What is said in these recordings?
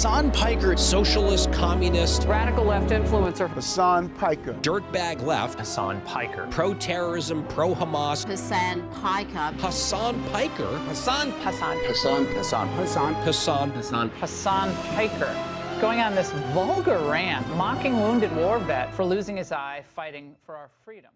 Hasan Piker, socialist, communist, radical left influencer. Hasan Piker. Dirtbag left. Hasan Piker. Pro-terrorism, pro-Hamas. Hasan Piker. Hasan Piker. Hasan. Hasan. Hasan. Hassan Piker. Going on this vulgar rant, mocking wounded war vet for losing his eye fighting for our freedom.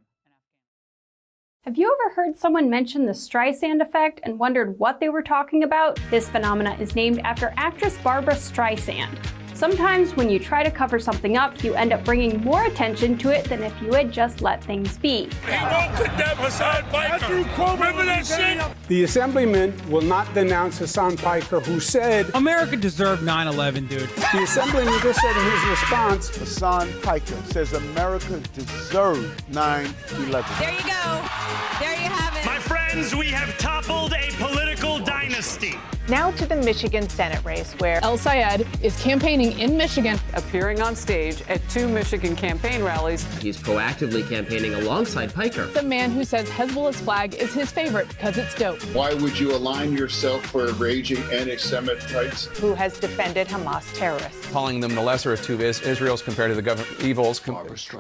Have you ever heard someone mention the Streisand effect and wondered what they were talking about? This phenomena is named after actress Barbara Streisand. Sometimes when you try to cover something up, you end up bringing more attention to it than if you had just let things be. We won't condemn Hasan Piker. Remember that shit? The assemblyman will not denounce Hasan Piker, who said, America deserved 9/11, dude. The assemblyman just said in his response, Hasan Piker says America deserved 9/11. There you go. There you have it. My friends, we have toppled a political dynasty. Now to the Michigan Senate race, where El Sayed is campaigning in Michigan. Appearing on stage at 2 Michigan campaign rallies. He's proactively campaigning alongside Piker. The man who says Hezbollah's flag is his favorite because it's dope. Why would you align yourself for raging anti-Semites? Who has defended Hamas terrorists. Calling them the lesser of two Israels compared to the government evils.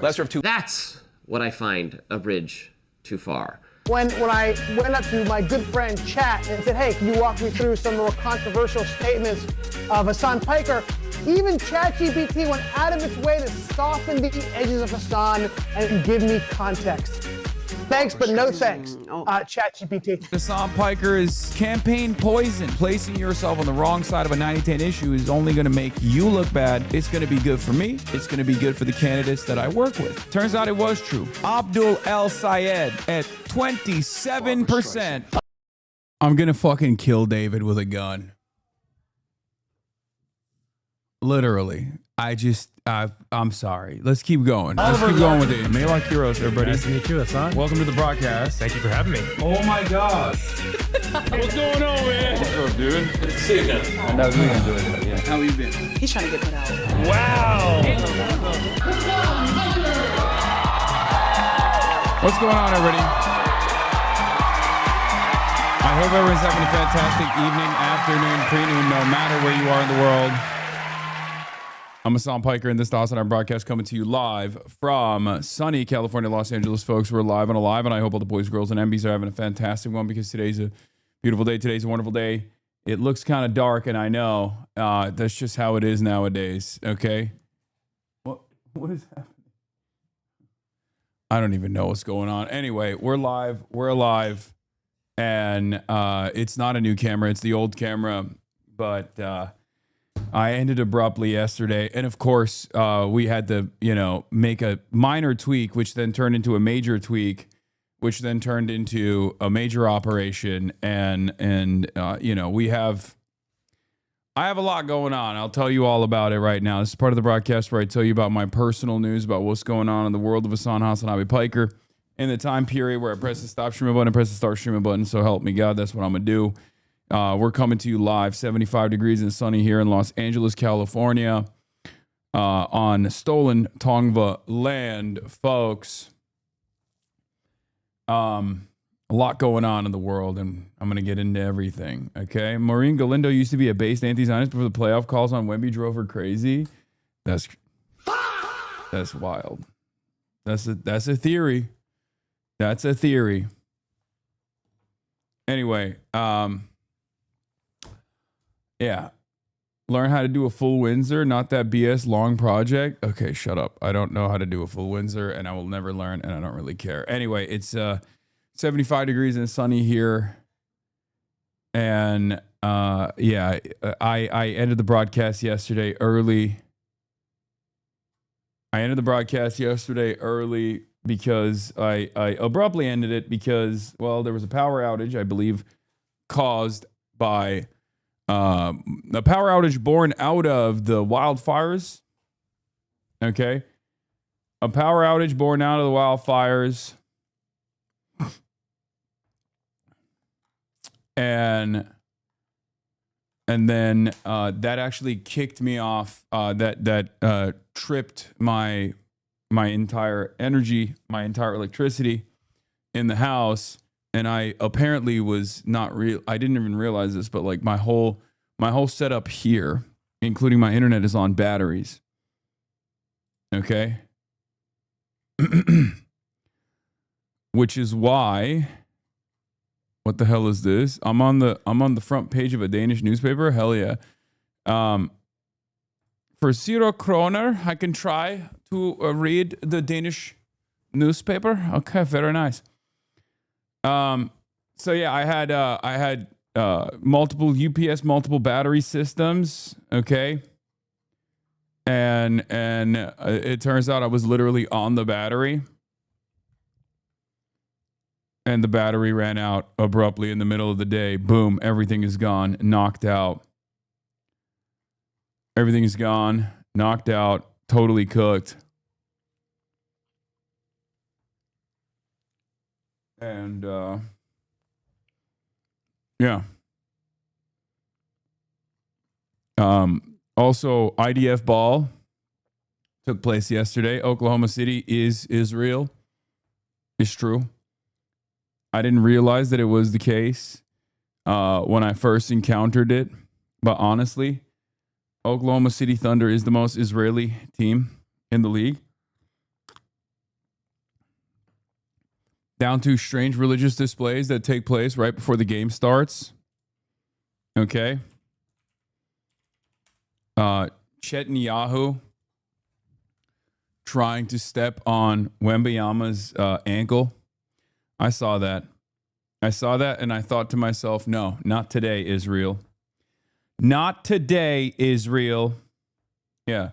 Lesser of two. That's what I find a bridge too far. When I went up to my good friend Chat and said, hey, can you walk me through some more controversial statements of Hasan Piker? Even ChatGPT went out of its way to soften the edges of Hasan and give me context. Thanks, but no thanks, ChatGPT. Hasan Piker is campaign poison. Placing yourself on the wrong side of a 90-10 issue is only going to make you look bad. It's going to be good for me. It's going to be good for the candidates that I work with. Turns out it was true. Abdul El Sayed at 27%. I'm going to fucking kill David with a gun. Literally. I'm sorry. Let's keep going. Let's keep going with it. May like heroes, everybody. Nice to meet you, Hasan. Welcome to the broadcast. Thank you for having me. Oh my gosh. What's going on, man? What's up, dude? Good to see you again. I know we're gonna do it. Yeah. How you been? He's trying to get that out. Wow. What's going on, everybody? I hope everyone's having a fantastic evening, afternoon, pre-noon, no matter where you are in the world. I'm Hasan Piker, and this is the HasanAbi broadcast coming to you live from sunny California, Los Angeles, folks. We're live and alive, and I hope all the boys, girls, and MBs are having a fantastic one because today's a beautiful day. Today's a wonderful day. It looks kind of dark, and I know that's just how it is nowadays, okay? What is happening? I don't even know what's going on. Anyway, we're live. We're alive, and it's not a new camera. It's the old camera, but... I ended abruptly yesterday, and of course, we had to, make a minor tweak, which then turned into a major tweak, which then turned into a major operation, and I have a lot going on. I'll tell you all about it right now. This is part of the broadcast where I tell you about my personal news about what's going on in the world of HasanAbi Piker in the time period where I press the stop streaming button and press the start streaming button. So help me God, that's what I'm gonna do. We're coming to you live, 75 degrees and sunny here in Los Angeles, California, on stolen Tongva land, folks. A lot going on in the world, and I'm going to get into everything, okay? Maureen Galindo used to be a based anti-Zionist before the playoff calls on Wemby drove her crazy. That's wild. That's a theory. That's a theory. Anyway, yeah. Learn how to do a full Windsor, not that BS long project. Okay, shut up. I don't know how to do a full Windsor, and I will never learn, and I don't really care. Anyway, it's 75 degrees and sunny here. And yeah, I ended the broadcast yesterday early. Because I abruptly ended it because, well, there was a power outage, I believe, caused by a power outage born out of the wildfires. Okay. A power outage born out of the wildfires. And then that actually kicked me off. That tripped my entire energy, my entire electricity in the house. And I apparently was not real. I didn't even realize this, but like my whole setup here including my internet, is on batteries. Okay. Which is why, what the hell is this? I'm on the front page of a Danish newspaper. Hell yeah. For 0 kroner, I can try to read the Danish newspaper. Okay, very nice. So yeah, I had multiple UPS, multiple battery systems. Okay. And it turns out I was literally on the battery. And the battery ran out abruptly in the middle of the day. Boom, everything is gone, knocked out. Everything is gone, knocked out, totally cooked. And yeah. Also, IDF ball took place yesterday. Oklahoma City is Israel. It's true. I didn't realize that it was the case when I first encountered it. But honestly, Oklahoma City Thunder is the most Israeli team in the league. Down to strange religious displays that take place right before the game starts. Okay. Netanyahu trying to step on Wembanyama's ankle. I saw that. And I thought to myself, no, not today, Israel. Not today, Israel. Yeah.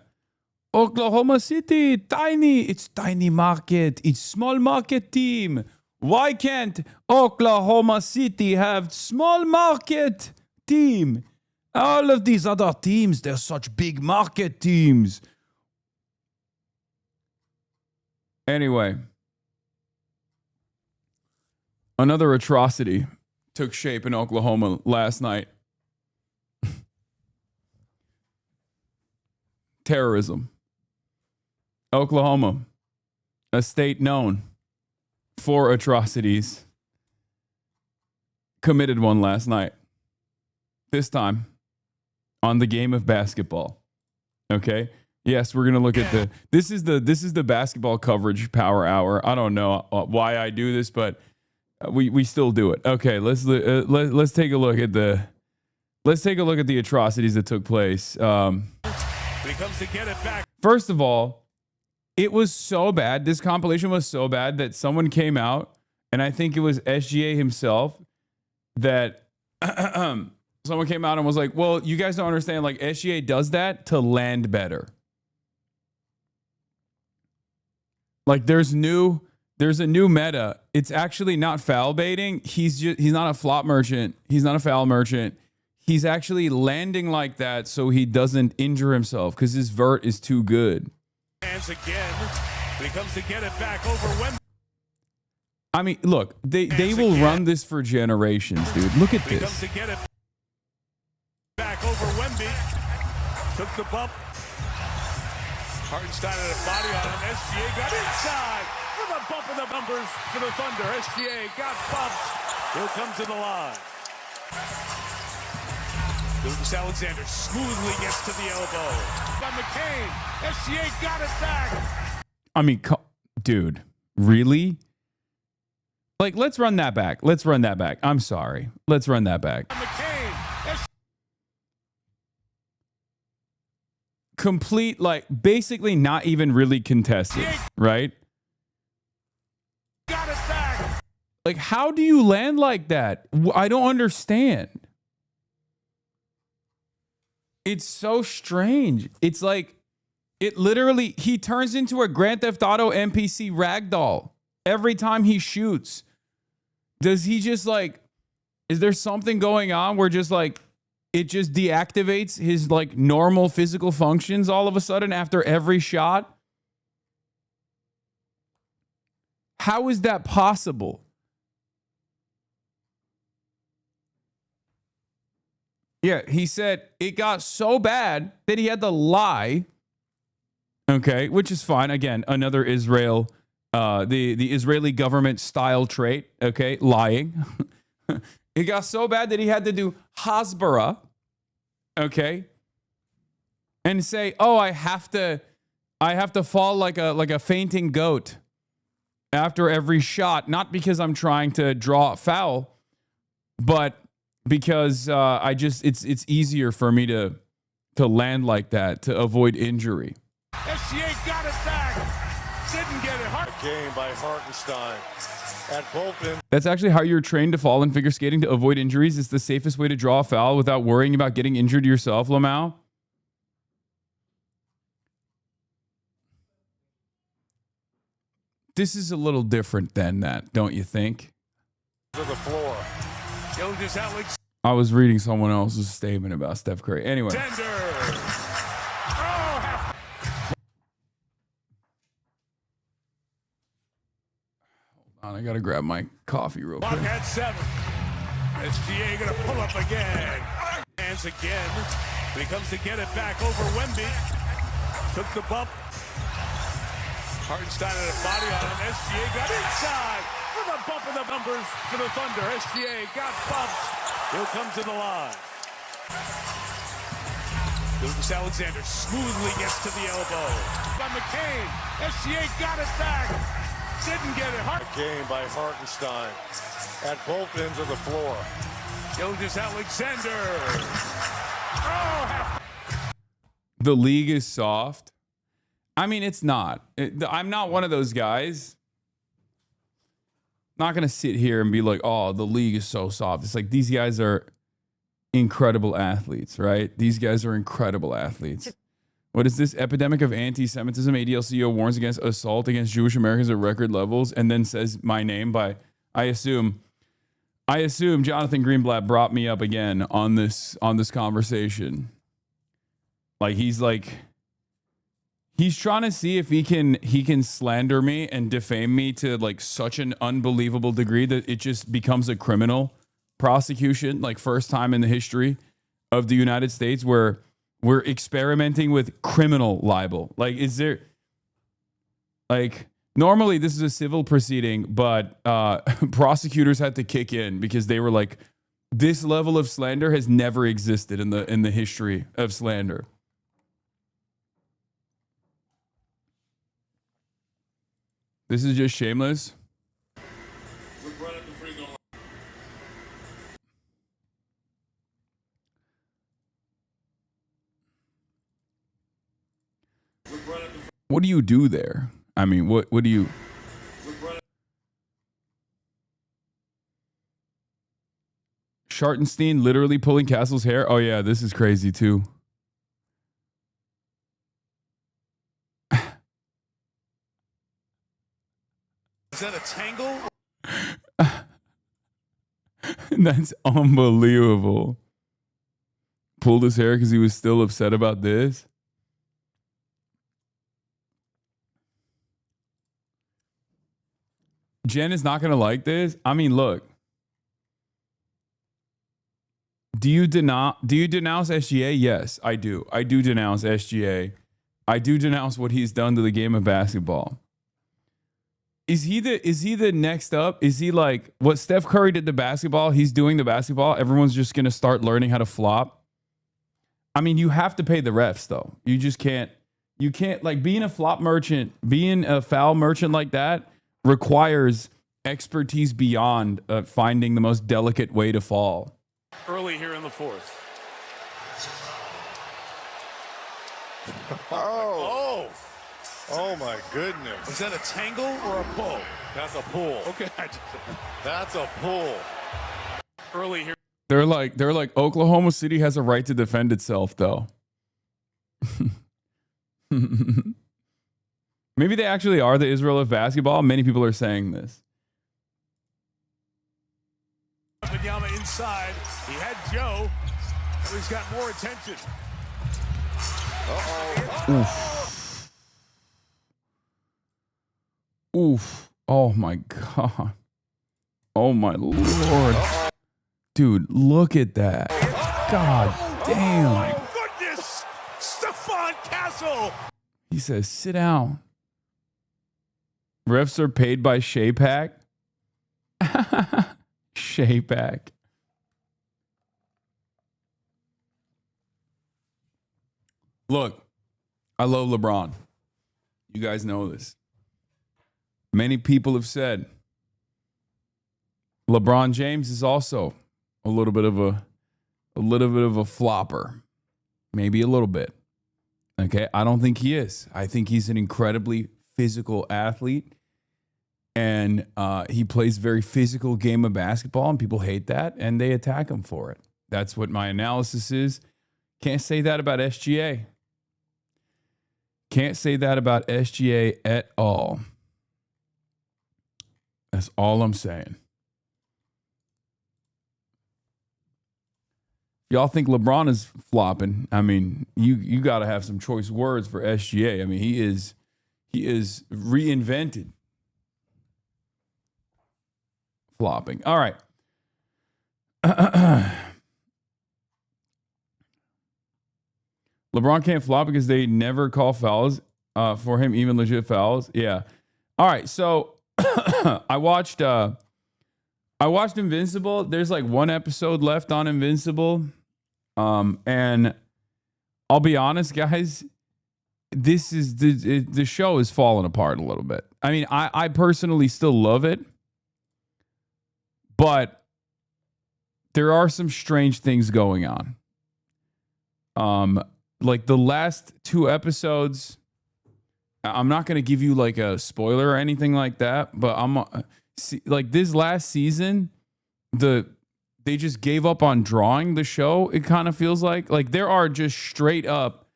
Oklahoma City, tiny. It's tiny market. It's small market team. Why can't Oklahoma City have small market team? All of these other teams, they're such big market teams. Anyway. Another atrocity took shape in Oklahoma last night. Terrorism. Oklahoma, a state known for atrocities, committed one last night. This time on the game of basketball. Okay? Yes, we're going to look at this is the basketball coverage power hour. I don't know why I do this, but we still do it. Okay, let's take a look at the atrocities that took place. He comes to get it back. First of all, it was so bad. This compilation was so bad that someone came out, and I think it was SGA himself, that someone came out and was like, "Well, you guys don't understand. Like SGA does that to land better. Like there's a new meta. It's actually not foul baiting. He's not a flop merchant. He's not a foul merchant. He's actually landing like that so he doesn't injure himself because his vert is too good." Hands again. He comes to get it back over Wemby. I mean, look, they will run this for generations, dude. Look at He this. comes to get it back over Wemby. Took the bump. Hartenstein had a body on him. SGA got inside for the bump of the bumpers for the Thunder. SGA got bumped. He'll come to the line. Lucas Alexander smoothly gets to the elbow. Got McCain. SGA got it back. I mean, dude, really? Like, let's run that back. I'm sorry. Let's run that back. Complete, like, basically not even really contested, right? Got it back. Like, how do you land like that? I don't understand. It's so strange. It's like, it literally, he turns into a Grand Theft Auto NPC ragdoll every time he shoots. Does he just like, is there something going on where just like, it just deactivates his like normal physical functions all of a sudden after every shot? How is that possible? Yeah, he said it got so bad that he had to lie. Okay, which is fine. Again, another Israel, the Israeli government style trait. Okay, lying. It got so bad that he had to do hasbara. Okay, and say, "Oh, I have to fall like a fainting goat after every shot, not because I'm trying to draw a foul, but because it's easier for me to land like that to avoid injury." SGA got it back. Didn't get it. Game by Hartenstein at both ends. That's actually how you're trained to fall in figure skating, to avoid injuries. It's the safest way to draw a foul without worrying about getting injured yourself, Lamau. This is a little different than that, don't you think? To the floor. I was reading someone else's statement about Steph Curry. Anyway. I gotta grab my coffee real quick. At 7. SGA gonna pull up again. Hands again. But he comes to get it back over Wemby. Took the bump. Hartenstein had a body on him. SGA got inside for the bump of the numbers for the Thunder. SGA got bumped. He'll come to the line. Gilgeous Alexander smoothly gets to the elbow. By McCain. SGA got it back. Didn't get it. Game by Hartenstein at both ends of the floor. Gilgeous Alexander. The league is soft. I mean, it's not. I'm not one of those guys. Not going to sit here and be like, oh, the league is so soft. It's like, these guys are incredible athletes, right? These guys are incredible athletes. What is this epidemic of anti-Semitism? ADL-CEO warns against assault against Jewish Americans at record levels, and then says my name by, I assume Jonathan Greenblatt brought me up again on this conversation. He's trying to see if he can slander me and defame me to like such an unbelievable degree that it just becomes a criminal prosecution, like first time in the history of the United States where we're experimenting with criminal libel. Like, is there, like, normally this is a civil proceeding, but prosecutors had to kick in because they were like, this level of slander has never existed in the history of slander. This is just shameless. What do you do there? I mean, what do you... Schartenstein literally pulling Castle's hair? Oh yeah, this is crazy too. Is that a tangle? That's unbelievable. Pulled his hair because he was still upset about this. Jen is not going to like this. I mean, look. Do you denounce SGA? Yes, I do. I do denounce SGA. I do denounce what he's done to the game of basketball. Is he the next up? Is he like what Steph Curry did to basketball? He's doing the basketball. Everyone's just going to start learning how to flop. I mean, you have to pay the refs though. You just can't. You can't, like, being a flop merchant, being a foul merchant like that requires expertise beyond finding the most delicate way to fall. Early here in the fourth. Oh my goodness. Was that a tangle or a pull? That's a pull. Okay. That's a pull. Early here. They're like Oklahoma City has a right to defend itself though. Maybe they actually are the Israel of basketball. Many people are saying this. Wembanyama inside. He had Joe. He's got more attention. Oof. Oof. Oh my God. Oh my Lord. Dude, look at that. God damn. Oh my goodness. Stephon Castle. He says, sit down. Refs are paid by Shaypack. Shaypack. Look, I love LeBron. You guys know this. Many people have said LeBron James is also a little bit of a flopper. Maybe a little bit. Okay, I don't think he is. I think he's an incredibly physical athlete, and he plays very physical game of basketball, and people hate that, and they attack him for it. That's what my analysis is. Can't say that about SGA. Can't say that about SGA at all. That's all I'm saying. Y'all think LeBron is flopping? I mean, you got to have some choice words for SGA. I mean, he is reinvented flopping. All right. LeBron can't flop because they never call fouls for him, even legit fouls. Yeah. All right. So I watched Invincible. There's like one episode left on Invincible. And I'll be honest, guys, this is the show is falling apart a little bit. I mean, I personally still love it, but there are some strange things going on. Like the last 2 episodes, I'm not going to give you like a spoiler or anything like that, but like this last season, they just gave up on drawing the show. It kind of feels like there are just straight up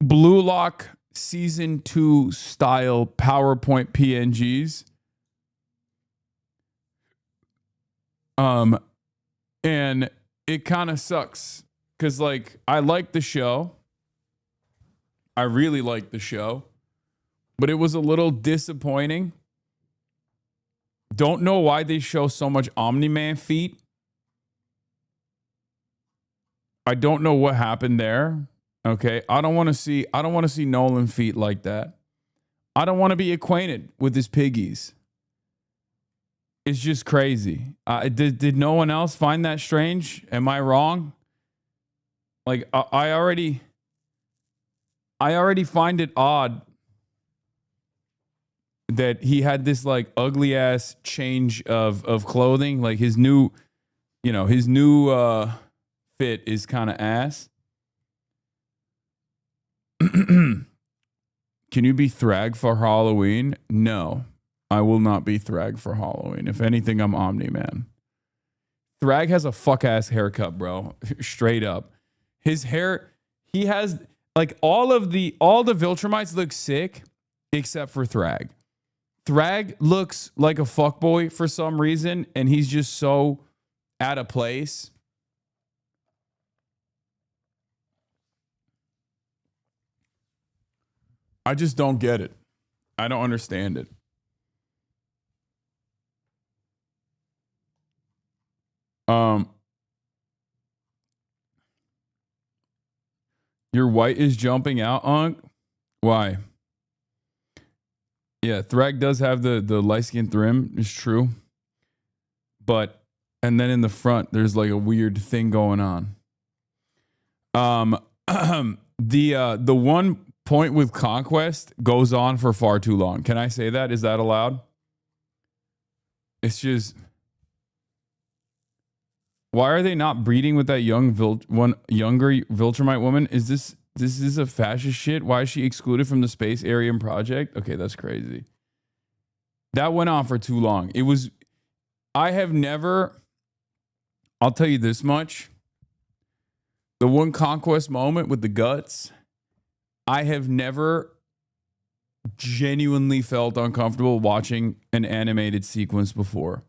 Blue Lock season 2 style PowerPoint PNGs. And it kind of sucks because like I like the show. I really like the show, but it was a little disappointing. Don't know why they show so much Omni-Man feet. I don't know what happened there. Okay, I don't want to see Nolan feet like that. I don't want to be acquainted with his piggies. It's just crazy. Did no one else find that strange? Am I wrong? Like I already find it odd that he had this like ugly ass change of clothing. Like his new fit is kind of ass. Can you be Thrag for Halloween? No, I will not be Thrag for Halloween. If anything, I'm Omni-Man. Thrag has a fuck ass haircut, bro. Straight up. His hair, he has like all the Viltrumites look sick except for Thrag. Thrag looks like a fuckboy for some reason, and he's just so out of place. I just don't get it. I don't understand it. Your white is jumping out, Unc? Why? Yeah, Thrag does have the light skin trim, it's true. But, and then in the front, there's like a weird thing going on. The one point with Conquest goes on for far too long. Can I say that? Is that allowed? It's just, why are they not breeding with that younger Viltrumite woman? Is this is a fascist shit? Why is she excluded from the space Aryan project? Okay, that's crazy. That went on for too long. I'll tell you this much. The one Conquest moment with the guts, I have never genuinely felt uncomfortable watching an animated sequence before.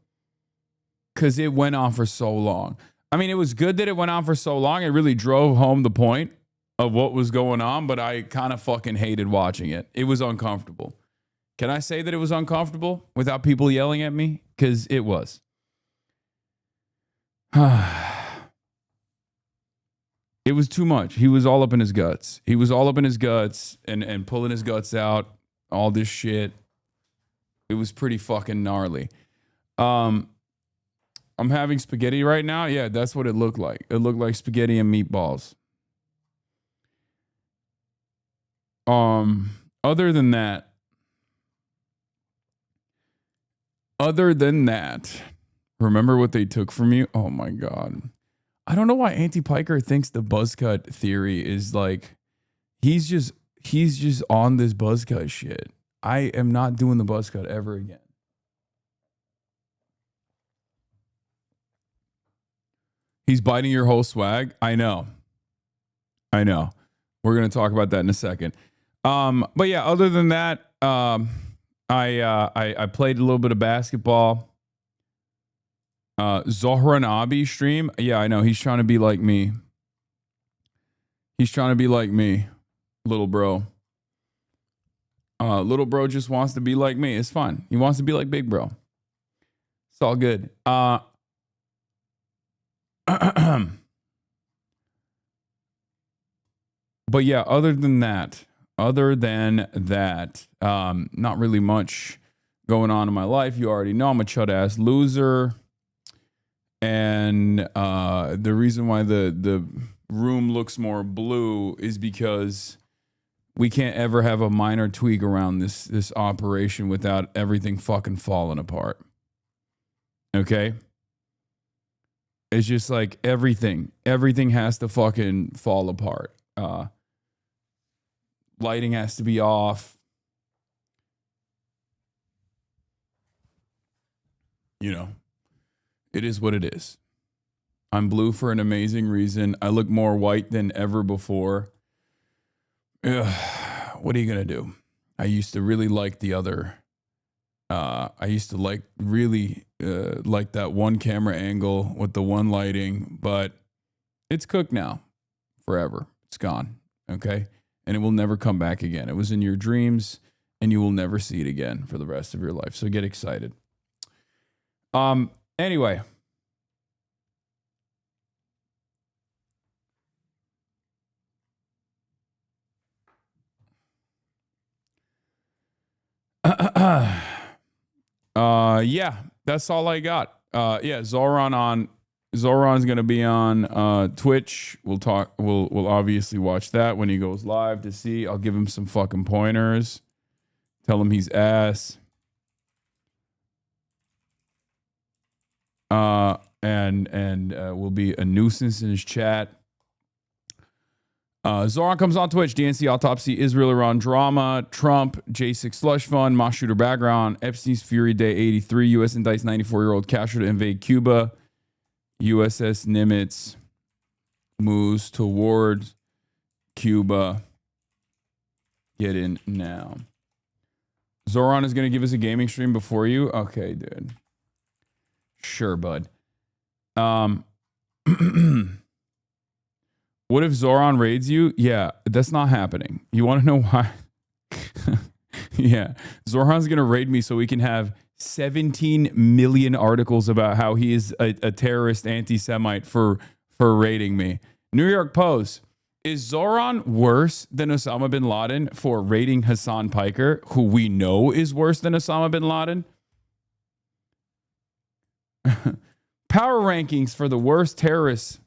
Because it went on for so long. I mean, it was good that it went on for so long. It really drove home the point of what was going on, but I kind of fucking hated watching it. It was uncomfortable. Can I say that it was uncomfortable without people yelling at me? Because it was. It was too much. He was all up in his guts. He was all up in his guts and pulling his guts out. All this shit. It was pretty fucking gnarly. I'm having spaghetti right now. Yeah, that's what it looked like. It looked like spaghetti and meatballs. Other than that, remember what they took from you? Oh my God. I don't know why Auntie Piker thinks the buzz cut theory is like, he's just on this buzz cut shit. I am not doing the buzz cut ever again. He's biting your whole swag. I know. We're going to talk about that in a second. But yeah, other than that, I played a little bit of basketball. HasanAbi stream. Yeah, I know. He's trying to be like me. Little bro. Little bro just wants to be like me. It's fine. He wants to be like big bro. It's all good. But yeah, other than that, not really much going on in my life. You already know I'm a chud ass loser. And the reason why the room looks more blue is because we can't ever have a minor tweak around this operation without everything fucking falling apart. Okay? It's just like everything has to fucking fall apart. Lighting has to be off. You know, it is what it is. I'm blue for an amazing reason. I look more white than ever before. Ugh, what are you going to do? I used to really like the other. I used to like that one camera angle with the one lighting, but it's cooked now forever. It's gone. Okay. And it will never come back again. It was in your dreams and you will never see it again for the rest of your life. So get excited. Anyway. Yeah, that's all I got. Yeah, Zoran's gonna be on Twitch. We'll obviously watch that when he goes live to see. I'll give him some fucking pointers. Tell him he's ass. And will be a nuisance in his chat. Zoran comes on Twitch. DNC Autopsy, Israel Iran Drama, Trump, J6 Slush Fund, Moss Shooter Background, Epstein's Fury Day 83, U.S. indicts 94-year-old Castro to invade Cuba, USS Nimitz moves towards Cuba. Get in now. Zoran is going to give us a gaming stream before you. Okay, dude. Sure, bud. What if Zoran raids you? Yeah, that's not happening. You want to know why? Yeah, Zoran's going to raid me so we can have 17 million articles about how he is a terrorist anti-Semite for raiding me. New York Post. Is Zoran worse than Osama bin Laden for raiding Hasan Piker, who we know is worse than Osama bin Laden? Power rankings for the worst terrorists.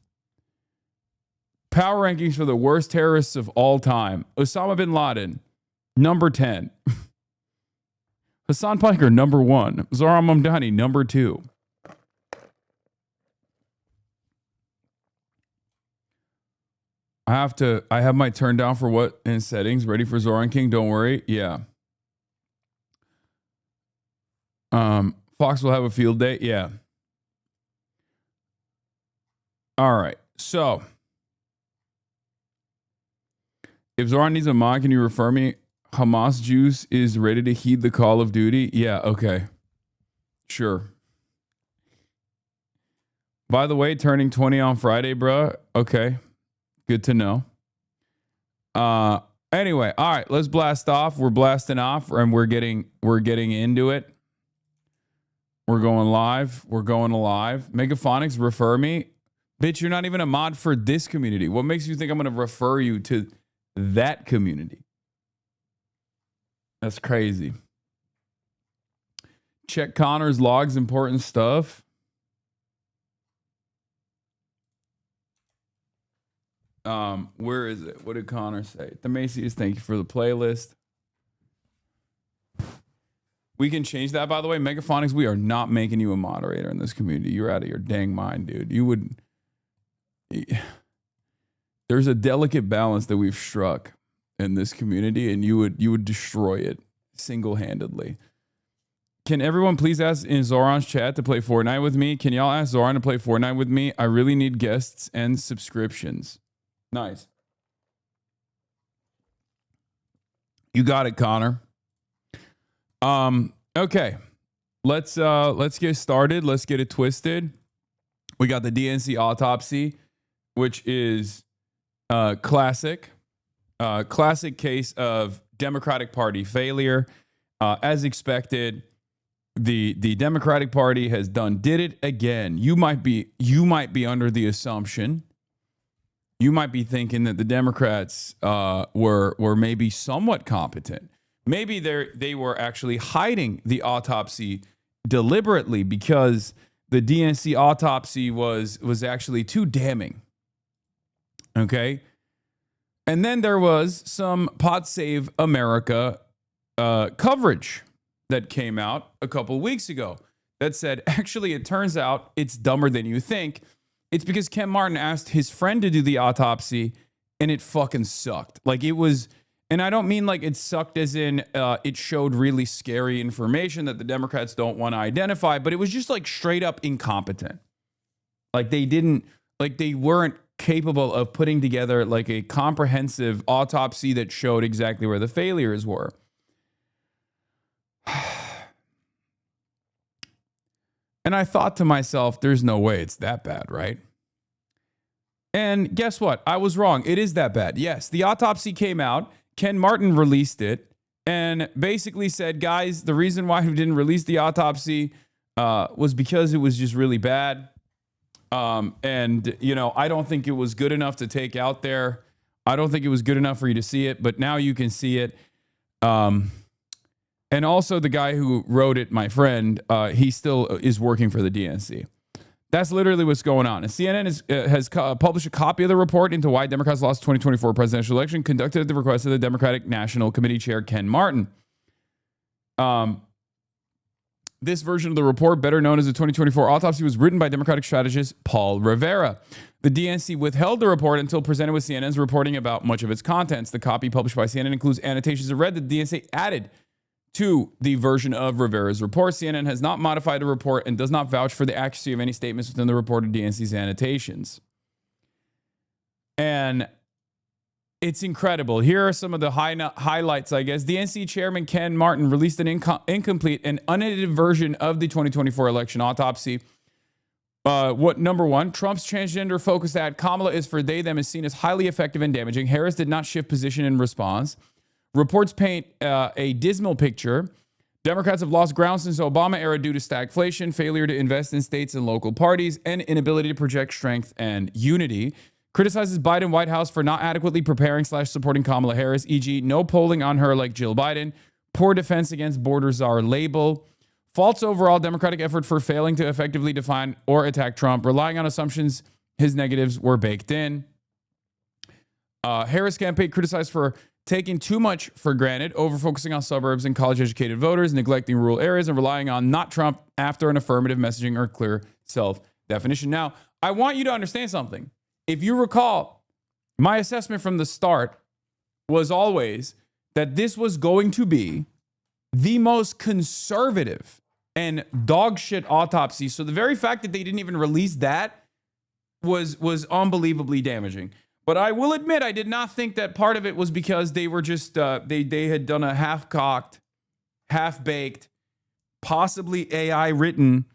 Power rankings for the worst terrorists of all time. Osama bin Laden, number 10. Hasan Piker, number 1. Zoran Mamdani, number 2. I have my turn down for what in settings. Ready for Zoran King? Don't worry. Yeah. Fox will have a field day. Yeah. All right. So if Zoran needs a mod, can you refer me? Hamas Juice is ready to heed the call of duty. Yeah, okay. Sure. By the way, turning 20 on Friday, bro. Okay. Good to know. Anyway, all right, let's blast off. We're blasting off and we're getting into it. We're going live. Megaphonics, refer me. Bitch, you're not even a mod for this community. What makes you think I'm going to refer you to that community? That's crazy. Check Connor's logs, important stuff. Where is it? What did Connor say? The Macy's, thank you for the playlist. We can change that, by the way. Megaphonics, we are not making you a moderator in this community. You're out of your dang mind, dude. You would... There's a delicate balance that we've struck in this community, and you would destroy it single-handedly. Can everyone please ask in Zoran's chat to play Fortnite with me? Can y'all ask Zoran to play Fortnite with me? I really need guests and subscriptions. Nice. You got it, Connor. Okay. Let's get started. Let's get it twisted. We got the DNC autopsy, which is classic case of Democratic Party failure. As expected, the Democratic Party has did it again. You might be under the assumption, you might be thinking that the Democrats were maybe somewhat competent. Maybe they were actually hiding the autopsy deliberately because the DNC autopsy was actually too damning. Okay. And then there was some Pod Save America coverage that came out a couple weeks ago that said, actually, it turns out it's dumber than you think. It's because Ken Martin asked his friend to do the autopsy and it fucking sucked. Like it was, and I don't mean like it sucked as in it showed really scary information that the Democrats don't want to identify, but it was just like straight up incompetent. Like they weren't capable of putting together like a comprehensive autopsy that showed exactly where the failures were. And I thought to myself, there's no way it's that bad, right? And guess what? I was wrong. It is that bad. Yes, the autopsy came out. Ken Martin released it and basically said, guys, the reason why we didn't release the autopsy was because it was just really bad. And, you know, I don't think it was good enough to take out there. I don't think it was good enough for you to see it, but now you can see it. And also the guy who wrote it, my friend, he still is working for the DNC. That's literally what's going on. And CNN has published a copy of the report into why Democrats lost the 2024 presidential election, conducted at the request of the Democratic National Committee Chair, Ken Martin. This version of the report, better known as the 2024 autopsy, was written by Democratic strategist Paul Rivera. The DNC withheld the report until presented with CNN's reporting about much of its contents. The copy published by CNN includes annotations of red that the DNC added to the version of Rivera's report. CNN has not modified the report and does not vouch for the accuracy of any statements within the reported DNC's annotations. And it's incredible. Here are some of the highlights, I guess. DNC Chairman Ken Martin released an incomplete and unedited version of the 2024 election autopsy. Number one, Trump's transgender-focused ad, Kamala is for they, them, is seen as highly effective and damaging. Harris did not shift position in response. Reports paint a dismal picture. Democrats have lost ground since the Obama era due to stagflation, failure to invest in states and local parties, and inability to project strength and unity. Criticizes Biden White House for not adequately preparing/supporting Kamala Harris, e.g. no polling on her like Jill Biden, poor defense against border czar label, false overall Democratic effort for failing to effectively define or attack Trump, relying on assumptions his negatives were baked in. Harris campaign criticized for taking too much for granted, over-focusing on suburbs and college-educated voters, neglecting rural areas, and relying on not Trump after an affirmative messaging or clear self-definition. Now, I want you to understand something. If you recall, my assessment from the start was always that this was going to be the most conservative and dog shit autopsy. So the very fact that they didn't even release that was unbelievably damaging. But I will admit, I did not think that part of it was because they were just, they had done a half-cocked, half-baked, possibly AI-written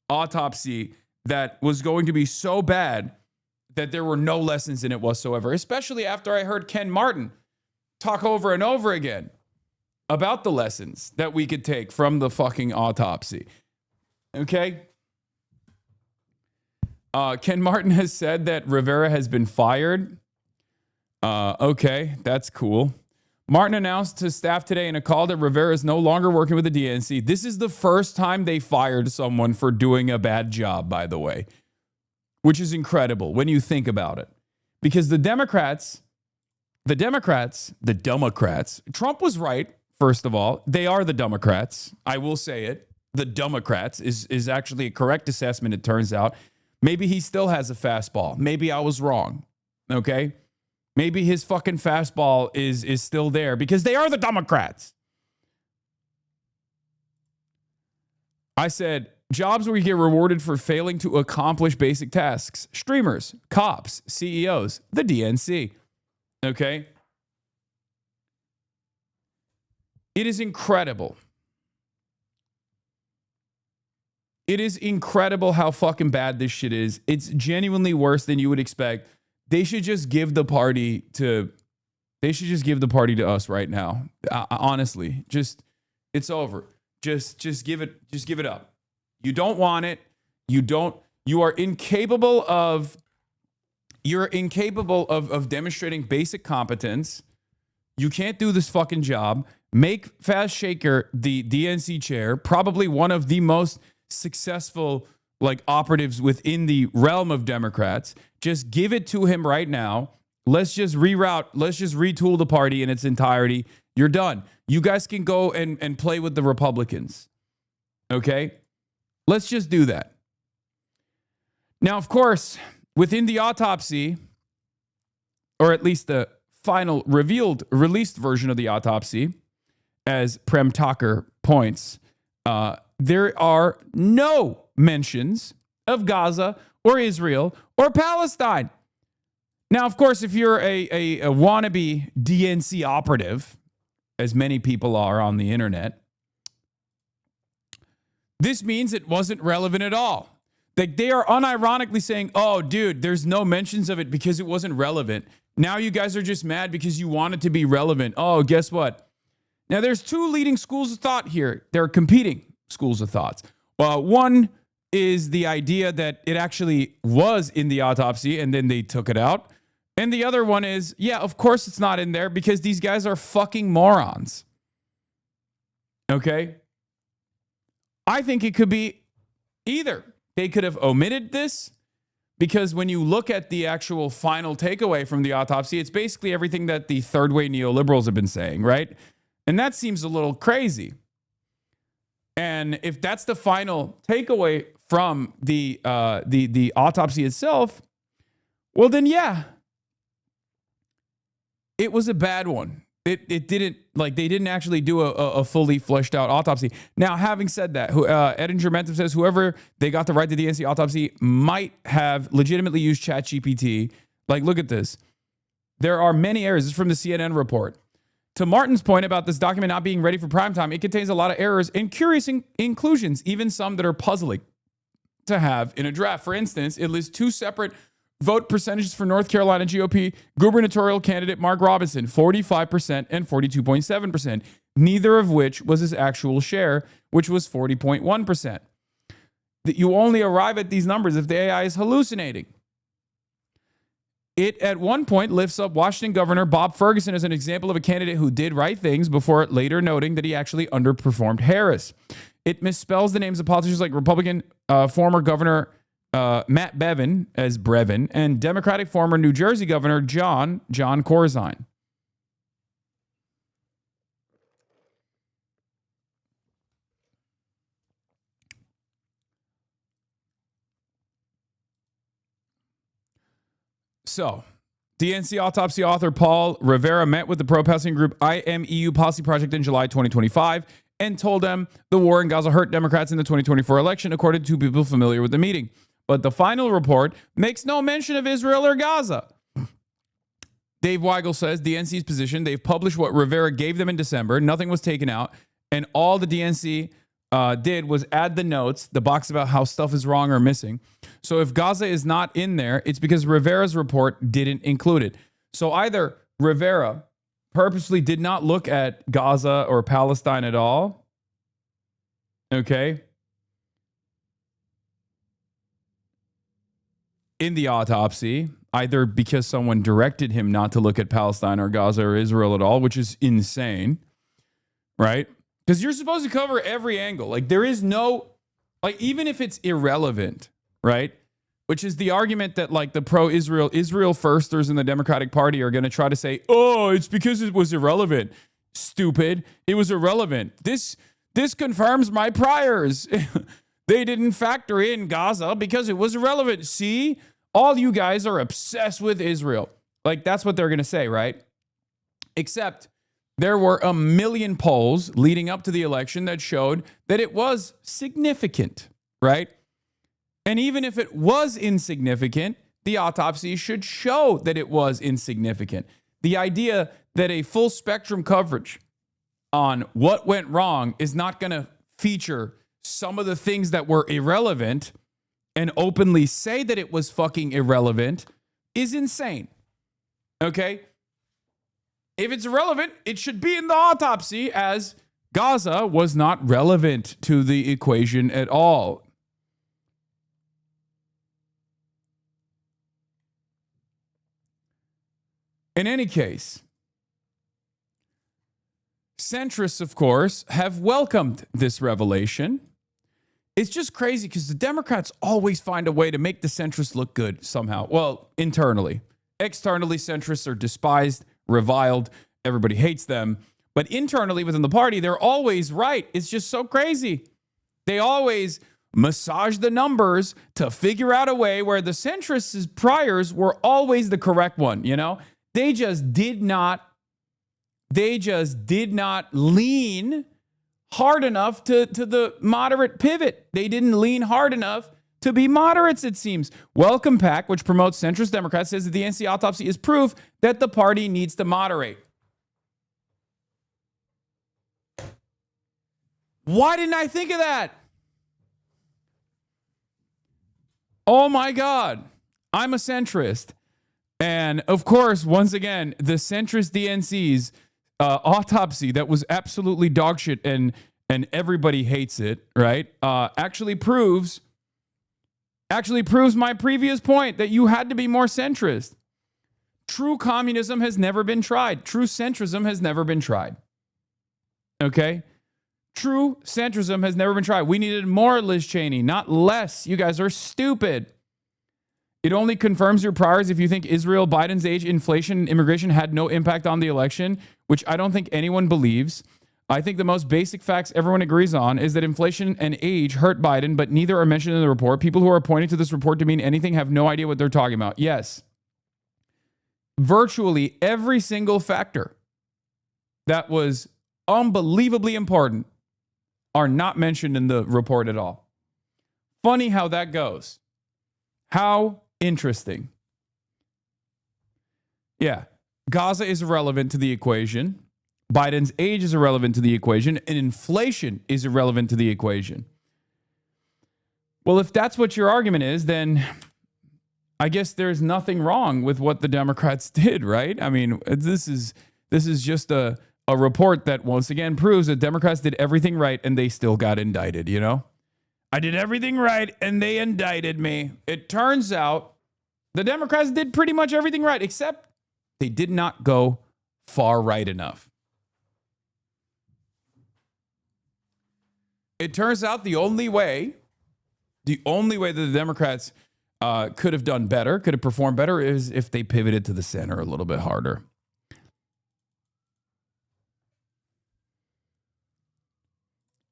autopsy that was going to be so bad that there were no lessons in it whatsoever, especially after I heard Ken Martin talk over and over again about the lessons that we could take from the fucking autopsy. Okay? Ken Martin has said that Rivera has been fired. Okay, that's cool. Martin announced to staff today in a call that Rivera is no longer working with the DNC. This is the first time they fired someone for doing a bad job, by the way, which is incredible when you think about it. because the Democrats, Trump was right, first of all. They are the Democrats. I will say it. The Democrats is actually a correct assessment, it turns out. Maybe he still has a fastball. Maybe I was wrong. Okay? Maybe his fucking fastball is still there because they are the Democrats. I said, jobs where you get rewarded for failing to accomplish basic tasks. Streamers, cops, CEOs, the DNC. Okay? It is incredible. It is incredible how fucking bad this shit is. It's genuinely worse than you would expect. They should just give the party to us right now. Honestly, it's over. Just give it up. You don't want it. You're incapable of demonstrating basic competence. You can't do this fucking job. Make Fast Shaker the DNC chair, probably one of the most successful operatives within the realm of Democrats. Just give it to him right now. Let's just retool the party in its entirety. You're done. You guys can go and play with the Republicans. Okay? Let's just do that. Now, of course, within the autopsy, or at least the final released version of the autopsy, as Prem Tucker points, there are no mentions of Gaza or Israel or Palestine. Now, of course, if you're a wannabe DNC operative, as many people are on the internet, this means it wasn't relevant at all. They are unironically saying, oh, dude, there's no mentions of it because it wasn't relevant. Now you guys are just mad because you want it to be relevant. Oh, guess what? Now, there's two leading schools of thought here. They're competing schools of thoughts. One is the idea that it actually was in the autopsy and then they took it out. And the other one is, yeah, of course it's not in there because these guys are fucking morons. Okay? I think it could be either. They could have omitted this because when you look at the actual final takeaway from the autopsy, it's basically everything that the third way neoliberals have been saying, right? And that seems a little crazy. And if that's the final takeaway from the autopsy itself, well then yeah, it was a bad one. It didn't, they didn't actually do a fully fleshed out autopsy. Now, having said that, Edinger Mentum says whoever they got to write the DNC autopsy might have legitimately used ChatGPT. Look at this. There are many errors. This is from the CNN report. To Martin's point about this document not being ready for prime time, it contains a lot of errors and curious inclusions, even some that are puzzling to have in a draft. For instance, it lists two separate vote percentages for North Carolina GOP gubernatorial candidate Mark Robinson, 45% and 42.7%, neither of which was his actual share, which was 40.1%. That you only arrive at these numbers if the AI is hallucinating. It, at one point, lifts up Washington Governor Bob Ferguson as an example of a candidate who did right things before later noting that he actually underperformed Harris. It misspells the names of politicians like Republican former Governor Matt Bevin as Brevin and Democratic former New Jersey Governor John Corzine. So, DNC autopsy author Paul Rivera met with the pro-Palestinian group IMEU Policy Project in July 2025 and told them the war in Gaza hurt Democrats in the 2024 election, according to people familiar with the meeting. But the final report makes no mention of Israel or Gaza. Dave Weigel says DNC's position, they've published what Rivera gave them in December. Nothing was taken out. And all the DNC did was add the notes, the box about how stuff is wrong or missing. So if Gaza is not in there, it's because Rivera's report didn't include it. So either Rivera purposely did not look at Gaza or Palestine at all. Okay. In the autopsy, either because someone directed him not to look at Palestine or Gaza or Israel at all, which is insane, right? Because you're supposed to cover every angle. There is no, even if it's irrelevant, right? which is the argument that like the pro-Israel, Israel firsters in the Democratic Party are going to try to say, oh, it's because it was irrelevant. Stupid. It was irrelevant. This confirms my priors. They didn't factor in Gaza because it was irrelevant. See, all you guys are obsessed with Israel. Like, that's what they're going to say, right? Except there were a million polls leading up to the election that showed that it was significant, right? And even if it was insignificant, the autopsy should show that it was insignificant. The idea that a full spectrum coverage on what went wrong is not going to feature some of the things that were irrelevant and openly say that it was fucking irrelevant is insane. Okay? If it's irrelevant, it should be in the autopsy, as Gaza was not relevant to the equation at all. In any case, centrists, of course, have welcomed this revelation. It's just crazy because the Democrats always find a way to make the centrists look good somehow. Well, internally. Externally, centrists are despised, reviled. Everybody hates them. But internally within the party, they're always right. It's just so crazy. They always massage the numbers to figure out a way where the centrists' priors were always the correct one, you know? They just did not lean hard enough to the moderate pivot. They didn't lean hard enough to be moderates, it seems. Welcome PAC, which promotes centrist Democrats, says that the DNC autopsy is proof that the party needs to moderate. Why didn't I think of that? Oh my God. I'm a centrist. And of course, once again, the centrist DNC's autopsy that was absolutely dog shit and everybody hates it, right? Actually proves my previous point that you had to be more centrist. True communism has never been tried. True centrism has never been tried. Okay? True centrism has never been tried. We needed more Liz Cheney, not less. You guys are stupid. It only confirms your priors if you think Israel, Biden's age, inflation, and immigration had no impact on the election, which I don't think anyone believes. I think the most basic facts everyone agrees on is that inflation and age hurt Biden, but neither are mentioned in the report. People who are pointing to this report to mean anything have no idea what they're talking about. Yes. Virtually every single factor that was unbelievably important are not mentioned in the report at all. Funny how that goes. How interesting. Yeah. Gaza is irrelevant to the equation. Biden's age is irrelevant to the equation. And inflation is irrelevant to the equation. Well, if that's what your argument is, then I guess there's nothing wrong with what the Democrats did, right? I mean, this is just a report that once again proves that Democrats did everything right and they still got indicted, you know? I did everything right and they indicted me. It turns out the Democrats did pretty much everything right, except they did not go far right enough. It turns out the only way that the Democrats could have done better, could have performed better, is if they pivoted to the center a little bit harder.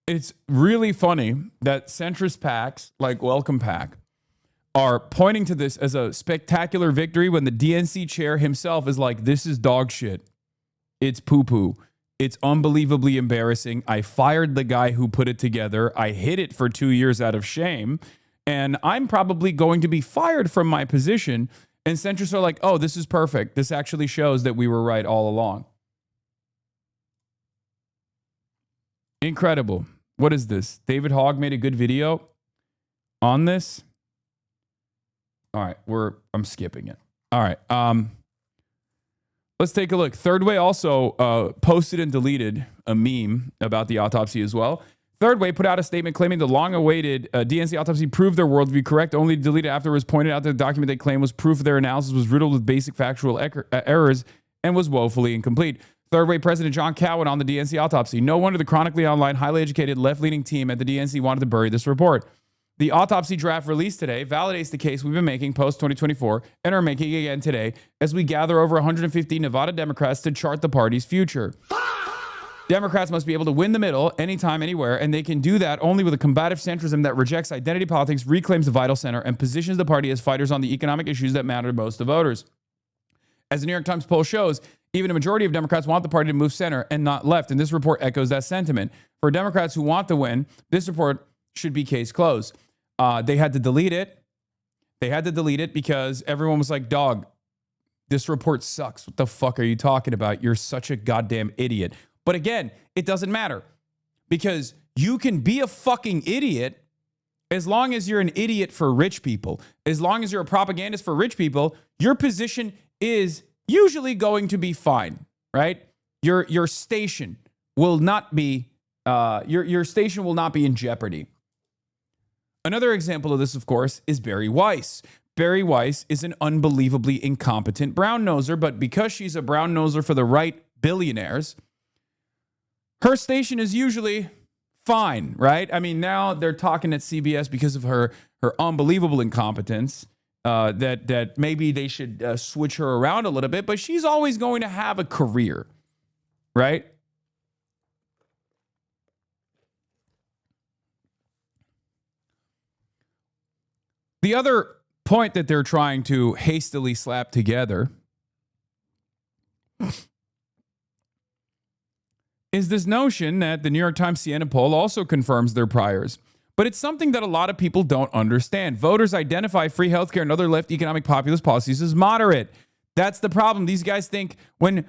It's really funny that centrist PACs like Welcome PAC are pointing to this as a spectacular victory when the DNC chair himself is like, this is dog shit. It's poo-poo. It's unbelievably embarrassing. I fired the guy who put it together. I hid it for 2 years out of shame. And I'm probably going to be fired from my position. And centrists are like, oh, this is perfect. This actually shows that we were right all along. Incredible. What is this? David Hogg made a good video on this. All right, I'm skipping it. All right. Let's take a look. Third Way also posted and deleted a meme about the autopsy as well. Third Way put out a statement claiming the long-awaited DNC autopsy proved their worldview correct, only deleted afterwards, pointed out that the document they claimed was proof of their analysis was riddled with basic factual errors and was woefully incomplete. Third Way President John Cowan on the DNC autopsy. No wonder the chronically online, highly educated, left-leaning team at the DNC wanted to bury this report. The autopsy draft released today validates the case we've been making post-2024 and are making again today as we gather over 150 Nevada Democrats to chart the party's future. Democrats must be able to win the middle anytime, anywhere, and they can do that only with a combative centrism that rejects identity politics, reclaims the vital center, and positions the party as fighters on the economic issues that matter most to voters. As the New York Times poll shows, even a majority of Democrats want the party to move center and not left, and this report echoes that sentiment. For Democrats who want to win, this report should be case closed. They had to delete it. They had to delete it because everyone was like, dog, this report sucks. What the fuck are you talking about? You're such a goddamn idiot. But again, it doesn't matter because you can be a fucking idiot as long as you're an idiot for rich people. As long as you're a propagandist for rich people, your position is usually going to be fine, right? Your station will not be your station will not be in jeopardy. Another example of this, of course, is Bari Weiss. Bari Weiss is an unbelievably incompetent brown noser, but because she's a brown noser for the right billionaires, her station is usually fine, right? I mean, now they're talking at CBS because of her unbelievable incompetence, that maybe they should switch her around a little bit, but she's always going to have a career, right? The other point that they're trying to hastily slap together is this notion that the New York Times Siena poll also confirms their priors. But it's something that a lot of people don't understand. Voters identify free healthcare and other left economic populist policies as moderate. That's the problem. These guys think when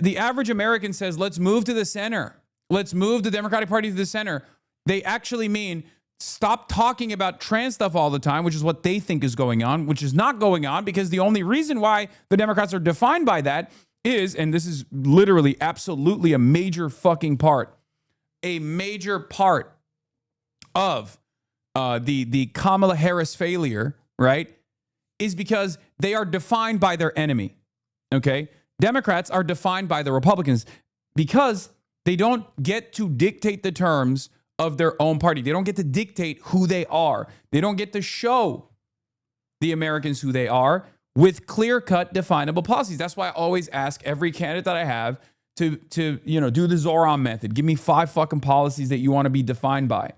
the average American says, let's move to the center, let's move the Democratic Party to the center, they actually mean stop talking about trans stuff all the time, which is what they think is going on, which is not going on, because the only reason why the Democrats are defined by that is, and this is literally absolutely a major fucking part, a major part of the Kamala Harris failure, right, is because they are defined by their enemy, okay? Democrats are defined by the Republicans because they don't get to dictate the terms of their own party. They don't get to dictate who they are. They don't get to show the Americans who they are with clear-cut, definable policies. That's why I always ask every candidate that I have to do the Zoran method. Give me 5 fucking policies that you want to be defined by.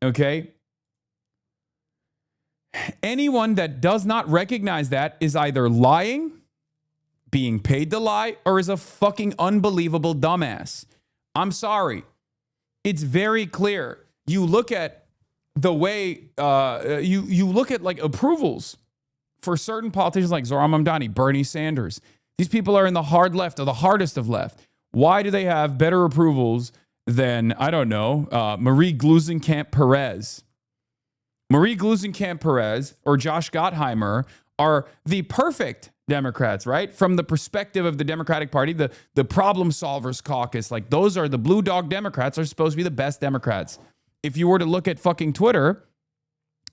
Okay? Anyone that does not recognize that is either lying, being paid to lie, or is a fucking unbelievable dumbass. I'm sorry. It's very clear. You look at the way you look at like approvals for certain politicians like Zoran Mamdani, Bernie Sanders. These people are in the hard left or the hardest of left. Why do they have better approvals than, I don't know, Marie Gluesenkamp-Perez? Marie Gluesenkamp-Perez or Josh Gottheimer are the perfect Democrats, right? From the perspective of the Democratic Party, the problem solvers caucus, like those are the blue dog Democrats, are supposed to be the best Democrats. If you were to look at fucking Twitter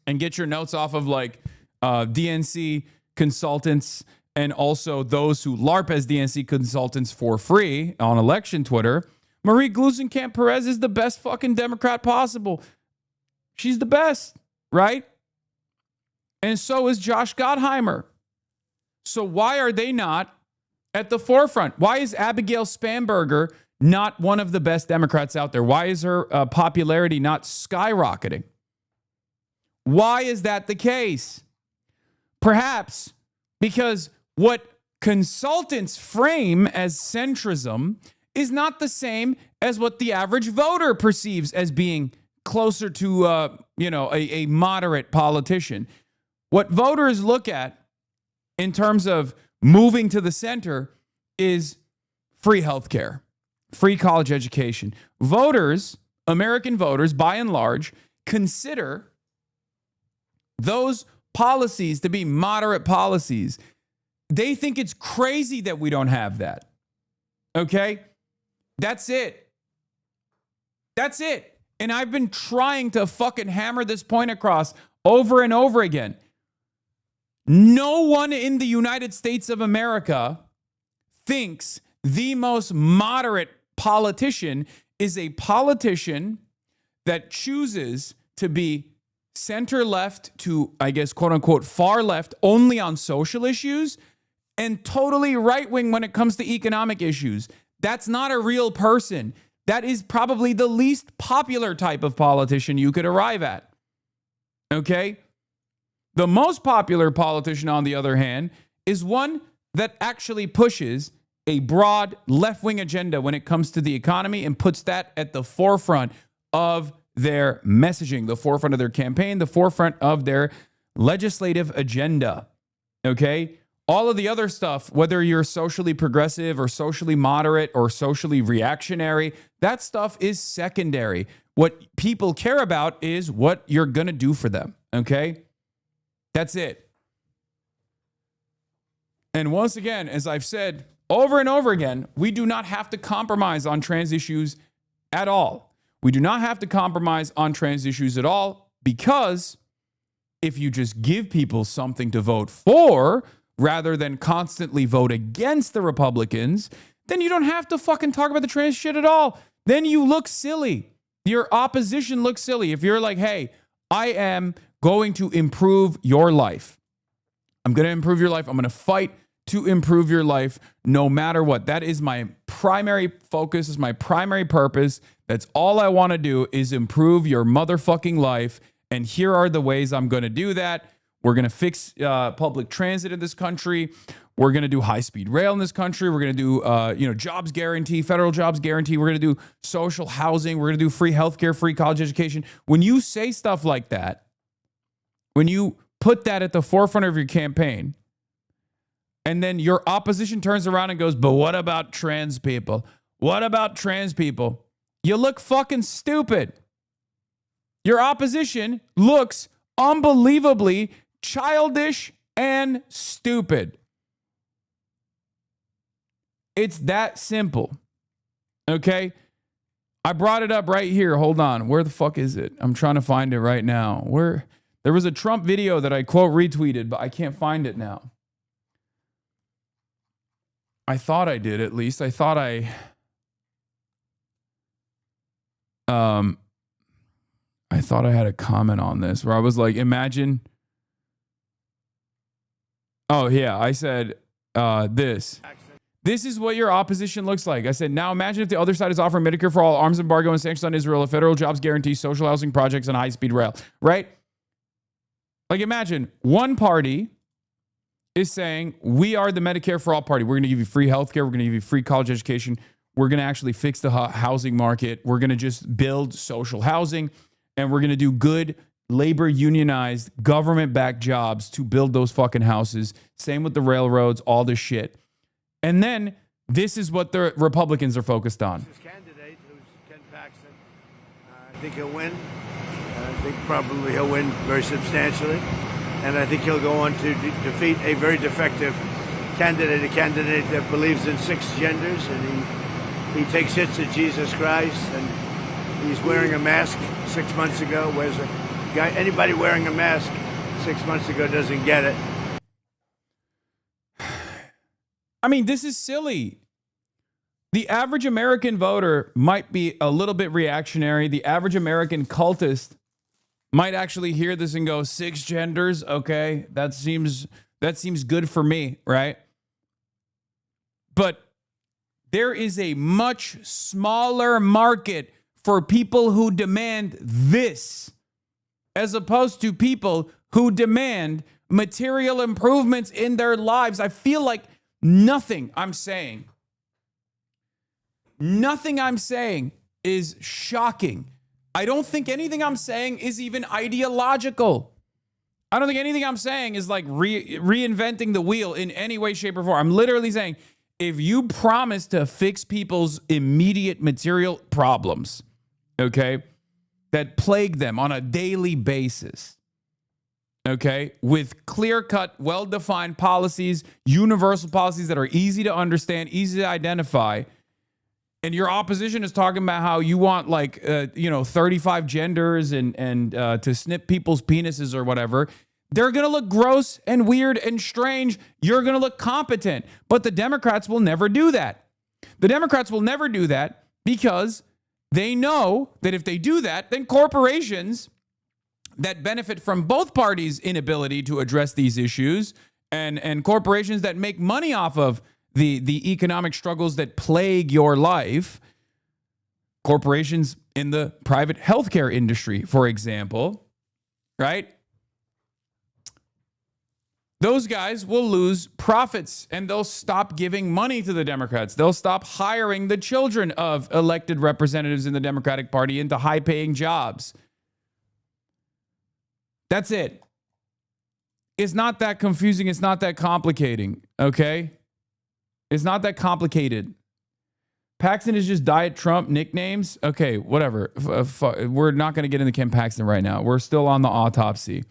and get your notes off of like DNC consultants and also those who LARP as DNC consultants for free on election Twitter, Marie Gluesenkamp-Perez is the best fucking Democrat possible. She's the best, right? And so is Josh Gottheimer. So why are they not at the forefront? Why is Abigail Spanberger not one of the best Democrats out there? Why is her popularity not skyrocketing? Why is that the case? Perhaps because what consultants frame as centrism is not the same as what the average voter perceives as being closer to, a moderate politician. What voters look at in terms of moving to the center is free healthcare, free college education. Voters, American voters, by and large, consider those policies to be moderate policies. They think it's crazy that we don't have that. Okay? That's it. That's it. And I've been trying to fucking hammer this point across over and over again. No one in the United States of America thinks the most moderate politician is a politician that chooses to be center left to, I guess, quote unquote, far left only on social issues, and totally right wing when it comes to economic issues. That's not a real person. That is probably the least popular type of politician you could arrive at. Okay? The most popular politician, on the other hand, is one that actually pushes a broad left-wing agenda when it comes to the economy and puts that at the forefront of their messaging, the forefront of their campaign, the forefront of their legislative agenda. Okay? All of the other stuff, whether you're socially progressive or socially moderate or socially reactionary, that stuff is secondary. What people care about is what you're going to do for them. Okay? That's it. And once again, as I've said over and over again, we do not have to compromise on trans issues at all. We do not have to compromise on trans issues at all, because if you just give people something to vote for rather than constantly vote against the Republicans, then you don't have to fucking talk about the trans shit at all. Then you look silly. Your opposition looks silly. If you're like, hey, I am going to improve your life. I'm going to improve your life. I'm going to fight to improve your life no matter what. That is my primary focus, is my primary purpose. That's all I want to do, is improve your motherfucking life. And here are the ways I'm going to do that. We're going to fix public transit in this country. We're going to do high-speed rail in this country. We're going to do, jobs guarantee, federal jobs guarantee. We're going to do social housing. We're going to do free healthcare, free college education. When you say stuff like that, when you put that at the forefront of your campaign, and then your opposition turns around and goes, but what about trans people? What about trans people? You look fucking stupid. Your opposition looks unbelievably childish and stupid. It's that simple. Okay? I brought it up right here. Hold on. Where the fuck is it? I'm trying to find it right now. There was a Trump video that I quote retweeted, but I can't find it now. I thought I did, at least. I thought I had a comment on this where I was like, imagine. Oh, yeah. I said this. This is what your opposition looks like. I said, now imagine if the other side is offering Medicare for all, arms embargo and sanctions on Israel, a federal jobs guarantee, social housing projects, and high-speed rail, right? Like, imagine one party is saying, we are the Medicare for all party. We're going to give you free healthcare. We're going to give you free college education. We're going to actually fix the housing market. We're going to just build social housing, and we're going to do good labor unionized government-backed jobs to build those fucking houses. Same with the railroads, all this shit. And then this is what the Republicans are focused on. His candidate, who's Ken Paxton, I think he'll win. I think probably he'll win very substantially. And I think he'll go on to defeat a very defective candidate, a candidate that believes in 6 genders, and he takes hits at Jesus Christ, and he's wearing a mask 6 months ago. Whereas anybody wearing a mask 6 months ago doesn't get it. I mean, this is silly. The average American voter might be a little bit reactionary. The average American cultist might actually hear this and go, 6 genders, okay, that seems good for me, right? But there is a much smaller market for people who demand this, as opposed to people who demand material improvements in their lives. I feel like nothing I'm saying is shocking. I don't think anything I'm saying is even ideological. I don't think anything I'm saying is like reinventing the wheel in any way, shape, or form. I'm literally saying, if you promise to fix people's immediate material problems, okay, that plague them on a daily basis, okay, with clear-cut, well-defined policies, universal policies that are easy to understand, easy to identify, and your opposition is talking about how you want 35 genders and to snip people's penises or whatever, they're going to look gross and weird and strange. You're going to look competent. But the Democrats will never do that. The Democrats will never do that because they know that if they do that, then corporations that benefit from both parties' inability to address these issues, and corporations that make money off of the economic struggles that plague your life. Corporations in the private healthcare industry, for example, right? Those guys will lose profits and they'll stop giving money to the Democrats. They'll stop hiring the children of elected representatives in the Democratic Party into high-paying jobs. That's it. It's not that confusing. It's not that complicating, okay? It's not that complicated. Paxton is just Diet Trump nicknames. Okay, whatever. We're not going to get into Ken Paxton right now. We're still on the autopsy.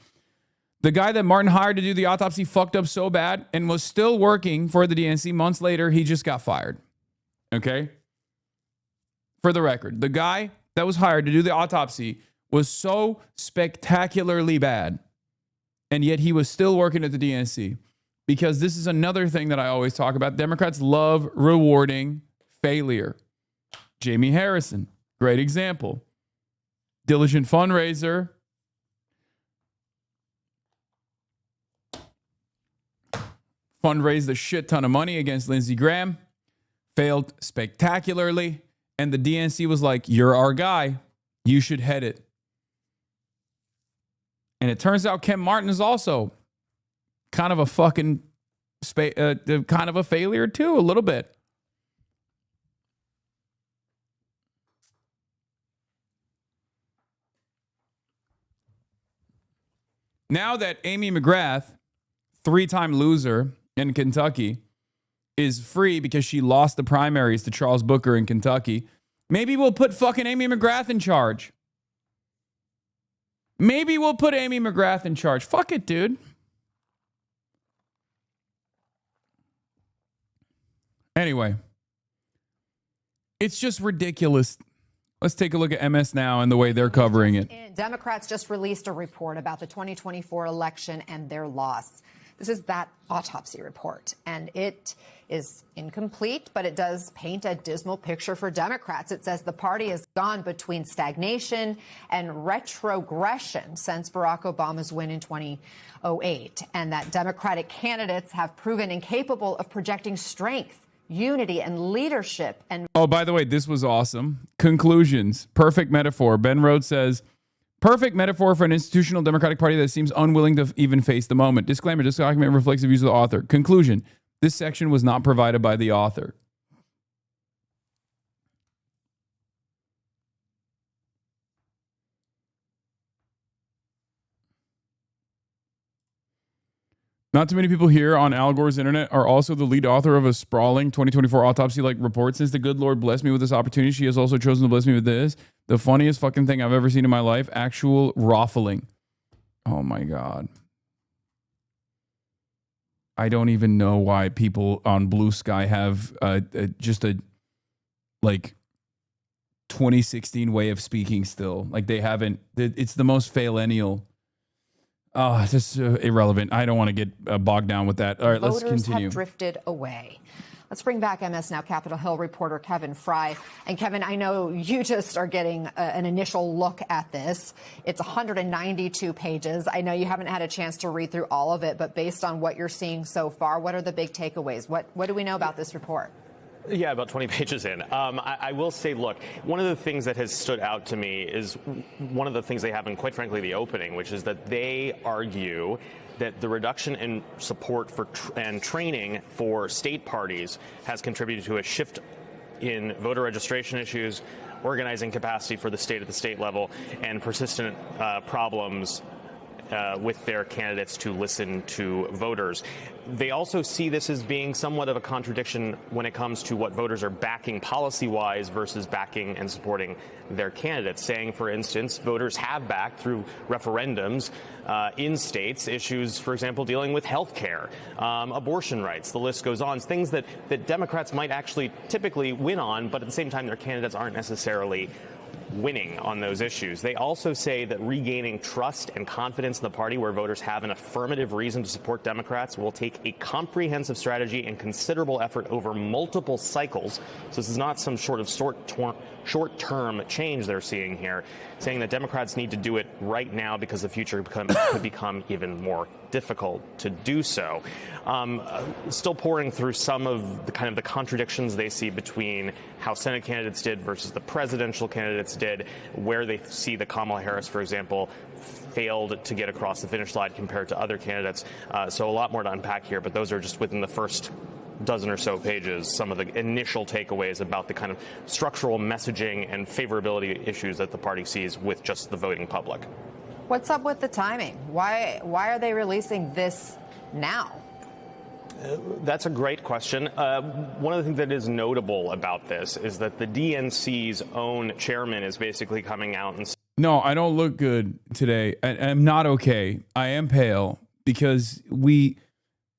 The guy that Martin hired to do the autopsy fucked up so bad and was still working for the DNC months later. He just got fired. Okay? For the record, the guy that was hired to do the autopsy was so spectacularly bad, and yet he was still working at the DNC. Because this is another thing that I always talk about. Democrats love rewarding failure. Jamie Harrison, great example. Diligent fundraiser. Fundraised a shit ton of money against Lindsey Graham. Failed spectacularly. And the DNC was like, you're our guy. You should head it. And it turns out Ken Martin is also kind of a fucking kind of a failure too, a little bit. Now that Amy McGrath, 3-time loser in Kentucky, is free because she lost the primaries to Charles Booker in Kentucky, maybe we'll put fucking Amy McGrath in charge. Maybe we'll put Amy McGrath in charge. Fuck it, dude. Anyway, it's just ridiculous. Let's take a look at MS Now and the way they're covering it. Democrats just released a report about the 2024 election and their loss. This is that autopsy report, and it is incomplete, but it does paint a dismal picture for Democrats. It says the party has gone between stagnation and retrogression since Barack Obama's win in 2008, and that Democratic candidates have proven incapable of projecting strength, unity, and leadership. And oh, by the way, this was awesome. Conclusions. Perfect metaphor. Ben Rhodes says, perfect metaphor for an institutional Democratic Party that seems unwilling to even face the moment. Disclaimer, this document reflects the views of the author. Conclusion, this section was not provided by the author. Not too many people here on Al Gore's internet are also the lead author of a sprawling 2024 autopsy-like report. Since the good Lord blessed me with this opportunity, she has also chosen to bless me with this. The funniest fucking thing I've ever seen in my life. Actual raffling. Oh my God. I don't even know why people on Blue Sky have just a like 2016 way of speaking still. Like they haven't, it's the most faillennial. Oh, it's just irrelevant. I don't want to get bogged down with that. All right, let's continue. Voters have drifted away. Let's bring back MS Now Capitol Hill reporter Kevin Fry. And Kevin, I know you just are getting an initial look at this. It's 192 pages. I know you haven't had a chance to read through all of it, but based on what you're seeing so far, what are the big takeaways? What do we know about this report? Yeah, about 20 pages in. I will say, look, one of the things that has stood out to me is one of the things they have in, quite frankly, the opening, which is that they argue that the reduction in support for and training for state parties has contributed to a shift in voter registration issues, organizing capacity for the state at the state level, and persistent problems with their candidates to listen to voters. They also see this as being somewhat of a contradiction when it comes to what voters are backing policy-wise versus backing and supporting their candidates, saying, for instance, voters have backed through referendums in states issues, for example, dealing with health care, abortion rights, the list goes on, things that Democrats might actually typically win on, but at the same time their candidates aren't necessarily winning on those issues. They also say that regaining trust and confidence in the party where voters have an affirmative reason to support Democrats will take a comprehensive strategy and considerable effort over multiple cycles. So this is not some sort of short-term change they're seeing here, saying that Democrats need to do it right now because the future could become even more difficult to do so. Still pouring through some of the kind of the contradictions they see between how Senate candidates did versus the presidential candidates did, where they see that Kamala Harris, for example, failed to get across the finish line compared to other candidates. So a lot more to unpack here, but those are just within the first dozen or so pages, some of the initial takeaways about the kind of structural messaging and favorability issues that the party sees with just the voting public. What's up with the timing? Why are they releasing this now? That's a great question. One of the things that is notable about this is that the DNC's own chairman is basically coming out and No, I don't look good today. I'm not okay. I am pale because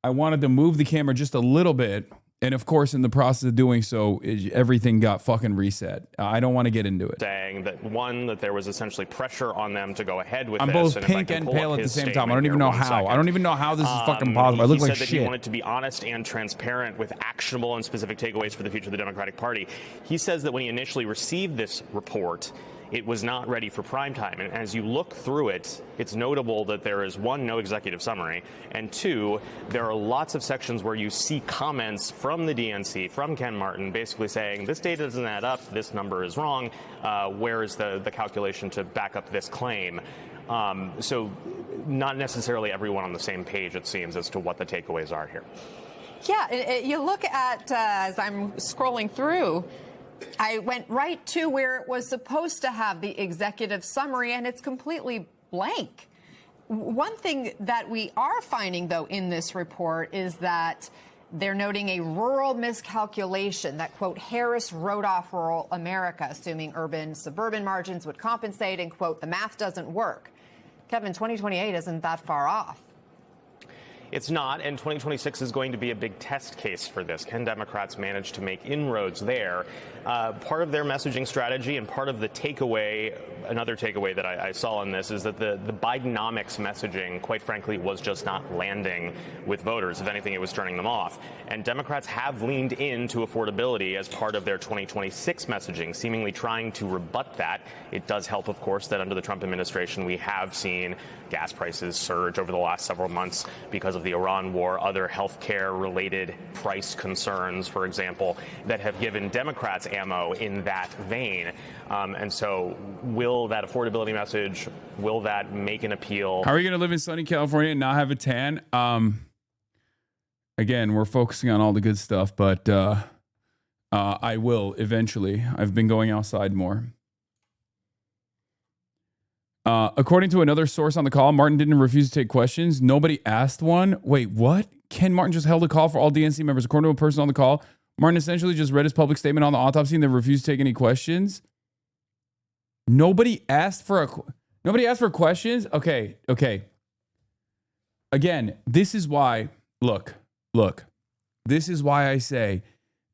I wanted to move the camera just a little bit. And of course, in the process of doing so, everything got fucking reset. I don't want to get into it. saying that, one, that there was essentially pressure on them to go ahead with I'm this. both And pink and pale at the same time. I don't even know how. I don't even know how this is fucking possible. I look like shit. He said that he shit. wanted to be honest and transparent with actionable and specific takeaways for the future of the Democratic Party. He says that when he initially received this report, it was not ready for prime time. And as you look through it, it's notable that there is, one, no executive summary, and two, there are lots of sections where you see comments from the DNC, from Ken Martin, basically saying, this data doesn't add up, this number is wrong, where is the calculation to back up this claim? So not necessarily everyone on the same page, it seems, as to what the takeaways are here. Yeah, you look at, as I'm scrolling through, I went right to where it was supposed to have the executive summary, and it's completely blank. One thing that we are finding, though, in this report is that they're noting a rural miscalculation that, quote, Harris wrote off rural America, assuming urban-suburban margins would compensate, and, quote, the math doesn't work. Kevin, 2028 isn't that far off. It's not, and 2026 is going to be a big test case for this. Can Democrats manage to make inroads there? Part of their messaging strategy and part of the takeaway, another takeaway that I saw in this, is that the Bidenomics messaging, quite frankly, was just not landing with voters. If anything, it was turning them off. And Democrats have leaned into affordability as part of their 2026 messaging, seemingly trying to rebut that. It does help, of course, that under the Trump administration, we have seen gas prices surge over the last several months because of the Iran war, other healthcare-related price concerns, for example, that have given Democrats ammo in that vein. And so will that affordability message, will that make an appeal? How are you going to live in sunny California and not have a tan? Again, we're focusing on all the good stuff, but I will eventually. I've been going outside more. According to another source on the call, Martin didn't refuse to take questions. Nobody asked one. Wait, what? Ken Martin just held a call for all DNC members. According to a person on the call, Martin essentially just read his public statement on the autopsy and then refused to take any questions. Nobody asked for questions? Okay. Again, this is why, look. This is why I say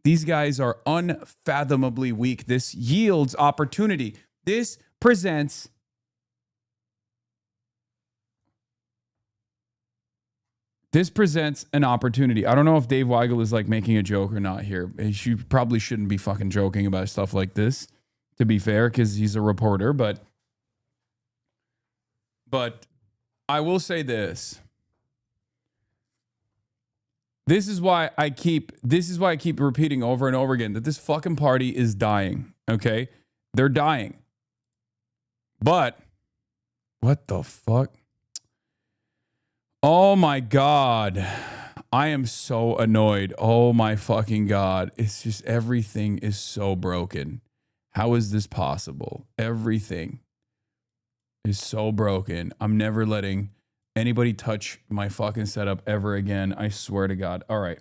these guys are unfathomably weak. This yields opportunity. This presents an opportunity. I don't know if Dave Weigel is like making a joke or not here. He probably shouldn't be fucking joking about stuff like this, to be fair, because he's a reporter. But I will say this. This is why I keep repeating over and over again that this fucking party is dying. Okay? They're dying. But what the fuck? Oh my God. I am so annoyed. Oh my fucking God. It's just everything is so broken. How is this possible? Everything is so broken. I'm never letting anybody touch my fucking setup ever again. I swear to God. All right.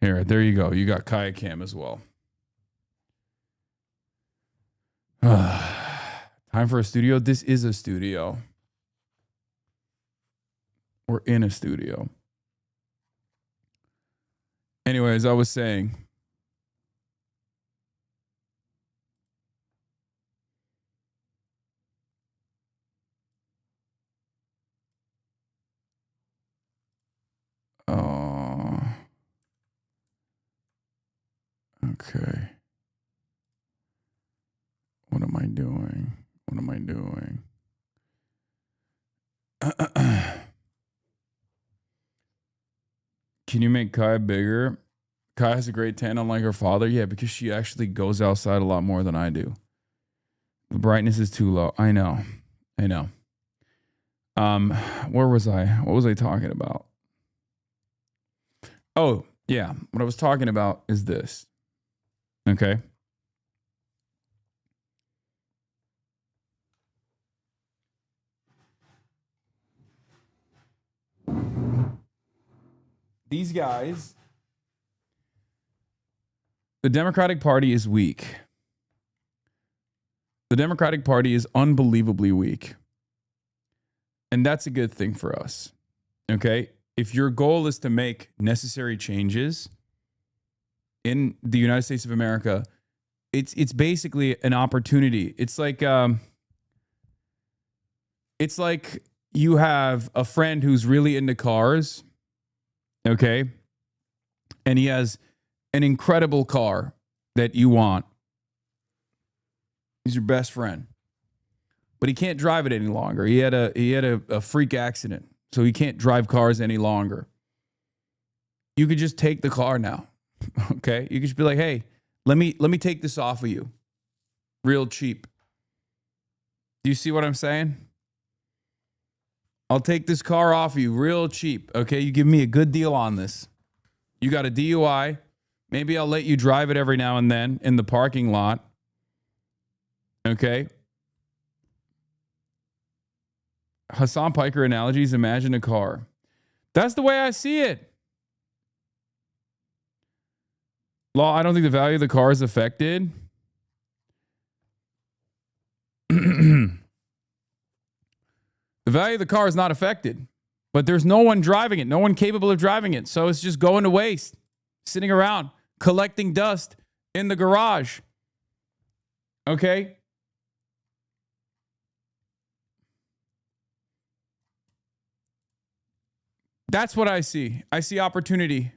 Here, there you go. You got Kaya Cam as well. Time for a studio. This is a studio. We're in a studio. Anyway, as I was saying, okay. am I doing? What am I doing? Can you make Kai bigger? Kai has a great tan unlike her father. Yeah, because she actually goes outside a lot more than I do. The brightness is too low. I know. Where was I? What was I talking about? Oh, yeah. What I was talking about is this. Okay. These guys, the Democratic Party is weak. The Democratic Party is unbelievably weak. And that's a good thing for us. Okay? If your goal is to make necessary changes in the United States of America, it's basically an opportunity. It's like you have a friend who's really into cars. Okay. And he has an incredible car that you want. He's your best friend. But he can't drive it any longer. He had a freak accident. So he can't drive cars any longer. You could just take the car now. Okay? You could just be like, hey, let me take this off of you. Real cheap. Do you see what I'm saying? I'll take this car off of you real cheap. Okay, you give me a good deal on this. You got a DUI. Maybe I'll let you drive it every now and then in the parking lot. Okay. Hasan Piker analogies, imagine a car. That's the way I see it. Law, I don't think the value of the car is affected. The value of the car is not affected, but there's no one driving it, no one capable of driving it. So it's just going to waste, sitting around, collecting dust in the garage. Okay? That's what I see. I see opportunity.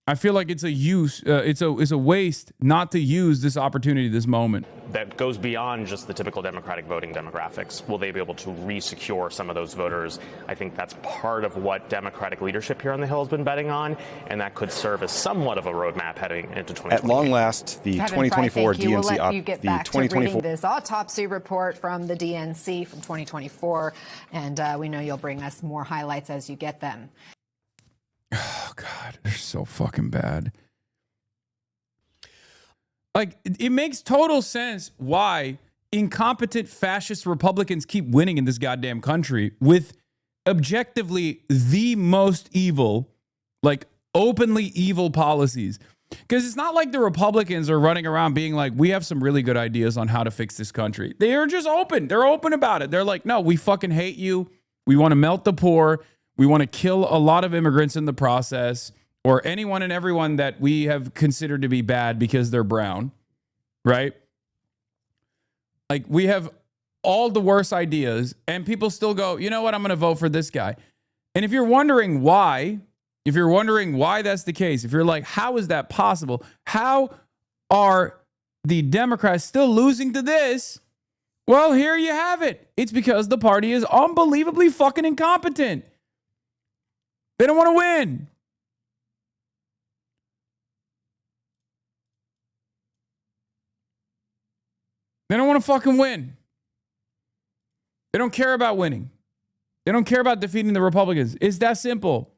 I feel like it's a waste not to use this opportunity, this moment. That goes beyond just the typical Democratic voting demographics. Will they be able to re-secure some of those voters? I think that's part of what Democratic leadership here on the Hill has been betting on, and that could serve as somewhat of a roadmap heading into 2024. At long last, the Kevin 2024 Fry, we'll let you get back to reading 2024 this autopsy report from the DNC from 2024, and we know you'll bring us more highlights as you get them. Oh, God, they're so fucking bad. Like, it makes total sense why incompetent fascist Republicans keep winning in this goddamn country with objectively the most evil, like openly evil policies. Because it's not like the Republicans are running around being like, we have some really good ideas on how to fix this country. They are just open. They're open about it. They're like, no, we fucking hate you. We want to melt the poor. We want to kill a lot of immigrants in the process, or anyone and everyone that we have considered to be bad because they're brown, right? Like, we have all the worst ideas, and people still go, you know what, I'm going to vote for this guy. And if you're wondering why that's the case, if you're like, how is that possible? How are the Democrats still losing to this? Well, here you have it. It's because the party is unbelievably fucking incompetent. They don't want to win. They don't want to fucking win. They don't care about winning. They don't care about defeating the Republicans. It's that simple.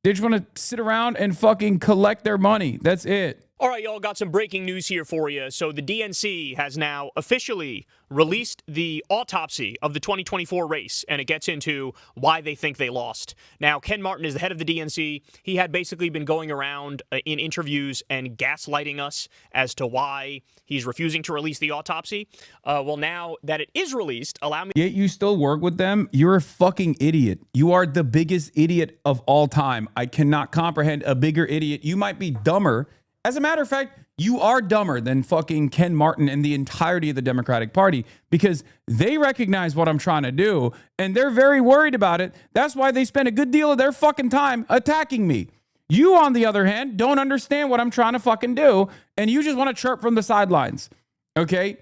They just want to sit around and fucking collect their money. That's it. All right, y'all, got some breaking news here for you. So the DNC has now officially released the autopsy of the 2024 race, and it gets into why they think they lost. Now, Ken Martin is the head of the DNC. He had basically been going around in interviews and gaslighting us as to why he's refusing to release the autopsy. Well, now that it is released, allow me... Yet you still work with them? You're a fucking idiot. You are the biggest idiot of all time. I cannot comprehend a bigger idiot. You might be dumber. As a matter of fact, you are dumber than fucking Ken Martin and the entirety of the Democratic Party, because they recognize what I'm trying to do and they're very worried about it. That's why they spend a good deal of their fucking time attacking me. You, on the other hand, don't understand what I'm trying to fucking do, and you just want to chirp from the sidelines, okay?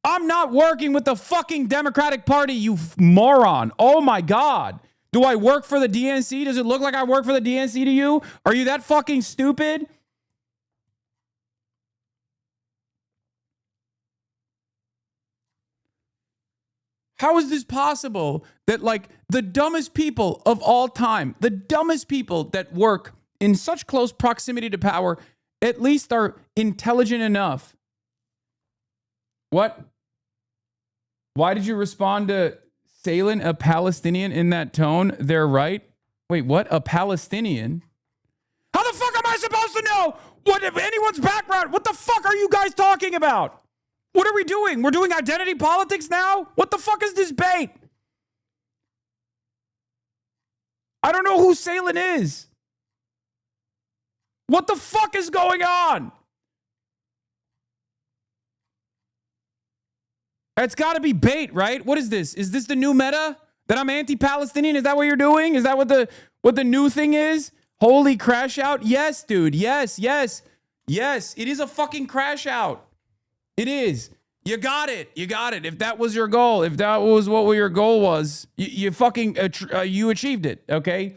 I'm not working with the fucking Democratic Party, you moron. Oh, my God. Do I work for the DNC? Does it look like I work for the DNC to you? Are you that fucking stupid? How is this possible that, like, the dumbest people of all time, the dumbest people that work in such close proximity to power, at least are intelligent enough? What? Why did you respond to Salin, a Palestinian, in that tone? They're right. Wait, what? A Palestinian? How the fuck am I supposed to know what anyone's background? What the fuck are you guys talking about? What are we doing? We're doing identity politics now? What the fuck is this bait? I don't know who Salin is. What the fuck is going on? It's got to be bait, right? What is this? Is this the new meta? That I'm anti-Palestinian? Is that what you're doing? Is that what the new thing is? Holy crash out? Yes, dude. Yes. It is a fucking crash out. It is. You got it. If that was your goal, if that was what your goal was, you fucking you achieved it. Okay.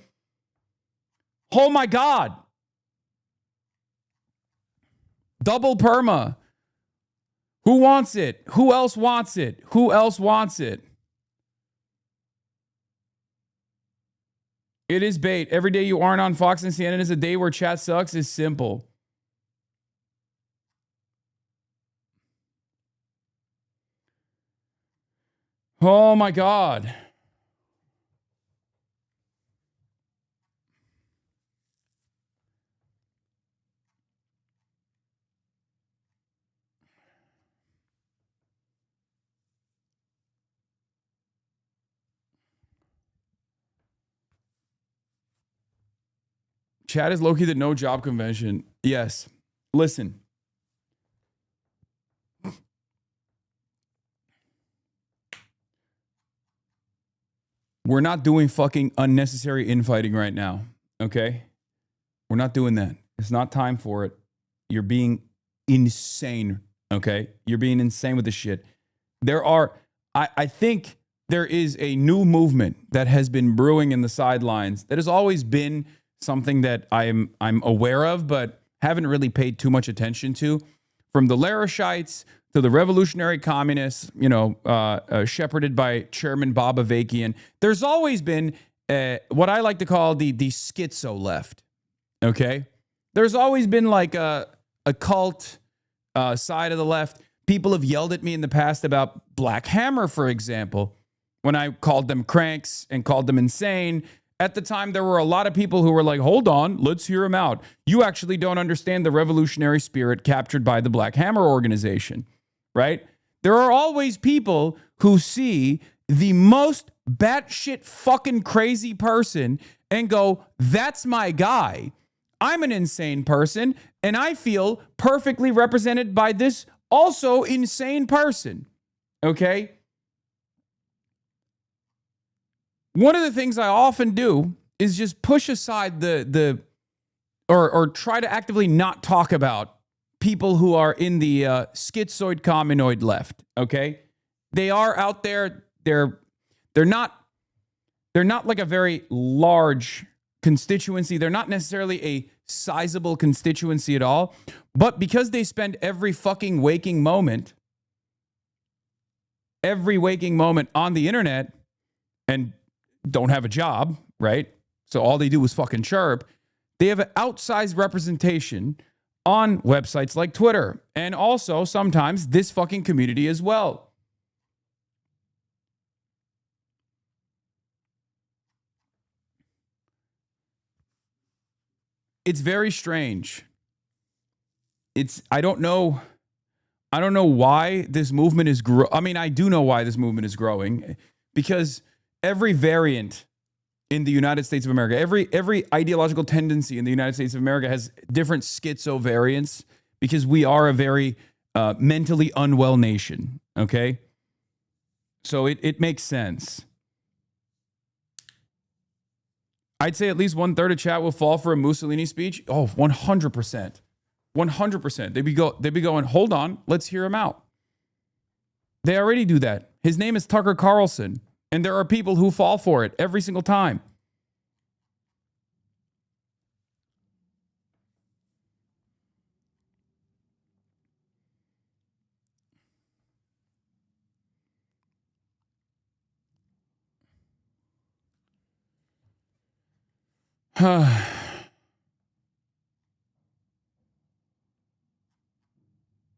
Oh my God. Double perma. Who wants it? Who else wants it? Who else wants it? It is bait. Every day you aren't on Fox and CNN is a day where chat sucks is simple. Oh my God. Chat is low-key the no job convention. Yes. Listen. We're not doing fucking unnecessary infighting right now. Okay? We're not doing that. It's not time for it. You're being insane. Okay? You're being insane with this shit. I think there is a new movement that has been brewing in the sidelines that has always been something that I'm aware of, but haven't really paid too much attention to. From the Larishites to the revolutionary communists, shepherded by Chairman Bob Avakian, there's always been what I like to call the schizo left. Okay? There's always been like a cult side of the left. People have yelled at me in the past about Black Hammer, for example, when I called them cranks and called them insane. At the time, there were a lot of people who were like, hold on, let's hear him out. You actually don't understand the revolutionary spirit captured by the Black Hammer organization, right? There are always people who see the most batshit fucking crazy person and go, that's my guy. I'm an insane person, and I feel perfectly represented by this also insane person, okay? One of the things I often do is just push aside or try to actively not talk about people who are in the schizoid communoid left. Okay, they are out there. They're not like a very large constituency. They're not necessarily a sizable constituency at all. But because they spend every fucking waking moment on the internet and don't have a job, right? So all they do is fucking chirp. They have an outsized representation on websites like Twitter and also sometimes this fucking community as well. It's very strange. I don't know why this movement is I do know why this movement is growing, because every variant in the United States of America, every ideological tendency in the United States of America has different schizo variants, because we are a very mentally unwell nation, okay? So it makes sense. I'd say at least 1/3 of chat will fall for a Mussolini speech. Oh, 100%. 100%. They'd be going, hold on, let's hear him out. They already do that. His name is Tucker Carlson, and there are people who fall for it every single time.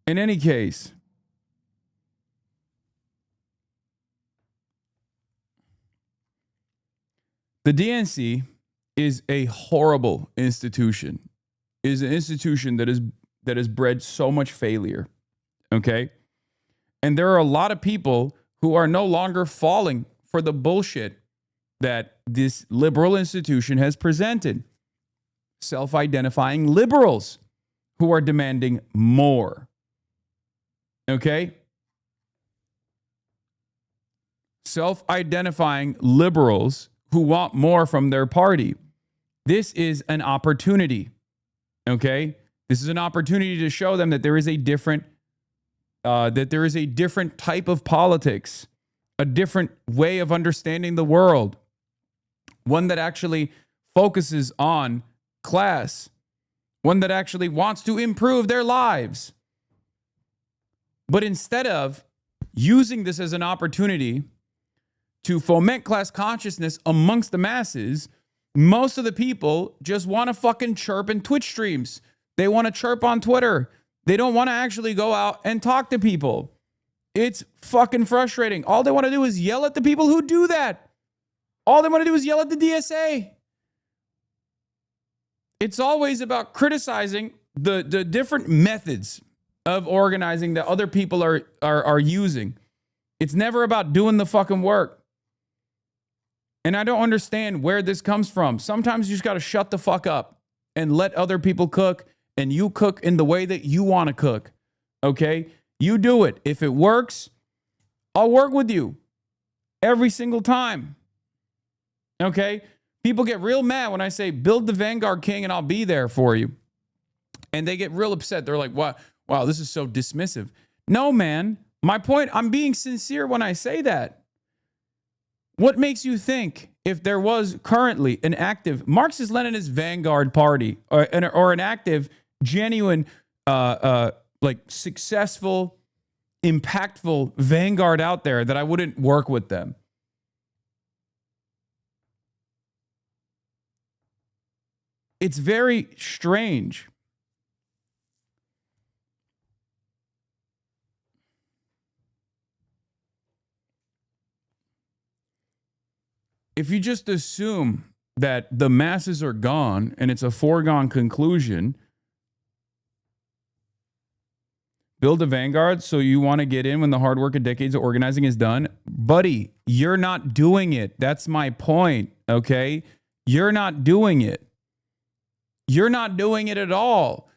In any case, the DNC is a horrible institution. It is an institution that has bred so much failure. Okay? And there are a lot of people who are no longer falling for the bullshit that this liberal institution has presented. Self-identifying liberals who are demanding more. Okay? Self-identifying liberals who want more from their party. This is an opportunity. Okay? This is an opportunity to show them that there is a different type of politics, a different way of understanding the world, one that actually focuses on class, one that actually wants to improve their lives. But instead of using this as an opportunity to foment class consciousness amongst the masses, most of the people just want to fucking chirp in Twitch streams. They want to chirp on Twitter. They don't want to actually go out and talk to people. It's fucking frustrating. All they want to do is yell at the people who do that. All they want to do is yell at the DSA. It's always about criticizing the different methods of organizing that other people are using. It's never about doing the fucking work. And I don't understand where this comes from. Sometimes you just got to shut the fuck up and let other people cook, and you cook in the way that you want to cook. Okay? You do it. If it works, I'll work with you every single time. Okay? People get real mad when I say build the Vanguard King and I'll be there for you. And they get real upset. They're like, wow, this is so dismissive. No, man. My point, I'm being sincere when I say that. What makes you think if there was currently an active Marxist-Leninist Vanguard party or an active, genuine, successful, impactful Vanguard out there that I wouldn't work with them? It's very strange. If you just assume that the masses are gone and it's a foregone conclusion, build a vanguard so you want to get in when the hard work of decades of organizing is done. Buddy, you're not doing it. That's my point, okay? You're not doing it. You're not doing it at all.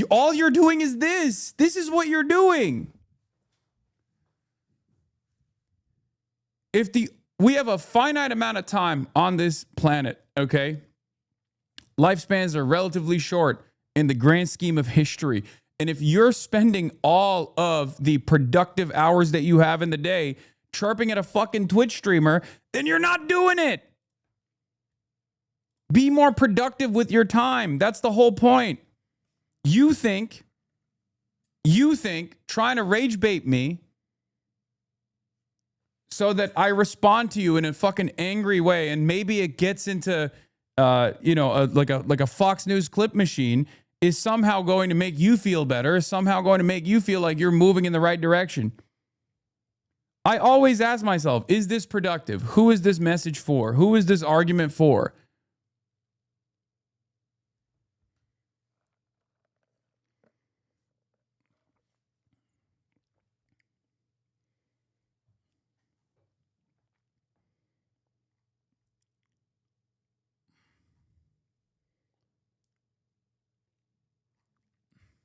All you're doing is this. This is what you're doing. We have a finite amount of time on this planet, okay? Lifespans are relatively short in the grand scheme of history. And if you're spending all of the productive hours that you have in the day chirping at a fucking Twitch streamer, then you're not doing it. Be more productive with your time. That's the whole point. You think trying to rage bait me so that I respond to you in a fucking angry way, and maybe it gets into, like a Fox News clip machine, is somehow going to make you feel better, is somehow going to make you feel like you're moving in the right direction. I always ask myself, is this productive? Who is this message for? Who is this argument for?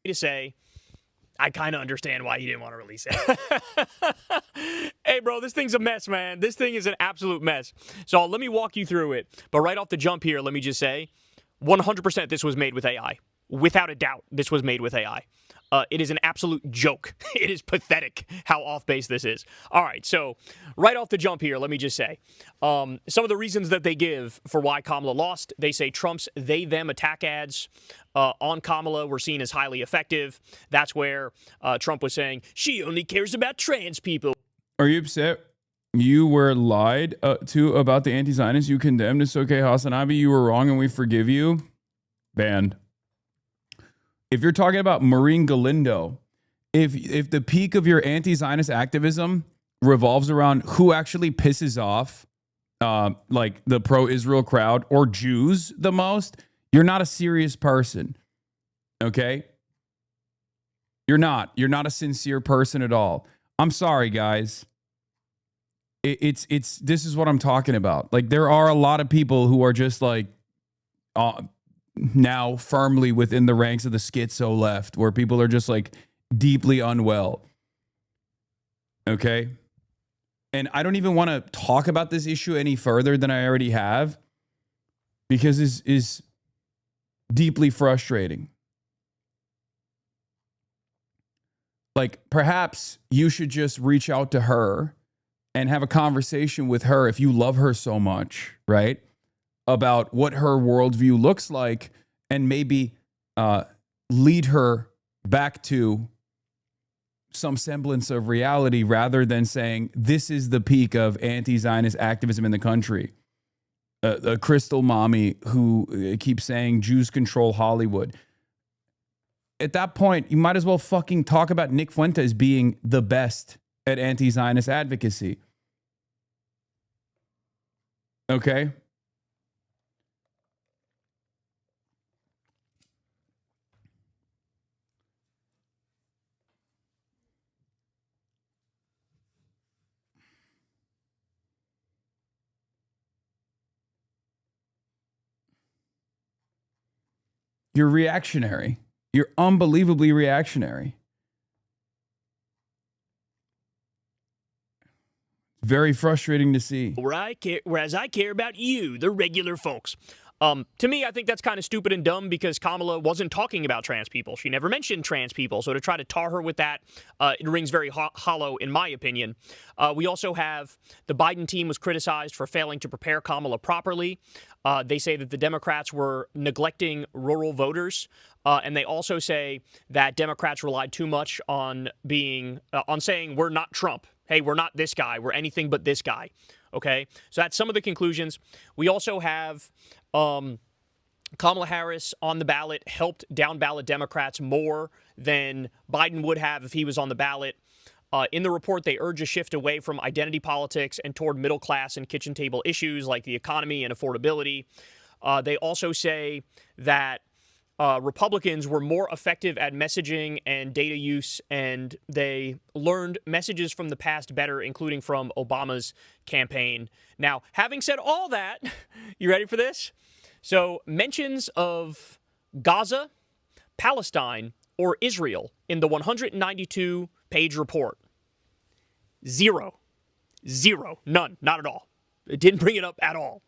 To say, I kind of understand why he didn't want to release it. Hey, bro, this thing's a mess, man. This thing is an absolute mess. So let me walk you through it. But right off the jump here, let me just say, 100% this was made with AI. Without a doubt, this was made with AI. It is an absolute joke. It is pathetic how off-base this is. All right, so right off the jump here, let me just say, some of the reasons that they give for why Kamala lost, they say Trump's they-them attack ads on Kamala were seen as highly effective. That's where Trump was saying, she only cares about trans people. Are you upset you were lied to about the anti-Zionists? You condemned. It's okay, HasanAbi. You were wrong and we forgive you. Banned. If you're talking about Maureen Galindo, if the peak of your anti-Zionist activism revolves around who actually pisses off like the pro-Israel crowd or Jews the most, you're not a serious person. Okay? You're not a sincere person at all. I'm sorry, guys. It's this is what I'm talking about. Like, there are a lot of people who are just like now firmly within the ranks of the schizo left, where people are just like deeply unwell. Okay? And I don't even want to talk about this issue any further than I already have, because this is deeply frustrating. Like, perhaps you should just reach out to her and have a conversation with her if you love her so much, right? About what her worldview looks like, and maybe lead her back to some semblance of reality, rather than saying this is the peak of anti-Zionist activism in the country. A crystal mommy who keeps saying Jews control Hollywood. At that point, you might as well fucking talk about Nick Fuentes being the best at anti-Zionist advocacy. Okay? You're reactionary. You're unbelievably reactionary. Very frustrating to see. Whereas I care about you, the regular folks. To me, I think that's kind of stupid and dumb, because Kamala wasn't talking about trans people. She never mentioned trans people. So to try to tar her with that, it rings very hollow, in my opinion. We also have the Biden team was criticized for failing to prepare Kamala properly. They say that the Democrats were neglecting rural voters. And they also say that Democrats relied too much on saying we're not Trump. Hey, we're not this guy. We're anything but this guy. Okay, so that's some of the conclusions. We also have Kamala Harris on the ballot helped down ballot Democrats more than Biden would have if he was on the ballot. In the report, they urge a shift away from identity politics and toward middle class and kitchen table issues like the economy and affordability. They also say that Republicans were more effective at messaging and data use, and they learned messages from the past better, including from Obama's campaign. Now, having said all that, you ready for this? So, mentions of Gaza, Palestine, or Israel in the 192-page report. Zero. None. Not at all. It didn't bring it up at all.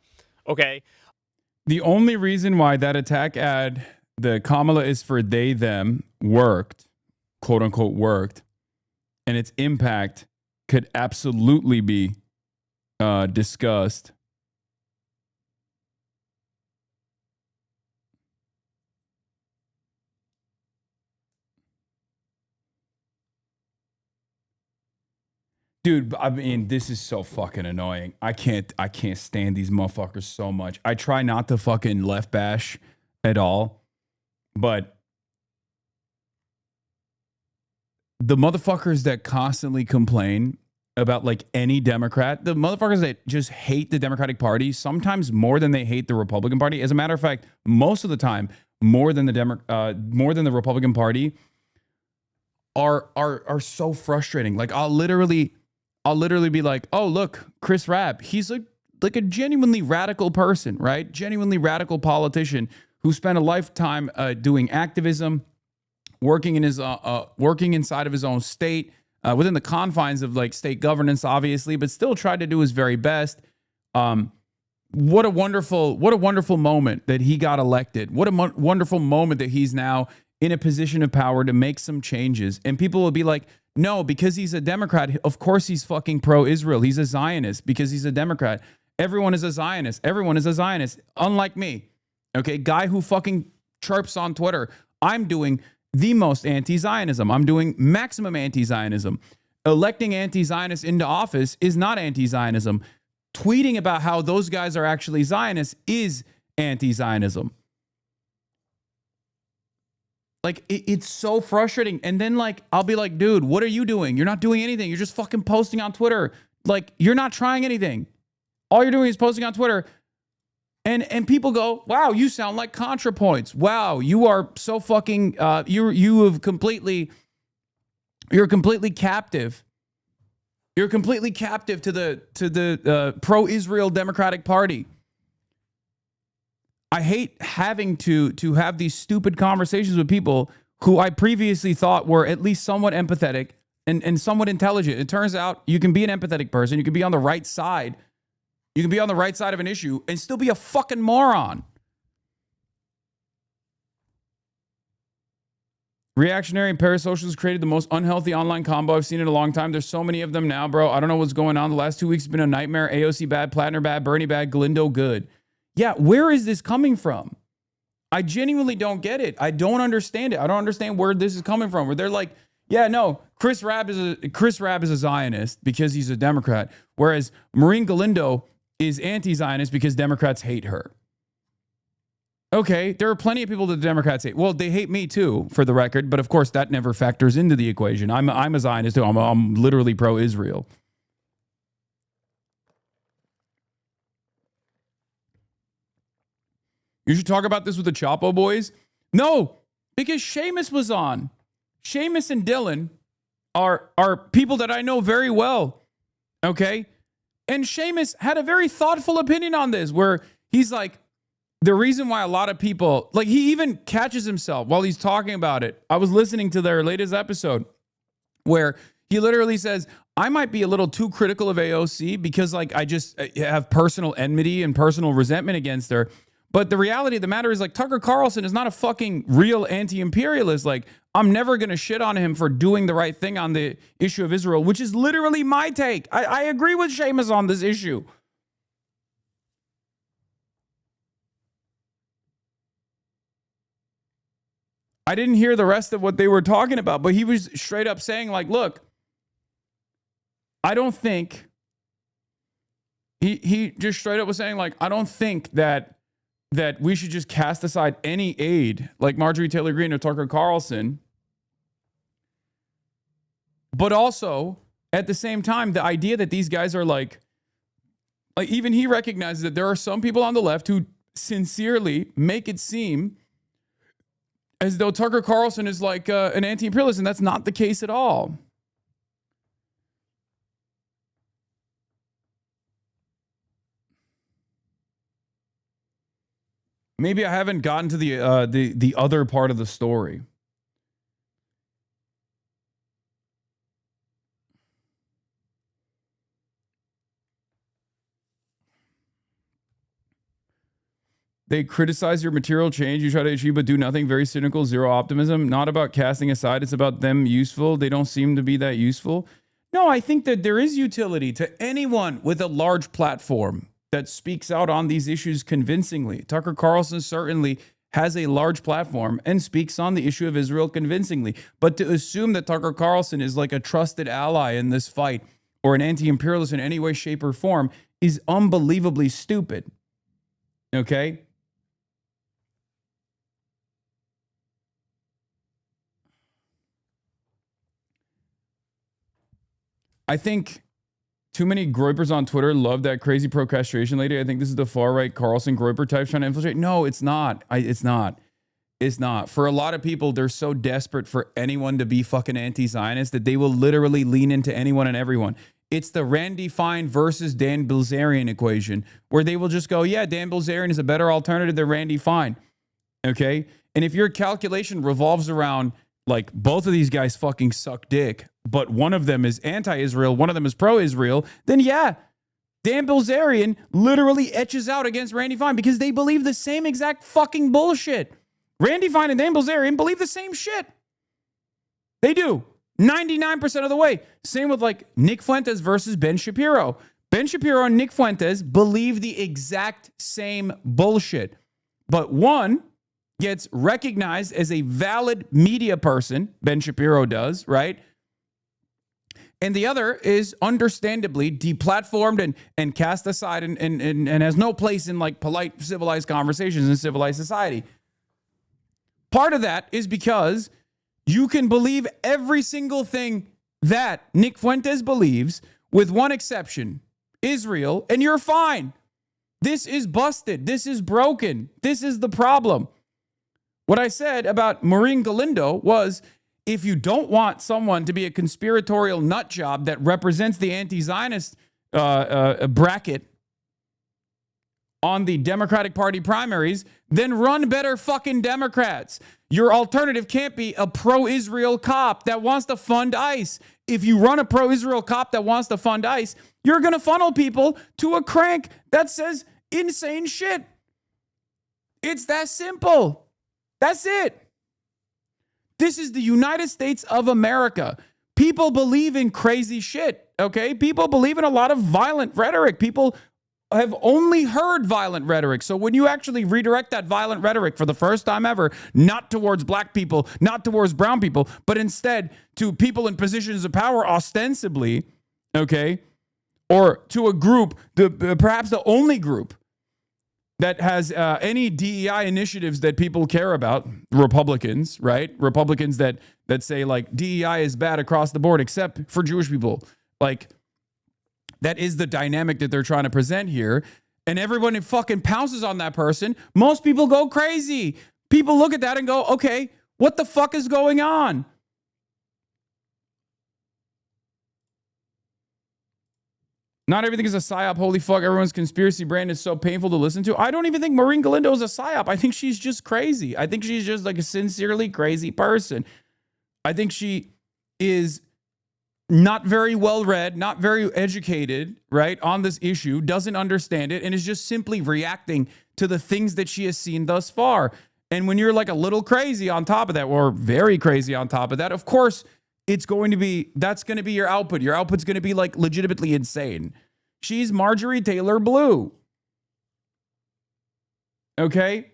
Okay? The only reason why that attack ad, the Kamala is for they, them, worked, quote unquote worked, and its impact could absolutely be discussed. Dude, I mean, this is so fucking annoying. I can't stand these motherfuckers so much. I try not to fucking left bash at all, but the motherfuckers that constantly complain about like any Democrat, the motherfuckers that just hate the Democratic Party, sometimes more than they hate the Republican Party. As a matter of fact, most of the time, more than the Republican Party, are so frustrating. Like I'll literally be like, oh, look, Chris Rapp, he's like a genuinely radical person, right? Genuinely radical politician who spent a lifetime doing activism, working in his working inside of his own state, within the confines of like state governance, obviously, but still tried to do his very best. What a wonderful moment that he got elected. What a wonderful moment that he's now in a position of power to make some changes. And people will be like, no, because he's a Democrat, of course he's fucking pro-Israel. He's a Zionist because he's a Democrat. Everyone is a Zionist. Everyone is a Zionist. Unlike me. Okay, guy who fucking chirps on Twitter. I'm doing the most anti-Zionism. I'm doing maximum anti-Zionism. Electing anti-Zionists into office is not anti-Zionism. Tweeting about how those guys are actually Zionists is anti-Zionism. Like, it's so frustrating. And then, like, I'll be like, dude, what are you doing? You're not doing anything. You're just fucking posting on Twitter. Like, you're not trying anything. All you're doing is posting on Twitter. And people go, wow, you sound like ContraPoints. Wow, you are so fucking, you're completely captive. You're completely captive to the pro-Israel Democratic Party. I hate having to have these stupid conversations with people who I previously thought were at least somewhat empathetic and somewhat intelligent. It turns out you can be an empathetic person. You can be on the right side. You can be on the right side of an issue and still be a fucking moron. Reactionary and parasocialists created the most unhealthy online combo I've seen in a long time. There's so many of them now, bro. I don't know what's going on. The last 2 weeks have been a nightmare. AOC bad, Plattner bad, Bernie bad, Galindo good. Yeah, where is this coming from? I genuinely don't get it. I don't understand it. I don't understand where this is coming from. Where they're like, yeah, no, Chris Rabb is a Zionist because he's a Democrat, whereas Maureen Galindo is anti-Zionist because Democrats hate her. Okay, there are plenty of people that the Democrats hate. Well, they hate me too, for the record, but of course that never factors into the equation. I'm a Zionist too. I'm literally pro-Israel. You should talk about this with the Chapo boys. No, because Seamus was on. Seamus and Dylan are people that I know very well. Okay? And Seamus had a very thoughtful opinion on this, where he's like, the reason why a lot of people, like, he even catches himself while he's talking about it. I was listening to their latest episode where he literally says, I might be a little too critical of AOC because, like, I just have personal enmity and personal resentment against her. But the reality of the matter is, like, Tucker Carlson is not a fucking real anti-imperialist. Like, I'm never going to shit on him for doing the right thing on the issue of Israel, which is literally my take. I agree with Seamus on this issue. I didn't hear the rest of what they were talking about, but he was straight up saying, like, look, I don't think, he just straight up was saying, like, I don't think that we should just cast aside any aid like Marjorie Taylor Greene or Tucker Carlson. But also, at the same time, the idea that these guys are like even he recognizes that there are some people on the left who sincerely make it seem as though Tucker Carlson is like an anti-imperialist, and that's not the case at all. Maybe I haven't gotten to the other part of the story. They criticize your material change you try to achieve but do nothing. Very cynical, zero optimism. Not about casting aside. It's about them useful. They don't seem to be that useful. No, I think that there is utility to anyone with a large platform that speaks out on these issues convincingly. Tucker Carlson certainly has a large platform and speaks on the issue of Israel convincingly. But to assume that Tucker Carlson is like a trusted ally in this fight or an anti-imperialist in any way, shape, or form is unbelievably stupid. Okay? I think too many Groypers on Twitter love that crazy pro-castration lady. I think this is the far-right Carlson Groyper type trying to infiltrate. No, it's not. It's not. It's not. For a lot of people, they're so desperate for anyone to be fucking anti-Zionist that they will literally lean into anyone and everyone. It's the Randy Fine versus Dan Bilzerian equation, where they will just go, yeah, Dan Bilzerian is a better alternative than Randy Fine. Okay? And if your calculation revolves around like both of these guys fucking suck dick, but one of them is anti-Israel, one of them is pro-Israel, then yeah, Dan Bilzerian literally etches out against Randy Fine because they believe the same exact fucking bullshit. Randy Fine and Dan Bilzerian believe the same shit. They do. 99% of the way. Same with like Nick Fuentes versus Ben Shapiro. Ben Shapiro and Nick Fuentes believe the exact same bullshit. But one gets recognized as a valid media person. Ben Shapiro does, right? And the other is understandably deplatformed and cast aside and has no place in like polite, civilized conversations in civilized society. Part of that is because you can believe every single thing that Nick Fuentes believes, with one exception, Israel, and you're fine. This is busted. This is broken. This is the problem. What I said about Maureen Galindo was, if you don't want someone to be a conspiratorial nut job that represents the anti-Zionist bracket on the Democratic Party primaries, then run better fucking Democrats. Your alternative can't be a pro-Israel cop that wants to fund ICE. If you run a pro-Israel cop that wants to fund ICE, you're going to funnel people to a crank that says insane shit. It's that simple. That's it. This is the United States of America. People believe in crazy shit, okay? People believe in a lot of violent rhetoric. People have only heard violent rhetoric. So when you actually redirect that violent rhetoric for the first time ever, not towards black people, not towards brown people, but instead to people in positions of power ostensibly, okay, or to a group, perhaps the only group that has any DEI initiatives that people care about, Republicans, right? Republicans that say like DEI is bad across the board except for Jewish people. Like, that is the dynamic that they're trying to present here. And everyone fucking pounces on that person. Most people go crazy. People look at that and go, okay, what the fuck is going on? Not everything is a psyop. Holy fuck, everyone's conspiracy brand is so painful to listen to. I don't even think Maureen Galindo is a psyop. I think she's just crazy. I think she's just like a sincerely crazy person. I think she is not very well read, not very educated, right, on this issue, doesn't understand it, and is just simply reacting to the things that she has seen thus far. And when you're like a little crazy on top of that, or very crazy on top of that, of course, that's going to be your output. Your output's going to be like legitimately insane. She's Marjorie Taylor Blue. Okay?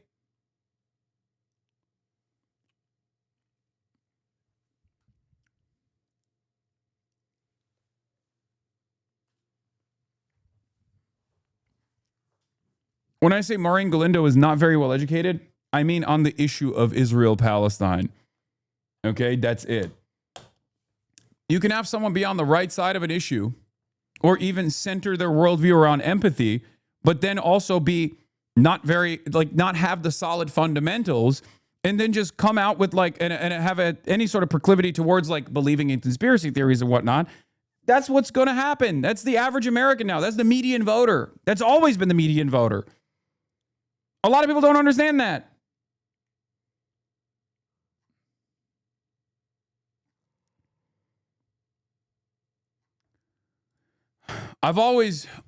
When I say Maureen Galindo is not very well educated, I mean on the issue of Israel-Palestine. Okay? That's it. You can have someone be on the right side of an issue or even center their worldview around empathy, but then also be not have the solid fundamentals and then just come out with like, and have any sort of proclivity towards like believing in conspiracy theories and whatnot. That's what's going to happen. That's the average American now. That's the median voter. That's always been the median voter. A lot of people don't understand that.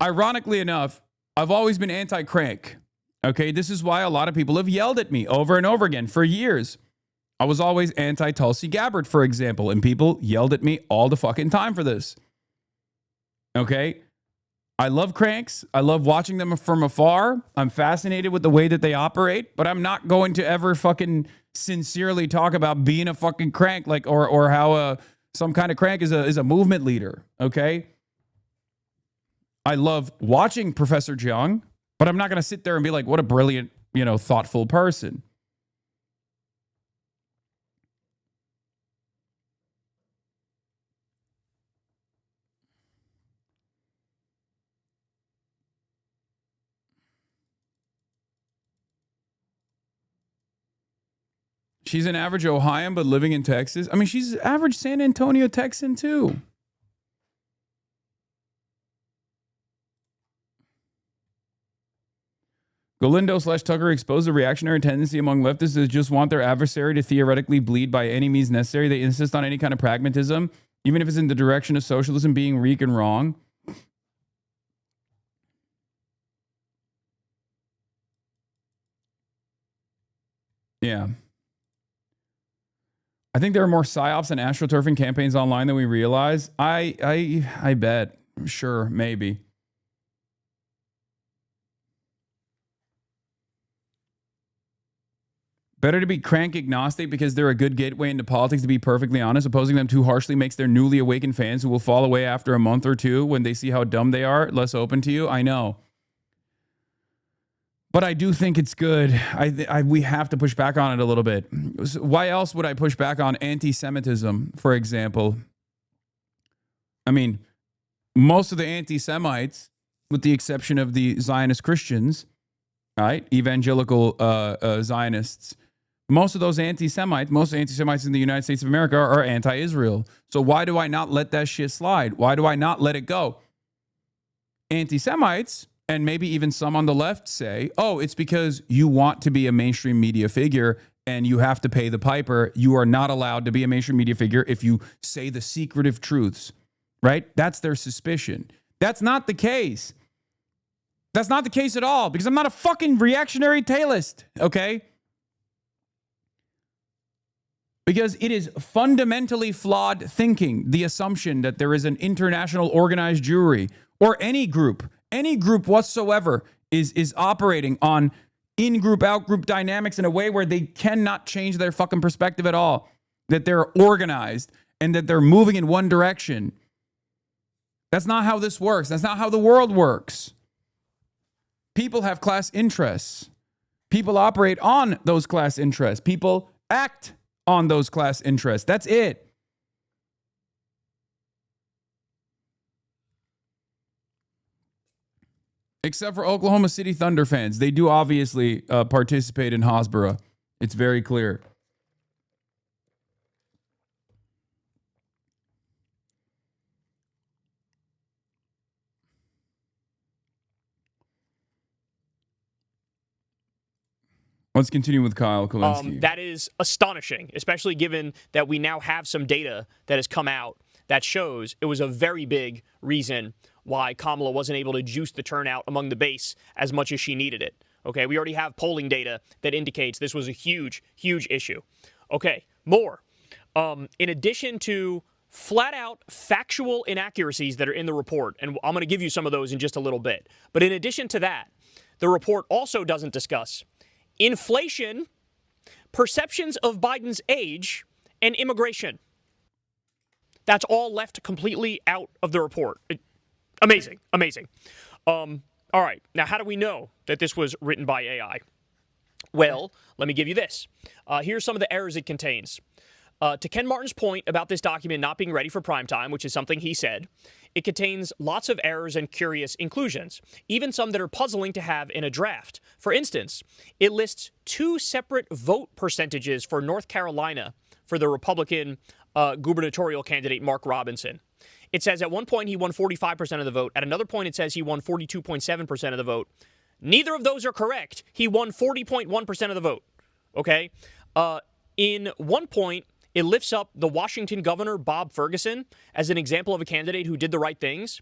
Ironically enough, I've always been anti-crank. Okay, this is why a lot of people have yelled at me over and over again for years. I was always anti-Tulsi Gabbard, for example, and people yelled at me all the fucking time for this. Okay? I love cranks. I love watching them from afar. I'm fascinated with the way that they operate, but I'm not going to ever fucking sincerely talk about being a fucking crank, like, or how some kind of crank is a movement leader. Okay? I love watching Professor Jiang, but I'm not going to sit there and be like, what a brilliant, thoughtful person. She's an average Ohioan, but living in Texas. I mean, she's an average San Antonio Texan, too. Galindo/Tucker exposed the reactionary tendency among leftists to just want their adversary to theoretically bleed by any means necessary. They insist on any kind of pragmatism, even if it's in the direction of socialism being weak and wrong. Yeah. I think there are more psyops and astroturfing campaigns online than we realize. I bet. Sure, maybe. Better to be crank agnostic because they're a good gateway into politics, to be perfectly honest. Opposing them too harshly makes their newly awakened fans who will fall away after a month or two when they see how dumb they are less open to you. I know. But I do think it's good. We have to push back on it a little bit. Why else would I push back on anti-Semitism, for example? I mean, most of the anti-Semites, with the exception of the Zionist Christians, right, evangelical Zionists, most of those anti-Semites, most anti-Semites in the United States of America are anti-Israel. So why do I not let that shit slide? Why do I not let it go? Anti-Semites, and maybe even some on the left, say, oh, it's because you want to be a mainstream media figure and you have to pay the piper. You are not allowed to be a mainstream media figure if you say the secretive truths, right? That's their suspicion. That's not the case. That's not the case at all, because I'm not a fucking reactionary tailist, okay? Because it is fundamentally flawed thinking, the assumption that there is an international organized Jewry or any group whatsoever is operating on in-group, out-group dynamics in a way where they cannot change their fucking perspective at all, that they're organized and that they're moving in one direction. That's not how this works. That's not how the world works. People have class interests. People operate on those class interests. People act on those class interests. That's it. Except for Oklahoma City Thunder fans. They do obviously participate in Hasbara. It's very clear. Let's continue with Kyle Kulinski. That is astonishing, especially given that we now have some data that has come out that shows it was a very big reason why Kamala wasn't able to juice the turnout among the base as much as she needed it. Okay, we already have polling data that indicates this was a huge, huge issue. Okay, more. In addition to flat-out factual inaccuracies that are in the report, and I'm going to give you some of those in just a little bit, but in addition to that, the report also doesn't discuss inflation, perceptions of Biden's age, and immigration. That's all left completely out of the report. Amazing, amazing. All right, now how do we know that this was written by AI? Well, let me give you this. Here's some of the errors it contains. To Ken Martin's point about this document not being ready for prime time, which is something he said, it contains lots of errors and curious inclusions, even some that are puzzling to have in a draft. For instance, it lists 2 separate vote percentages for North Carolina for the Republican gubernatorial candidate Mark Robinson. It says at one point he won 45% of the vote. At another point, it says he won 42.7% of the vote. Neither of those are correct. He won 40.1% of the vote. Okay? In one point, it lifts up the Washington governor, Bob Ferguson, as an example of a candidate who did the right things,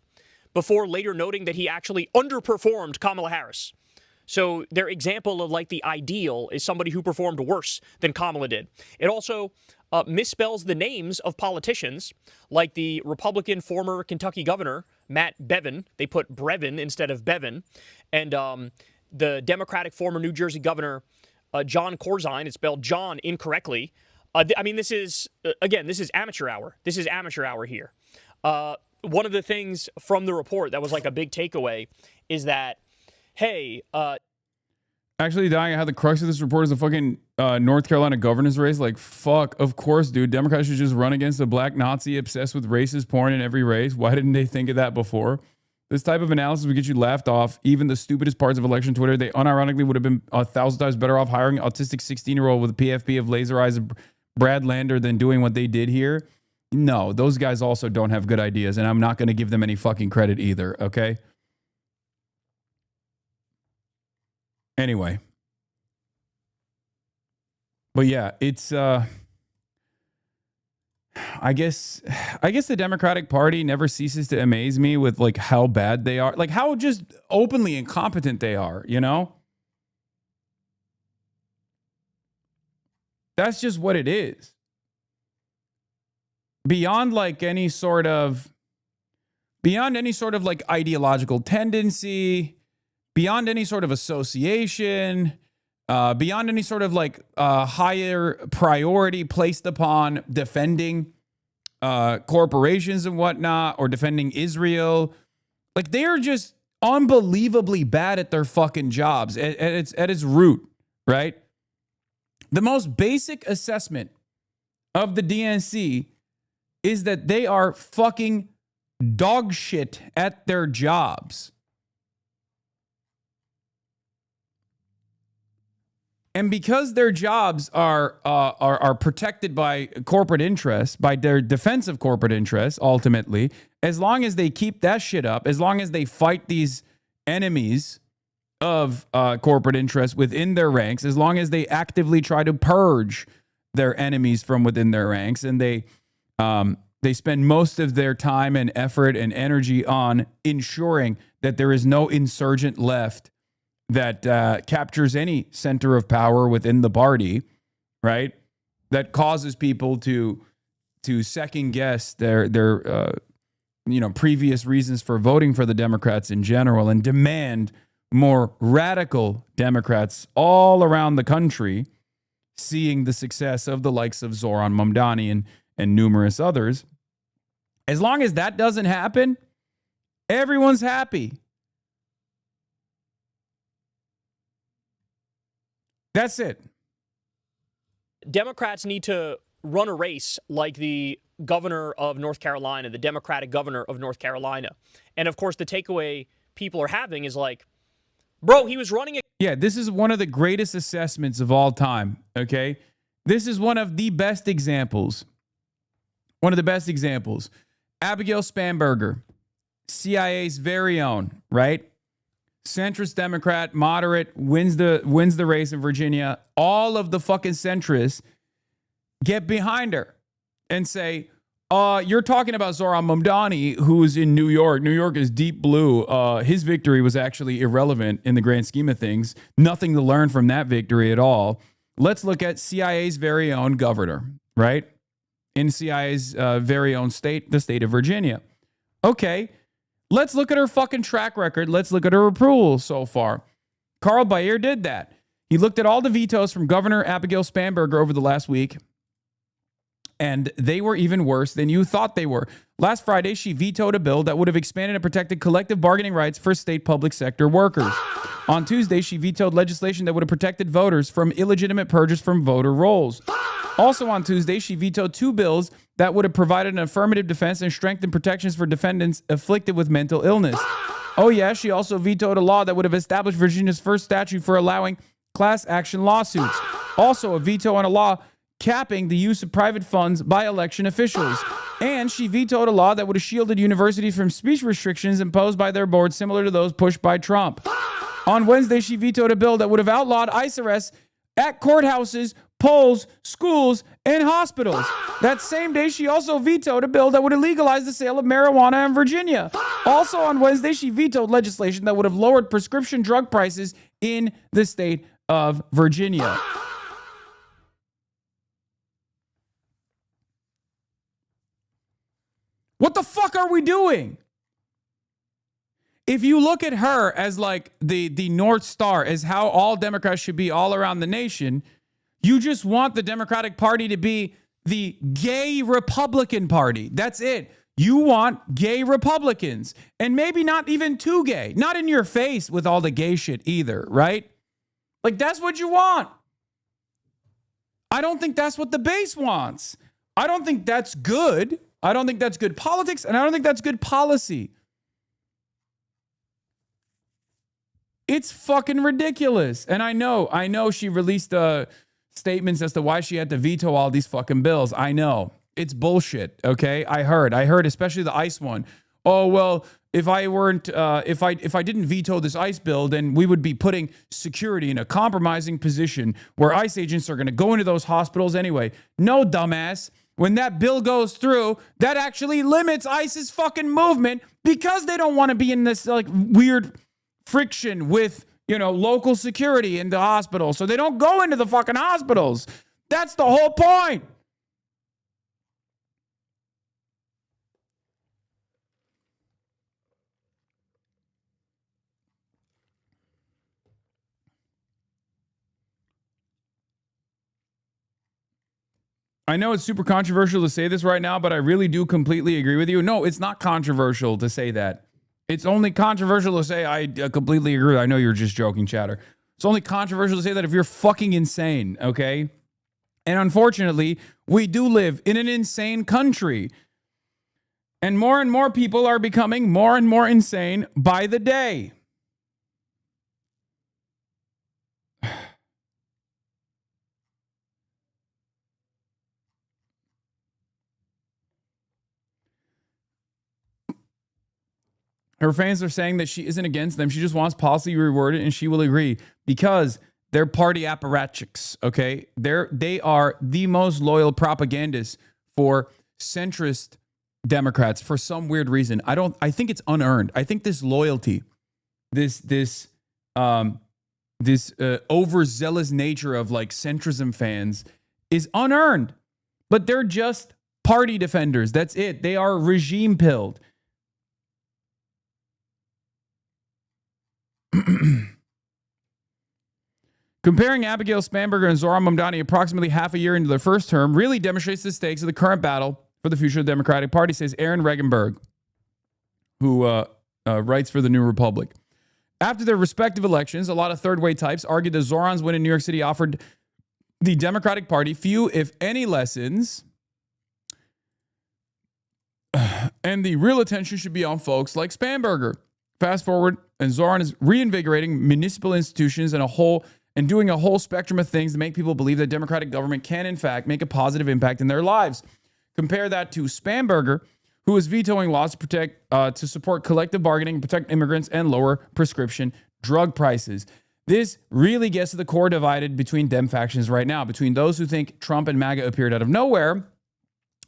before later noting that he actually underperformed Kamala Harris. So their example of like the ideal is somebody who performed worse than Kamala did. It also misspells the names of politicians, like the Republican former Kentucky governor, Matt Bevin. They put Brevin instead of Bevin. And the Democratic former New Jersey governor, John Corzine. It's spelled John incorrectly. I mean, this is, again, this is amateur hour. This is amateur hour here. One of the things from the report that was like a big takeaway is that, hey... Actually, dying, how the crux of this report is the fucking North Carolina governor's race. Like, fuck, of course, dude. Democrats should just run against a black Nazi obsessed with racist porn in every race. Why didn't they think of that before? This type of analysis would get you laughed off. Even the stupidest parts of election Twitter, they unironically would have been 1,000 times better off hiring an autistic 16-year-old with a PFP of laser eyes and Brad Lander than doing what they did here. No, those guys also don't have good ideas, and I'm not going to give them any fucking credit either, okay? Anyway. But yeah, it's I guess the Democratic Party never ceases to amaze me with like how bad they are, like how just openly incompetent they are, you know? That's just what it is. Beyond any sort of like ideological tendency, beyond any sort of association, beyond any sort of like higher priority placed upon defending corporations and whatnot, or defending Israel. Like, they are just unbelievably bad at their fucking jobs at its root, right? The most basic assessment of the DNC is that they are fucking dog shit at their jobs. And because their jobs are protected by corporate interests, by their defense of corporate interests, ultimately, as long as they keep that shit up, as long as they fight these enemies of corporate interests within their ranks, as long as they actively try to purge their enemies from within their ranks, and they spend most of their time and effort and energy on ensuring that there is no insurgent left that captures any center of power within the party, right? That causes people to second guess their previous reasons for voting for the Democrats in general, and demand more radical Democrats all around the country, seeing the success of the likes of Zoran Mamdani and numerous others. As long as that doesn't happen, everyone's happy. That's it. Democrats need to run a race like the governor of North Carolina, the Democratic governor of North Carolina. And of course, the takeaway people are having is like, bro, he was running. Yeah, this is one of the greatest assessments of all time. Okay. This is one of the best examples. One of the best examples. Abigail Spanberger, CIA's very own, right? Centrist Democrat, moderate, wins the race in Virginia. All of the fucking centrists get behind her and say, you're talking about Zoran Mamdani, who's in New York. New York is deep blue. His victory was actually irrelevant in the grand scheme of things. Nothing to learn from that victory at all. Let's look at CIA's very own governor, right? In CIA's very own state, the state of Virginia. Okay. Let's look at her fucking track record. Let's look at her approval so far. Carl Bayer did that. He looked at all the vetoes from Governor Abigail Spanberger over the last week, and they were even worse than you thought they were. Last Friday, she vetoed a bill that would have expanded and protected collective bargaining rights for state public sector workers. On Tuesday, she vetoed legislation that would have protected voters from illegitimate purges from voter rolls. Also on Tuesday, she vetoed 2 bills that would have provided an affirmative defense and strengthened protections for defendants afflicted with mental illness. Oh yeah, she also vetoed a law that would have established Virginia's first statute for allowing class action lawsuits. Also a veto on a law capping the use of private funds by election officials. And she vetoed a law that would have shielded universities from speech restrictions imposed by their boards similar to those pushed by Trump. On Wednesday, she vetoed a bill that would have outlawed ICE arrests at courthouses, polls, schools, and hospitals. That same day, she also vetoed a bill that would have legalized the sale of marijuana in Virginia. Also on Wednesday, she vetoed legislation that would have lowered prescription drug prices in the state of Virginia. What the fuck are we doing? If you look at her as like the North Star, as how all Democrats should be all around the nation, you just want the Democratic Party to be the gay Republican Party. That's it. You want gay Republicans, and maybe not even too gay. Not in your face with all the gay shit either, right? Like, that's what you want. I don't think that's what the base wants. I don't think that's good. I don't think that's good politics, and I don't think that's good policy. It's fucking ridiculous. And I know she released statements as to why she had to veto all these fucking bills. I know. It's bullshit, okay? I heard especially the ICE one. oh, well, if I didn't veto this ICE bill, then we would be putting security in a compromising position where ICE agents are going to go into those hospitals anyway. No, dumbass. When that bill goes through, that actually limits ICE's fucking movement because they don't want to be in this like weird friction with, local security in the hospital. So they don't go into the fucking hospitals. That's the whole point. I know it's super controversial to say this right now, but I really do completely agree with you. No, it's not controversial to say that. It's only controversial to say I completely agree. I know you're just joking, chatter. It's only controversial to say that if you're fucking insane, okay? And unfortunately, we do live in an insane country. And more people are becoming more and more insane by the day. Her fans are saying that she isn't against them. She just wants policy reworded, and she will agree because they're party apparatchiks, okay? They are the most loyal propagandists for centrist Democrats for some weird reason. I think it's unearned. I think this loyalty, this overzealous nature of like centrism fans is unearned. But they're just party defenders. That's it. They are regime pilled. Comparing Abigail Spanberger and Zohran Mamdani approximately half a year into their first term really demonstrates the stakes of the current battle for the future of the Democratic Party, says Aaron Regenberg, who writes for the New Republic. After their respective elections, a lot of third-way types argued that Zohran's win in New York City offered the Democratic Party few, if any, lessons, and the real attention should be on folks like Spanberger. Fast forward, and Zohran is reinvigorating municipal institutions and doing a whole spectrum of things to make people believe that democratic government can, in fact, make a positive impact in their lives. Compare that to Spanberger, who is vetoing laws to support collective bargaining, protect immigrants, and lower prescription drug prices. This really gets to the core divided between Dem factions right now, between those who think Trump and MAGA appeared out of nowhere,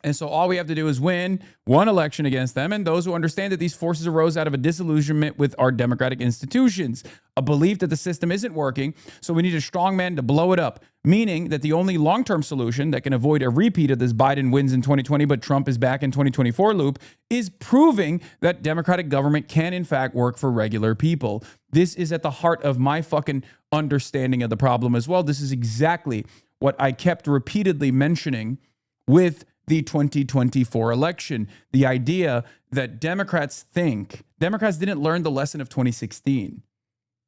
and so all we have to do is win one election against them, and those who understand that these forces arose out of a disillusionment with our democratic institutions, a belief that the system isn't working, so we need a strong man to blow it up, meaning that the only long-term solution that can avoid a repeat of this Biden wins in 2020 but Trump is back in 2024 loop is proving that democratic government can in fact work for regular people. This is at the heart of my fucking understanding of the problem as well. This is exactly what I kept repeatedly mentioning with the 2024 election. The idea that Democrats didn't learn the lesson of 2016,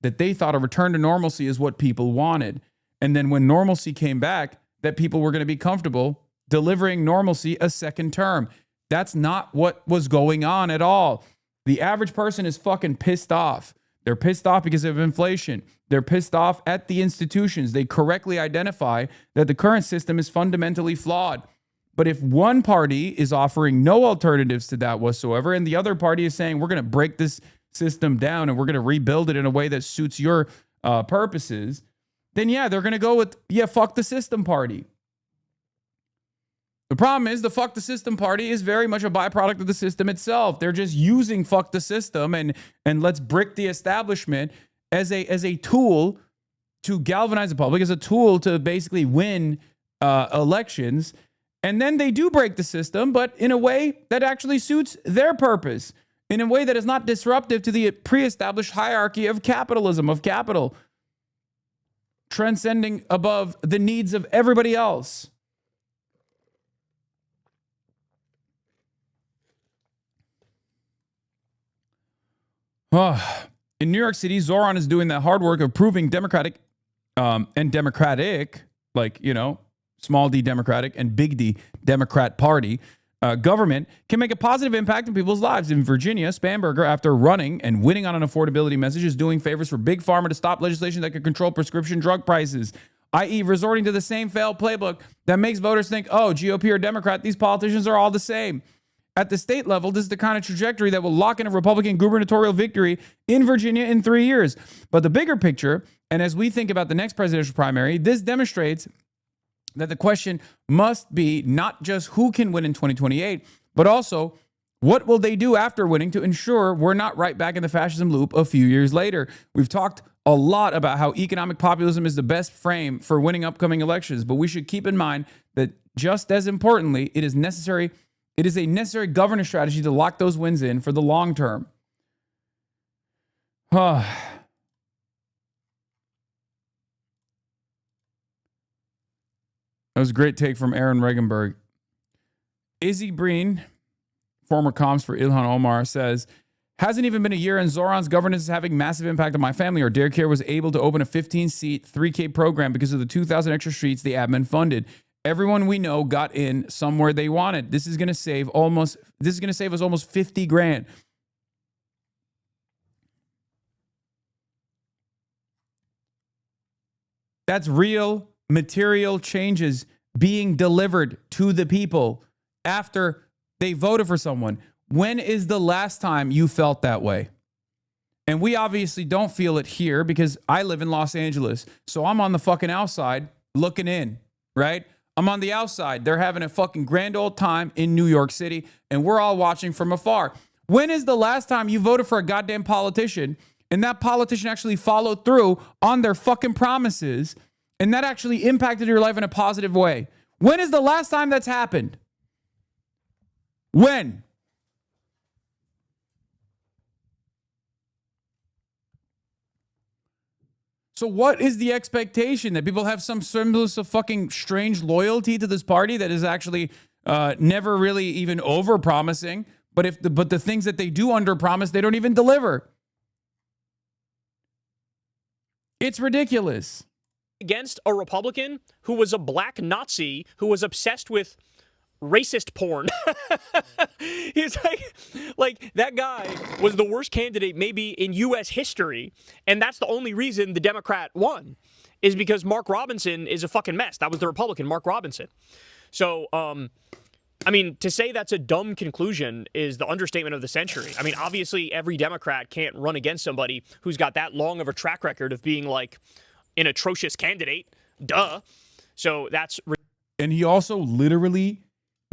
that they thought a return to normalcy is what people wanted. And then when normalcy came back, that people were going to be comfortable delivering normalcy a second term. That's not what was going on at all. The average person is fucking pissed off. They're pissed off because of inflation. They're pissed off at the institutions. They correctly identify that the current system is fundamentally flawed. But if one party is offering no alternatives to that whatsoever, and the other party is saying, we're going to break this system down and we're going to rebuild it in a way that suits your purposes, then yeah, they're going to go with, fuck the system party. The problem is the fuck the system party is very much a byproduct of the system itself. They're just using fuck the system and let's brick the establishment as a tool to galvanize the public, as a tool to basically win elections. And then they do break the system, but in a way that actually suits their purpose, in a way that is not disruptive to the pre-established hierarchy of capitalism, of capital, transcending above the needs of everybody else. In New York City, Zohran is doing that hard work of proving democratic and democratic, small d Democratic and big D Democrat Party government can make a positive impact in people's lives. In Virginia, Spanberger, after running and winning on an affordability message, is doing favors for Big Pharma to stop legislation that could control prescription drug prices, i.e. resorting to the same failed playbook that makes voters think, oh, GOP or Democrat, these politicians are all the same. At the state level, this is the kind of trajectory that will lock in a Republican gubernatorial victory in Virginia in 3 years. But the bigger picture, and as we think about the next presidential primary, this demonstrates that the question must be not just who can win in 2028, but also what will they do after winning to ensure we're not right back in the fascism loop a few years later. We've talked a lot about how economic populism is the best frame for winning upcoming elections, but we should keep in mind that just as importantly, it is a necessary governance strategy to lock those wins in for the long term. That was a great take from Aaron Regenberg. Izzy Breen, former comms for Ilhan Omar, says, hasn't even been a year and Zoran's governance is having massive impact on my family. Our daycare was able to open a 15-seat, 3K program because of the 2,000 extra streets the admin funded. Everyone we know got in somewhere they wanted. This is going to save us almost 50 grand. That's real material changes being delivered to the people after they voted for someone. When is the last time you felt that way? And we obviously don't feel it here because I live in Los Angeles. So I'm on the fucking outside looking in, right? I'm on the outside. They're having a fucking grand old time in New York City, and we're all watching from afar. When is the last time you voted for a goddamn politician and that politician actually followed through on their fucking promises and that actually impacted your life in a positive way? When is the last time that's happened? When? So what is the expectation? That people have some semblance of fucking strange loyalty to this party that is actually never really even over-promising, but the things that they do under-promise, they don't even deliver. It's ridiculous. Against a Republican who was a black Nazi who was obsessed with racist porn. He's like that guy was the worst candidate maybe in U.S. history, and that's the only reason the Democrat won, is because Mark Robinson is a fucking mess. That was the Republican, Mark Robinson. So, I mean, to say that's a dumb conclusion is the understatement of the century. I mean, obviously every Democrat can't run against somebody who's got that long of a track record of being like an atrocious candidate. Duh. So that's... And he also literally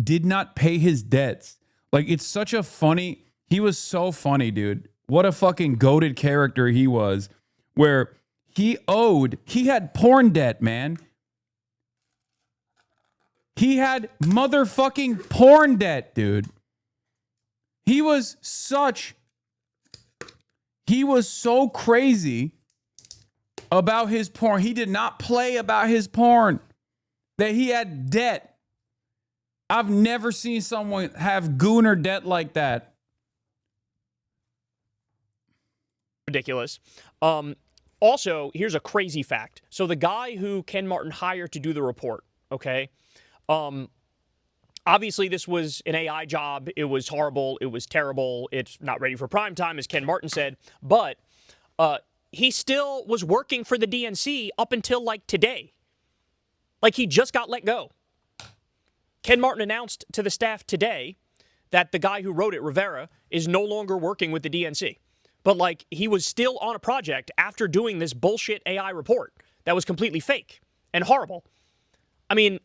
did not pay his debts. Like, it's such a funny... He was so funny, dude. What a fucking goated character he was. Where he had porn debt, man. He had motherfucking porn debt, dude. He was so crazy about his porn. He did not play about his porn. That he had debt. I've never seen someone have gooner debt like that. Ridiculous. Also, here's a crazy fact. So the guy who Ken Martin hired to do the report, okay? Obviously, this was an AI job. It was horrible. It was terrible. It's not ready for prime time, as Ken Martin said. But he still was working for the DNC up until, like, today. Like, he just got let go. Ken Martin announced to the staff today that the guy who wrote it, Rivera, is no longer working with the DNC. But, like, he was still on a project after doing this bullshit AI report that was completely fake and horrible. I mean,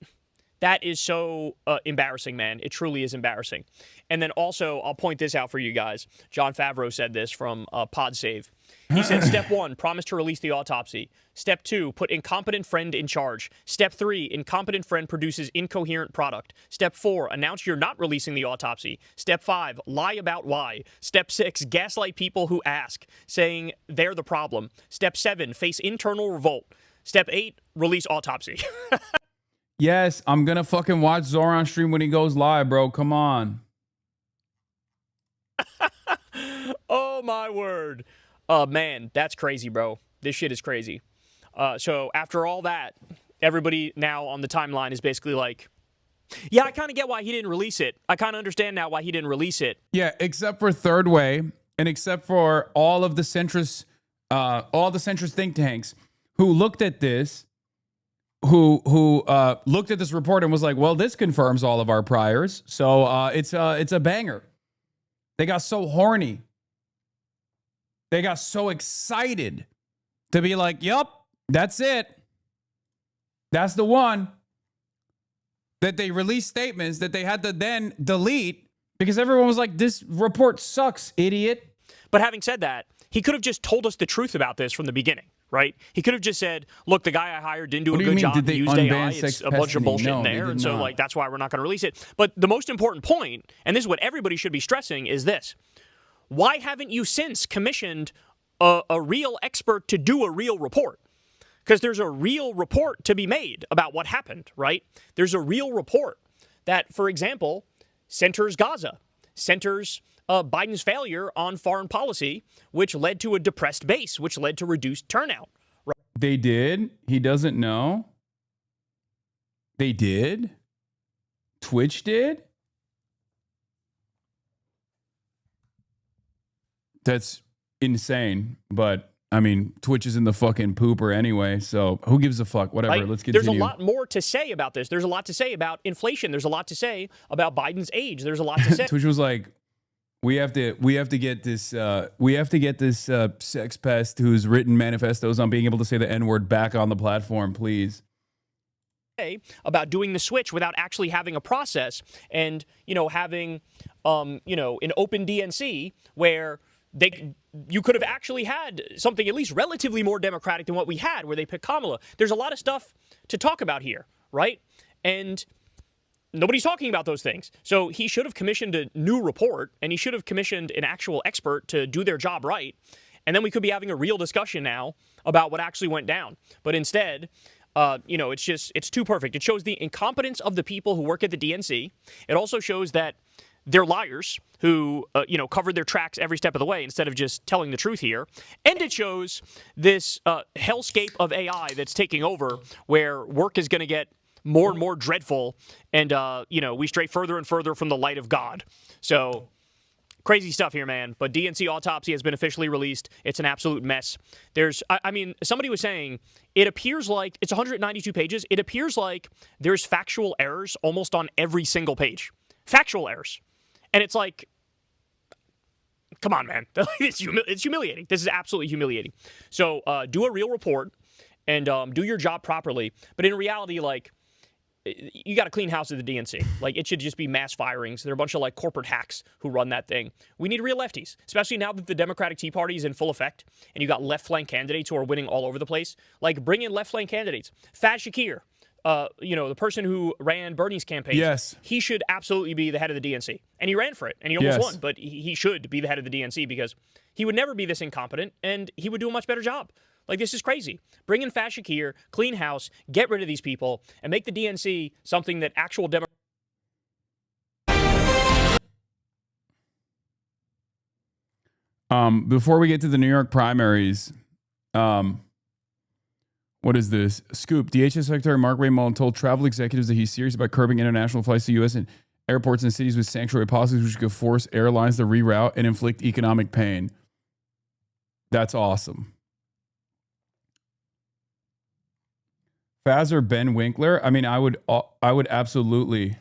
that is so embarrassing, man. It truly is embarrassing. And then also, I'll point this out for you guys. John Favreau said this from PodSave. He said, step 1, promise to release the autopsy. Step 2, put incompetent friend in charge. Step 3, incompetent friend produces incoherent product. Step 4, announce you're not releasing the autopsy. Step 5, lie about why. Step 6, gaslight people who ask, saying they're the problem. Step 7, face internal revolt. Step 8, release autopsy. Yes, I'm going to fucking watch Zoran stream when he goes live, bro. Come on. Oh, my word. Man, that's crazy, bro. This shit is crazy. So after all that, everybody now on the timeline is basically like, yeah, I kind of get why he didn't release it. I kind of understand now why he didn't release it. Yeah, except for Third Way and except for all the centrist think tanks who looked at this who looked at this report and was like, well, this confirms all of our priors. So it's a banger. They got so horny. They got so excited to be like, yup, that's it. That's the one. That they released statements that they had to then delete because everyone was like, this report sucks, idiot. But having said that, he could have just told us the truth about this from the beginning, right? He could have just said, look, the guy I hired didn't do a good job. He used AI. It's a bunch of bullshit in there. And so, like, that's why we're not going to release it. But the most important point, and this is what everybody should be stressing, is this. Why haven't you since commissioned a real expert to do a real report? Because there's a real report to be made about what happened, right? There's a real report that, for example, centers Gaza, centers Biden's failure on foreign policy, which led to a depressed base, which led to reduced turnout. Right? They did. He doesn't know. They did. Twitch did. That's insane, but I mean, Twitch is in the fucking pooper anyway, so who gives a fuck? Whatever, right? Let's continue. There's a lot more to say about this. There's a lot to say about inflation. There's a lot to say about Biden's age. There's a lot to say. Twitch was like, we have to get this sex pest who's written manifestos on being able to say the N-word back on the platform, please. About doing the switch without actually having a process and, having, an open DNC where you could have actually had something at least relatively more democratic than what we had, where they picked Kamala. There's a lot of stuff to talk about here, right? And nobody's talking about those things. So he should have commissioned a new report, and he should have commissioned an actual expert to do their job right. And then we could be having a real discussion now about what actually went down. But instead, it's too perfect. It shows the incompetence of the people who work at the DNC. It also shows that they're liars who, covered their tracks every step of the way instead of just telling the truth here. And it shows this hellscape of AI that's taking over where work is going to get more and more dreadful and, we stray further and further from the light of God. So crazy stuff here, man. But DNC autopsy has been officially released. It's an absolute mess. Somebody was saying it appears like it's 192 pages. It appears like there's factual errors almost on every single page. Factual errors. And it's like, come on, man. It's humiliating. This is absolutely humiliating. So do a real report and do your job properly. But in reality, like, you got to clean house at the DNC. Like, it should just be mass firings. There are a bunch of, like, corporate hacks who run that thing. We need real lefties, especially now that the Democratic Tea Party is in full effect and you got left-flank candidates who are winning all over the place. Like, bring in left-flank candidates. Faz Shakir. The person who ran Bernie's campaign, yes, he should absolutely be the head of the DNC. And he ran for it, and he almost won. But he should be the head of the DNC because he would never be this incompetent, and he would do a much better job. Like, this is crazy. Bring in Faz Shakir, clean house, get rid of these people, and make the DNC something that actual Democrats... Before we get to the New York primaries, what is this? Scoop. DHS Secretary Mark Ray Mullen told travel executives that he's serious about curbing international flights to U.S. and airports and cities with sanctuary policies which could force airlines to reroute and inflict economic pain. That's awesome. Faz or Ben Winkler? I mean, I would absolutely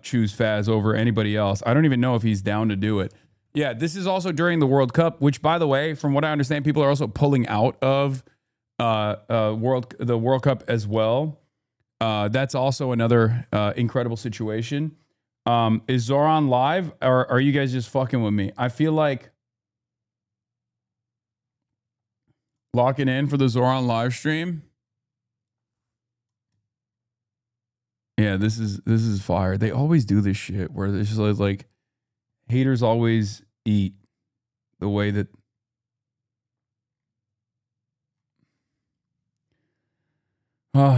choose Faz over anybody else. I don't even know if he's down to do it. Yeah, this is also during the World Cup, which, by the way, from what I understand, people are also pulling out of the World Cup as well. That's also another incredible situation. Is Zoran live, or are you guys just fucking with me? I feel like locking in for the Zoran live stream. Yeah, this is fire. They always do this shit where it's just like haters always eat the way that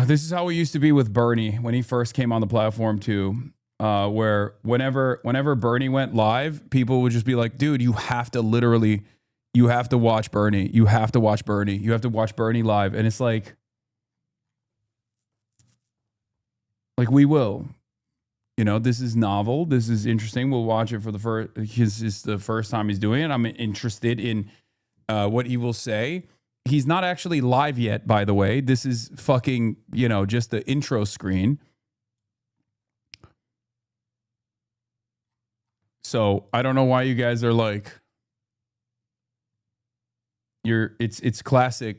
this is how we used to be with Bernie when he first came on the platform too. Where whenever Bernie went live, people would just be like, dude, you have to watch Bernie. You have to watch Bernie. You have to watch Bernie live. And it's like we will. You know, this is novel. This is interesting. We'll watch it for the first. This is the first time he's doing it. I'm interested in what he will say. He's not actually live yet, by the way. This is fucking, just the intro screen. So I don't know why you guys are like, it's classic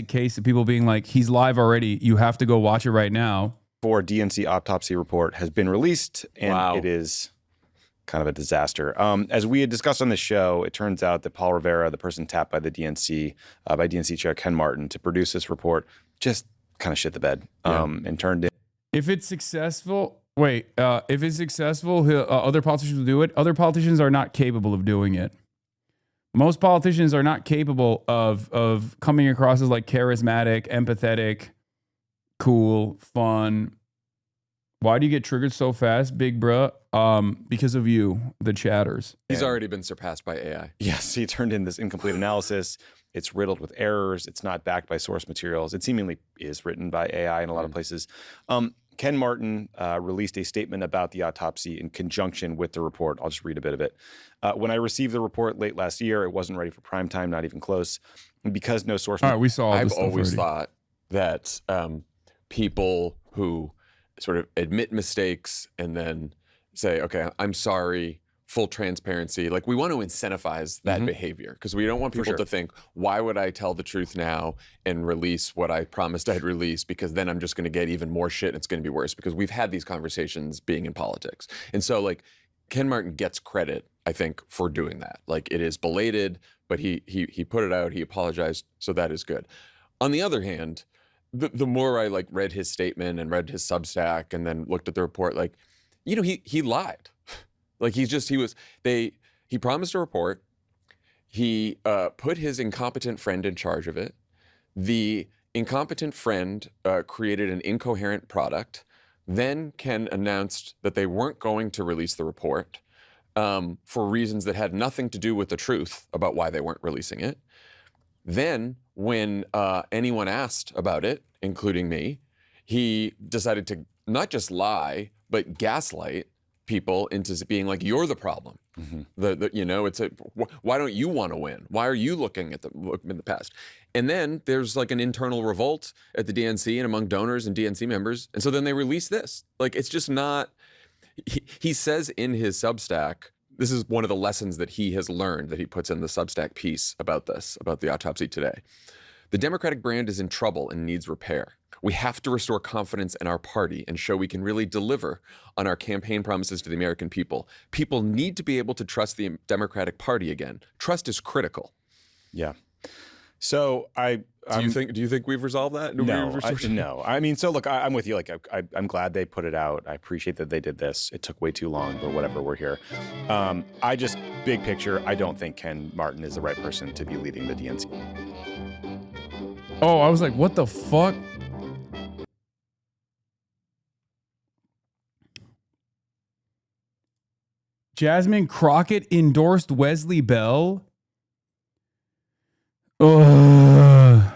case of people being like, he's live already. You have to go watch it right now. DNC autopsy report has been released, and it is kind of a disaster. As we had discussed on the show, it turns out that Paul Rivera, the person tapped by the DNC, by DNC Chair Ken Martin to produce this report, just kind of shit the bed and turned in. If it's successful, other politicians will do it. Other politicians are not capable of doing it. Most politicians are not capable of coming across as like charismatic, empathetic, cool, fun. Why do you get triggered so fast, big bruh? Because of you, the chatters. He's already been surpassed by AI. Yes, he turned in this incomplete analysis. It's riddled with errors. It's not backed by source materials. It seemingly is written by AI in a lot of places. Ken Martin released a statement about the autopsy in conjunction with the report. I'll just read a bit of it. When I received the report late last year, it wasn't ready for prime time, not even close. And because no source... All right, we saw all this I've stuff always already. thought that people who sort of admit mistakes and then say, okay, I'm sorry, full transparency. Like, we want to incentivize that behavior because we don't want people to think, why would I tell the truth now and release what I promised I'd release? Because then I'm just going to get even more shit and it's going to be worse, because we've had these conversations being in politics. And so, like, Ken Martin gets credit, I think, for doing that. Like, it is belated, but he put it out, he apologized, so that is good. On the other hand, the more I like read his statement and read his Substack and then looked at the report, like, he lied. Like, he promised a report. He put his incompetent friend in charge of it. The incompetent friend created an incoherent product. Then Ken announced that they weren't going to release the report for reasons that had nothing to do with the truth about why they weren't releasing it. Then, when anyone asked about it, including me, he decided to not just lie, but gaslight people into being like, you're the problem. It's why don't you want to win? Why are you looking in the past? And then there's like an internal revolt at the DNC and among donors and DNC members. And so then they release this. Like, it's just not, he says in his Substack, this is one of the lessons that he has learned, that he puts in the Substack piece about this, about the autopsy today. The Democratic brand is in trouble and needs repair. We have to restore confidence in our party and show we can really deliver on our campaign promises to the American people. People need to be able to trust the Democratic Party again. Trust is critical. Yeah. So do you think we've resolved that? No. I mean, so look, I'm with you. Like, I'm glad they put it out. I appreciate that they did this. It took way too long, but whatever, we're here. I just, big picture, I don't think Ken Martin is the right person to be leading the DNC. Oh, I was like, what the fuck? Jasmine Crockett endorsed Wesley Bell? Ugh.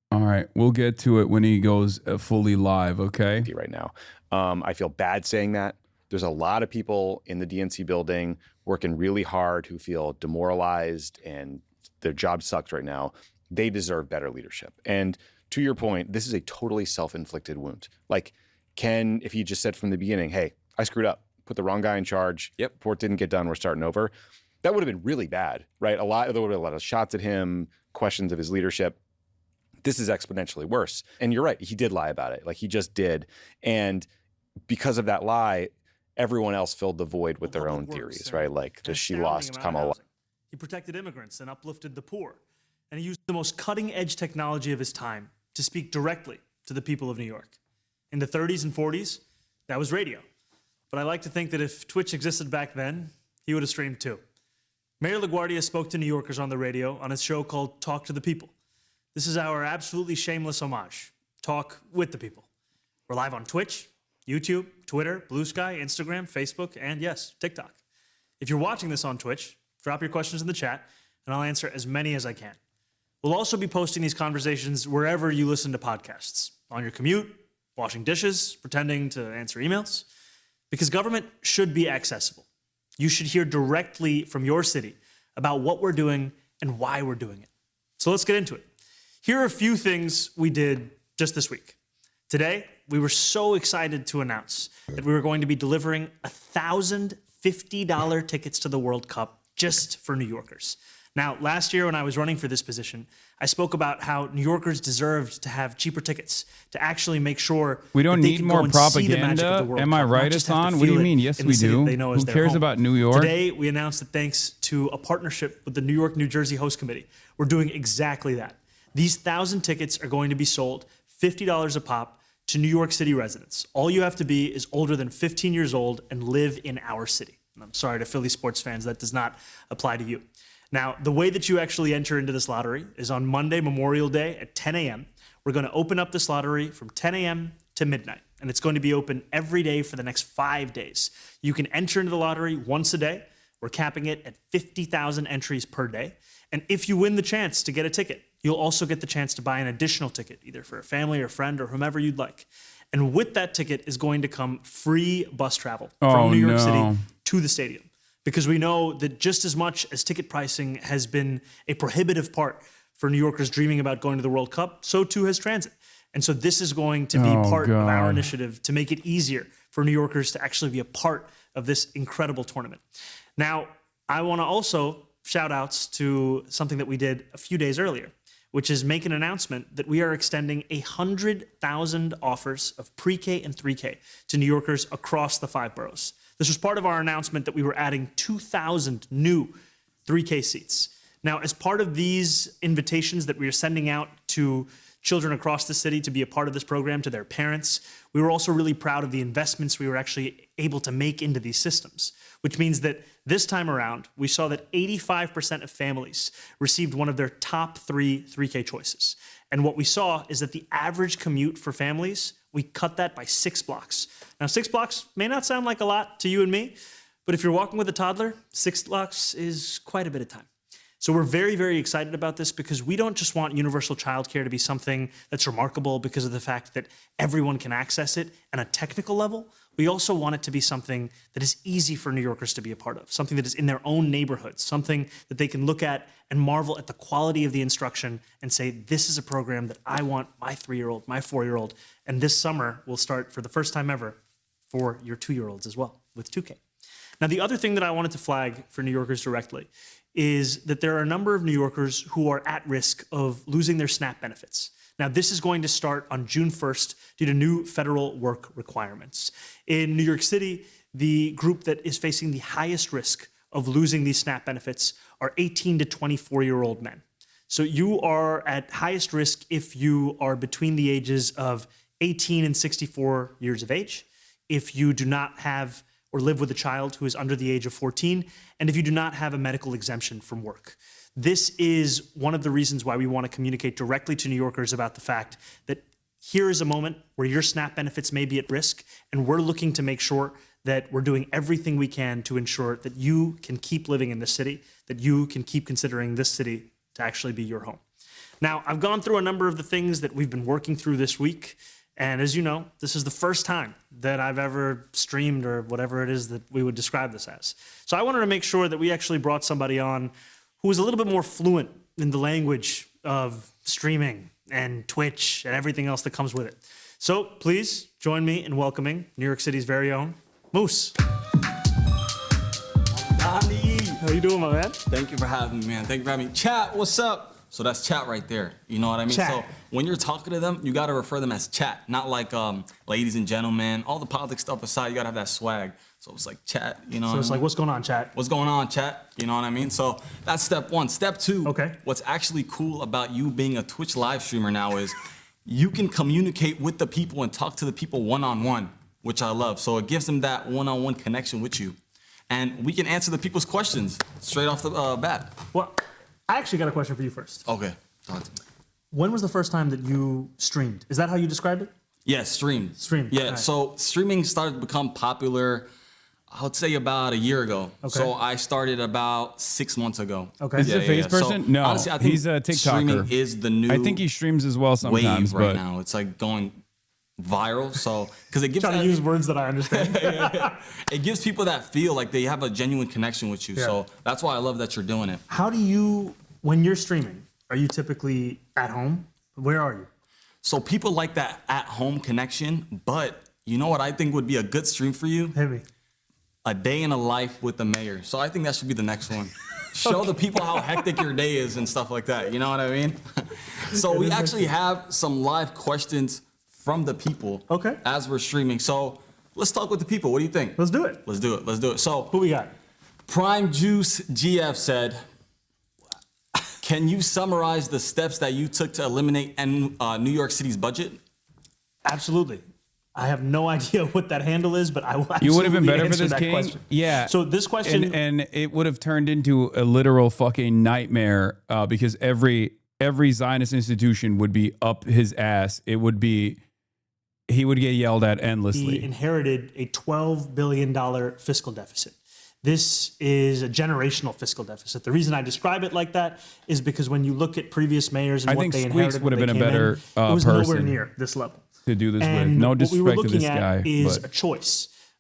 All right, we'll get to it when he goes fully live, okay? Right now. I feel bad saying that. There's a lot of people in the DNC building working really hard who feel demoralized and their job sucks right now. They deserve better leadership. And to your point, this is a totally self-inflicted wound. Like, Ken, if he just said from the beginning, hey, I screwed up, put the wrong guy in charge, report didn't get done, we're starting over, that would have been really bad, right? There would have been a lot of shots at him, questions of his leadership. This is exponentially worse. And you're right, he did lie about it. Like, he just did. And because of that lie, everyone else filled the void with their own theories, right? Like, the she lost Kamala. He protected immigrants and uplifted the poor. And he used the most cutting-edge technology of his time to speak directly to the people of New York. In the 30s and 40s, that was radio. But I like to think that if Twitch existed back then, he would have streamed too. Mayor LaGuardia spoke to New Yorkers on the radio on his show called Talk to the People. This is our absolutely shameless homage. Talk with the people. We're live on Twitch, YouTube, Twitter, Blue Sky, Instagram, Facebook, and yes, TikTok. If you're watching this on Twitch, drop your questions in the chat, and I'll answer as many as I can. We'll also be posting these conversations wherever you listen to podcasts. On your commute, washing dishes, pretending to answer emails. because government should be accessible. You should hear directly from your city about what we're doing and why we're doing it. So let's get into it. Here are a few things we did just this week. Today, we were so excited to announce that we were going to be delivering 1,000 $50 tickets to the World Cup just for New Yorkers. Now, last year when I was running for this position, I spoke about how New Yorkers deserved to have cheaper tickets to actually make sure we don't need more propaganda. Am I right, Hasan? What do you mean? Yes, we do. Who cares about New York? Today, we announced that thanks to a partnership with the New York, New Jersey host committee, we're doing exactly that. These 1,000 tickets are going to be sold $50 a pop to New York City residents. All you have to be is older than 15 years old and live in our city. And I'm sorry to Philly sports fans, that does not apply to you. Now, the way that you actually enter into this lottery is on Monday, Memorial Day at 10 a.m. We're going to open up this lottery from 10 a.m. to midnight, and it's going to be open every day for the next 5 days. You can enter into the lottery once a day. We're capping it at 50,000 entries per day. And if you win the chance to get a ticket, you'll also get the chance to buy an additional ticket, either for a family or friend or whomever you'd like. And with that ticket is going to come free bus travel from New York City to the stadium. Because we know that just as much as ticket pricing has been a prohibitive part for New Yorkers dreaming about going to the World Cup, so too has transit. And so this is going to be part of our initiative to make it easier for New Yorkers to actually be a part of this incredible tournament. Now, I want to also shout outs to something that we did a few days earlier, which is make an announcement that we are extending 100,000 offers of pre-K and 3K to New Yorkers across the 5 boroughs. This was part of our announcement that we were adding 2,000 new 3K seats. Now, as part of these invitations that we are sending out to children across the city to be a part of this program, to their parents, we were also really proud of the investments we were actually able to make into these systems, which means that this time around, we saw that 85% of families received one of their top 3 3K choices. And what we saw is that the average commute for families, we cut that by 6 blocks. Now, 6 blocks may not sound like a lot to you and me, but if you're walking with a toddler, 6 blocks is quite a bit of time. So we're very, very excited about this because we don't just want universal childcare to be something that's remarkable because of the fact that everyone can access it on a technical level. We also want it to be something that is easy for New Yorkers to be a part of, something that is in their own neighborhoods, something that they can look at and marvel at the quality of the instruction and say, this is a program that I want my 3-year-old, my 4-year-old, and this summer will start for the first time ever for your 2-year-olds as well with 2K. Now, the other thing that I wanted to flag for New Yorkers directly is that there are a number of New Yorkers who are at risk of losing their SNAP benefits. Now, this is going to start on June 1st due to new federal work requirements. In New York City, the group that is facing the highest risk of losing these SNAP benefits are 18 to 24-year-old men. So you are at highest risk if you are between the ages of 18 and 64 years of age, if you do not have or live with a child who is under the age of 14, and if you do not have a medical exemption from work. This is one of the reasons why we want to communicate directly to New Yorkers about the fact that here is a moment where your SNAP benefits may be at risk, and we're looking to make sure that we're doing everything we can to ensure that you can keep living in this city, that you can keep considering this city to actually be your home. Now, I've gone through a number of the things that we've been working through this week, and as you know, this is the first time that I've ever streamed or whatever it is that we would describe this as. So I wanted to make sure that we actually brought somebody on who was a little bit more fluent in the language of streaming and Twitch and everything else that comes with it. So please join me in welcoming New York City's very own Moose. How you doing, my man? Thank you for having me, man. Thank you for having me. Chat, what's up? So that's chat right there. You know what I mean? Chat. So when you're talking to them, you got to refer them as chat, not like ladies and gentlemen. All the politics stuff aside, you got to have that swag. So it's like chat, you know. So it's like, what's going on, chat? What's going on, chat? You know what I mean? So that's step 1. Step 2, what's actually cool about you being a Twitch live streamer now is you can communicate with the people and talk to the people one-on-one, which I love. So it gives them that one-on-one connection with you. And we can answer the people's questions straight off the bat. Well, I actually got a question for you first. Okay, talk to me. When was the first time that you streamed? Is that how you described it? Yeah, streamed. Streamed. Yeah, so streaming started to become popular, I would say about a year ago. Okay. So I started about 6 months ago. Okay. Is he a face person? So, no, honestly, I think he's a TikToker. Streaming is the new I think he streams as well sometimes. wave right but now. It's like going viral. So because it gives Trying to use words that I understand. it gives people that feel like they have a genuine connection with you. Yeah. So that's why I love that you're doing it. How do you, when you're streaming, are you typically at home? Where are you? So people like that at-home connection, but you know what I think would be a good stream for you? Hit me. A day in a life with the mayor. So I think that should be the next one. Show the people how hectic your day is and stuff like that. You know what I mean? So we actually have some live questions from the people as we're streaming. So let's talk with the people. What do you think? Let's do it. Let's do it. Let's do it. So who we got? Prime Juice GF said, can you summarize the steps that you took to eliminate New York City's budget? Absolutely. I have no idea what that handle is, but I will absolutely You would have been better for answer this, that King. question. Yeah. So this question, and it would have turned into a literal fucking nightmare because every Zionist institution would be up his ass. It would be, he would get yelled at endlessly. he inherited a $12 billion fiscal deficit. This is a generational fiscal deficit. The reason I describe it like that is because when you look at previous mayors and I what think they Squeaks inherited, would have when been they a came better in, it was nowhere person near this level. to do this And with. No what we were disrespect to looking this at guy, is but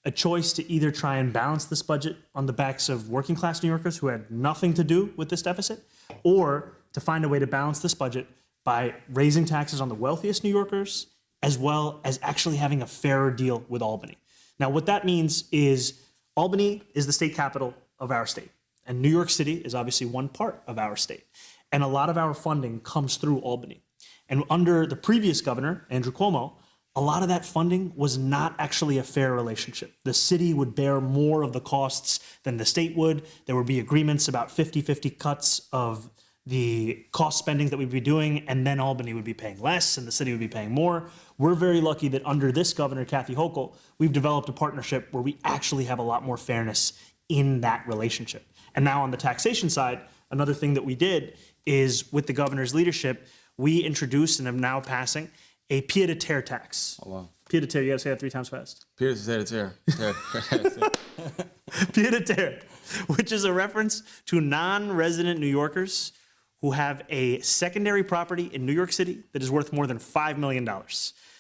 a choice to either try and balance this budget on the backs of working class New Yorkers who had nothing to do with this deficit, or to find a way to balance this budget by raising taxes on the wealthiest New Yorkers, as well as actually having a fairer deal with Albany. Now, what that means is Albany is the state capital of our state, and New York City is obviously one part of our state. And a lot of our funding comes through Albany. And under the previous governor, Andrew Cuomo, a lot of that funding was not actually a fair relationship. The city would bear more of the costs than the state would. There would be agreements about 50-50 cuts of the cost spending that we'd be doing, and then Albany would be paying less and the city would be paying more. We're very lucky that under this governor, Kathy Hochul, we've developed a partnership where we actually have a lot more fairness in that relationship. And now on the taxation side, another thing that we did is with the governor's leadership, we introduced and are now passing a pied-à-terre tax. Oh, wow. Pied-à-terre, you gotta say that 3 times fast. Pied-à-terre. Pied-à-terre, which is a reference to non-resident New Yorkers who have a secondary property in New York City that is worth more than $5 million.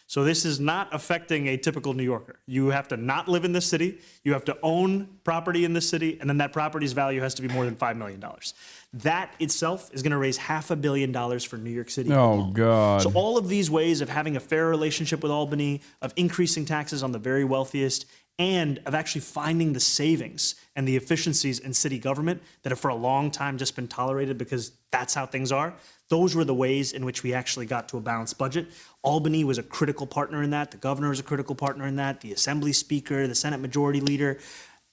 So this is not affecting a typical New Yorker. You have to not live in this city, you have to own property in this city, and then that property's value has to be more than $5 million. That itself is gonna raise $500 million for New York City. oh God. So all of these ways of having a fair relationship with Albany, of increasing taxes on the very wealthiest, and of actually finding the savings and the efficiencies in city government that have for a long time just been tolerated because that's how things are. Those were the ways in which we actually got to a balanced budget. Albany was a critical partner in that. The governor was a critical partner in that. The Assembly Speaker, the Senate Majority Leader.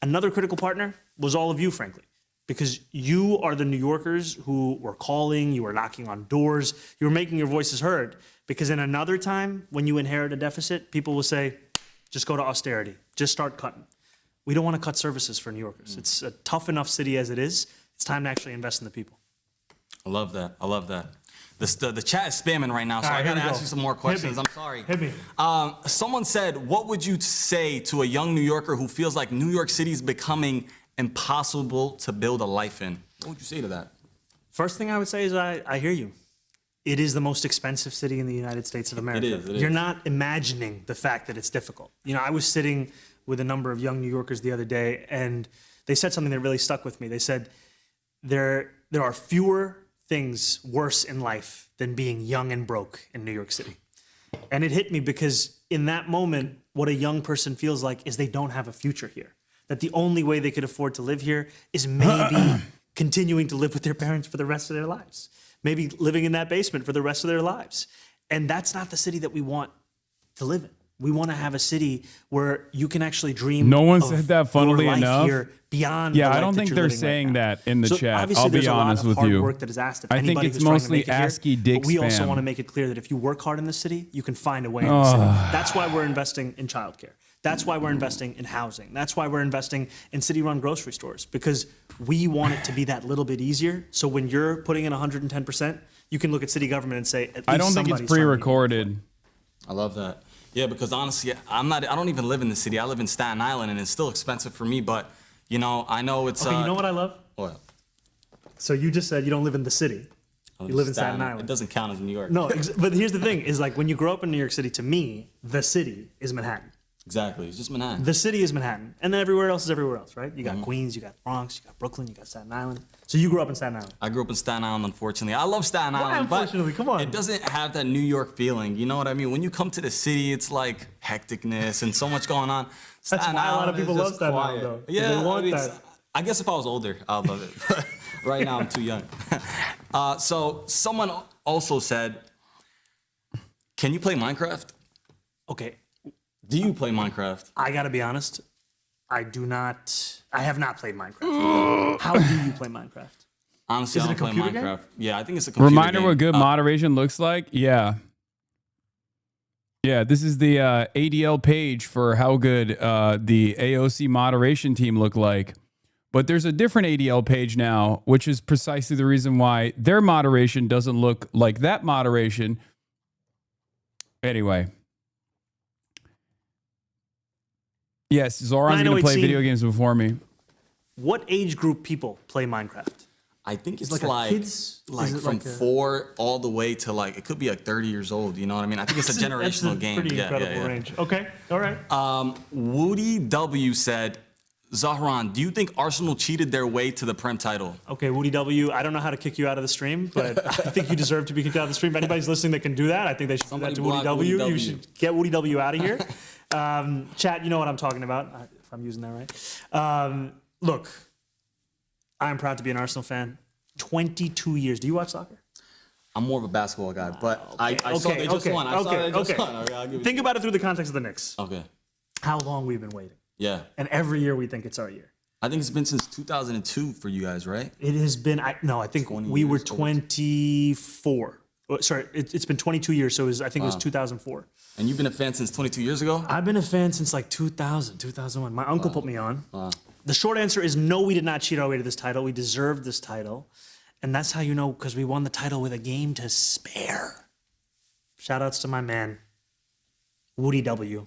Another critical partner was all of you, frankly, because you are the New Yorkers who were calling, you were knocking on doors, you were making your voices heard. Because in another time, when you inherit a deficit, people will say, just go to austerity, just start cutting. We don't want to cut services for New Yorkers. It's a tough enough city as it is. It's time to actually invest in the people. I love that. I love that. The chat is spamming right now, so I gotta ask you some more questions. I'm sorry. Hit me. Someone said, what would you say to a young New Yorker who feels like New York City is becoming impossible to build a life in? What would you say to that? First thing I would say is I hear you. It is the most expensive city in the United States of America. It is. You're not imagining the fact that it's difficult. You know, I was sitting with a number of young New Yorkers the other day, and they said something that really stuck with me. They said, there are fewer things worse in life than being young and broke in New York City. And it hit me because in that moment, what a young person feels like is they don't have a future here. That the only way they could afford to live here is maybe continuing to live with their parents for the rest of their lives. Maybe living in that basement for the rest of their lives. And that's not the city that we want to live in. We want to have a city where you can actually dream. No one of said that, funnily your life enough. Here beyond Yeah, the I life don't that think you're they're living saying right now. that in the So chat. obviously I'll there's be a lot honest of with hard you. work that is asked of I think anybody it's who's trying to mostly make it here. ASCII dick But we also spam. want to make it clear that if you work hard in this city, you can find a way in the city. That's why we're investing in childcare. That's why we're investing in housing. That's why we're investing in city-run grocery stores, because we want it to be that little bit easier. So when you're putting in 110%, you can look at city government and say, at least I don't think it's somebody's trying to be pre-recorded. I love that. Yeah, because honestly, I don't even live in the city. I live in Staten Island, and it's still expensive for me. But you know, I know it's. Okay, you know what I love? What? So you just said you don't live in the city. I You live in Staten Island. It doesn't count as New York. No, but here's the thing: is like when you grow up in New York City. To me, the city is Manhattan. Exactly. It's just Manhattan. The city is Manhattan, and then everywhere else is everywhere else, right? You got Queens, you got Bronx, you got Brooklyn, you got Staten Island. So you grew up in Staten Island. I grew up in Staten Island, unfortunately. I love Staten Island. Unfortunately, come on. It doesn't have that New York feeling. You know what I mean? When you come to the city, it's like hecticness and so much going on. That's why a lot of people love Staten Island, though. Yeah, They want that. I guess if I was older, I'd love it. Right now, I'm too young. So someone also said, can you play Minecraft? Okay. Do you play Minecraft? I gotta be honest. I have not played Minecraft. How do you play Minecraft? Honestly, Is I it don't a play computer Minecraft. game? Yeah, I think it's a computer Reminder game. what good moderation looks like. Yeah. Yeah, this is the ADL page for how good the AOC moderation team look like. But there's a different ADL page now, which is precisely the reason why their moderation doesn't look like that moderation. Anyway. Yes, Zoran's going to play video games before me. What age group people play Minecraft? I think it's Is it like, like a kids? like Is it from like a- 4 all the way to like, it could be like 30 years old. You know what I mean? I think it's a That's generational a game. Pretty incredible range. Okay, all right. Woody W said, Zahran, do you think Arsenal cheated their way to the Prem title? Okay, Woody W, I don't know how to kick you out of the stream, but I think you deserve to be kicked out of the stream. If anybody's listening that can do that, I think they should do that to Woody block W. Woody W. You should get Woody W out of here. Chat, you know what I'm talking about, if I'm using that right. Look, I'm proud to be an Arsenal fan. 22 years. Do you watch soccer? I'm more of a basketball guy, but I saw they just won. I saw they just won. Okay, I'll give it Think to about it through the context of the Knicks. you. Okay. How long we've been waiting. Yeah. And every year we think it's our year. I think it's been since 2002 for you guys, right? It has been, I think we were 24. Oh, sorry, it's been 22 years, so I think it was Wow. 2004. And you've been a fan since 22 years ago? I've been a fan since like 2000, 2001. My uncle put me on. Wow. The short answer is no, we did not cheat our way to this title. We deserved this title. And that's how you know, because we won the title with a game to spare. Shout outs to my man, Woody W,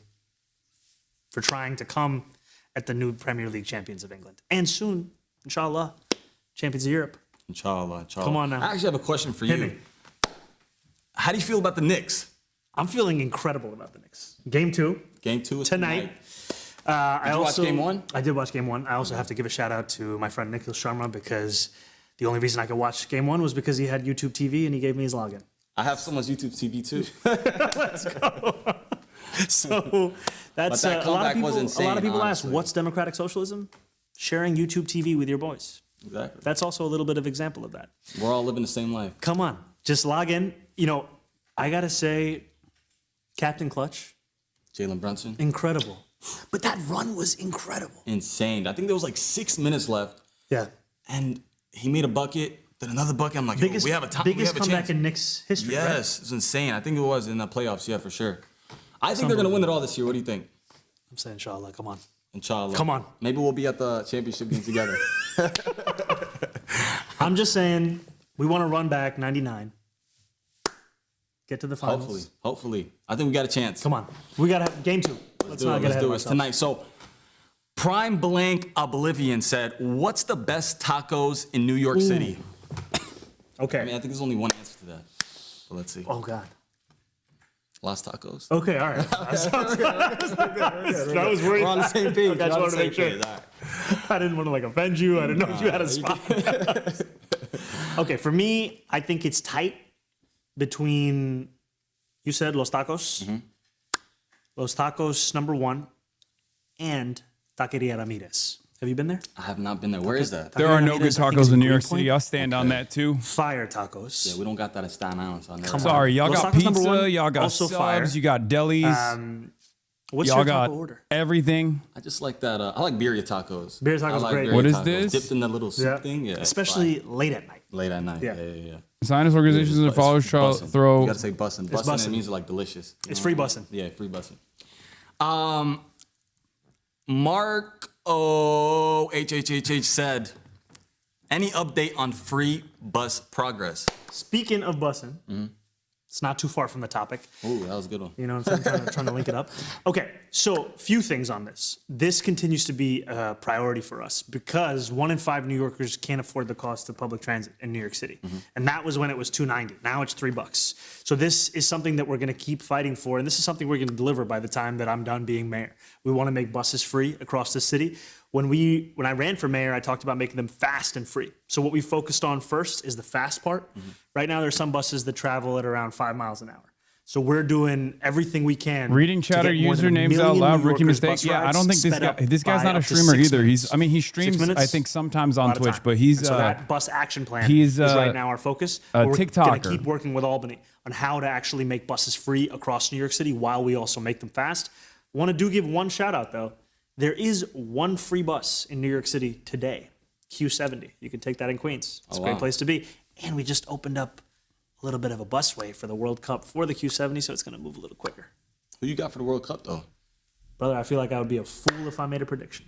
for trying to come at the new Premier League champions of England. And soon, inshallah, champions of Europe. Inshallah, inshallah. Come on now. I actually have a question for Hit you. me. How do you feel about the Knicks? I'm feeling incredible about the Knicks. Game 2. Game 2 is tonight. Did you watch game 1? I did watch game 1. I also have to give a shout out to my friend Nikhil Sharma because the only reason I could watch game 1 was because he had YouTube TV and he gave me his login. I have someone's YouTube TV too. Let's go. So that's But that a lot of comeback was people. insane, A lot of people ask, honestly. "What's democratic socialism?" Sharing YouTube TV with your boys. Exactly. That's also a little bit of example of that. We're all living the same life. Come on, just log in. You know, I gotta say, Captain Clutch, Jalen Brunson. incredible. But that run was incredible. Insane. I think there was like 6 minutes left. Yeah. And he made a bucket, then another bucket. I'm like, Biggest, we have a time. biggest we have a comeback chance. in Knicks history. Yes, right? it's insane. I think it was in the playoffs, yeah, for sure. I think they're going to win it all this year. What do you think? I'm saying inshallah. Come on. Inshallah. Come on. Maybe we'll be at the championship game together. I'm just saying, we want to run back 99. Get to the finals. Hopefully. I think we got a chance. Come on. We got to have game 2. Let's not get ahead of it ourselves. tonight. So, Prime Blank Oblivion said, what's the best tacos in New York City? Okay. I mean, I think there's only one answer to that. But let's see. Oh, God. Las Tacos. Okay, all right. I was worried. We're on the same page. Okay, I just We're on wanted the to make same sure. page. All right. I didn't want to like offend you. I didn't know if you had a spot. Okay, for me, I think it's tight between, you said Los Tacos. Mm-hmm. Los Tacos, number 1, and Taqueria Ramirez. Have you been there? I have not been there. Where is that? There are no good Ramirez, I think, is tacos in New York Greenpoint. City. I'll stand on that too. Fire tacos. Yeah, we don't got that at Staten Island. So I never Come Sorry, y'all Los got Tacos number pizza, 1, y'all got also subs, fire. you got delis, What's y'all your got taco order? everything. I just like that. I like birria tacos. Birria tacos I like great. birria What is tacos. this? Dipped in that little soup thing. Yeah, it's Especially late at night. fire. Late at night. Yeah. Yeah. Sinus organizations and followers shall Bussin'. throw. You gotta say bussin'. Bussin', bussin'. it means like delicious. You It's know free what I bussin'. mean? Yeah, free bussin'. Mark OHHHH said, any update on free bus progress? Speaking of bussin', It's not too far from the topic. Ooh, that was a good one. You know what I'm saying? trying to link it up. Okay, so few things on this. This continues to be a priority for us because 1 in 5 New Yorkers can't afford the cost of public transit in New York City. And that was when it was $2.90. Now it's $3. So this is something that we're going to keep fighting for, and this is something we're going to deliver by the time that I'm done being mayor. We want to make buses free across the city. When I ran for mayor, I talked about making them fast and free. So what we focused on first is the fast part. Right now, there's some buses that travel at around 5 miles an hour. So we're doing everything we can. Reading chatter usernames out loud, rookie mistake. Yeah, I don't think this guy's not a streamer either. He streams, I think, sometimes on Twitch, but he's so that bus action plan is right now our focus. a We're TikToker. going to keep working with Albany on how to actually make buses free across New York City while we also make them fast. I want to give one shout out though. There is one free bus in New York City today, Q70. You can take that in Queens. It's a great place to be. And we just opened up a little bit of a busway for the World Cup for the Q70, so it's going to move a little quicker. Who you got for the World Cup, though? Brother, I feel like I would be a fool if I made a prediction.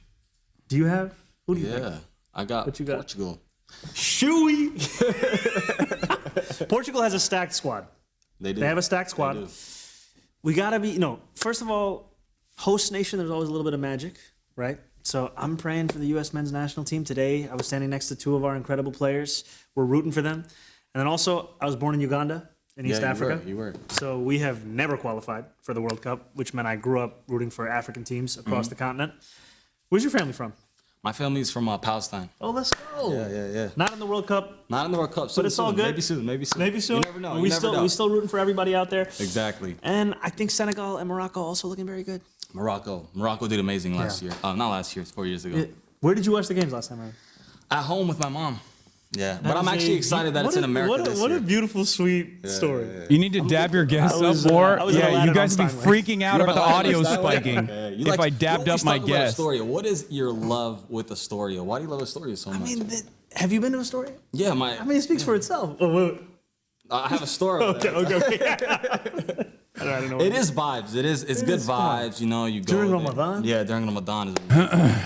Do you have? Who do you think? Yeah, I got What you got? Portugal. Shooey! Portugal has a stacked squad. They do. They have a stacked squad. They do. We got to be, first of all, host nation, there's always a little bit of magic, right? So I'm praying for the U.S. men's national team today. I was standing next to 2 of our incredible players. We're rooting for them. And then also, I was born in Uganda, in East Africa. You were. So we have never qualified for the World Cup, which meant I grew up rooting for African teams across the continent. Where's your family from? My family's from Palestine. Oh, let's go. Yeah. Not in the World Cup. Not in the World Cup. But Soon, it's all soon. good. Maybe soon. Maybe soon. You never know. We still rooting for everybody out there. Exactly. And I think Senegal and Morocco also looking very good. Morocco did amazing last year. Not last year, 4 years ago. Yeah. Where did you watch the games last time, man? At home with my mom. Yeah, but I'm actually excited that it's in America this year. What a beautiful, sweet story. You need to dab your guests up more. Yeah, you guys would be freaking out about the audio spiking if I dabbed up my guest. Astoria. What is your love with Astoria? Why do you love Astoria so much? I mean, have you been to Astoria? Yeah, it speaks for itself. Oh, I have a story. Okay. I don't know. It is vibes. It's good vibes. You go during there. Ramadan. Yeah, during Ramadan.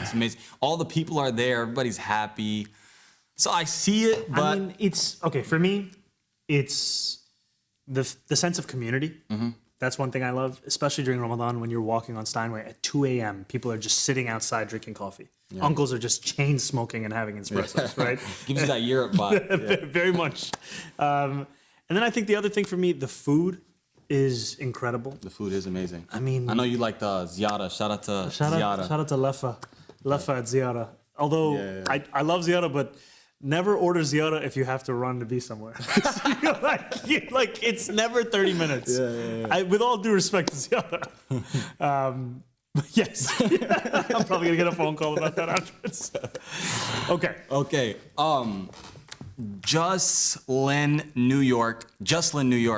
It's amazing. All the people are there. Everybody's happy. So I see it, but I mean, it's okay for me. It's the sense of community. That's one thing I love, especially during Ramadan when you're walking on Steinway at 2 a.m. People are just sitting outside drinking coffee. Yeah. Uncles are just chain smoking and having espressos, right? Gives you that Europe vibe. Very much. And then I think the other thing for me, the food is incredible. The food is amazing. I mean, I know you like the ziyara. Shout out to ziyara. Shout out to Lefa at ziyara. Although I love ziyara, but never order ziyara if you have to run to be somewhere. like it's never 30 minutes. With all due respect to ziyara. Yes. I'm probably going to get a phone call about that afterwards. Okay. Jocelyn, New York,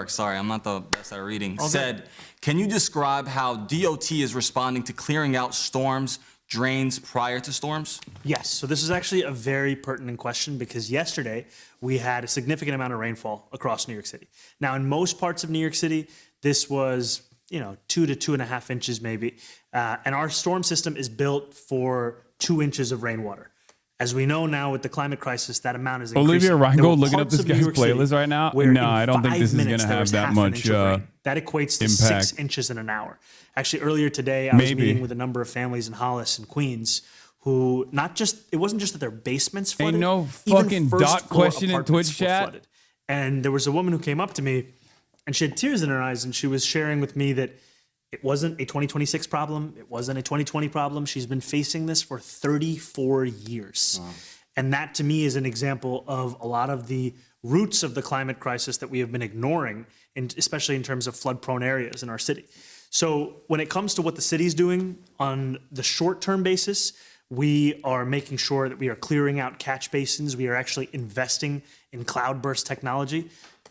sorry, I'm not the best at reading, said, can you describe how DOT is responding to clearing out storms, drains prior to storms? Yes, so this is actually a very pertinent question because yesterday we had a significant amount of rainfall across New York City. Now, in most parts of New York City, this was 2 to 2.5 inches maybe, and our storm system is built for 2 inches of rainwater. As we know now with the climate crisis, that amount is increasing. Olivia Reingold looking up this guy's playlist right now? No, I don't think this is going to have that much that equates to impact. 6 inches in an hour. Actually, earlier today, I was meeting with a number of families in Hollis and Queens who it wasn't just that their basements flooded. Ain't no fucking dot question in Twitch chat. Flooded. And there was a woman who came up to me and she had tears in her eyes and she was sharing with me that it wasn't a 2026 problem. It wasn't a 2020 problem. She's been facing this for 34 years. Wow. And that to me is an example of a lot of the roots of the climate crisis that we have been ignoring, especially in terms of flood-prone areas in our city. So when it comes to what the city's doing on the short-term basis, we are making sure that we are clearing out catch basins. We are actually investing in cloudburst technology.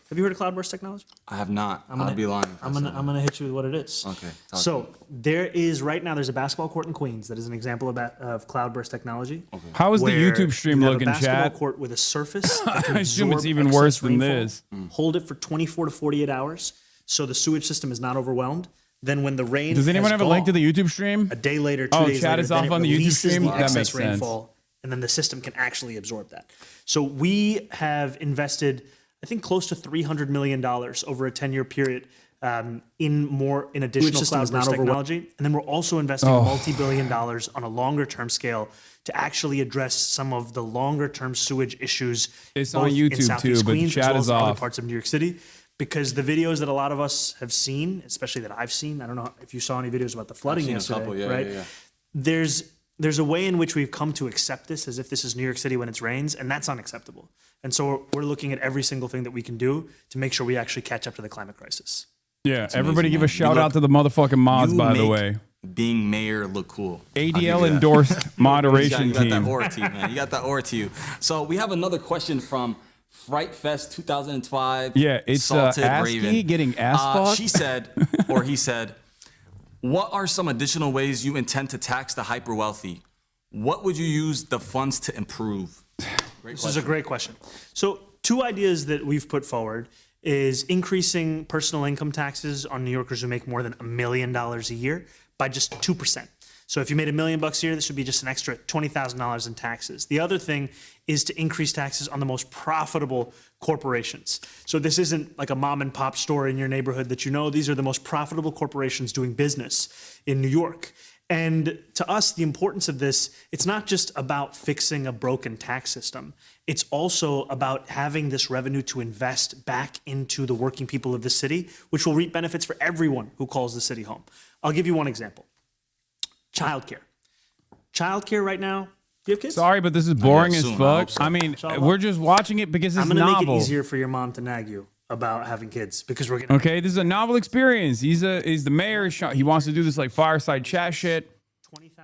Have you heard of cloudburst technology? I have not. I'd be lying. I'm gonna hit you with what it is. Okay. So there's a basketball court in Queens that is an example of cloudburst technology. Okay. How is the YouTube stream looking, chat? A basketball court with a surface. That can I assume it's absorb even worse than rainfall, this. Hold it for 24 to 48 hours, so the sewage system is not overwhelmed. Then when the rain does anyone have a link to the YouTube stream? A day later, 2 days chat later, is off on the YouTube stream. That makes sense. And then the system can actually absorb that. So we have invested I think, close to $300 million over a 10-year period in additional cloud-based technology. And then we're also investing multi-billion dollars on a longer-term scale to actually address some of the longer-term sewage issues It's both on YouTube in Southeast too, but the Queens chat as well is as other off. parts of New York City. Because the videos that a lot of us have seen, especially that I've seen, I don't know if you saw any videos about the flooding seen a yesterday, couple, yeah, right? yeah, yeah. There's a way in which we've come to accept this as if this is New York City when it rains, and that's unacceptable. And so we're looking at every single thing that we can do to make sure we actually catch up to the climate crisis. Yeah, It's everybody amazing, give man. a shout out to the motherfucking mods, You by the make way. being mayor look cool. I'll give you ADL that. endorsed moderation you got team. that aura to you, man. You got that aura to you. So we have another question from Fright Fest 2005. Yeah, it's Salted ASCII Raven. getting ass fucked. She said, or he said, what are some additional ways you intend to tax the hyper wealthy? What would you use the funds to improve? This is a great question. So 2 ideas that we've put forward is increasing personal income taxes on New Yorkers who make more than $1 million a year by just 2%. So if you made $1 million a year, this would be just an extra $20,000 in taxes. The other thing is to increase taxes on the most profitable corporations. So this isn't like a mom and pop store in your neighborhood that you know. These are the most profitable corporations doing business in New York. And to us, the importance of this, it's not just about fixing a broken tax system. It's also about having this revenue to invest back into the working people of the city, which will reap benefits for everyone who calls the city home. I'll give you one example. Childcare. Childcare right now. Do you have kids? Sorry, but this is boring as soon, I fuck. hope so. I mean, Inshallah. we're just watching it because it's I'm going to novel. make it easier for your mom to nag you about having kids because we're going to. Okay, this is a novel experience. He's the mayor. He wants to do this like fireside chat shit.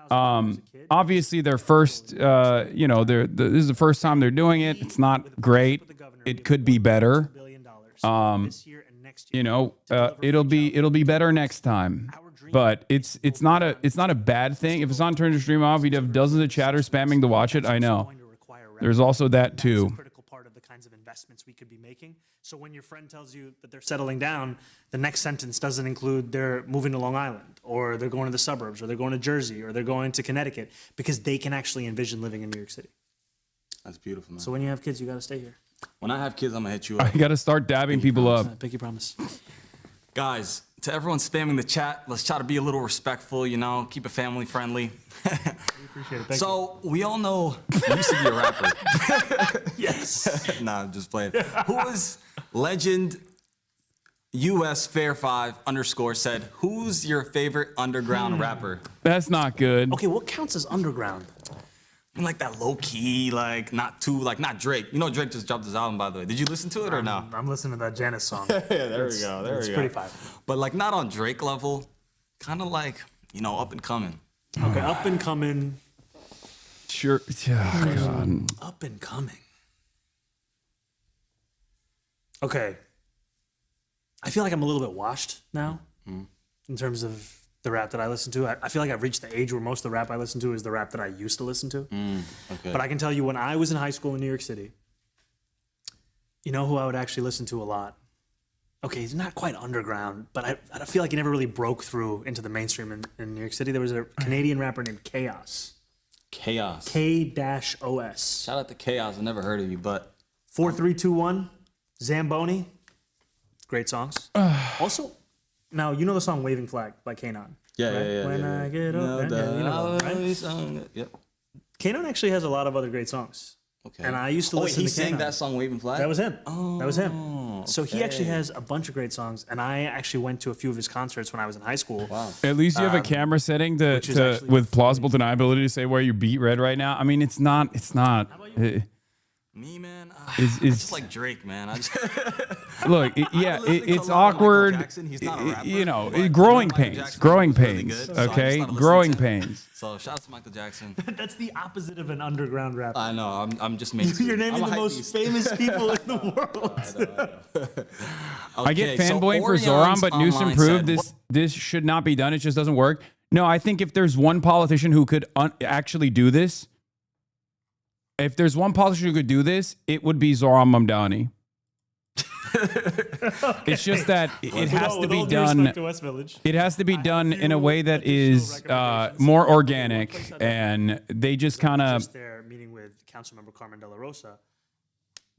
Obviously, their first, this is the first time they're doing it. It's not great. It could be better. It'll be better next time. But it's not a bad thing. If Hasan turns your stream off, he'd have dozens of chatters spamming to watch it. I know. There's also that too. Critical part of the kinds of investments we could be making. So when your friend tells you that they're settling down, the next sentence doesn't include they're moving to Long Island, or they're going to the suburbs, or they're going to Jersey, or they're going to Connecticut, because they can actually envision living in New York City. That's beautiful, man. So when you have kids, you got to stay here. When I have kids, I'm going to hit you up. I got to start dabbing people up. Pinky promise. Guys, to everyone spamming the chat, let's try to be a little respectful, keep it family friendly. We appreciate it. Thank So we all know you used to be a rapper. Yes. Nah, I'm just playing. Who was legend US Fair 5 _ said, who's your favorite underground rapper? That's not good. Okay, what counts as underground? I mean, like that low key, not Drake. Drake just dropped his album, by the way. Did you listen to it or no? I'm listening to that Janice song. Yeah, there we go. It's pretty fire. But not on Drake level, kind of up and coming. Okay, up and coming. Sure. Oh, God. Up and coming. Okay. I feel like I'm a little bit washed now in terms of the rap that I listen to. I feel like I've reached the age where most of the rap I listen to is the rap that I used to listen to. Okay. But I can tell you when I was in high school in New York City, you know who I would actually listen to a lot? Okay, he's not quite underground, but I feel like he never really broke through into the mainstream in New York City. There was a Canadian rapper named Chaos. Chaos. K-O-S. Shout out to Chaos. I never heard of you, but 4321, Zamboni. Great songs. Also, now you know the song "Waving Flag" by Kanon. Yeah, right? yeah. When I get up, you know, right? Yep. Kanon actually has a lot of other great songs. Okay. And I used to listen he to sang Kanon. that song "Waving Flag"? That was him. Oh, that was him. So he actually okay. has a bunch of great songs, and I actually went to a few of his concerts when I was in high school. Wow. At least you have a camera setting with plausible deniability to say where you beat red right now. I mean, it's not. Me, man, I just like Drake, man. Look, it's awkward. He's not a rapper, growing pains. Growing pains. Really good, Okay, so growing pains. So shout out to Michael Jackson. That's the opposite of an underground rapper. I know. I'm just making. You're naming the most famous people in the world. I get fanboying for Zoran, but Newsom proved this should not be done. It just doesn't work. No, I think if there's one politician who could actually do this, it would be Zoran Mamdani. It's just that it has to be done. It has to be done in a way that is more organic, and they just kind of. There meeting with Councilmember Carmen De La Rosa.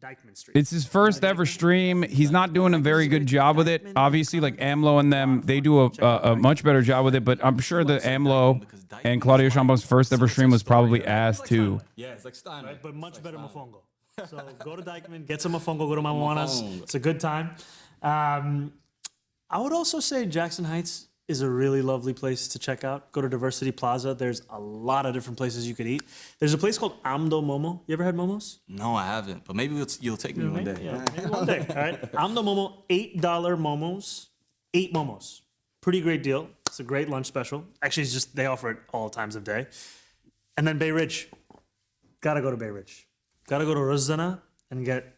Dyckman Street. It's his first ever stream. He's not doing a very good job with it. Obviously, like AMLO and them, they do a much better job with it. But I'm sure that AMLO and Claudio Sheinbaum's first ever stream was probably ass too. Yeah, it's like Stein, right? But much better mofongo. So go to Dyckman, get some mofongo, go to Mamonas. It's a good time. I would also say Jackson Heights is a really lovely place to check out. Go to Diversity Plaza. There's a lot of different places you could eat. There's a place called Amdo Momo. You ever had momos? No, I haven't. But maybe you'll take me one day. Yeah, maybe one day. All right. Amdo Momo, $8 momos. 8 momos. Pretty great deal. It's a great lunch special. Actually, it's just they offer it all times of day. And then Bay Ridge. Gotta go to Bay Ridge. Gotta go to Rozdana and get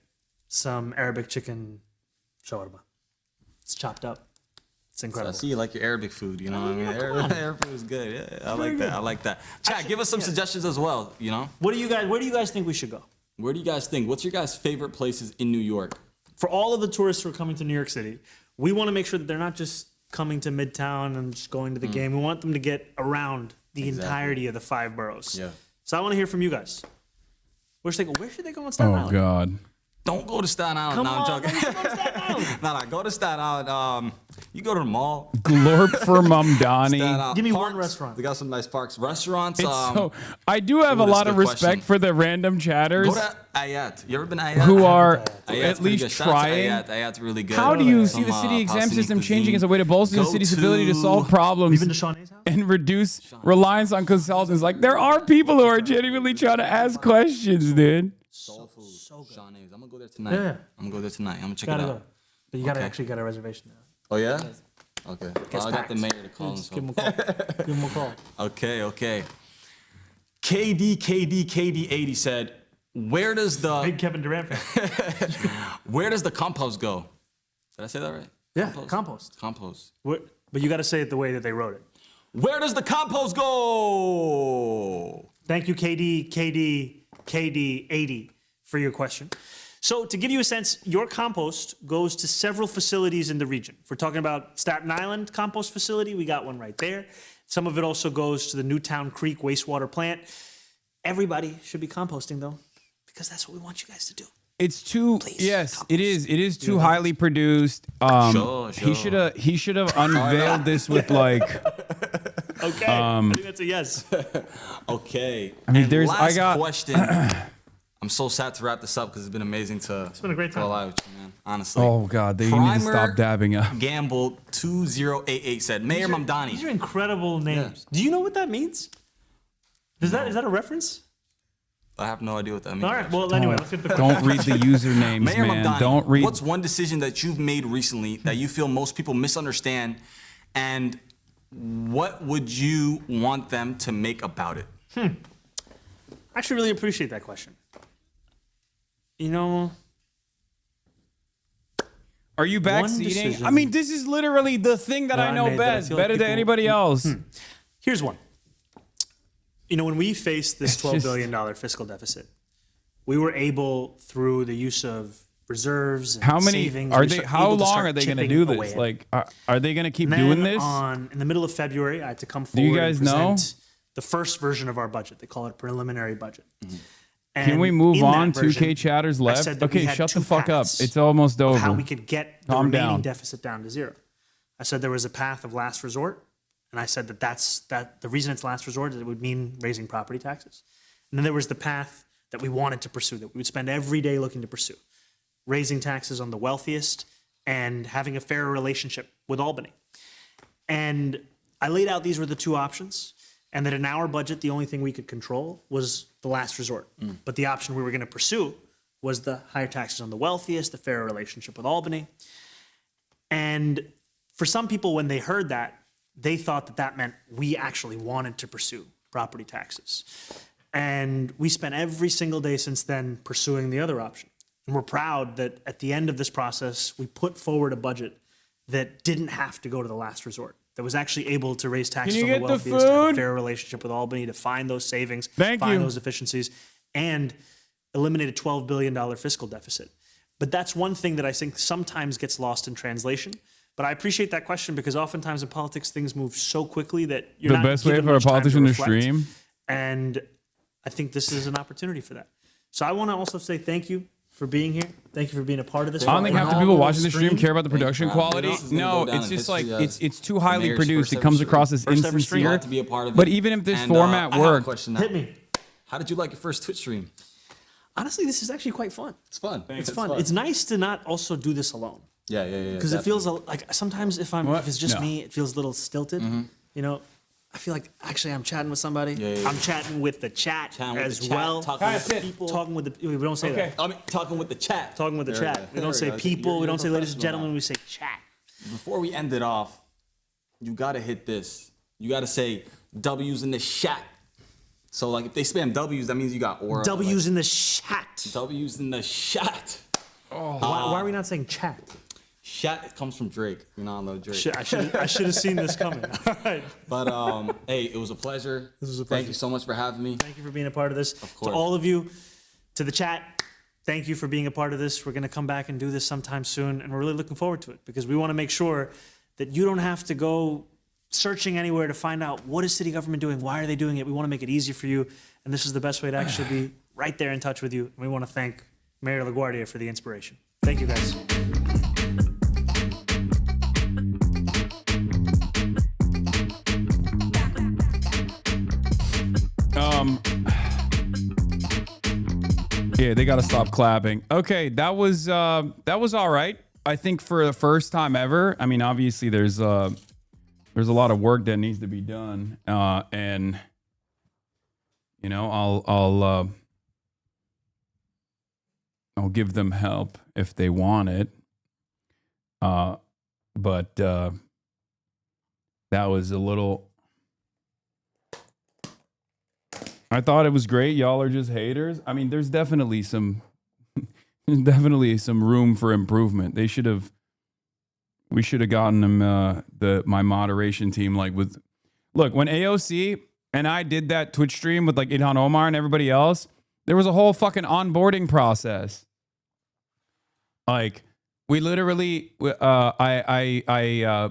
some Arabic chicken shawarma. It's chopped up. It's incredible. So I see you like your Arabic food, you know what I mean? Arabic food is good. Yeah, I like that. I like that. Chat, give us some suggestions as well, you know? Where do you guys think we should go? Where do you guys think? What's your guys' favorite places in New York? For all of the tourists who are coming to New York City, we want to make sure that they're not just coming to Midtown and just going to the game. We want them to get around the entirety of the 5 boroughs. Yeah. So I want to hear from you guys. Where should they go on Staten Island? Oh God. Don't go to Staten Island. Come no, I'm on, joking. go to Staten Island. No, go to Staten Island. You go to the mall. Glorp for Mamdani. Give me one restaurant. They got some nice parks. Restaurants. So I do have a lot of respect for the random chatters. Go to Ayat. You ever been to Ayat? Who are Ayat's at least good. Shout out to trying. Ayat's really good. How do you see the city exam system changing as a way to bolster the city's ability to solve problems and reduce reliance on consultants? Like, there are people who are genuinely trying to ask questions, dude. Soul food. So good. Shawnee's. I'm gonna go there tonight. Yeah. I'm gonna go there tonight. I'm gonna check Gotta it go. out. But you gotta actually get a reservation now. Oh yeah? Okay. Gets I got packed. the mayor to call him. Just give him a call. Give him a call. Okay. KD80 said, where does the Big Kevin Durant fan. where does the compost go? Did I say that right? Yeah, compost. But you got to say it the way that they wrote it. Where does the compost go? Thank you, KD80 for your question. So to give you a sense, your compost goes to several facilities in the region. If we're talking about Staten Island compost facility, we got one right there. Some of it also goes to the Newtown Creek wastewater plant. Everybody should be composting though, because that's what we want you guys to do. It's too it is too highly produced. Sure. He should have unveiled this with like Okay. I think that's a yes. Okay. I mean, and last question. I'm so sad to wrap this up because it's been amazing to. It's been a great time. Go live with you, man. Honestly. Oh God, you need to stop dabbing up. Gamble 2088 said Mayor Mamdani. These are incredible names. Yeah. Do you know what that means? Is that a reference? I have no idea what that means. All right. Well, anyway, let's get the. Don't read the usernames, Mayor man. Mamdani, Don't read. What's one decision that you've made recently that you feel most people misunderstand, and what would you want them to make about it? I actually really appreciate that question. You know, are you backseating? I mean, this is literally the thing that I know best, better than anybody else. Here's one. You know, when we faced this $12 billion fiscal deficit, we were able, through the use of reserves and savings, how long are they going to do this? Like, are they going to keep doing this? In the middle of February, I had to come forward and present the first version of our budget. They call it a preliminary budget. Mm-hmm. Can we move on? 2K chatters left. Okay, shut the fuck up. It's almost over. How we could get the remaining deficit down to zero. I said there was a path of last resort, and I said that the reason it's last resort is it would mean raising property taxes. And then there was the path that we wanted to pursue, that we would spend every day looking to pursue, raising taxes on the wealthiest and having a fairer relationship with Albany. And I laid out these were the two options, and that in our budget, the only thing we could control was the last resort. But the option we were going to pursue was the higher taxes on the wealthiest, the fairer relationship with Albany. And for some people, when they heard that, they thought that that meant we actually wanted to pursue property taxes. And we spent every single day since then pursuing the other option. And we're proud that at the end of this process, we put forward a budget that didn't have to go to the last resort, that was actually able to raise taxes on the wealthiest, to have a fair relationship with Albany, to find those savings, find those efficiencies, and eliminate a $12 billion fiscal deficit. But that's one thing that I think sometimes gets lost in translation. But I appreciate that question because oftentimes in politics, things move so quickly that you're not given much time to reflect. The best way for a politician to stream. And I think this is an opportunity for that. So I want to also say thank you for being here. Thank you for being a part of this. I don't think half the people watching the stream care about the production quality. This is gonna No, go down it's in just like history it's too highly Mayor's produced. first It ever comes stream. across as First ever stream. insincere. Glad to be a part of it. But even if this And, format I have a worked, question now. Hit me. How did you like your first Twitch stream? Honestly, this is actually quite fun. It's fun. It's fun. It's nice to not also do this alone. Yeah. Because it feels like sometimes if it's just No. me, it feels a little stilted. You know, I feel like actually I'm chatting with somebody. Yeah. I'm chatting with the chat Chatting with as the chat, well. talking with the people. Talking with the. We don't say that. I mean, talking with the chat. Talking with the There we chat. go. We There don't we say go. people. You're We don't say ladies and professional gentlemen. now. We say chat. Before we end it off, you gotta hit this. You gotta say W's in the chat. So like if they spam W's, that means you got aura. W's in the chat. W's in the chat. Why are we not saying chat? Chat comes from Drake. You know I love Drake. I should have seen this coming. All right. But hey, it was a pleasure. This was a Thank pleasure. you so much for having me. Thank you for being a part of this. Of course. To all of you, to the chat, thank you for being a part of this. We're going to come back and do this sometime soon, and we're really looking forward to it because we want to make sure that you don't have to go searching anywhere to find out what is city government doing, why are they doing it. We want to make it easy for you, and this is the best way to actually be right there in touch with you. And we want to thank Mayor LaGuardia for the inspiration. Thank you, guys. Yeah, they got to stop clapping. Okay, that was all right. I think for the first time ever. I mean, obviously there's a lot of work that needs to be done, and you know, I'll give them help if they want it. But that was a little. I thought it was great. Y'all are just haters. I mean, there's definitely some room for improvement. We should have gotten them my moderation team look, when AOC and I did that Twitch stream with like Ilhan Omar and everybody else, there was a whole fucking onboarding process. Like we literally I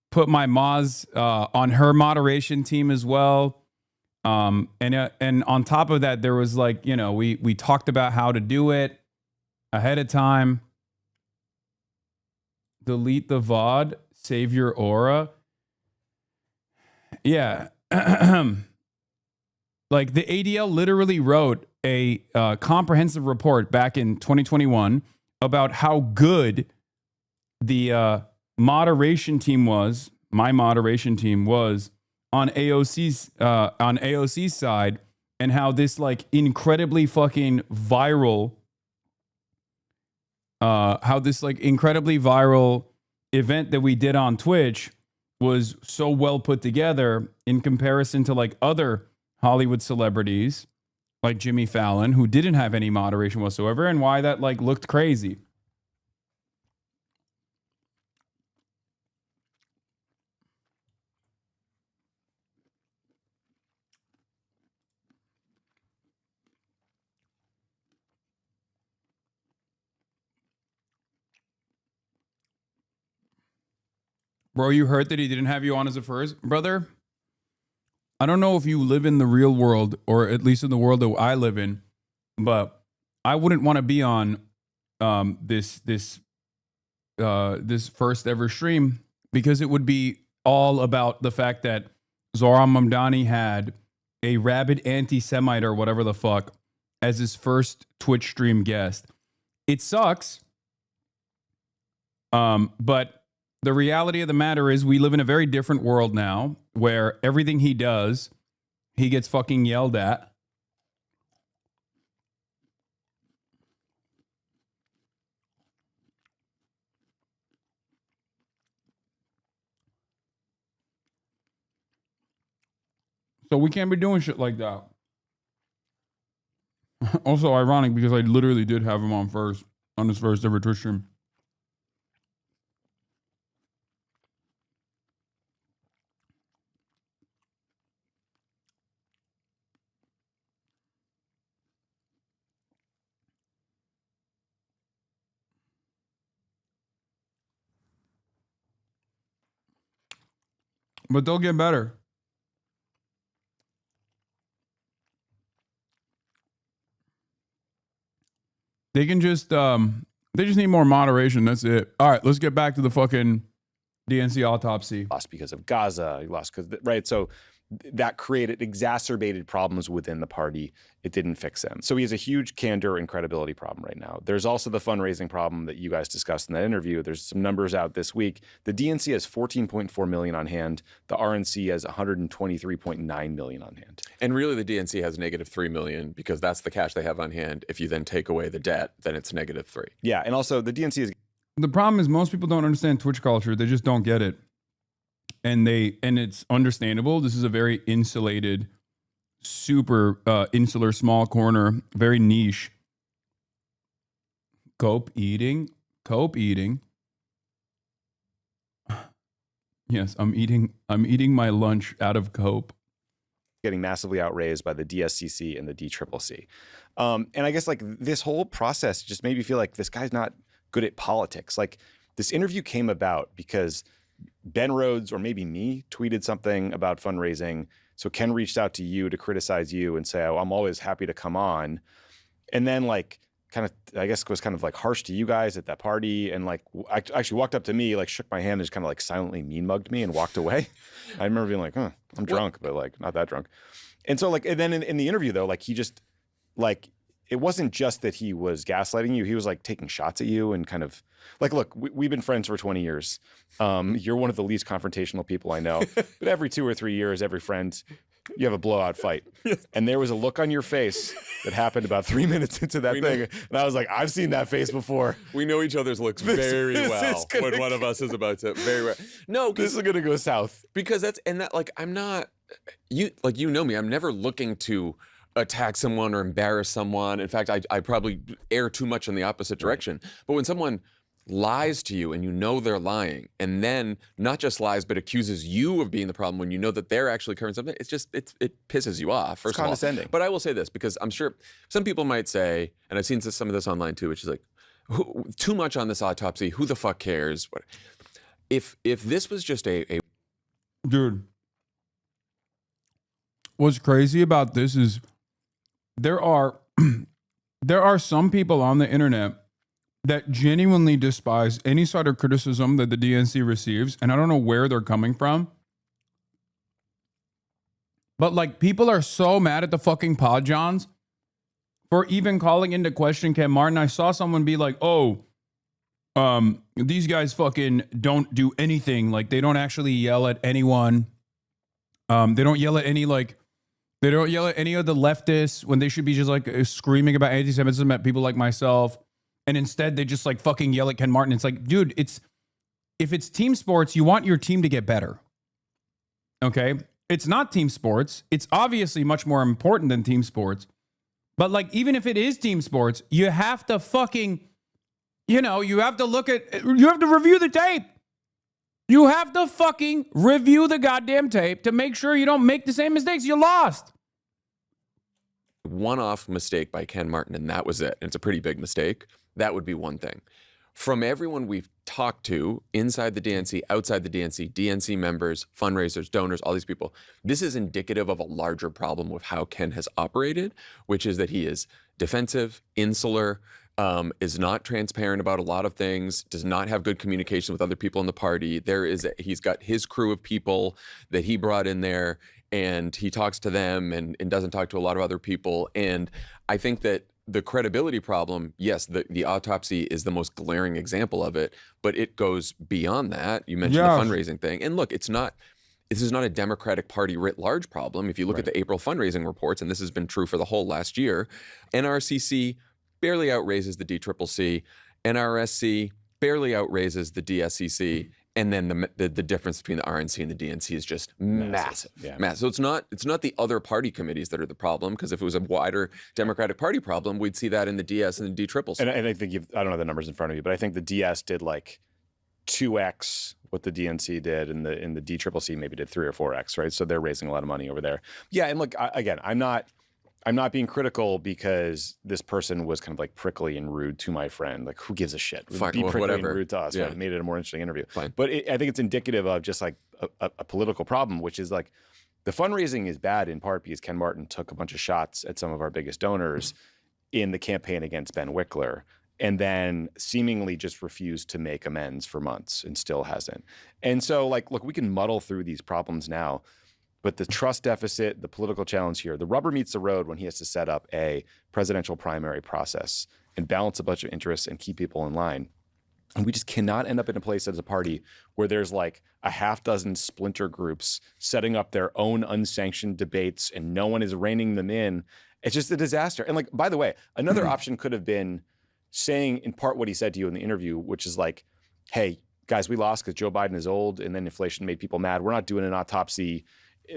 put my Moz on her moderation team as well. And on top of that, there was like, you know, we talked about how to do it ahead of time. Delete the VOD, save your aura. Yeah. Like the ADL literally wrote a comprehensive report back in 2021 about how good the moderation team was, my moderation team was, on AOC's side, and how this like incredibly fucking viral event that we did on Twitch was so well put together in comparison to like other Hollywood celebrities like Jimmy Fallon, who didn't have any moderation whatsoever, and why that like looked crazy. Bro, you heard that he didn't have you on as a first? Brother, I don't know if you live in the real world, or at least in the world that I live in, but I wouldn't want to be on this first ever stream, because it would be all about the fact that Zohran Mamdani had a rabid anti-Semite or whatever the fuck as his first Twitch stream guest. It sucks, but the reality of the matter is we live in a very different world now where everything he does, he gets fucking yelled at. So we can't be doing shit like that. Also ironic because I literally did have him on his first ever Twitch stream. But they'll get better. They can just they just need more moderation. That's it. All right, let's get back to the fucking DNC autopsy. Lost because of Gaza. He lost because right. So that exacerbated problems within the party. It didn't fix them. So he has a huge candor and credibility problem right now. There's also the fundraising problem that you guys discussed in that interview. There's some numbers out this week. The DNC has 14.4 million on hand. The RNC has 123.9 million on hand. And really the DNC has -3 million because that's the cash they have on hand. If you then take away the debt, then it's -3. Yeah, and also the DNC is... The problem is most people don't understand Twitch culture. They just don't get it. And it's understandable. This is a very insulated, super insular, small corner, very niche. Cope eating. Yes, I'm eating my lunch out of cope. Getting massively outraised by the DSCC and the DCCC. And I guess like this whole process just made me feel like this guy's not good at politics. Like this interview came about because Ben Rhodes or maybe me tweeted something about fundraising. So Ken reached out to you to criticize you and say, oh, I'm always happy to come on. And then like kind of, I guess was kind of like harsh to you guys at that party. And like actually walked up to me, like shook my hand and just kind of like silently mean mugged me and walked away. I remember being like, I'm drunk, but like not that drunk. And so like, and then in the interview though, like he just like, it wasn't just that he was gaslighting you. He was like taking shots at you and kind of like, look, we've been friends for 20 years. You're one of the least confrontational people I know. But every 2 or 3 years, every friend, you have a blowout fight. And there was a look on your face that happened about 3 minutes into that thing. And I was like, I've seen that face before. We know each other's looks very well when one of us is about to very well. No, this is going to go south. Because like, I'm not, you know me, I'm never looking to attack someone or embarrass someone. In fact, I probably err too much in the opposite direction. But when someone lies to you and you know they're lying, and then not just lies but accuses you of being the problem when you know that they're actually covering something, it pisses you off. First It's condescending. of all, but I will say this because I'm sure some people might say, and I've seen some of this online too, which is like, too much on this autopsy. Who the fuck cares? If this was just a dude, what's crazy about this is there are some people on the internet that genuinely despise any sort of criticism that the DNC receives, and I don't know where they're coming from. But like people are so mad at the fucking Pod Johns for even calling into question Ken Martin. I saw someone be like, these guys fucking don't do anything. Like they don't actually yell at anyone. They don't yell at any they don't yell at any of the leftists when they should be just like screaming about anti-Semitism at people like myself. And instead they just like fucking yell at Ken Martin. It's like, dude, if it's team sports, you want your team to get better. Okay? It's not team sports. It's obviously much more important than team sports. But like, even if it is team sports, you have to fucking, you have to review the tape. You have to fucking review the goddamn tape to make sure you don't make the same mistakes you lost. one-off mistake by Ken Martin and that was it, and it's a pretty big mistake, that would be one thing. From everyone we've talked to inside the DNC, outside the DNC, DNC members, fundraisers, donors, all these people, this is indicative of a larger problem with how Ken has operated, which is that he is defensive, insular, is not transparent about a lot of things, does not have good communication with other people in the party. He's got his crew of people that he brought in there, and he talks to them and doesn't talk to a lot of other people. And I think that the credibility problem, yes, the autopsy is the most glaring example of it, but it goes beyond that. You mentioned the fundraising thing. And look, this is not a Democratic Party writ large problem. If you look at the April fundraising reports, and this has been true for the whole last year, NRCC barely outraises the DCCC, NRSC barely outraises the DSCC, and then the difference between the RNC and the DNC is just massive. Yeah. Massive. So it's not the other party committees that are the problem, because if it was a wider Democratic Party problem, we'd see that in the DS and the DCCC. And I think I don't have the numbers in front of you, but I think the DS did like 2x what the DNC did, and the DCCC maybe did 3 or 4x, right? So they're raising a lot of money over there. Yeah, and look, again, I'm not being critical because this person was kind of like prickly and rude to my friend. Like, who gives a shit? Be prickly and rude to us. Yeah. Right? It made it a more interesting interview. Fine. But I think it's indicative of just like a political problem, which is like the fundraising is bad in part because Ken Martin took a bunch of shots at some of our biggest donors. in the campaign against Ben Wickler, and then seemingly just refused to make amends for months and still hasn't. And so, like, look, we can muddle through these problems now, but the trust deficit, the political challenge here, the rubber meets the road when he has to set up a presidential primary process and balance a bunch of interests and keep people in line. And we just cannot end up in a place as a party where there's like a half dozen splinter groups setting up their own unsanctioned debates and no one is reining them in. It's just a disaster. And like, by the way, another option could have been saying in part what he said to you in the interview, which is like, hey, guys, we lost because Joe Biden is old and then inflation made people mad. We're not doing an autopsy.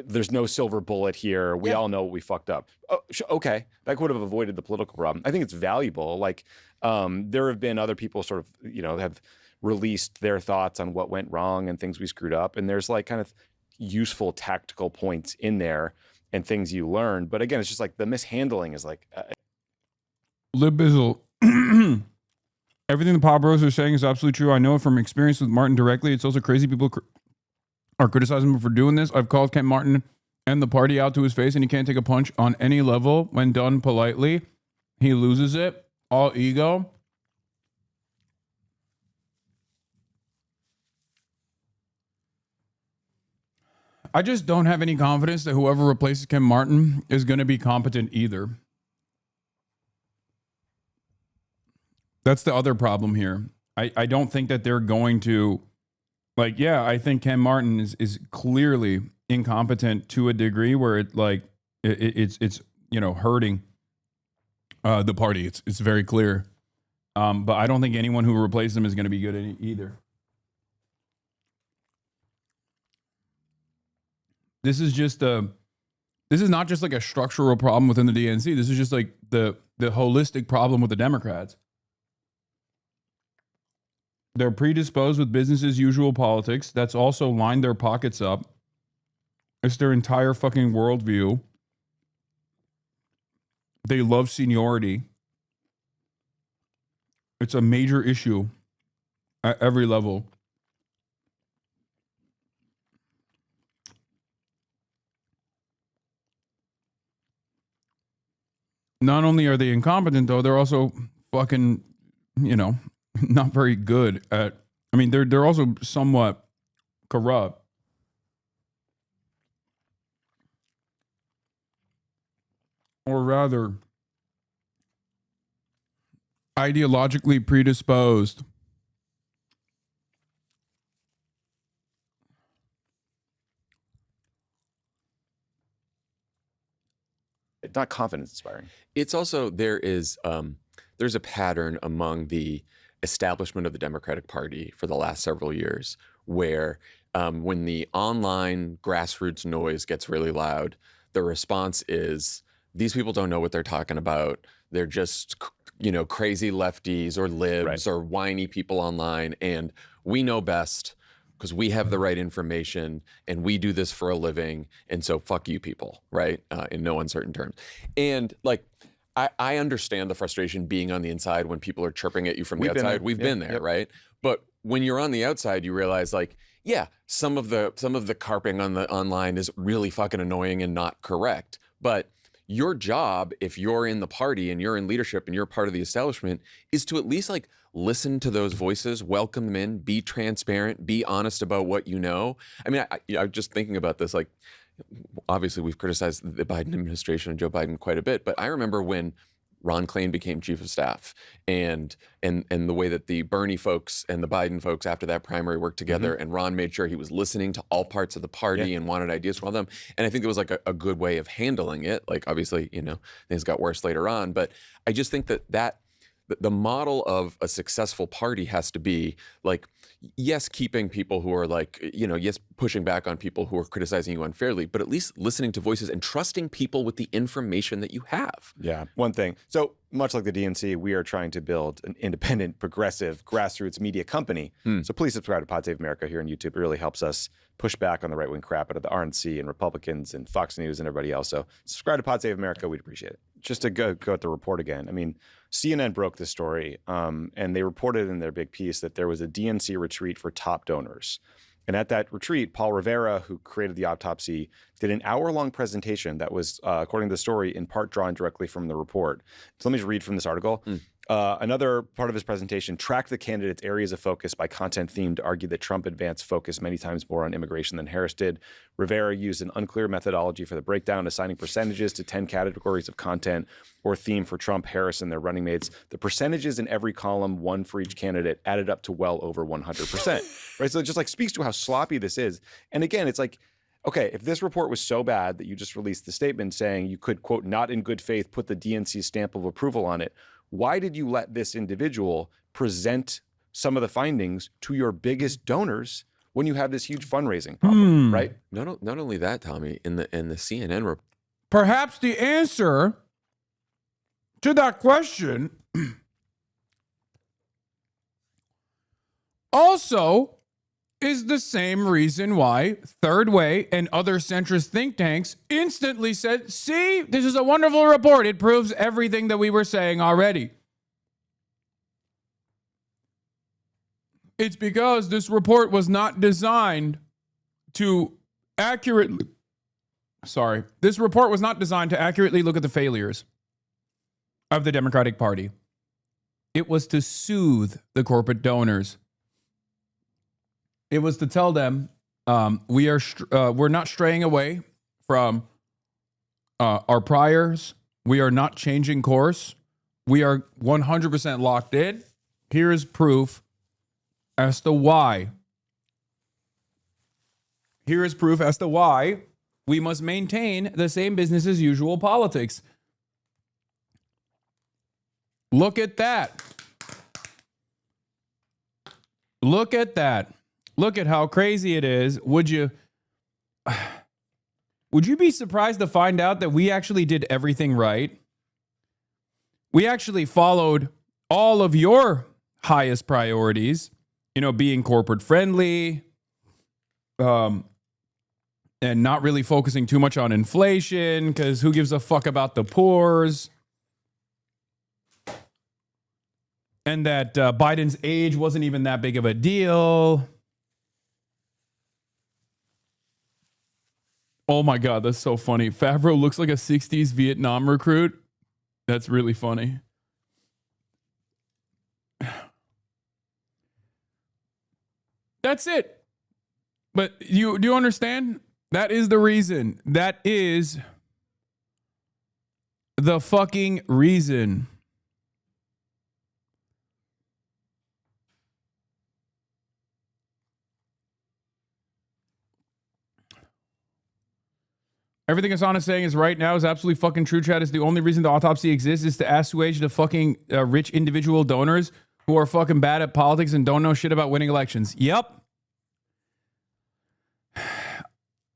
There's no silver bullet here. We all know we fucked up. Oh, okay. That could have avoided the political problem. I think it's valuable. Like, there have been other people sort of, have released their thoughts on what went wrong and things we screwed up. And there's like kind of useful tactical points in there and things you learn. But again, it's just like the mishandling is like. Lib Bizzle. Everything the Pop Bros are saying is absolutely true. I know it from experience with Martin directly. It's also crazy people are criticizing him for doing this. I've called Ken Martin and the party out to his face, and he can't take a punch on any level. When done politely, he loses it. All ego. I just don't have any confidence that whoever replaces Ken Martin is going to be competent either. That's the other problem here. I don't think that they're going to, like, yeah, I think Ken Martin is clearly incompetent to a degree where it's hurting the party. It's very clear. But I don't think anyone who replaces him is going to be good either. This is not just like a structural problem within the DNC. This is just like the holistic problem with the Democrats. They're predisposed with business as usual politics. That's also lined their pockets up. It's their entire fucking worldview. They love seniority. It's a major issue at every level. Not only are they incompetent, though, they're also fucking, not very good at. I mean, they're also somewhat corrupt. Or rather, ideologically predisposed. It's not confidence inspiring. It's also, there's a pattern among the establishment of the Democratic Party for the last several years where when the online grassroots noise gets really loud, the response is, these people don't know what they're talking about. They're just, crazy lefties or libs or whiny people online. And we know best because we have the right information and we do this for a living. And so fuck you people, right? In no uncertain terms. And like, I understand the frustration being on the inside when people are chirping at you from the outside. We've been there, right? But when you're on the outside, you realize like, yeah, some of the carping on the online is really fucking annoying and not correct. But your job, if you're in the party and you're in leadership and you're part of the establishment, is to at least like listen to those voices, welcome them in, be transparent, be honest about what you know. I mean, I'm just thinking about this, like, obviously we've criticized the Biden administration and Joe Biden quite a bit, but I remember when Ron Klain became chief of staff and the way that the Bernie folks and the Biden folks after that primary worked together, and Ron made sure he was listening to all parts of the party and wanted ideas from all them. And I think it was like a good way of handling it. Like, obviously, things got worse later on, but I just think that the model of a successful party has to be like, yes, keeping people who are like, yes, pushing back on people who are criticizing you unfairly, but at least listening to voices and trusting people with the information that you have. Yeah, one thing. So much like the DNC, we are trying to build an independent, progressive, grassroots media company. So please subscribe to Pod Save America here on YouTube. It really helps us push back on the right-wing crap out of the RNC and Republicans and Fox News and everybody else. So subscribe to Pod Save America. We'd appreciate it. Just to go at the report again. I mean, CNN broke this story, and they reported in their big piece that there was a DNC retreat for top donors. And at that retreat, Paul Rivera, who created the autopsy, did an hour-long presentation that was, according to the story, in part drawn directly from the report. So let me just read from this article. Another part of his presentation tracked the candidates' areas of focus by content theme to argue that Trump advanced focus many times more on immigration than Harris did. Rivera used an unclear methodology for the breakdown, assigning percentages to 10 categories of content or theme for Trump, Harris, and their running mates. The percentages in every column, one for each candidate, added up to well over 100%. Right? So it just like speaks to how sloppy this is. And again, it's like, okay, if this report was so bad that you just released the statement saying you could, quote, not in good faith put the DNC stamp of approval on it, why did you let this individual present some of the findings to your biggest donors when you have this huge fundraising problem, right? Not only that, Tommy, in the CNN report. Perhaps the answer to that question also is the same reason why Third Way and other centrist think tanks instantly said, see, this is a wonderful report. It proves everything that we were saying already. It's because this report was not designed to accurately, this report was not designed to accurately look at the failures of the Democratic Party. It was to soothe the corporate donors. It was to tell them we're not straying away from our priors. We are not changing course. We are 100% locked in. Here is proof as to why. Here is proof as to why we must maintain the same business as usual politics. Look at that. Look at that. Look at how crazy it is. Would you be surprised to find out that we actually did everything right? We actually followed all of your highest priorities, being corporate friendly, and not really focusing too much on inflation, because who gives a fuck about the poors? And that Biden's age wasn't even that big of a deal. Oh my God, that's so funny. Favreau looks like a 60s Vietnam recruit. That's really funny. That's it. But do you understand? That is the reason. That is the fucking reason. Everything Hasan is saying is right now is absolutely fucking true, Chad. Is the only reason the autopsy exists is to assuage the fucking rich individual donors who are fucking bad at politics and don't know shit about winning elections. Yep.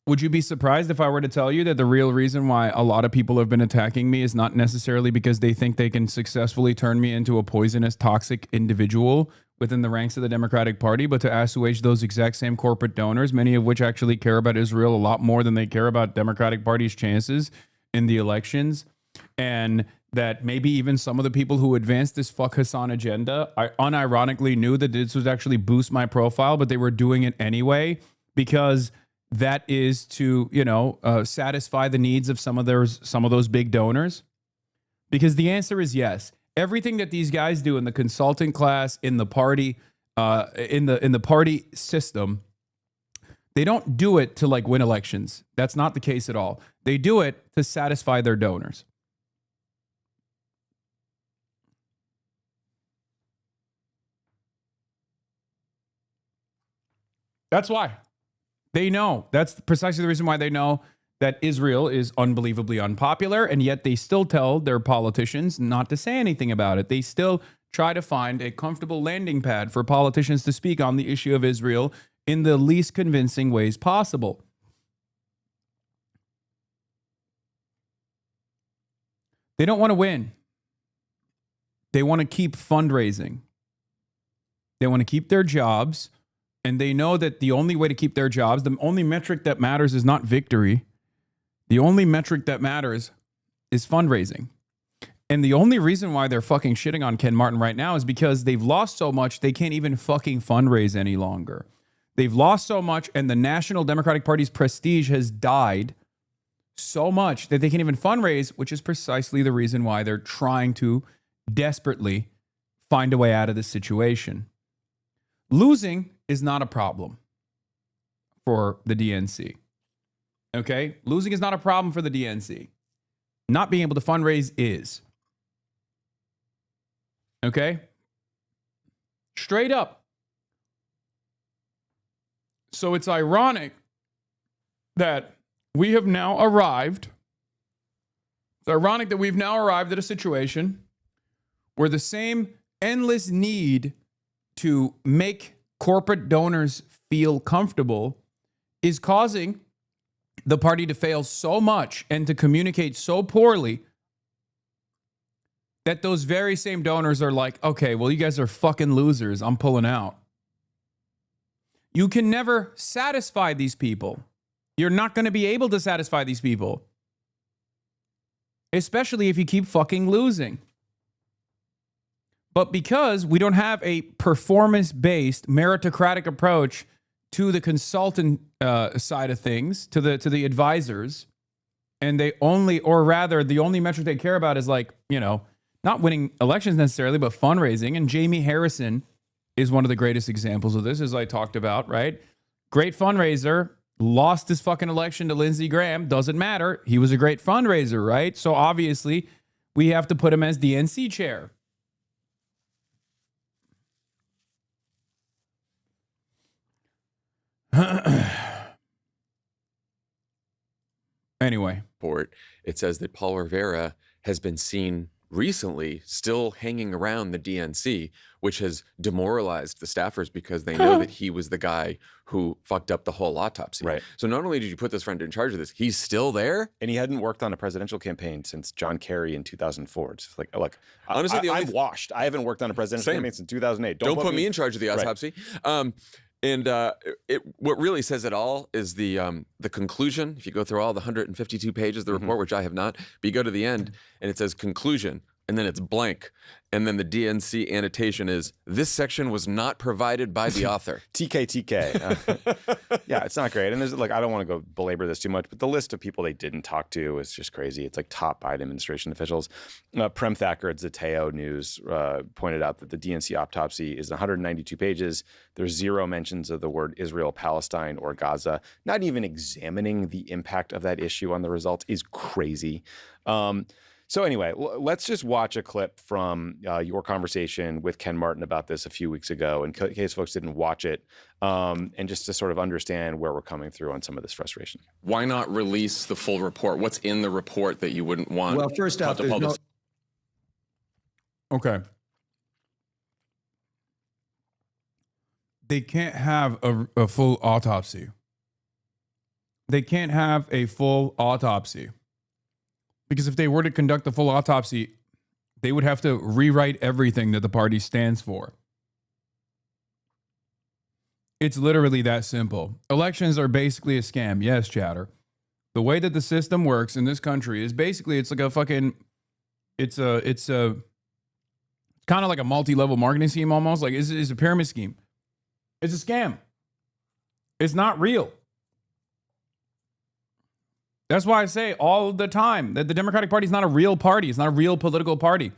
Would you be surprised if I were to tell you that the real reason why a lot of people have been attacking me is not necessarily because they think they can successfully turn me into a poisonous, toxic individual within the ranks of the Democratic Party, but to assuage those exact same corporate donors, many of which actually care about Israel a lot more than they care about Democratic Party's chances in the elections, and that maybe even some of the people who advanced this fuck Hasan agenda unironically knew that this would actually boost my profile, but they were doing it anyway because that is to, satisfy the needs of some of those big donors. Because the answer is yes. Everything that these guys do in the consulting class, in the party, in the party system, they don't do it to win elections. That's not the case at all. They do it to satisfy their donors. That's why. They know. That's precisely the reason why they know that Israel is unbelievably unpopular, and yet they still tell their politicians not to say anything about it. They still try to find a comfortable landing pad for politicians to speak on the issue of Israel in the least convincing ways possible. They don't want to win. They want to keep fundraising. They want to keep their jobs. And they know that the only way to keep their jobs, the only metric that matters is not victory. The only metric that matters is fundraising. And the only reason why they're fucking shitting on Ken Martin right now is because they've lost so much, they can't even fucking fundraise any longer. They've lost so much, and the National Democratic Party's prestige has died so much that they can't even fundraise, which is precisely the reason why they're trying to desperately find a way out of this situation. Losing is not a problem for the DNC. Okay? Losing is not a problem for the DNC. Not being able to fundraise is. Okay? Straight up. So it's ironic that we have now arrived. It's ironic that we've now arrived at a situation where the same endless need to make corporate donors feel comfortable is causing the party to fail so much and to communicate so poorly that those very same donors are like, okay, well, you guys are fucking losers. I'm pulling out. You can never satisfy these people. You're not going to be able to satisfy these people. Especially if you keep fucking losing. But because we don't have a performance-based meritocratic approach to the consultant side of things, to the advisors, and they only, or rather, the only metric they care about is like, you know, not winning elections necessarily, but fundraising. And Jamie Harrison is one of the greatest examples of this, as I talked about, right? Great fundraiser, lost his fucking election to Lindsey Graham. Doesn't matter. He was a great fundraiser, right? So obviously, we have to put him as DNC chair. Anyway. It says that Paul Rivera has been seen recently still hanging around the DNC, which has demoralized the staffers because they know that he was the guy who fucked up the whole autopsy. Right. So not only did you put this friend in charge of this, he's still there. And he hadn't worked on a presidential campaign since John Kerry in 2004. It's like, look, honestly, I'm washed. I haven't worked on a presidential campaign since 2008. Don't put me in charge of the autopsy. Right. What really says it all is the conclusion. If you go through all the 152 pages of the report, which I have not, but you go to the end and it says conclusion, and then it's blank. And then the DNC annotation is, this section was not provided by the author. TK. Yeah, it's not great. And there's like, I don't want to go belabor this too much, but the list of people they didn't talk to is just crazy. It's like top Biden administration officials. Prem Thacker at Zateo News pointed out that the DNC autopsy is 192 pages. There's 0 mentions of the word Israel, Palestine, or Gaza. Not even examining the impact of that issue on the results is crazy. So anyway, let's just watch a clip from your conversation with Ken Martin about this a few weeks ago, in case folks didn't watch it, and just to sort of understand where we're coming through on some of this frustration. Why not release the full report? What's in the report that you wouldn't want? Well, first off, Okay. They can't have a full autopsy. They can't have a full autopsy. Because if they were to conduct the full autopsy, they would have to rewrite everything that the party stands for. It's literally that simple. Elections are basically a scam. Yes, chatter. The way that the system works in this country is basically, it's like a fucking, it's kind of like a multi-level marketing scheme almost. Like it's a pyramid scheme. It's a scam. It's not real. That's why I say all the time that the Democratic Party is not a real party. It's not a real political party.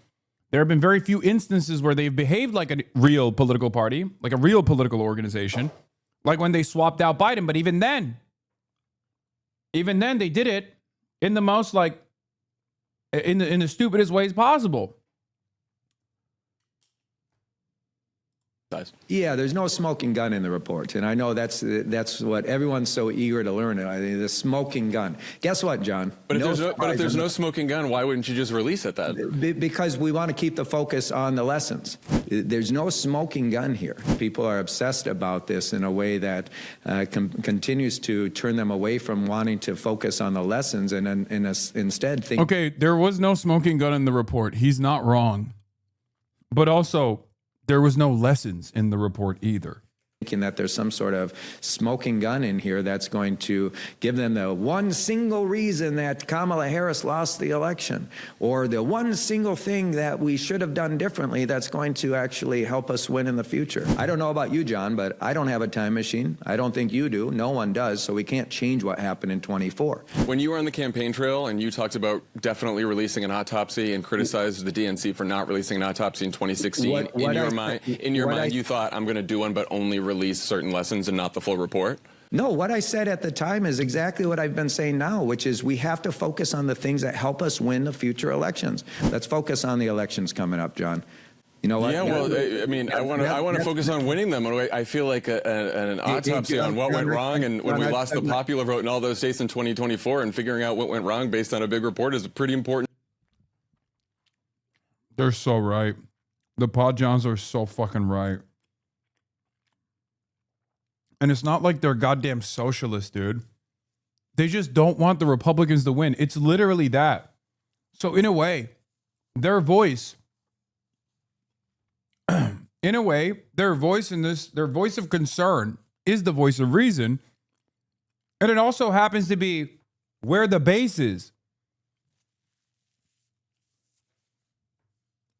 There have been very few instances where they've behaved like a real political party, like a real political organization, like when they swapped out Biden. But even then they did it in the most like in the stupidest ways possible. Yeah, there's no smoking gun in the report, and I know that's what everyone's so eager to learn. The smoking gun. Guess what, John? But if there's no smoking gun, why wouldn't you just release it then? Because we want to keep the focus on the lessons. There's no smoking gun here. People are obsessed about this in a way that continues to turn them away from wanting to focus on the lessons and instead think. Okay, there was no smoking gun in the report. He's not wrong, but also, there was no lessons in the report either. thinking that there's some sort of smoking gun in here that's going to give them the one single reason that Kamala Harris lost the election, or the one single thing that we should have done differently that's going to actually help us win in the future. I don't know about you, John, but I don't have a time machine. I don't think you do. No one does, so we can't change what happened in 24. When you were on the campaign trail and you talked about definitely releasing an autopsy and criticized the DNC for not releasing an autopsy in 2016, in your mind, you thought, I'm going to do one, but only release certain lessons and not the full report? No, what I said at the time is exactly what I've been saying now, which is we have to focus on the things that help us win the future elections. Let's focus on the elections coming up, John. You know what? Yeah, well, I mean, I want to focus on winning them. I feel like an autopsy on what went wrong and when we lost the popular vote in all those states in 2024 and figuring out what went wrong based on a big report is pretty important. They're so right. The Pod Johns are so fucking right. And it's not like they're goddamn socialists, dude. They just don't want the Republicans to win. It's literally that. So in a way, their voice their voice of concern is the voice of reason. And it also happens to be where the base is.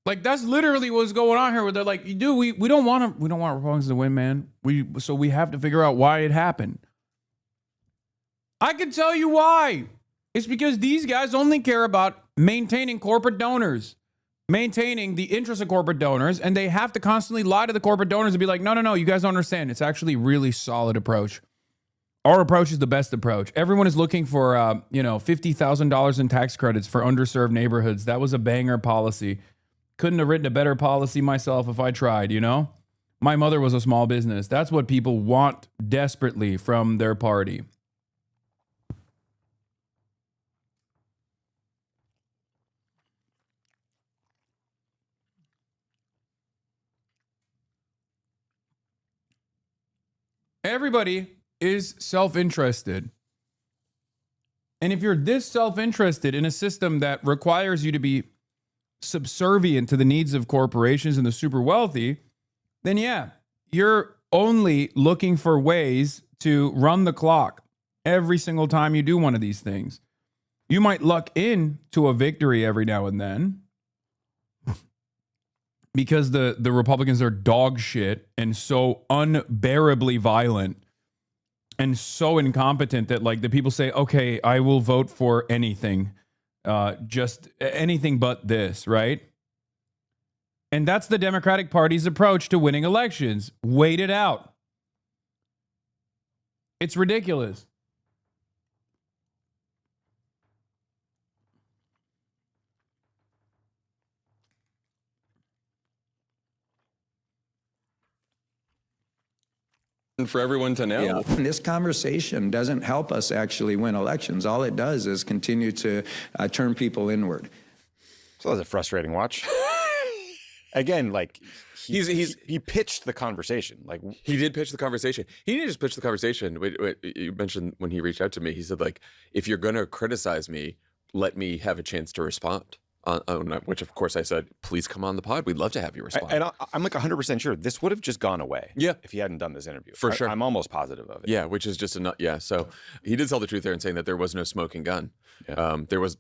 Like, that's literally what's going on here, where they're like, dude, we don't want Republicans to win, man. So we have to figure out why it happened. I can tell you why. It's because these guys only care about maintaining corporate donors, maintaining the interests of corporate donors, and they have to constantly lie to the corporate donors and be like, no, you guys don't understand. It's actually a really solid approach. Our approach is the best approach. Everyone is looking for, $50,000 in tax credits for underserved neighborhoods. That was a banger policy. Couldn't have written a better policy myself if I tried, My mother was a small business. That's what people want desperately from their party. Everybody is self-interested. And if you're this self-interested in a system that requires you to be subservient to the needs of corporations and the super wealthy, then yeah, you're only looking for ways to run the clock every single time you do one of these things. You might luck into a victory every now and then because the Republicans are dog shit and so unbearably violent and so incompetent that like the people say, okay, I will vote for anything. Just anything but this, right? And that's the Democratic Party's approach to winning elections. Wait it out. It's ridiculous. For everyone to know. Yeah. And this conversation doesn't help us actually win elections. All it does is continue to turn people inward. So that was a frustrating watch. Again, like he pitched the conversation. Like he did pitch the conversation. He didn't just pitch the conversation. You mentioned when he reached out to me, he said like, if you're going to criticize me, let me have a chance to respond. Which, of course, I said, please come on the pod. We'd love to have you respond. And I'm like 100% sure this would have just gone away. Yeah. If he hadn't done this interview. For sure. I'm almost positive of it. Yeah, which is just enough. Yeah. So he did tell the truth there in saying that there was no smoking gun. Yeah. There was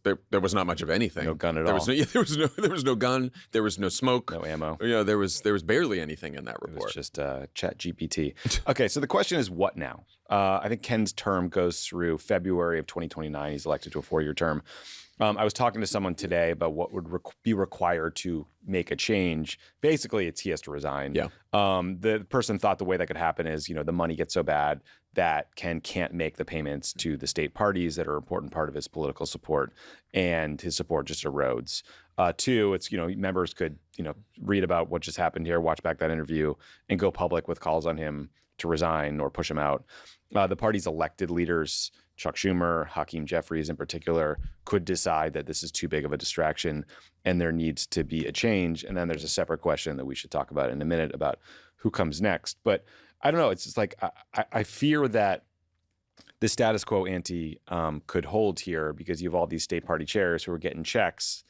not much of anything. No gun at all. all. There was no gun. There was no smoke. No ammo. There was barely anything in that report. It was just Chat GPT. Okay, so the question is, what now? I think Ken's term goes through February of 2029. He's elected to a 4-year term. I was talking to someone today about what would be required to make a change. Basically, he has to resign. Yeah. The person thought the way that could happen is, the money gets so bad that Ken can't make the payments to the state parties that are an important part of his political support, and his support just erodes. 2, it's, members could, read about what just happened here, watch back that interview, and go public with calls on him to resign or push him out. The party's elected leaders, Chuck Schumer, Hakeem Jeffries in particular, could decide that this is too big of a distraction and there needs to be a change. And then there's a separate question that we should talk about in a minute about who comes next. But I don't know. It's just like I fear that the status quo ante could hold here because you have all these state party chairs who are getting checks.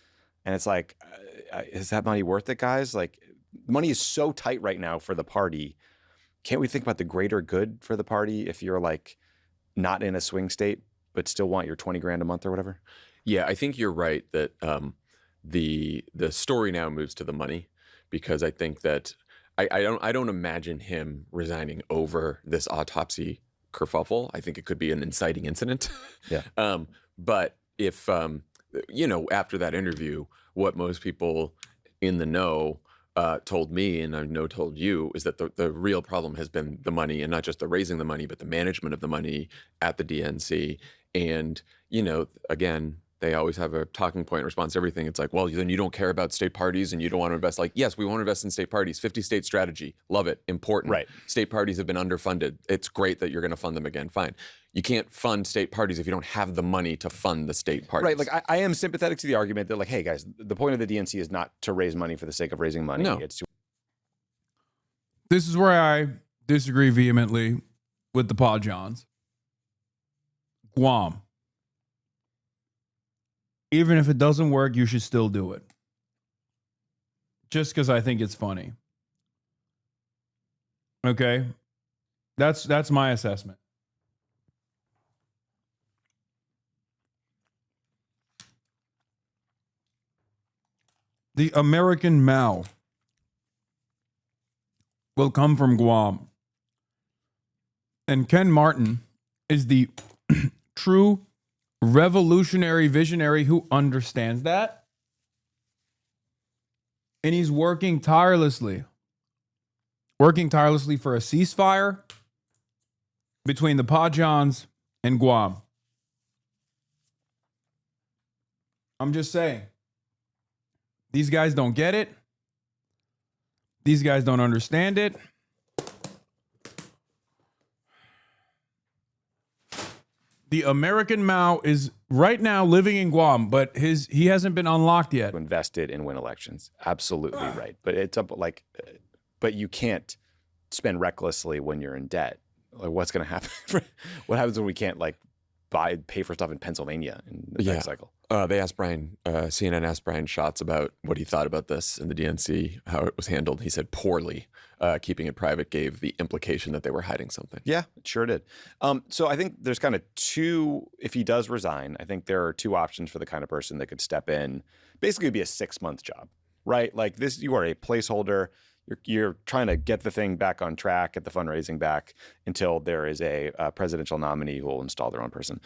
And it's like, is that money worth it, guys? Like, money is so tight right now for the party can't we think about the greater good for the party if you're like not in a swing state, but still want your 20 grand a month or whatever? Yeah, I think you're right that the story now moves to the money, because I think that I don't imagine him resigning over this autopsy kerfuffle. I think it could be an inciting incident. Yeah. But if after that interview, what most people in the know told me, and I know told you, is that the real problem has been the money, and not just the raising the money, but the management of the money at the DNC. And, again, they always have a talking point in response to everything. It's like, well, then you don't care about state parties and you don't want to invest. Like, yes, we want to invest in state parties. 50-state strategy. Love it. Important. Right. State parties have been underfunded. It's great that you're going to fund them again. Fine. You can't fund state parties if you don't have the money to fund the state parties. Right. Like, I am sympathetic to the argument that, like, hey, guys, the point of the DNC is not to raise money for the sake of raising money. No. It's to. This is where I disagree vehemently with the Paw Johns. Guam. Even if it doesn't work, you should still do it. Just because I think it's funny. Okay? That's my assessment. The American Mao will come from Guam. And Ken Martin is the true revolutionary visionary who understands that. And he's working tirelessly for a ceasefire between the Paw Johns and Guam. I'm just saying. These guys don't get it. These guys don't understand it. The American Mao is right now living in Guam, but he hasn't been unlocked yet. Invested and win elections. Absolutely right. But it's up but you can't spend recklessly when you're in debt. Like, what's going to happen? What happens when we can't pay for stuff in Pennsylvania in the next cycle? They asked Brian, CNN asked Brian Schatz about what he thought about this in the DNC, how it was handled. He said poorly. Keeping it private gave the implication that they were hiding something. Yeah, it sure did. So I think there's kind of two, if he does resign, I think there are two options for the kind of person that could step in. Basically, it'd be a 6-month job, right? Like this, you are a placeholder. You're trying to get the thing back on track, get the fundraising back until there is a presidential nominee who will install their own person.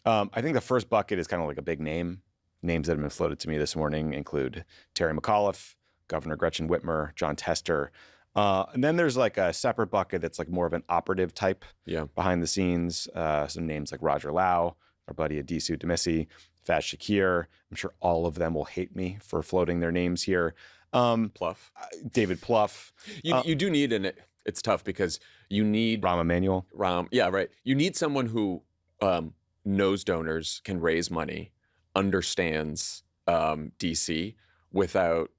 I think the first bucket is kind of like a big name. Names that have been floated to me this morning include Terry McAuliffe, Governor Gretchen Whitmer, John Tester. And then there's like a separate bucket that's like more of an operative type behind the scenes. Some names like Roger Lau, our buddy Adisu Demisi, Faz Shakir. I'm sure all of them will hate me for floating their names here. Pluff. David Pluff. You do need, and it's tough because you need Rahm Emanuel. Yeah, right. You need someone who knows donors, can raise money, understands DC without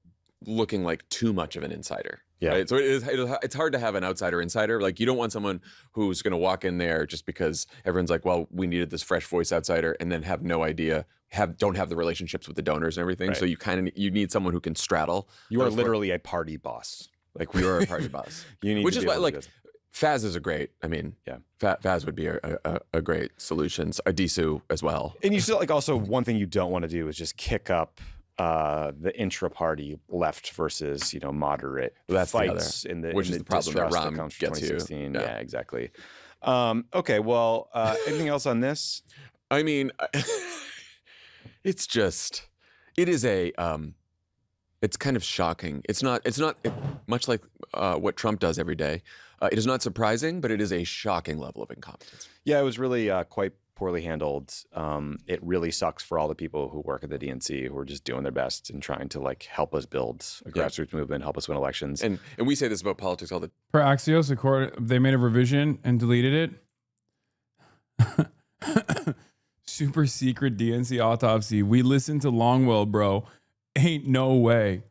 looking like too much of an insider. Yeah. Right? So it's hard to have an outsider insider. Like, you don't want someone who's going to walk in there just because everyone's like, well, we needed this fresh voice outsider, and then have no idea, don't have the relationships with the donors and everything. Right. So you need someone who can straddle. You are literally a party boss. Like, we are a party boss. You need Which to is be why, able to do like, this. Faz is a great, Faz would be a great solution. Adisu as well. And you still, like, also one thing you don't want to do is just kick up the intra-party left versus, moderate fights in the which is the problem that distrust Rahm comes from gets 2016. you. Yeah, exactly. Okay, well, anything else on this? I mean, it's kind of shocking. It's not much like what Trump does every day. It is not surprising, but it is a shocking level of incompetence. Yeah, it was really quite poorly handled. It really sucks for all the people who work at the DNC who are just doing their best and trying to help us build a grassroots movement, help us win elections. And we say this about politics all the time. Per Axios, they made a revision and deleted it. Super secret DNC autopsy. We listened to Longwell, bro. Ain't no way.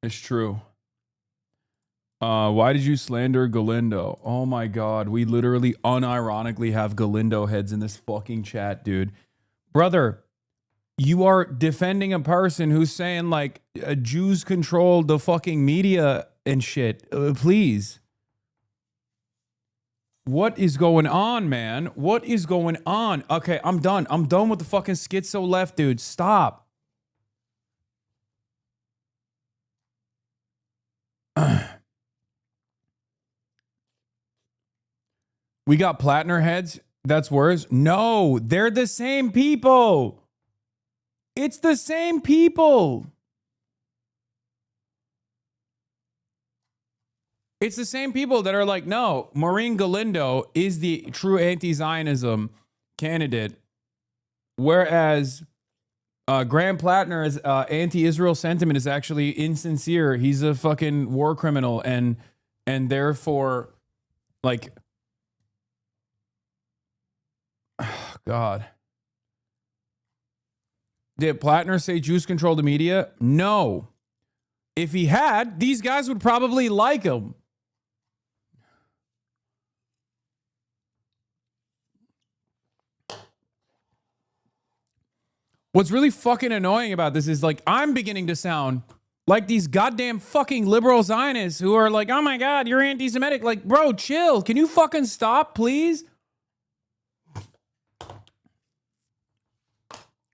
It's true. Why did you slander Galindo? Oh my God. We literally unironically have Galindo heads in this fucking chat, dude. Brother, you are defending a person who's saying Jews control the fucking media and shit. Please. What is going on, man? What is going on? Okay, I'm done. I'm done with the fucking schizo left, dude. Stop. We got Plattner heads. That's worse. No, they're the same people. It's the same people. It's the same people that are like, no, Maureen Galindo is the true anti-Zionism candidate, whereas Graham Plattner's anti-Israel sentiment is actually insincere. He's a fucking war criminal, and therefore, like, God. Did Plattner say Jews control the media? No. If he had, these guys would probably like him. What's really fucking annoying about this is, like, I'm beginning to sound like these goddamn fucking liberal Zionists who are like, oh my God, you're anti-Semitic. Like, bro, chill. Can you fucking stop, please?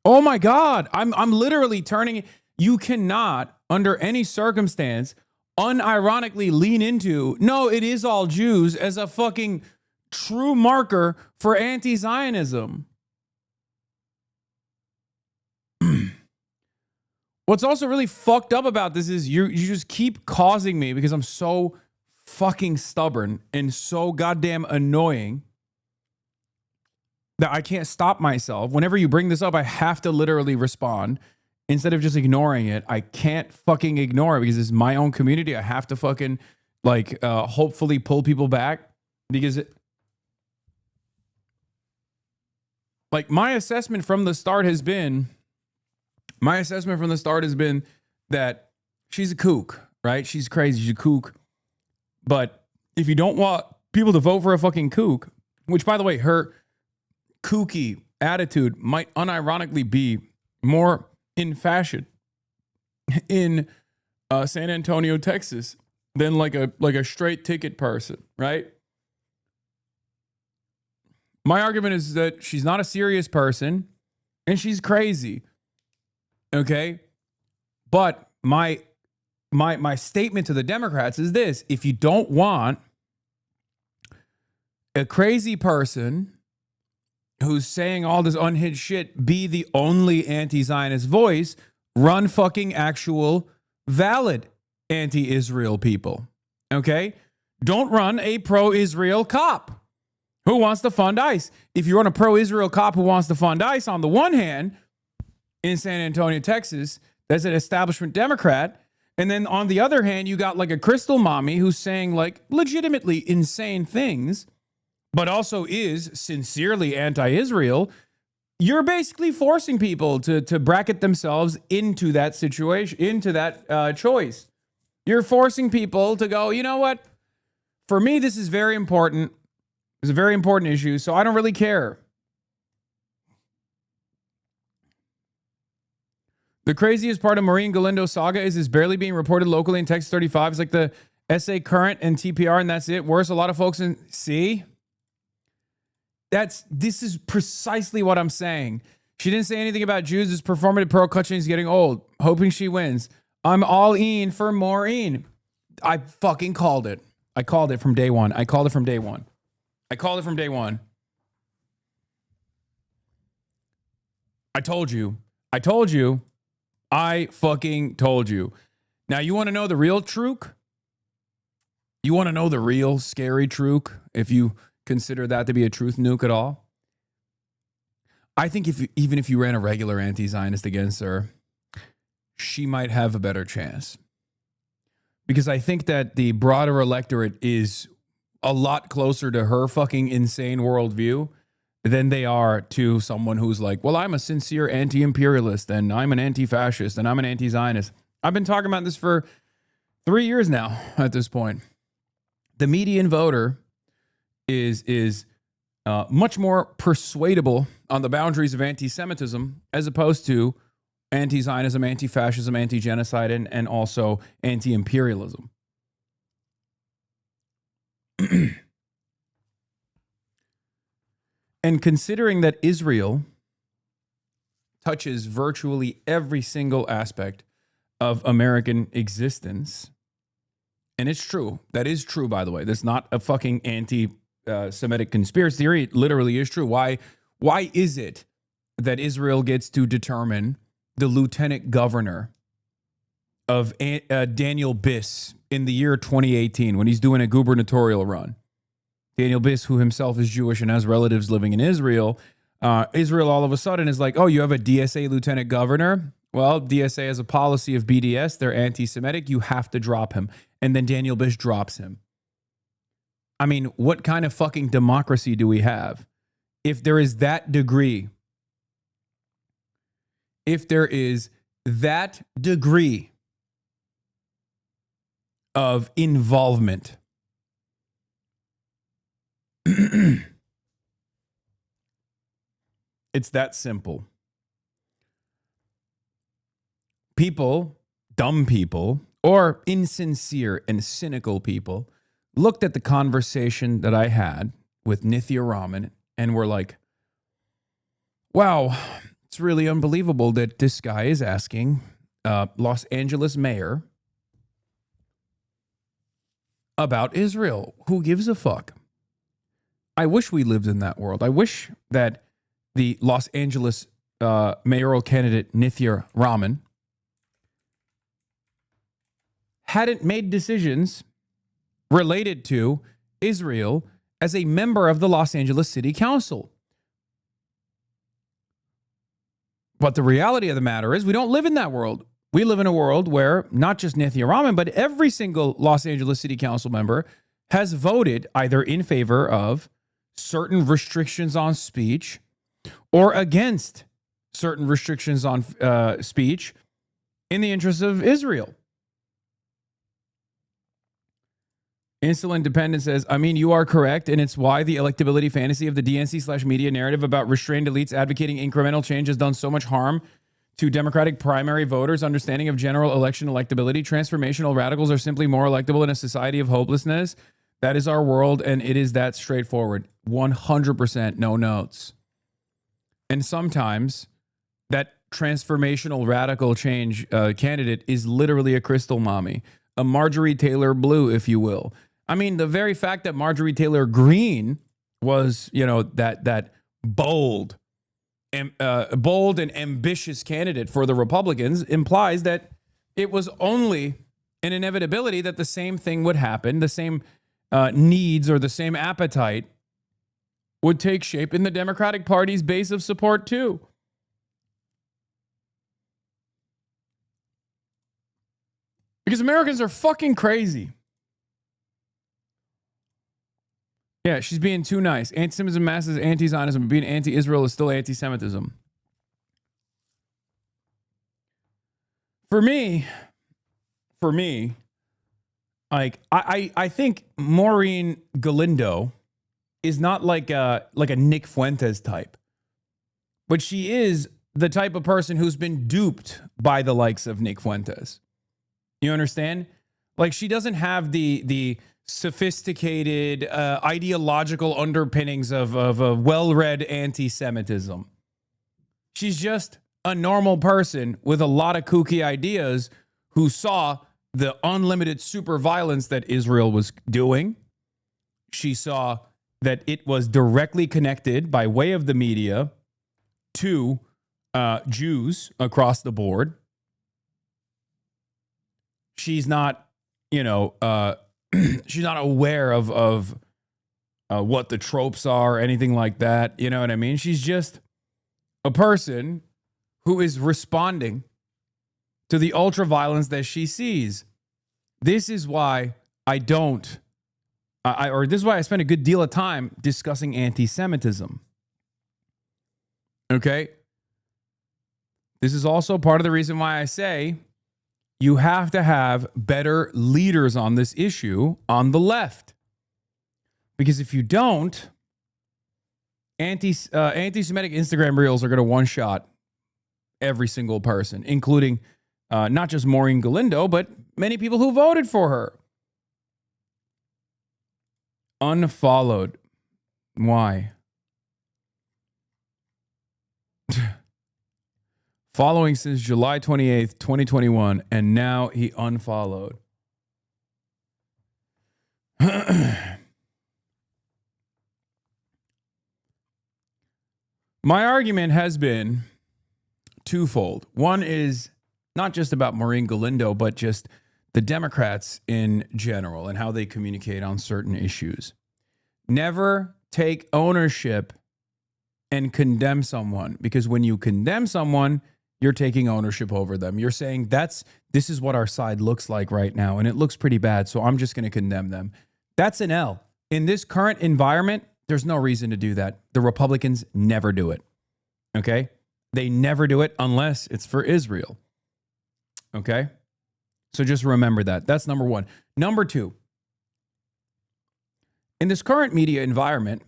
Oh my God. I'm literally turning. You cannot, under any circumstance, unironically lean into, no, it is all Jews as a fucking true marker for anti-Zionism. What's also really fucked up about this is you just keep causing me, because I'm so fucking stubborn and so goddamn annoying, that I can't stop myself. Whenever you bring this up, I have to literally respond instead of just ignoring it. I can't fucking ignore it because it's my own community. I have to fucking, like, hopefully pull people back, because like, my assessment from the start has been that she's a kook, right? She's crazy. She's a kook. But if you don't want people to vote for a fucking kook, which, by the way, her kooky attitude might unironically be more in fashion in San Antonio, Texas, than like a straight ticket person, right? My argument is that she's not a serious person and she's crazy. Okay? But my statement to the Democrats is this: if you don't want a crazy person who's saying all this unhinged shit be the only anti-Zionist voice, run fucking actual valid anti-Israel people. Okay? Don't run a pro-Israel cop who wants to fund ICE. If you run a pro-Israel cop who wants to fund ICE, on the one hand, in San Antonio, Texas, that's an establishment Democrat. And then on the other hand, you got like a crystal mommy who's saying like legitimately insane things, but also is sincerely anti-Israel. You're basically forcing people to bracket themselves into that situation, into that choice. You're forcing people to go, you know what? For me, this is very important. It's a very important issue, so I don't really care. The craziest part of Maureen Galindo's saga is it's barely being reported locally in Texas 35. It's like the SA Current and TPR, and that's it. Worse, a lot of folks in... See? This is precisely what I'm saying. She didn't say anything about Jews. This performative pro Kutchin is getting old. Hoping she wins. I'm all in for Maureen. I fucking called it. I called it from day one. I called it from day one. I called it from day one. I told you. I told you. I fucking told you. Now, you want to know the real truth? You want to know the real scary truth, if you consider that to be a truth nuke at all? I think even if you ran a regular anti-Zionist against her, she might have a better chance. Because I think that the broader electorate is a lot closer to her fucking insane worldview than they are to someone who's like, well, I'm a sincere anti-imperialist and I'm an anti-fascist and I'm an anti-Zionist. I've been talking about this for 3 years now at this point. The median voter is much more persuadable on the boundaries of anti-Semitism as opposed to anti-Zionism, anti-fascism, anti-genocide, and also anti-imperialism. And considering that Israel touches virtually every single aspect of American existence, and it's true. That is true, by the way. That's not a fucking anti-Semitic conspiracy theory. It literally is true. Why is it that Israel gets to determine the lieutenant governor of Daniel Biss in the year 2018 when he's doing a gubernatorial run? Daniel Biss, who himself is Jewish and has relatives living in Israel, Israel all of a sudden is like, oh, you have a DSA lieutenant governor? Well, DSA has a policy of BDS. They're anti-Semitic. You have to drop him. And then Daniel Biss drops him. I mean, what kind of fucking democracy do we have? If there is that degree, of involvement, it's that simple. People, dumb people, or insincere and cynical people looked at the conversation that I had with Nithya Raman and were like, wow, it's really unbelievable that this guy is asking Los Angeles mayor about Israel. Who gives a fuck? I wish we lived in that world. I wish that the Los Angeles mayoral candidate Nithya Raman hadn't made decisions related to Israel as a member of the Los Angeles City Council. But the reality of the matter is we don't live in that world. We live in a world where not just Nithya Raman, but every single Los Angeles City Council member has voted either in favor of certain restrictions on speech or against certain restrictions on speech in the interest of Israel. Insular Independent says, I mean, you are correct, and it's why the electability fantasy of the DNC/media narrative about restrained elites advocating incremental change has done so much harm to Democratic primary voters' understanding of general election electability. Transformational radicals are simply more electable in a society of hopelessness. That is our world, and it is that straightforward. 100% no notes. And sometimes that transformational radical change candidate is literally a crystal mommy, a Marjorie Taylor Blue, if you will. I mean, the very fact that Marjorie Taylor Greene was, that bold and ambitious candidate for the Republicans implies that it was only an inevitability that the same thing would happen, the same needs or the same appetite would take shape in the Democratic Party's base of support too. Because Americans are fucking crazy. Yeah, she's being too nice. Anti-Semitism masses anti-Zionism. Being anti-Israel is still anti-Semitism. For me, like I think Maureen Galindo is not like a Nick Fuentes type, but she is the type of person who's been duped by the likes of Nick Fuentes. You understand? Like, she doesn't have the sophisticated ideological underpinnings of a well-read anti-Semitism. She's just a normal person with a lot of kooky ideas who saw the unlimited super violence that Israel was doing. She saw that it was directly connected by way of the media to Jews across the board. She's not, she's not aware of what the tropes are or anything like that. You know what I mean? She's just a person who is responding to the ultra violence that she sees. This is why this is why I spend a good deal of time discussing anti-Semitism. Okay? This is also part of the reason why I say you have to have better leaders on this issue on the left. Because if you don't, anti-Semitic Instagram reels are going to one-shot every single person, including not just Maureen Galindo, but many people who voted for her. Unfollowed. Why? Following since July 28th, 2021, and now he unfollowed. My argument has been twofold. One is not just about Maureen Galindo, but just the Democrats in general and how they communicate on certain issues. Never take ownership and condemn someone, because when you condemn someone, you're taking ownership over them. You're saying this is what our side looks like right now, and it looks pretty bad, so I'm just going to condemn them. That's an L. In this current environment, there's no reason to do that. The Republicans never do it. Okay? They never do it unless it's for Israel. Okay? So just remember that. That's number one. Number two, in this current media environment,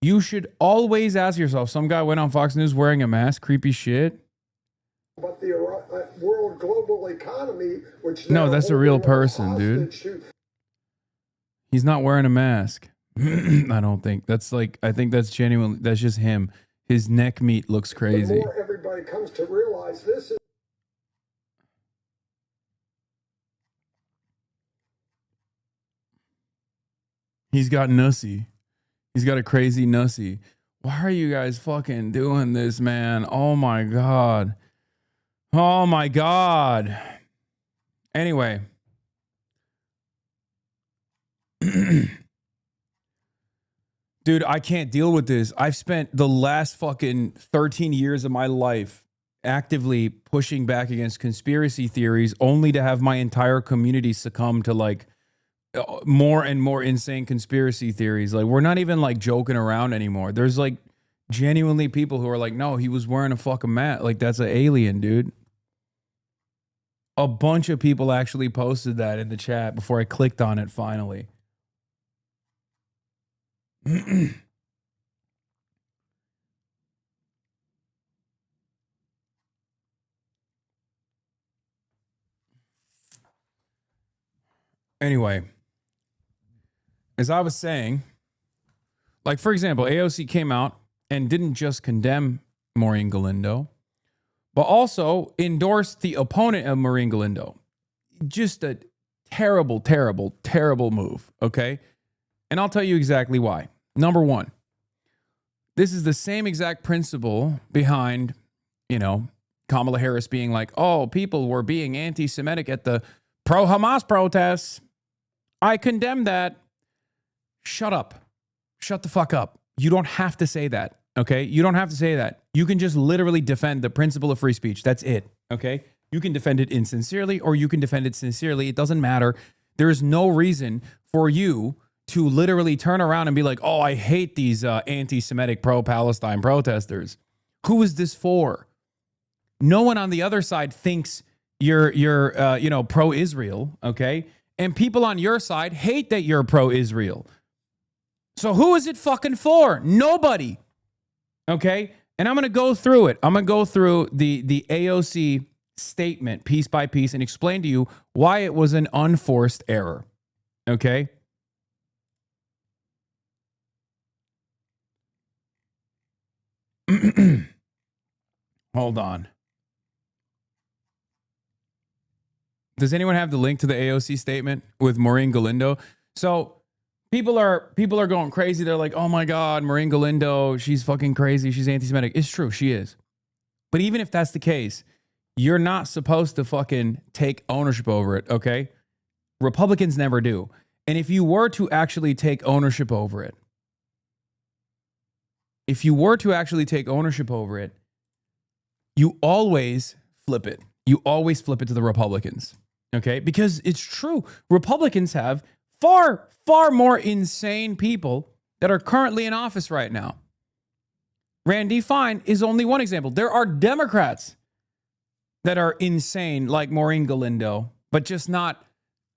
you should always ask yourself, some guy went on Fox News wearing a mask, creepy shit. But the world global economy, which no, that's a real person, dude. He's not wearing a mask. I don't think. I think that's genuine. That's just him. His neck meat looks crazy. The more everybody comes to realize this is. He's got nussy. He's got a crazy nussy. Why are you guys fucking doing this, man? Oh my God. Oh my God. Anyway. Dude, I can't deal with this. I've spent the last fucking 13 years of my life actively pushing back against conspiracy theories only to have my entire community succumb to like more and more insane conspiracy theories. Like, we're not even like joking around anymore. There's like genuinely people who are like, no, he was wearing a fucking mask. Like, that's an alien, dude. A bunch of people actually posted that in the chat before I clicked on it finally. Anyway, as I was saying, like, for example, AOC came out and didn't just condemn Maureen Galindo, but also endorsed the opponent of Maureen Galindo. Just a terrible, terrible, terrible move, okay? And I'll tell you exactly why. Number one, this is the same exact principle behind, Kamala Harris being like, oh, people were being anti-Semitic at the pro-Hamas protests. I condemn that. Shut up. Shut the fuck up. You don't have to say that, okay? You don't have to say that. You can just literally defend the principle of free speech. That's it, okay? You can defend it insincerely or you can defend it sincerely. It doesn't matter. There is no reason for you to literally turn around and be like, oh, I hate these anti-Semitic pro-Palestine protesters. Who is this for? No one on the other side thinks you're pro-Israel, okay? And people on your side hate that you're pro-Israel. So who is it fucking for? Nobody, okay? And I'm going to go through it. I'm going to go through the AOC statement piece by piece and explain to you why it was an unforced error, okay? Hold on. Does anyone have the link to the AOC statement with Maureen Galindo? So people are going crazy. They're like, oh my God, Maureen Galindo, she's fucking crazy. She's anti-Semitic. It's true, she is. But even if that's the case, you're not supposed to fucking take ownership over it, okay? Republicans never do. And if you were to actually take ownership over it, you always flip it. You always flip it to the Republicans, okay? Because it's true. Republicans have far, far more insane people that are currently in office right now. Randy Fine is only one example. There are Democrats that are insane like Maureen Galindo, but just not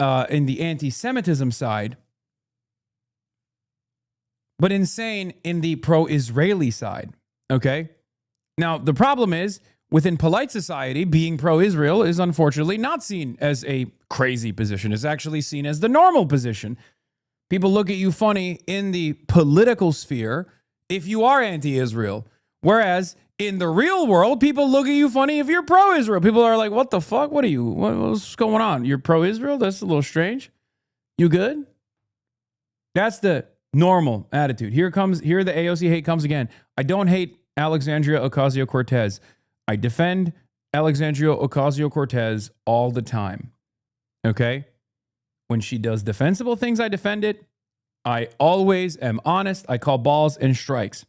in the anti-Semitism side, but insane in the pro-Israeli side, okay? Now, the problem is, within polite society, being pro-Israel is unfortunately not seen as a crazy position. It's actually seen as the normal position. People look at you funny in the political sphere if you are anti-Israel. Whereas in the real world, people look at you funny if you're pro-Israel. People are like, what the fuck? What are you? What's going on? You're pro-Israel? That's a little strange. You good? That's the normal attitude. Here the AOC hate comes again. I don't hate Alexandria Ocasio-Cortez. I defend Alexandria Ocasio-Cortez all the time. Okay? When she does defensible things, I defend it. I always am honest. I call balls and strikes.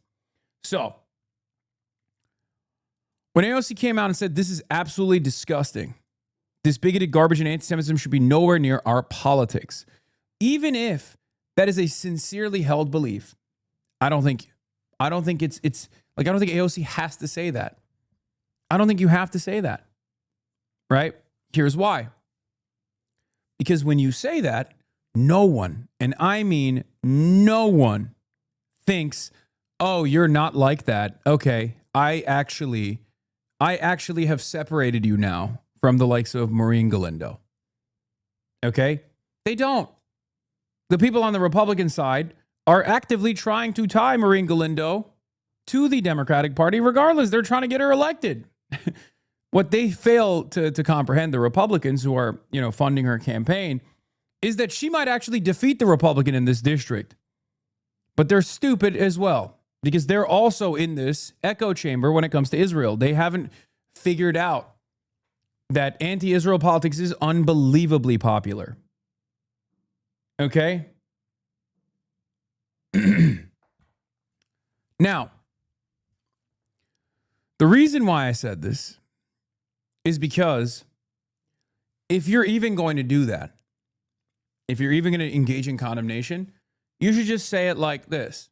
So, when AOC came out and said, this is absolutely disgusting, this bigoted garbage and anti-Semitism should be nowhere near our politics, even if that is a sincerely held belief, I don't think it's like, I don't think AOC has to say that. I don't think you have to say that, right? Here's why. Because when you say that, no one, and I mean no one, thinks, oh, you're not like that. Okay, I actually have separated you now from the likes of Maureen Galindo. Okay? They don't. The people on the Republican side are actively trying to tie Maureen Galindo to the Democratic Party regardless. They're trying to get her elected. What they fail to comprehend, the Republicans who are, funding her campaign, is that she might actually defeat the Republican in this district. But they're stupid as well, because they're also in this echo chamber when it comes to Israel. They haven't figured out that anti-Israel politics is unbelievably popular. Okay? Now, the reason why I said this is because if you're even going to do that, if you're even going to engage in condemnation, you should just say it like this.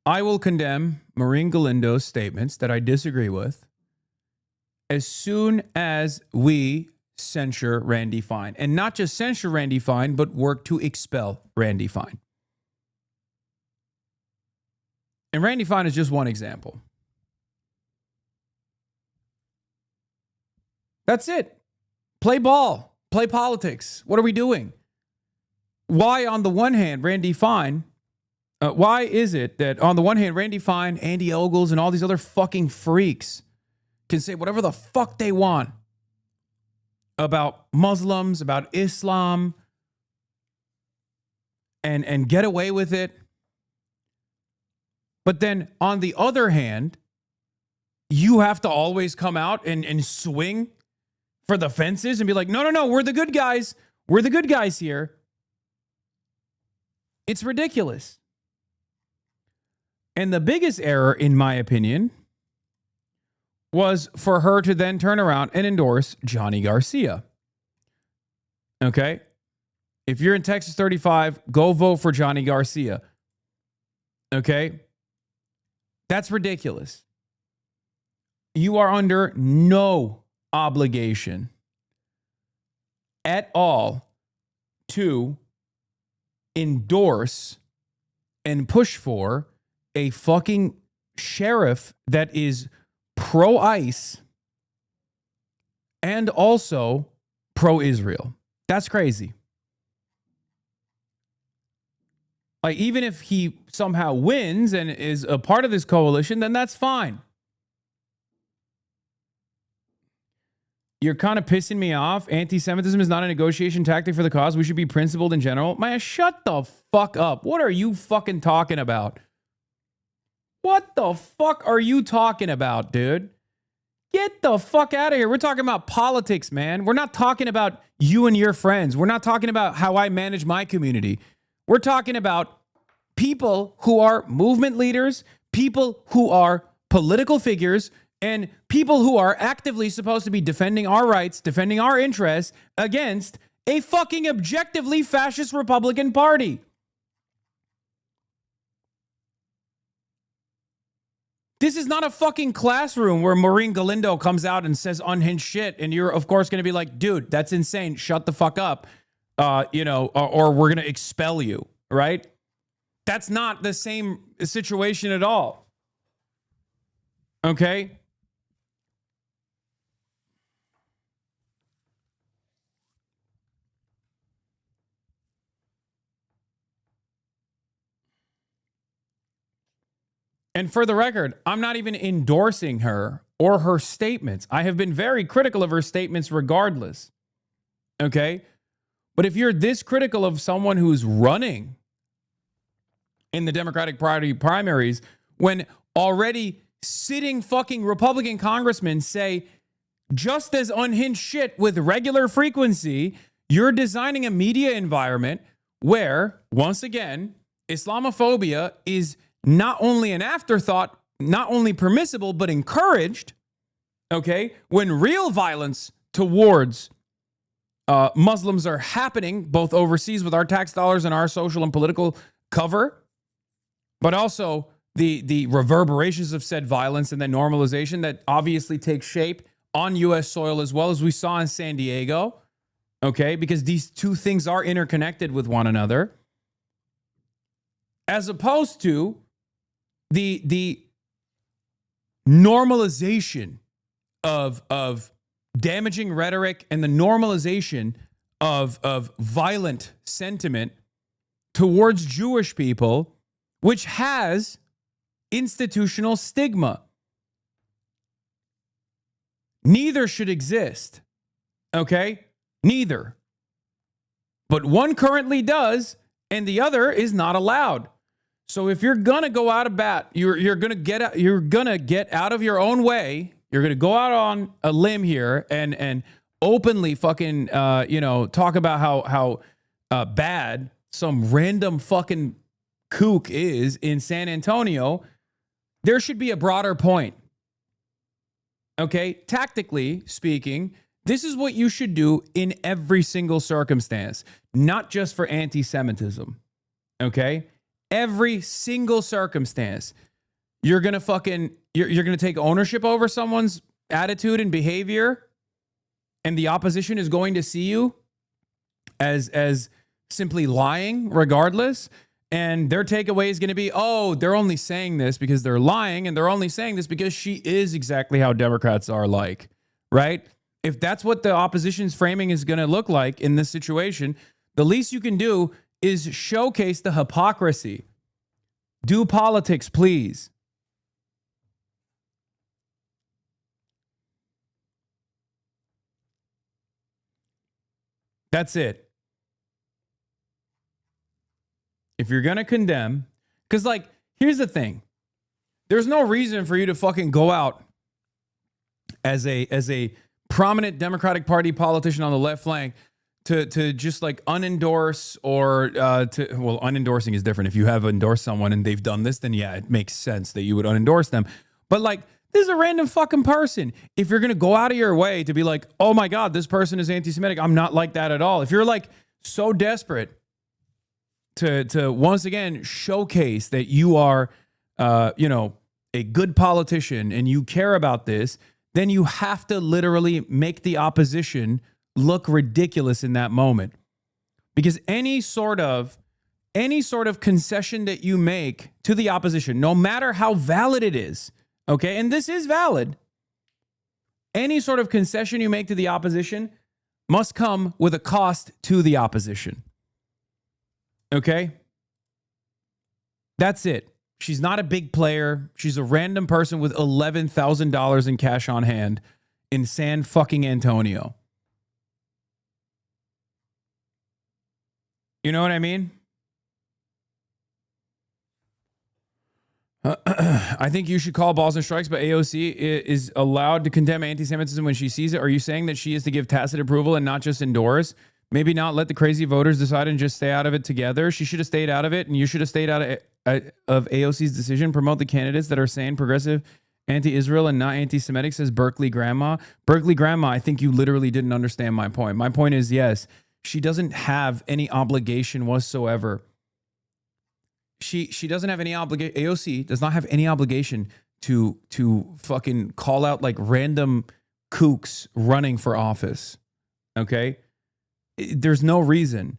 I will condemn Maureen Galindo's statements that I disagree with as soon as we censure Randy Fine. And not just censure Randy Fine, but work to expel Randy Fine. And Randy Fine is just one example. That's it. Play ball. Play politics. What are we doing? Why, on the one hand, Randy Fine, why is it that on the one hand, Randy Fine, Andy Ogles, and all these other fucking freaks can say whatever the fuck they want about Muslims, about Islam, and get away with it? But then on the other hand, you have to always come out and swing for the fences and be like, no, we're the good guys. We're the good guys here. It's ridiculous. And the biggest error, in my opinion, was for her to then turn around and endorse Johnny Garcia. Okay? If you're in Texas 35, go vote for Johnny Garcia. Okay? That's ridiculous. You are under no obligation at all to endorse and push for a fucking sheriff that is pro-ICE and also pro-Israel. That's crazy. Like, even if he somehow wins and is a part of this coalition, then that's fine. You're kind of pissing me off. Anti-Semitism is not a negotiation tactic for the cause. We should be principled in general. Man, shut the fuck up. What are you fucking talking about? What the fuck are you talking about, dude? Get the fuck out of here. We're talking about politics, man. We're not talking about you and your friends. We're not talking about how I manage my community. We're talking about people who are movement leaders, people who are political figures, and people who are actively supposed to be defending our rights, defending our interests against a fucking objectively fascist Republican Party. This is not a fucking classroom where Maureen Galindo comes out and says unhinged shit, and you're, of course, going to be like, dude, that's insane. Shut the fuck up. Or we're going to expel you, right? That's not the same situation at all. Okay? And for the record, I'm not even endorsing her or her statements. I have been very critical of her statements regardless. Okay? But if you're this critical of someone who's running in the Democratic Party primaries, when already sitting fucking Republican congressmen say just as unhinged shit with regular frequency, you're designing a media environment where, once again, Islamophobia is not only an afterthought, not only permissible, but encouraged, okay? When real violence towards Muslims are happening, both overseas with our tax dollars and our social and political cover, but also the reverberations of said violence and the normalization that obviously takes shape on U.S. soil as well, as we saw in San Diego, okay? Because these two things are interconnected with one another, as opposed to the normalization of damaging rhetoric and the normalization of violent sentiment towards Jewish people, which has institutional stigma. Neither should exist, okay? Neither. But one currently does, and the other is not allowed. So if you're gonna go out of bat, you're gonna get out of your own way. You're gonna go out on a limb here and openly fucking talk about how bad some random fucking kook is in San Antonio. There should be a broader point. Okay, tactically speaking, this is what you should do in every single circumstance, not just for anti-Semitism. Okay, every single circumstance, you're gonna take ownership over someone's attitude and behavior, and the opposition is going to see you as simply lying, regardless. And their takeaway is going to be, oh, they're only saying this because they're lying, and they're only saying this because she is exactly how Democrats are like, right? If that's what the opposition's framing is going to look like in this situation, the least you can do is showcase the hypocrisy. Do politics, please. That's it. If you're going to condemn, because like, here's the thing. There's no reason for you to fucking go out as a prominent Democratic Party politician on the left flank to just like unendorse or unendorsing is different. If you have endorsed someone and they've done this, then yeah, it makes sense that you would unendorse them. But like, this is a random fucking person. If you're going to go out of your way to be like, oh my God, this person is anti-Semitic, I'm not like that at all. If you're like so desperate to once again showcase that you are, a good politician and you care about this, then you have to literally make the opposition look ridiculous in that moment. Because any sort of concession that you make to the opposition, no matter how valid it is, okay, and this is valid, any sort of concession you make to the opposition must come with a cost to the opposition. Okay? That's it. She's not a big player. She's a random person with $11,000 in cash on hand in San fucking Antonio. You know what I mean? I think you should call balls and strikes, but AOC is allowed to condemn anti-Semitism when she sees it. Are you saying that she is to give tacit approval and not just endorse? Maybe not let the crazy voters decide and just stay out of it together. She should have stayed out of it, and you should have stayed out of AOC's decision. Promote the candidates that are sane, progressive, anti-Israel, and not anti-Semitic, says Berkeley Grandma. Berkeley Grandma, I think you literally didn't understand my point. My point is, yes, she doesn't have any obligation whatsoever. She doesn't have any obligation. AOC does not have any obligation to fucking call out like random kooks running for office. Okay? There's no reason.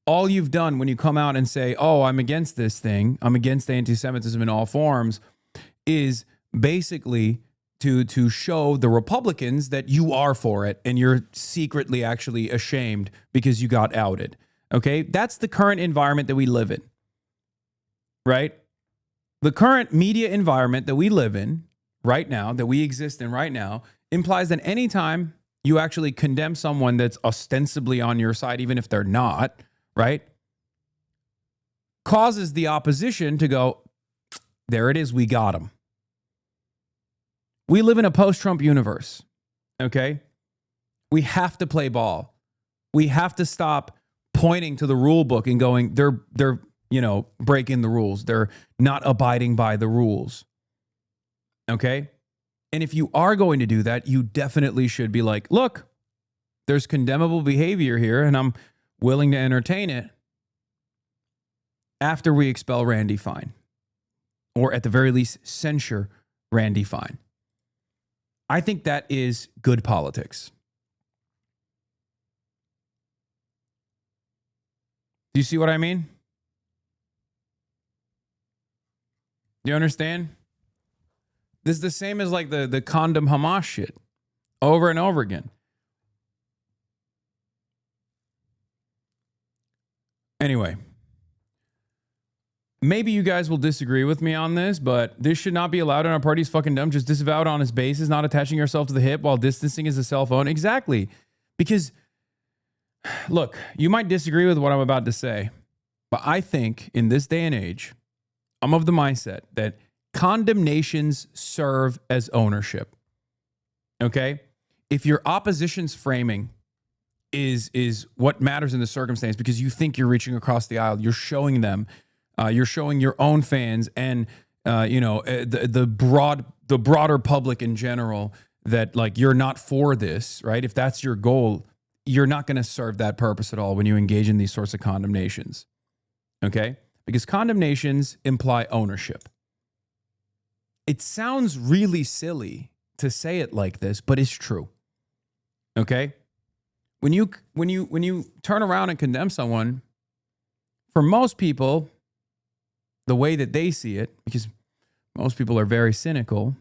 All you've done when you come out and say, oh, I'm against this thing, I'm against anti-Semitism in all forms, is basically to show the Republicans that you are for it and you're secretly actually ashamed because you got outed. Okay? That's the current environment that we live in. Right? the current media environment that we live in right now, that we exist in right now, implies that anytime you actually condemn someone that's ostensibly on your side, even if they're not, right, causes the opposition to go, there it is, we got him. We live in a post-Trump universe, okay? We have to play ball. We have to stop pointing to the rule book and going, they're breaking the rules. They're not abiding by the rules, okay? And if you are going to do that, you definitely should be like, look, there's condemnable behavior here, and I'm willing to entertain it after we expel Randy Fine, or at the very least, censure Randy Fine. I think that is good politics. Do you see what I mean? Do you understand? This is the same as like the condom Hamas shit over and over again. Anyway, maybe you guys will disagree with me on this, but this should not be allowed in our party's fucking dumb. Just disavow it on its basis, not attaching yourself to the hip while distancing is a cell phone. Exactly. Because, look, you might disagree with what I'm about to say, but I think in this day and age, I'm of the mindset that condemnations serve as ownership. Okay? If your opposition's framing is what matters in the circumstance because you think you're reaching across the aisle, you're showing them, you're showing your own fans and the broader public in general that like you're not for this, right? If that's your goal, you're not going to serve that purpose at all when you engage in these sorts of condemnations. Okay? Because condemnations imply ownership. It sounds really silly to say it like this, but it's true. Okay? When you turn around and condemn someone, for most people, the way that they see it, because most people are very cynical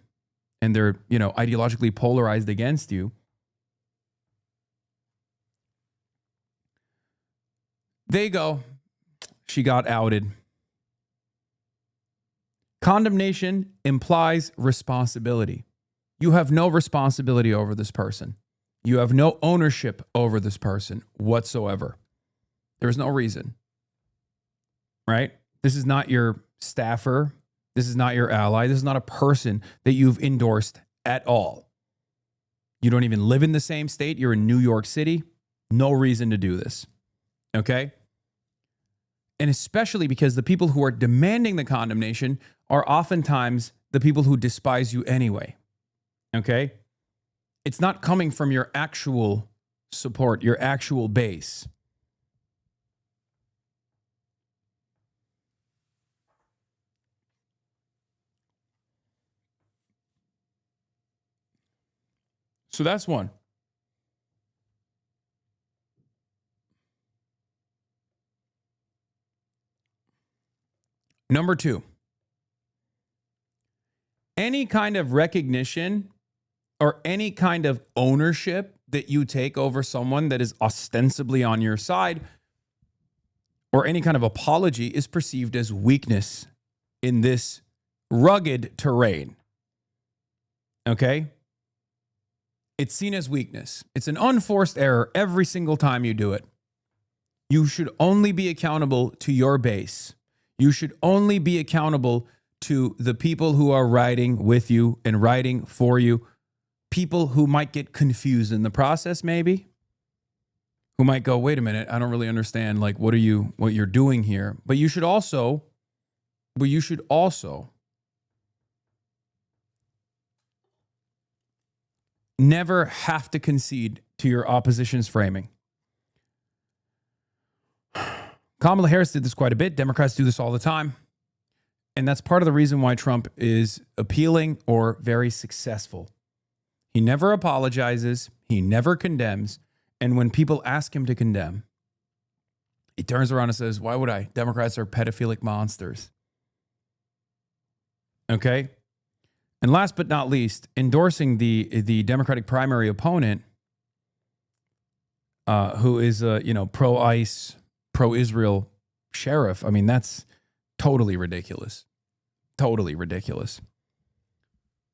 and they're, ideologically polarized against you, they go, she got outed. Condemnation implies responsibility. You have no responsibility over this person. You have no ownership over this person whatsoever. There's no reason, right? This is not your staffer. This is not your ally. This is not a person that you've endorsed at all. You don't even live in the same state. You're in New York City. No reason to do this, okay? And especially because the people who are demanding the condemnation are oftentimes the people who despise you anyway, okay? It's not coming from your actual support, your actual base. So that's one. Number two, any kind of recognition or any kind of ownership that you take over someone that is ostensibly on your side, or any kind of apology, is perceived as weakness in this rugged terrain. Okay? It's seen as weakness. It's an unforced error every single time you do it. You should only be accountable to your base. You should only be accountable to the people who are riding with you and riding for you. People who might get confused in the process, maybe, who might go, wait a minute, I don't really understand, like, what you're doing here. But you should also never have to concede to your opposition's framing. Kamala Harris did this quite a bit. Democrats do this all the time. And that's part of the reason why Trump is appealing or very successful. He never apologizes. He never condemns. And when people ask him to condemn, he turns around and says, why would I? Democrats are pedophilic monsters. Okay? And last but not least, endorsing the Democratic primary opponent, who is a pro-ICE, pro-Israel sheriff. I mean, that's totally ridiculous. totally ridiculous.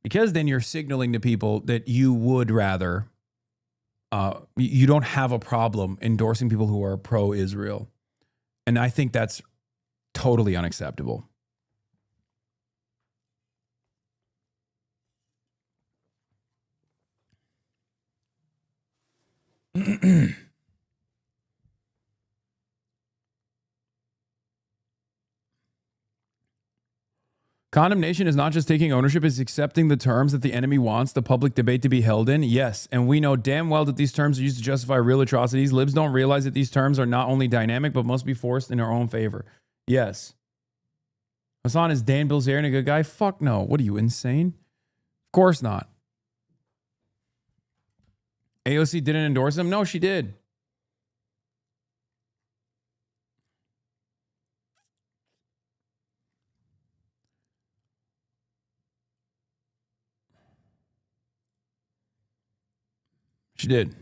Because then you're signaling to people that you would rather, you don't have a problem endorsing people who are pro-Israel. And I think that's totally unacceptable. Condemnation is not just taking ownership, it's accepting the terms that the enemy wants the public debate to be held in. Yes, and we know damn well that these terms are used to justify real atrocities. Libs don't realize that these terms are not only dynamic, but must be forced in their own favor. Yes. Hasan, is Dan Bilzerian a good guy? Fuck no. What are you, insane? Of course not. AOC didn't endorse him? No, she did. She did.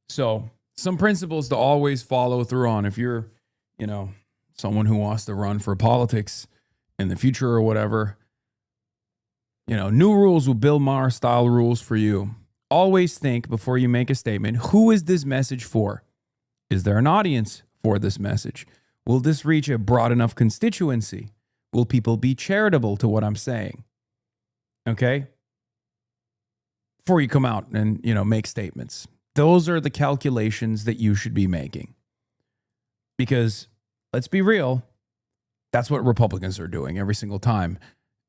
So, some principles to always follow through on. If you're, someone who wants to run for politics in the future or whatever, new rules will Bill Maher style rules for you. Always think before you make a statement, who is this message for? Is there an audience for this message? Will this reach a broad enough constituency? Will people be charitable to what I'm saying? Okay? Before you come out and, make statements. Those are the calculations that you should be making. Because, let's be real, that's what Republicans are doing every single time.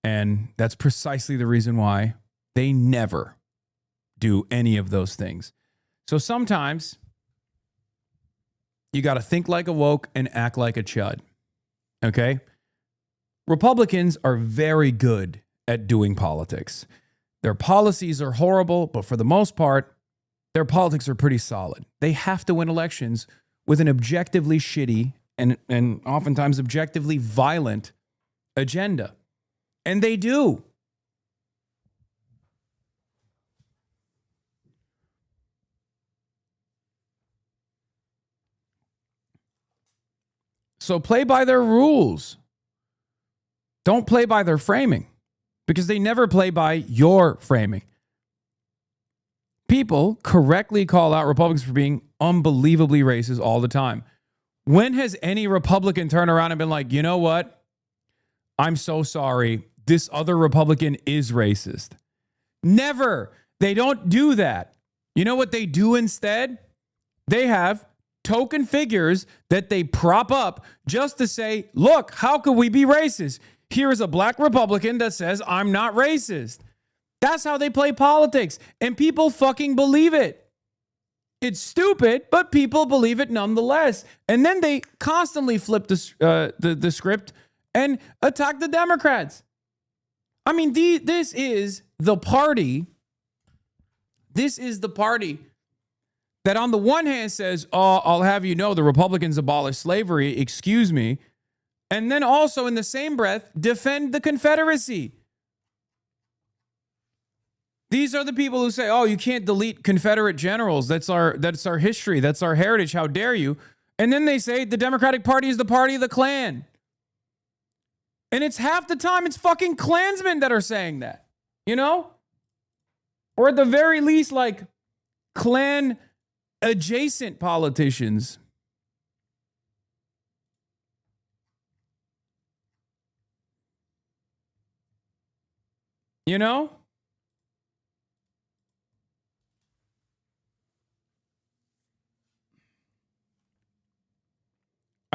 And that's precisely the reason why they never do any of those things. So sometimes you got to think like a woke and act like a chud. Okay? Republicans are very good at doing politics. Their policies are horrible, but for the most part, their politics are pretty solid. They have to win elections with an objectively shitty and oftentimes objectively violent agenda. And they do. So play by their rules. Don't play by their framing. Because they never play by your framing. People correctly call out Republicans for being unbelievably racist all the time. When has any Republican turned around and been like, you know what? I'm so sorry. This other Republican is racist. Never. They don't do that. You know what they do instead? They have token figures that they prop up just to say, look, how could we be racist? Here is a black Republican that says, I'm not racist. That's how they play politics. And people fucking believe it. It's stupid, but people believe it nonetheless. And then they constantly flip the script and attack the Democrats. I mean, this is the party. This is the party that on the one hand says, oh, I'll have you know the Republicans abolished slavery. Excuse me. And then also in the same breath, defend the Confederacy. These are the people who say, oh, you can't delete Confederate generals. That's our history. That's our heritage. How dare you? And then they say the Democratic Party is the party of the Klan. And it's half the time it's fucking Klansmen that are saying that, Or at the very least, like Klan adjacent politicians.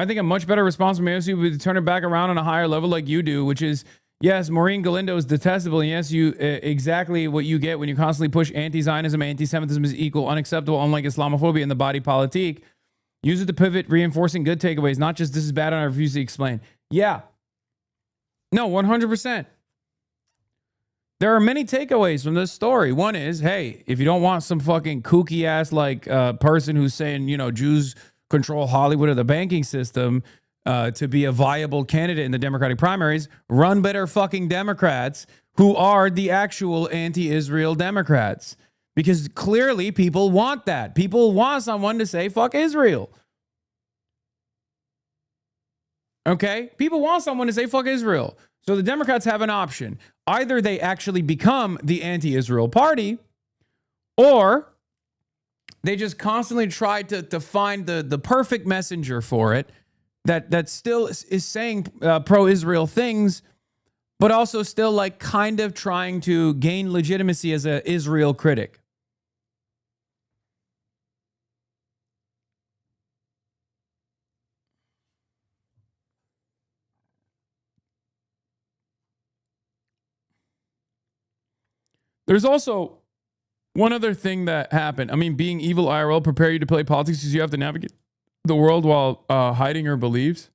I think a much better response from AOC would be to turn it back around on a higher level like you do, which is, yes, Maureen Galindo is detestable. And yes, you exactly what you get when you constantly push anti-Zionism, anti-Semitism is equal, unacceptable, unlike Islamophobia in the body politique. Use it to pivot, reinforcing good takeaways, not just this is bad and I refuse to explain. Yeah. No, 100%. There are many takeaways from this story. One is, hey, if you don't want some fucking kooky ass person who's saying, Jews control Hollywood or the banking system to be a viable candidate in the Democratic primaries, run better fucking Democrats who are the actual anti-Israel Democrats. Because clearly people want that. People want someone to say fuck Israel. Okay? People want someone to say fuck Israel. So the Democrats have an option. Either they actually become the anti-Israel party, or they just constantly try to find the perfect messenger for it that still is saying pro-Israel things, but also still like kind of trying to gain legitimacy as an Israel critic. There's also one other thing that happened. I mean, being evil IRL prepare you to play politics because you have to navigate the world while hiding your beliefs.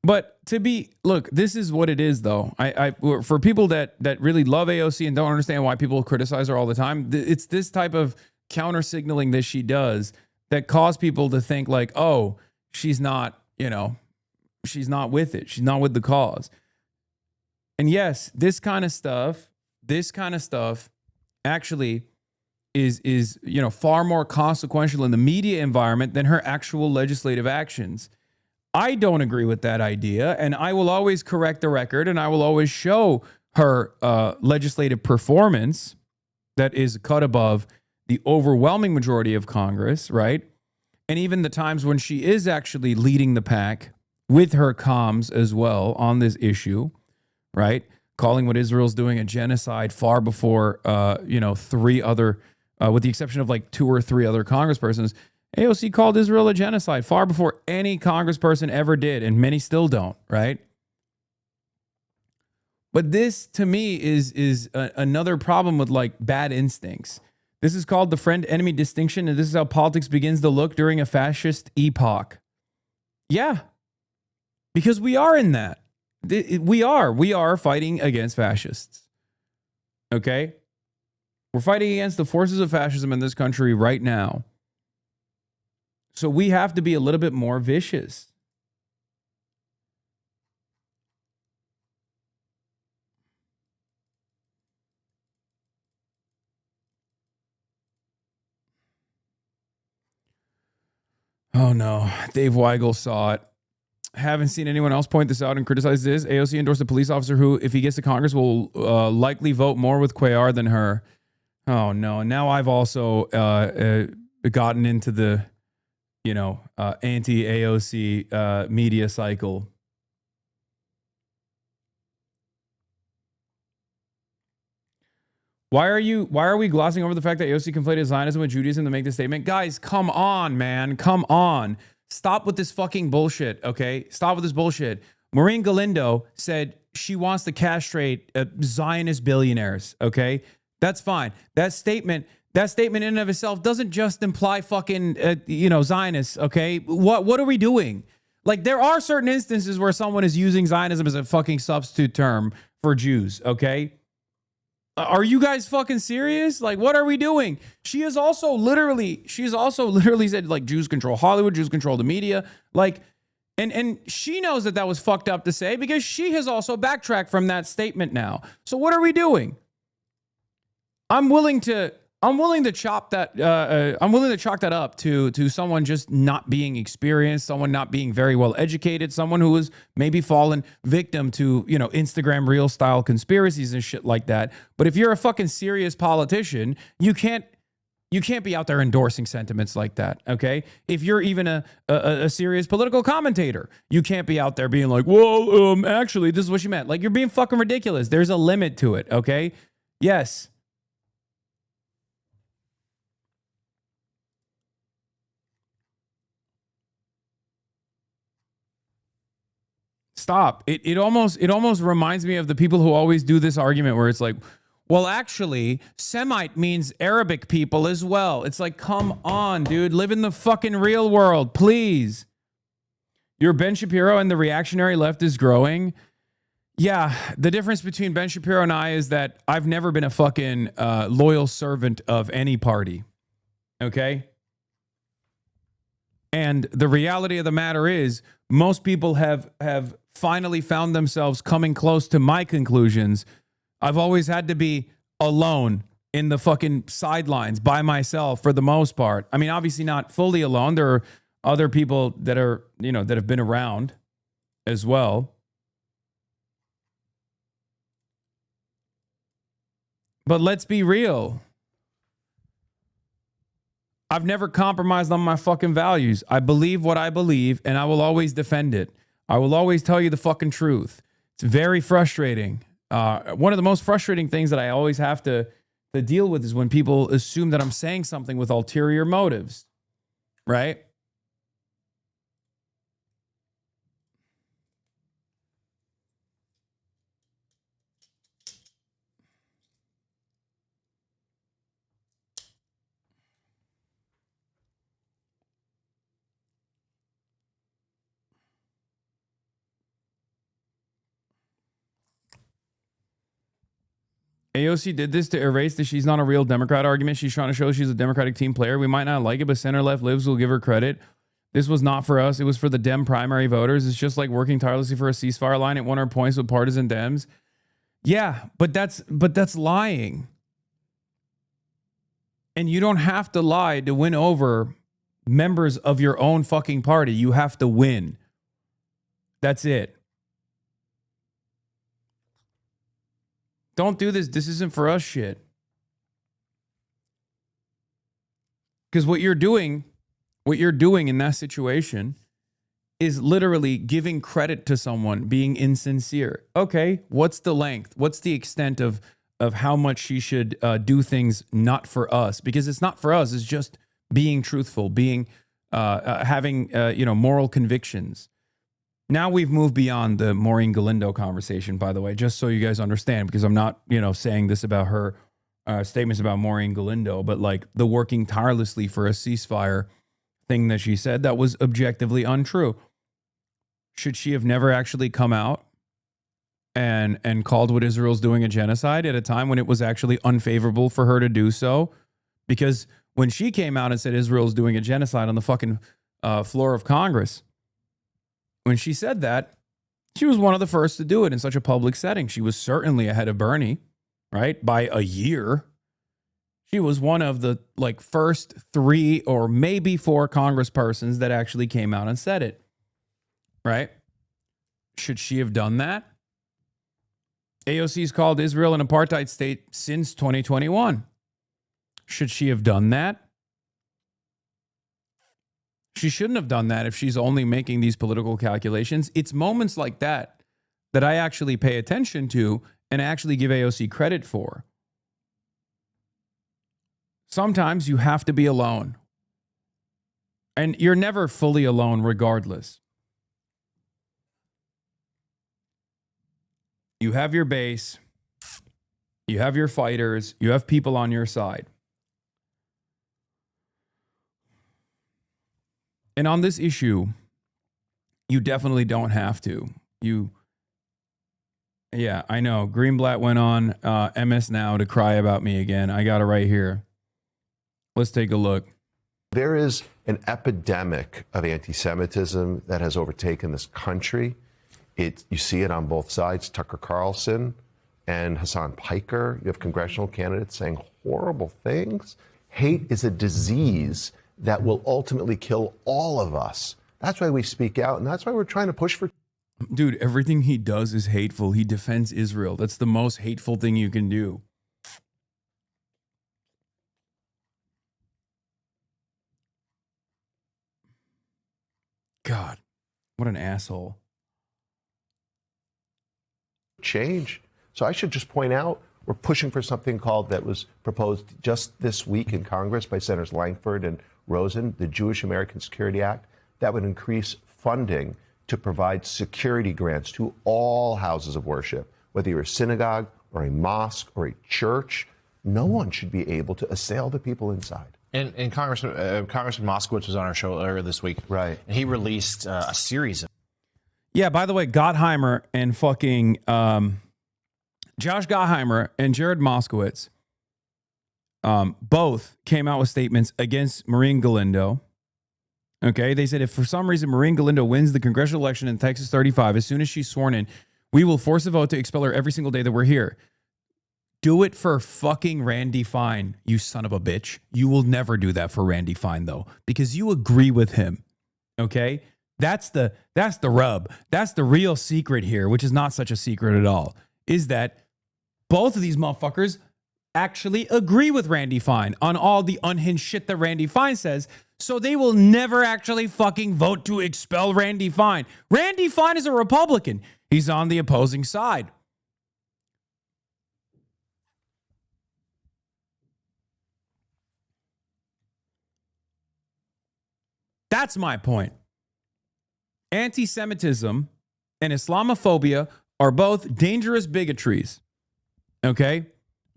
But look, this is what it is, though. For people that really love AOC and don't understand why people criticize her all the time, it's this type of counter signaling that she does that cause people to think like, oh, she's not with it. She's not with the cause. And yes, this kind of stuff actually is far more consequential in the media environment than her actual legislative actions. I don't agree with that idea, and I will always correct the record, and I will always show her legislative performance that is cut above the overwhelming majority of Congress, right? And even the times when she is actually leading the pack with her comms as well on this issue, right? Calling what Israel's doing a genocide far before, three other, with the exception of like 2 or 3 other congresspersons, AOC called Israel a genocide far before any congressperson ever did, and many still don't, right? But this, to me, is another problem with like bad instincts. This is called the friend-enemy distinction, and this is how politics begins to look during a fascist epoch. Yeah, because we are in that. We are fighting against fascists. Okay? We're fighting against the forces of fascism in this country right now. So we have to be a little bit more vicious. Oh no, Dave Weigel saw it. Haven't seen anyone else point this out and criticize this. AOC endorsed a police officer who, if he gets to Congress, will likely vote more with Cuellar than her. Oh no, now I've also gotten into the anti-AOC media cycle. Why are we glossing over the fact that AOC conflated Zionism with Judaism to make this statement? Guys, come on, man. Come on. Stop with this fucking bullshit, okay? Stop with this bullshit. Maureen Galindo said she wants to castrate Zionist billionaires, okay? That's fine. That statement in and of itself doesn't just imply fucking, Zionists, okay? What are we doing? Like, there are certain instances where someone is using Zionism as a fucking substitute term for Jews, okay? Are you guys fucking serious? Like, what are we doing? She has also literally said, like, Jews control Hollywood, Jews control the media. Like, and she knows that was fucked up to say because she has also backtracked from that statement now. So what are we doing? I'm willing to chalk that up to someone just not being experienced, someone not being very well educated, someone who was maybe fallen victim to, Instagram reel style conspiracies and shit like that. But if you're a fucking serious politician, you can't be out there endorsing sentiments like that, okay? If you're even a serious political commentator, you can't be out there being like, well, actually, this is what she meant. Like, you're being fucking ridiculous. There's a limit to it, okay? Yes. Stop. It almost reminds me of the people who always do this argument where it's like, well, actually, Semite means Arabic people as well. It's like, come on, dude. Live in the fucking real world, please. Your Ben Shapiro and the reactionary left is growing. Yeah, the difference between Ben Shapiro and I is that I've never been a fucking loyal servant of any party. Okay? And the reality of the matter is, most people have finally found themselves coming close to my conclusions. I've always had to be alone in the fucking sidelines by myself for the most part. I mean, obviously not fully alone. There are other people that are, that have been around as well. But let's be real. I've never compromised on my fucking values. I believe what I believe, and I will always defend it. I will always tell you the fucking truth. It's very frustrating. One of the most frustrating things that I always have to deal with is when people assume that I'm saying something with ulterior motives, right? AOC did this to erase the she's not a real Democrat argument. She's trying to show she's a Democratic team player. We might not like it, but center-left libs will give her credit. This was not for us. It was for the Dem primary voters. It's just like working tirelessly for a ceasefire line. It won our points with partisan Dems. Yeah, but that's lying. And you don't have to lie to win over members of your own fucking party. You have to win. That's it. Don't do this. This isn't for us shit. Because what you're doing in that situation is literally giving credit to someone being insincere. Okay, what's the length? What's the extent of how much she should do things not for us? Because it's not for us. It's just being truthful, being having moral convictions. Now we've moved beyond the Maureen Galindo conversation, by the way, just so you guys understand, because I'm not, saying this about her statements about Maureen Galindo, but like the working tirelessly for a ceasefire thing that she said that was objectively untrue. Should she have never actually come out and called what Israel's doing a genocide at a time when it was actually unfavorable for her to do so? Because when she came out and said Israel's doing a genocide on the fucking floor of Congress, when she said that, she was one of the first to do it in such a public setting. She was certainly ahead of Bernie, right? By a year. She was one of the first 3 or maybe 4 congresspersons that actually came out and said it, right? Should she have done that? AOC's called Israel an apartheid state since 2021. Should she have done that? She shouldn't have done that if she's only making these political calculations. It's moments like that that I actually pay attention to and actually give AOC credit for. Sometimes you have to be alone. And you're never fully alone regardless. You have your base. You have your fighters. You have people on your side. And on this issue, you definitely don't have to. Yeah, I know. Greenblatt went on MS Now to cry about me again. I got it right here. Let's take a look. There is an epidemic of anti-Semitism that has overtaken this country. You see it on both sides. Tucker Carlson and Hasan Piker. You have congressional candidates saying horrible things. Hate is a disease that will ultimately kill all of us. That's why we speak out, and that's why we're trying to push for... Dude, everything he does is hateful. He defends Israel. That's the most hateful thing you can do. God, what an asshole. Change. So I should just point out, we're pushing for something that was proposed just this week in Congress by Senators Langford and Rosen, the Jewish American Security Act, that would increase funding to provide security grants to all houses of worship, whether you're a synagogue or a mosque or a church. No one should be able to assail the people inside. And Congressman Moskowitz was on our show earlier this week. Right. And he released a series of... Yeah, by the way, Gottheimer and fucking Josh Gottheimer and Jared Moskowitz both came out with statements against Maureen Galindo. Okay, they said if for some reason Maureen Galindo wins the congressional election in Texas 35, as soon as she's sworn in, we will force a vote to expel her every single day that we're here. Do it for fucking Randy Fine, you son of a bitch. You will never do that for Randy Fine, though, because you agree with him. Okay? That's the rub. That's the real secret here, which is not such a secret at all, is that both of these motherfuckers actually agree with Randy Fine on all the unhinged shit that Randy Fine says. So they will never actually fucking vote to expel Randy Fine. Randy Fine is a Republican. He's on the opposing side. That's my point. Anti-Semitism and Islamophobia are both dangerous bigotries. Okay?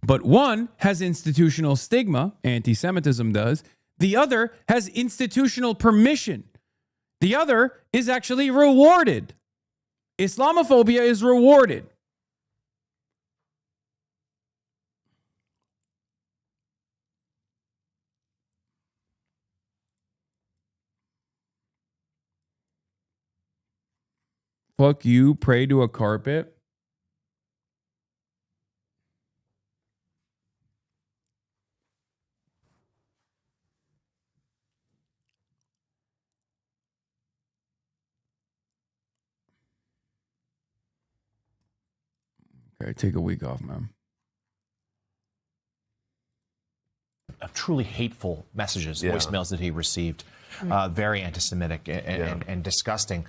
But one has institutional stigma, anti-Semitism does. The other has institutional permission. The other is actually rewarded. Islamophobia is rewarded. Fuck you, pray to a carpet. Okay, take a week off, man. Of truly hateful messages, voicemails that he received, very anti-Semitic and disgusting.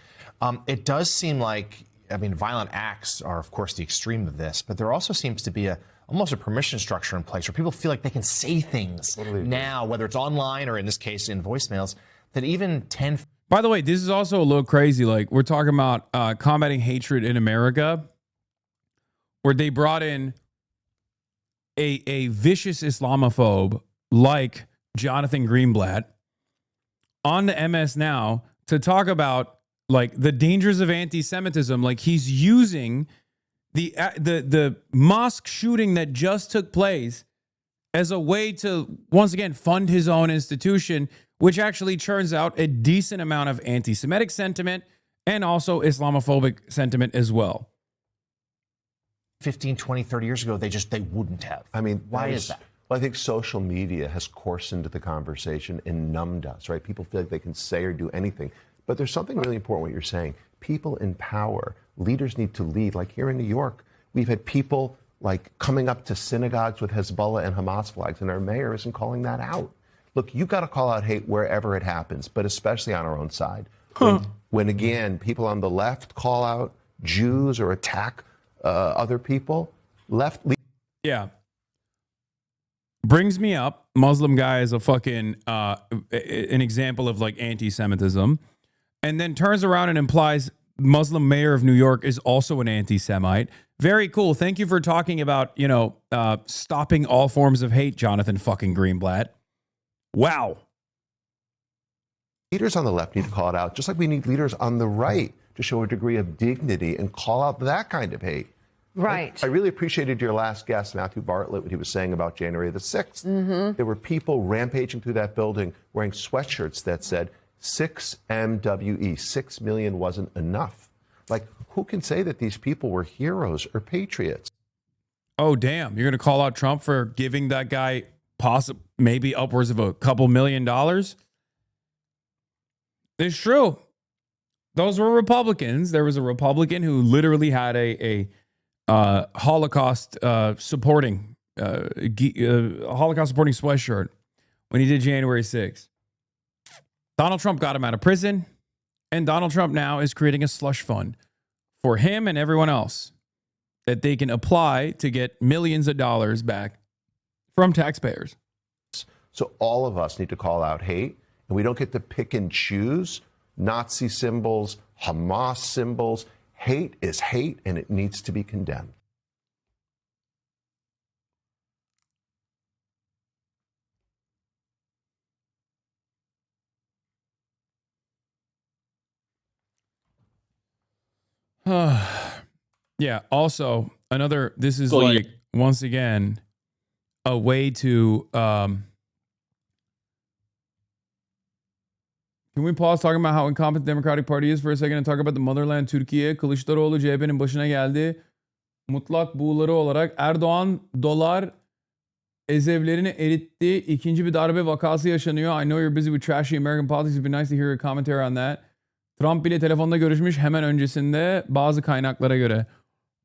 It does seem like, I mean, violent acts are, of course, the extreme of this, but there also seems to be almost a permission structure in place where people feel like they can say things now, whether it's online or in this case in voicemails, that even 10. By the way, this is also a little crazy. Like, we're talking about combating hatred in America, where they brought in a vicious Islamophobe like Jonathan Greenblatt on the MS Now to talk about like the dangers of anti-Semitism. Like, he's using the mosque shooting that just took place as a way to, once again, fund his own institution, which actually churns out a decent amount of anti-Semitic sentiment and also Islamophobic sentiment as well. 15, 20, 30 years ago, they wouldn't have. I mean, why is that? Well, I think social media has coarsened the conversation and numbed us, right? People feel like they can say or do anything. But there's something really important what you're saying. People in power, leaders need to lead. Like here in New York, we've had people like coming up to synagogues with Hezbollah and Hamas flags, and our mayor isn't calling that out. Look, you've got to call out hate wherever it happens, but especially on our own side. When again, people on the left call out Jews or attack other people, Yeah. Brings me up. Muslim guy is a fucking, an example of like anti-Semitism. And then turns around and implies Muslim mayor of New York is also an anti-Semite. Very cool. Thank you for talking about, stopping all forms of hate, Jonathan fucking Greenblatt. Wow. Leaders on the left need to call it out, just like we need leaders on the right to show a degree of dignity and call out that kind of hate. Right. I really appreciated your last guest, Matthew Bartlett, what he was saying about January the 6th. Mm-hmm. There were people rampaging through that building wearing sweatshirts that said 6 MWE, 6 million wasn't enough. Like, who can say that these people were heroes or patriots? Oh, damn. You're going to call out Trump for giving that guy maybe upwards of a couple $1 million? It's true. Those were Republicans. There was a Republican who literally had a Holocaust supporting Holocaust supporting sweatshirt when he did January 6th. Donald Trump got him out of prison, and Donald Trump now is creating a slush fund for him and everyone else that they can apply to get millions of dollars back from taxpayers. So all of us need to call out hate, and we don't get to pick and choose Nazi symbols, Hamas symbols. Hate is hate, and it needs to be condemned. Yeah. Also, this is like, once again, a way to, can we pause talking about how incompetent the Democratic Party is for a second and talk about the motherland Türkiye? Kılıçdaroğlu CHP'nin başına geldi. Mutlak buğuları olarak Erdoğan dolar Ezevlerini eritti. İkinci bir darbe vakası yaşanıyor. I know you're busy with trashy American politics. It'd be nice to hear your commentary on that. Trump bile telefonda görüşmüş hemen öncesinde bazı kaynaklara göre.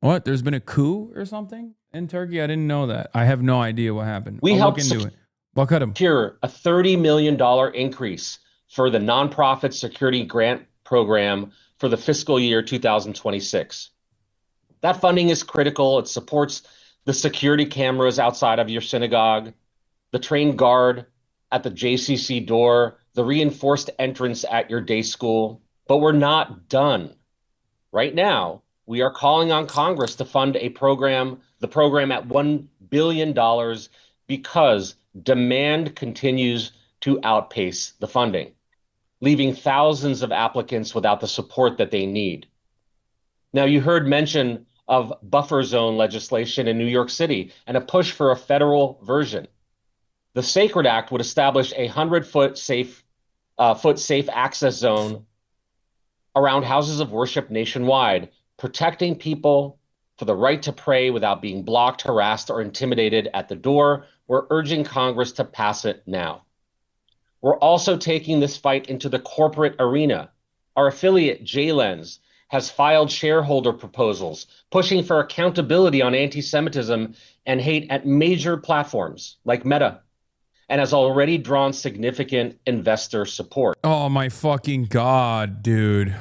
What? There's been a coup or something in Turkey? I didn't know that. I have no idea what happened. We I'll look helped into it. Bakarım. secure a $30 million increase for the nonprofit security grant program for the fiscal year 2026. That funding is critical. It supports the security cameras outside of your synagogue, the trained guard at the JCC door, the reinforced entrance at your day school. But we're not done. Right now, we are calling on Congress to fund the program at $1 billion because demand continues to outpace the funding, leaving thousands of applicants without the support that they need. Now, you heard mention of buffer zone legislation in New York City and a push for a federal version. The Sacred Act would establish a 100-foot safe access zone around houses of worship nationwide, protecting people for the right to pray without being blocked, harassed, or intimidated at the door. We're urging Congress to pass it now. We're also taking this fight into the corporate arena. Our affiliate, JLens, has filed shareholder proposals pushing for accountability on anti-Semitism and hate at major platforms like Meta, and has already drawn significant investor support. Oh my fucking God, dude.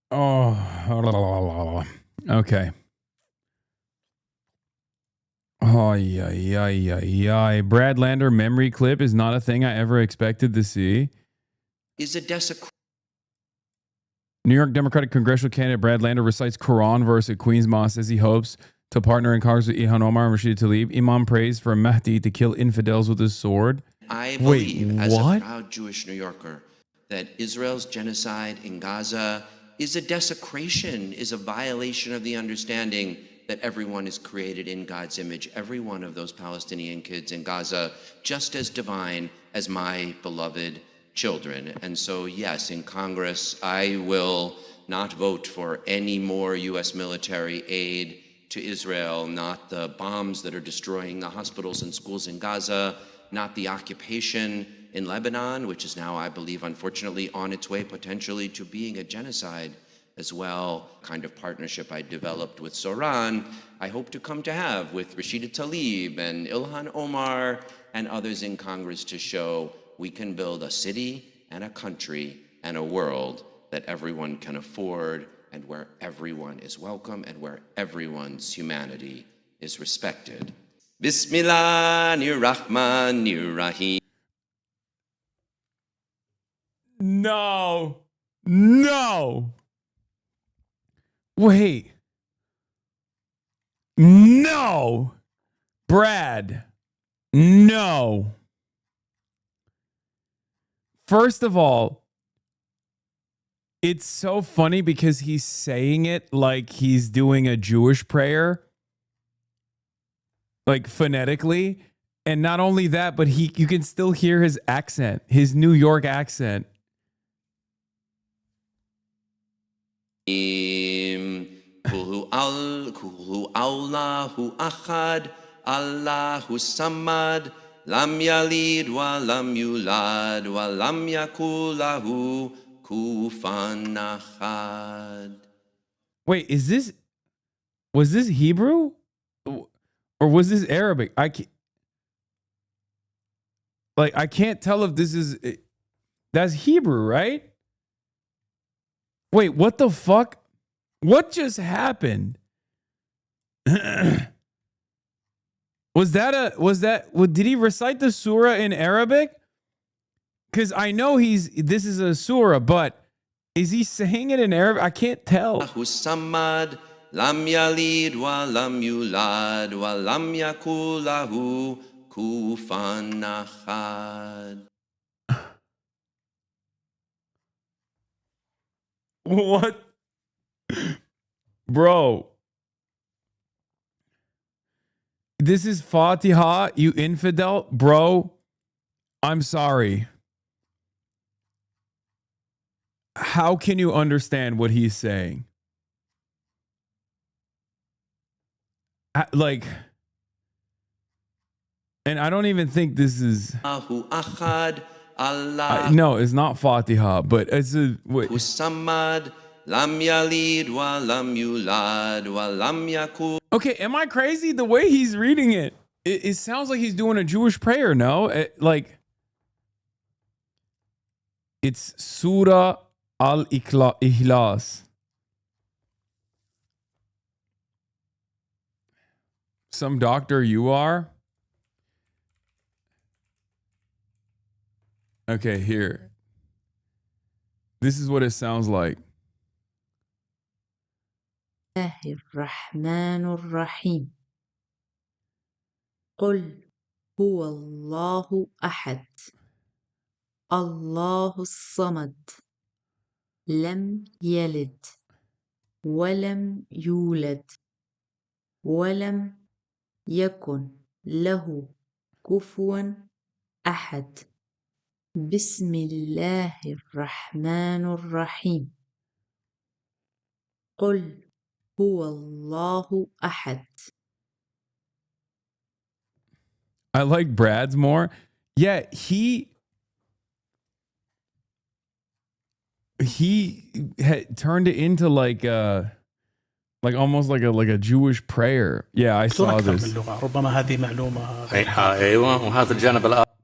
Oh, okay. Oh, yeah. Brad Lander memory clip is not a thing I ever expected to see. Is a desecration. New York Democratic congressional candidate Brad Lander recites Quran verse at Queen's Mosque as he hopes to partner in Congress with Ilhan Omar and Rashid Tlaib. Imam prays for Mahdi to kill infidels with his sword. I believe, as a proud Jewish New Yorker, that Israel's genocide in Gaza is a desecration, is a violation of the understanding that everyone is created in God's image. Every one of those Palestinian kids in Gaza, just as divine as my beloved children. And so, yes, in Congress, I will not vote for any more U.S. military aid to Israel, not the bombs that are destroying the hospitals and schools in Gaza, not the occupation in Lebanon, which is now, I believe, unfortunately, on its way potentially to being a genocide as well. Kind of partnership I developed with Soran, I hope to come to have with Rashida Tlaib and Ilhan Omar and others in Congress to show we can build a city and a country and a world that everyone can afford and where everyone is welcome and where everyone's humanity is respected. Bismillahirrahmanirrahim. No. Wait. No. Brad. No. First of all, it's so funny because he's saying it like he's doing a Jewish prayer, like phonetically. And not only that, but you can still hear his accent, his New York accent. Allahu Ahad, Allahu Samad, Lam Yalid wa lam yulad wa lam yakul lahu kufuwan ahad. Wait, was this Hebrew? Or was this Arabic? I can't tell if this is... That's Hebrew, right? Wait, what the fuck? What just happened? Did he recite the surah in Arabic? Because I know this is a surah, but is he saying it in Arabic? I can't tell. Samad, lam yalid wa lam yulad wa lam yakul lahu kufuwan ahad. What? Bro. This is Fatiha, you infidel. Bro, I'm sorry. How can you understand what he's saying? Like, And I don't even think this is. Allahu Ahad, Allah. No, it's not Fatiha, but it's a. Wait. Samad, Lam Yalid wa Lam Yulad wa Lam Yakun. Okay, am I crazy? The way he's reading it, it sounds like he's doing a Jewish prayer. No, it's Surah Al-Ikhlas. Some doctor you are? Okay, here. This is what it sounds like. الرحمن الرحيم قل هو الله أحد الله الصمد لم يلد ولم يولد ولم يكن له كفوا أحد بسم الله الرحمن الرحيم قل هو الله أحد. I like Brad's more. Yeah, he had turned it into like almost like a Jewish prayer. Yeah, I saw this.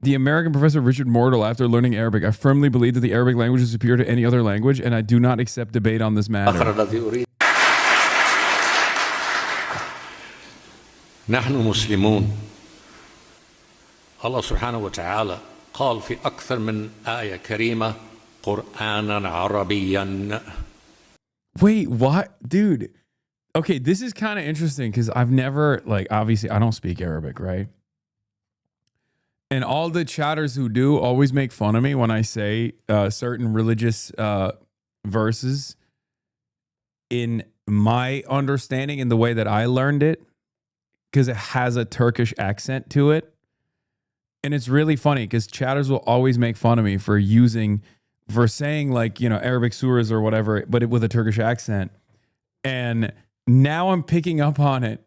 The American professor Richard Mortal, after learning Arabic, I firmly believe that the Arabic language is superior to any other language, and I do not accept debate on this matter. نحن مسلمون. الله سبحانه وتعالى قال في أكثر من آية كريمة قرآنا عربيا. Wait, what? Dude. Okay, this is kind of interesting because I've never, obviously I don't speak Arabic, right? And all the chatters who do always make fun of me when I say certain religious verses in my understanding and the way that I learned it, because it has a Turkish accent to it. And it's really funny because chatters will always make fun of me for saying Arabic surahs or whatever, but with a Turkish accent. And now I'm picking up on it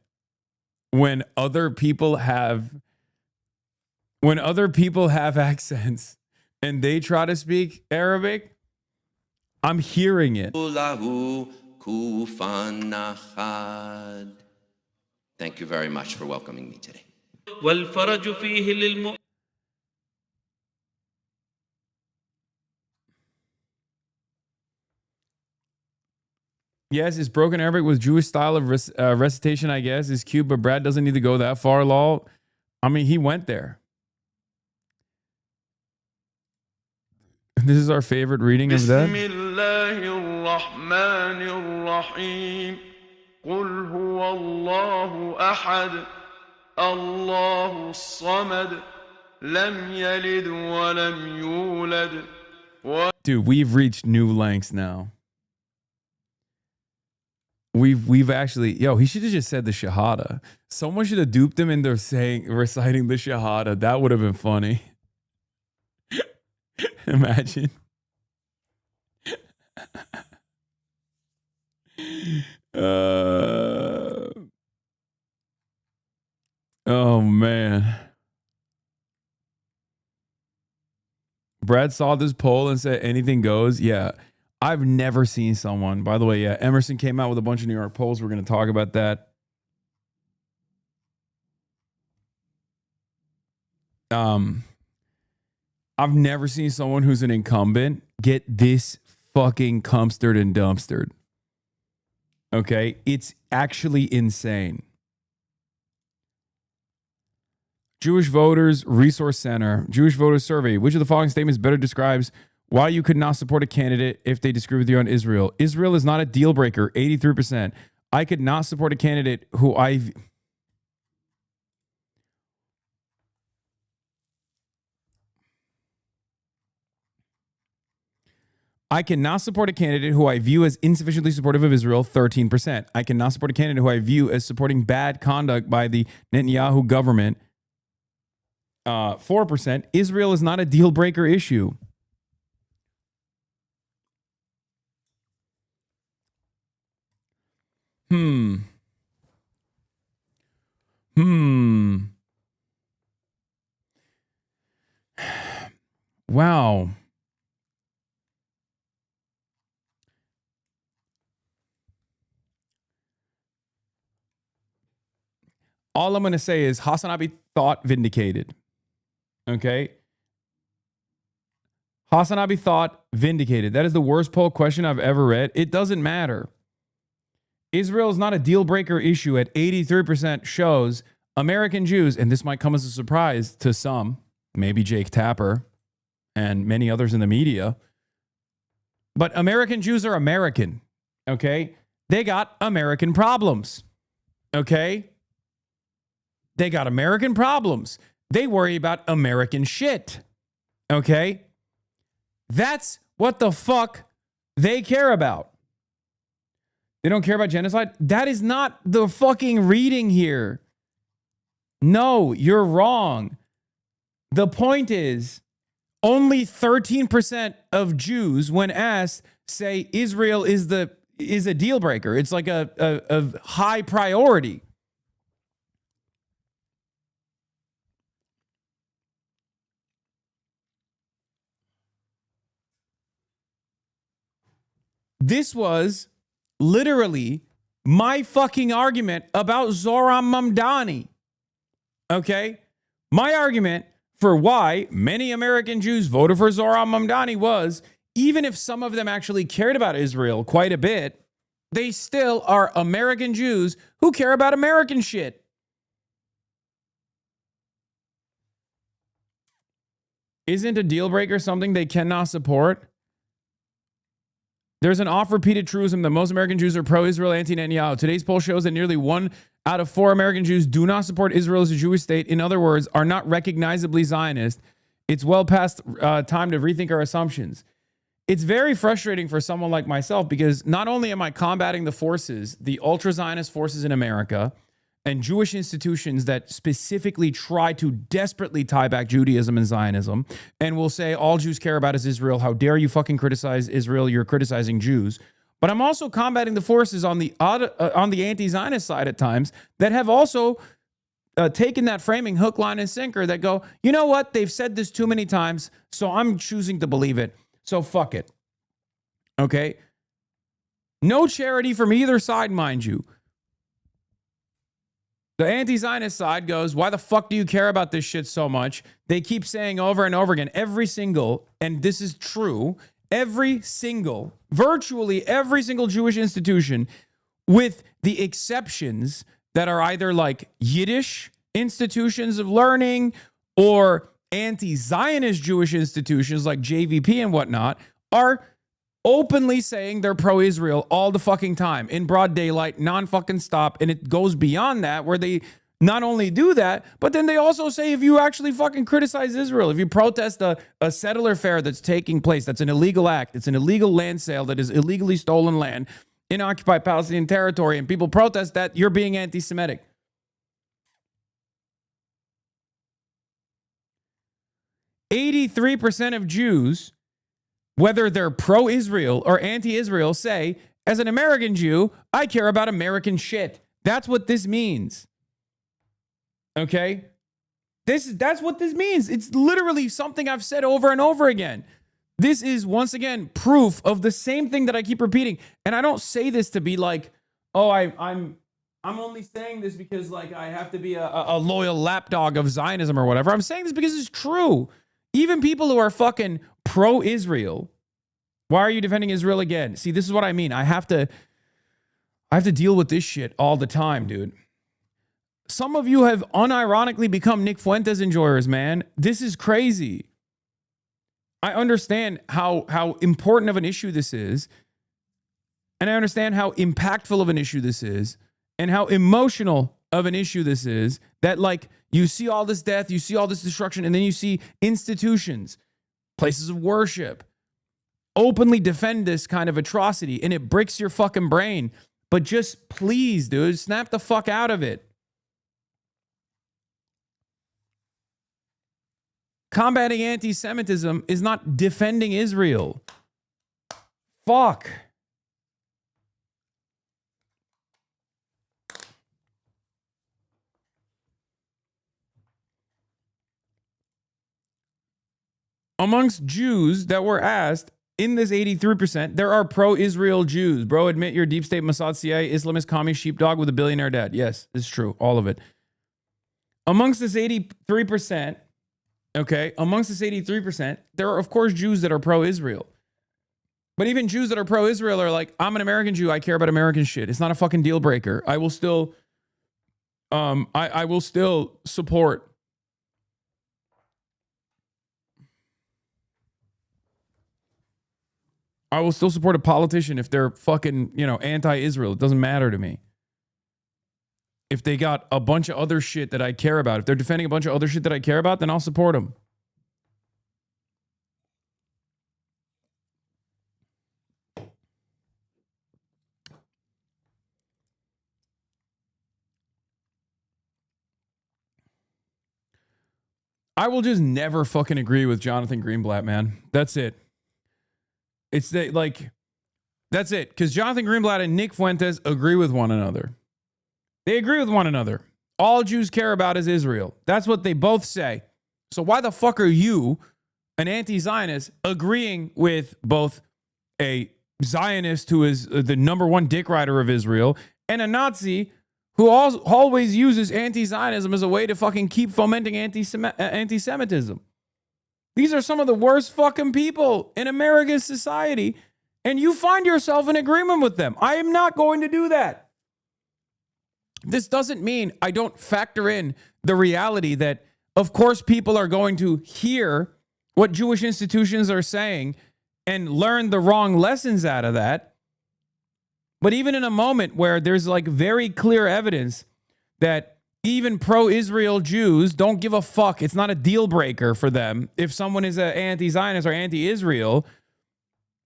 when other people have accents and they try to speak Arabic, I'm hearing it. Thank you very much for welcoming me today. Yes, it's broken Arabic with Jewish style of recitation, I guess, is cute, but Brad doesn't need to go that far, lol. I mean, he went there. This is our favorite reading of that. قل هو الله أحد الله الصمد لم يلد ولم يولد. Dude, we've reached new lengths now. We've actually, he should have just said the Shahada. Someone should have duped him into reciting the Shahada. That would have been funny. Imagine. Oh man. Brad saw this poll and said anything goes. Yeah. I've never seen someone, by the way, Emerson came out with a bunch of New York polls. We're going to talk about that. I've never seen someone who's an incumbent get this fucking cumstered and dumpstered. Okay? It's actually insane. Jewish Voters Resource Center, Jewish Voters Survey. Which of the following statements better describes why you could not support a candidate if they disagree with you on Israel? Israel is not a deal breaker, 83%. I could not support a candidate who I cannot support a candidate who I view as insufficiently supportive of Israel, 13%. I cannot support a candidate who I view as supporting bad conduct by the Netanyahu government, 4%. Israel is not a deal breaker issue. Wow. All I'm going to say is HasanAbi thought vindicated. Okay? HasanAbi thought vindicated. That is the worst poll question I've ever read. It doesn't matter. Israel is not a deal breaker issue at 83% shows American Jews, and this might come as a surprise to some, maybe Jake Tapper and many others in the media, but American Jews are American, okay? They got American problems, okay? They got American problems. They worry about American shit, okay? That's what the fuck they care about. They don't care about genocide. That is not the fucking reading here. No, you're wrong. The point is, only 13% of Jews, when asked, say Israel is a deal breaker. It's like a high priority. This was literally my fucking argument about Zohran Mamdani. Okay? My argument for why many American Jews voted for Zohran Mamdani was, even if some of them actually cared about Israel quite a bit, they still are American Jews who care about American shit. Isn't a deal breaker something they cannot support? There's an oft-repeated truism that most American Jews are pro-Israel, anti-Netanyahu. Today's poll shows that nearly 1 out of 4 American Jews do not support Israel as a Jewish state. In other words, are not recognizably Zionist. It's well past time to rethink our assumptions. It's very frustrating for someone like myself because not only am I combating the forces, the ultra-Zionist forces in America, and Jewish institutions that specifically try to desperately tie back Judaism and Zionism and will say all Jews care about is Israel. How dare you fucking criticize Israel? You're criticizing Jews. But I'm also combating the forces on the anti-Zionist side at times that have also taken that framing hook, line, and sinker that go, you know what? They've said this too many times, so I'm choosing to believe it. So fuck it. Okay? No charity from either side, mind you. The anti-Zionist side goes, why the fuck do you care about this shit so much? They keep saying over and over again, and this is true, virtually every single Jewish institution, with the exceptions that are either like Yiddish institutions of learning or anti-Zionist Jewish institutions like JVP and whatnot, are openly saying they're pro-Israel all the fucking time in broad daylight, non-fucking stop. And it goes beyond that, where they not only do that, but then they also say if you actually fucking criticize Israel, if you protest a settler fair that's taking place, that's an illegal act, it's an illegal land sale that is illegally stolen land in occupied Palestinian territory, and people protest that, you're being anti-Semitic. %83 of Jews, whether they're pro-Israel or anti-Israel, say, as an American Jew, I care about American shit. That's what this means. Okay? That's what this means. It's literally something I've said over and over again. This is, once again, proof of the same thing that I keep repeating. And I don't say this to be like, oh, I'm only saying this because like I have to be a loyal lapdog of Zionism or whatever. I'm saying this because it's true. Even people who are fucking pro-Israel, why are you defending Israel again? See, this is what I mean. I have to deal with this shit all the time, dude. Some of you have unironically become Nick Fuentes enjoyers, man. This is crazy. I understand how important of an issue this is, and I understand how impactful of an issue this is, and how emotional of an issue this is, that like you see all this death, you see all this destruction, and then you see institutions, places of worship, openly defend this kind of atrocity, and it breaks your fucking brain. But just please, dude, snap the fuck out of it. Combating anti-Semitism is not defending Israel. Fuck. amongst Jews that were asked in this 83%, there are pro-Israel Jews. Bro, admit you're deep state Mossad, CIA, Islamist, commie, sheepdog with a billionaire dad. Yes, it's true. All of it. Amongst this 83%, okay, amongst this 83%, there are, of course, Jews that are pro-Israel. But even Jews that are pro-Israel are like, I'm an American Jew. I care about American shit. It's not a fucking deal breaker. I will still, I will still support. I will still support a politician if they're fucking, anti-Israel. It doesn't matter to me. If they got a bunch of other shit that I care about, if they're defending a bunch of other shit that I care about, then I'll support them. I will just never fucking agree with Jonathan Greenblatt, man. That's it. It's that's it. Because Jonathan Greenblatt and Nick Fuentes agree with one another. They agree with one another. All Jews care about is Israel. That's what they both say. So why the fuck are you, an anti-Zionist, agreeing with both a Zionist who is the number one dick rider of Israel and a Nazi who always uses anti-Zionism as a way to fucking keep fomenting anti-Semitism? These are some of the worst fucking people in American society, and you find yourself in agreement with them. I am not going to do that. This doesn't mean I don't factor in the reality that, of course, people are going to hear what Jewish institutions are saying and learn the wrong lessons out of that. But even in a moment where there's like very clear evidence that even pro-Israel Jews don't give a fuck, it's not a deal breaker for them if someone is an anti-Zionist or anti-Israel,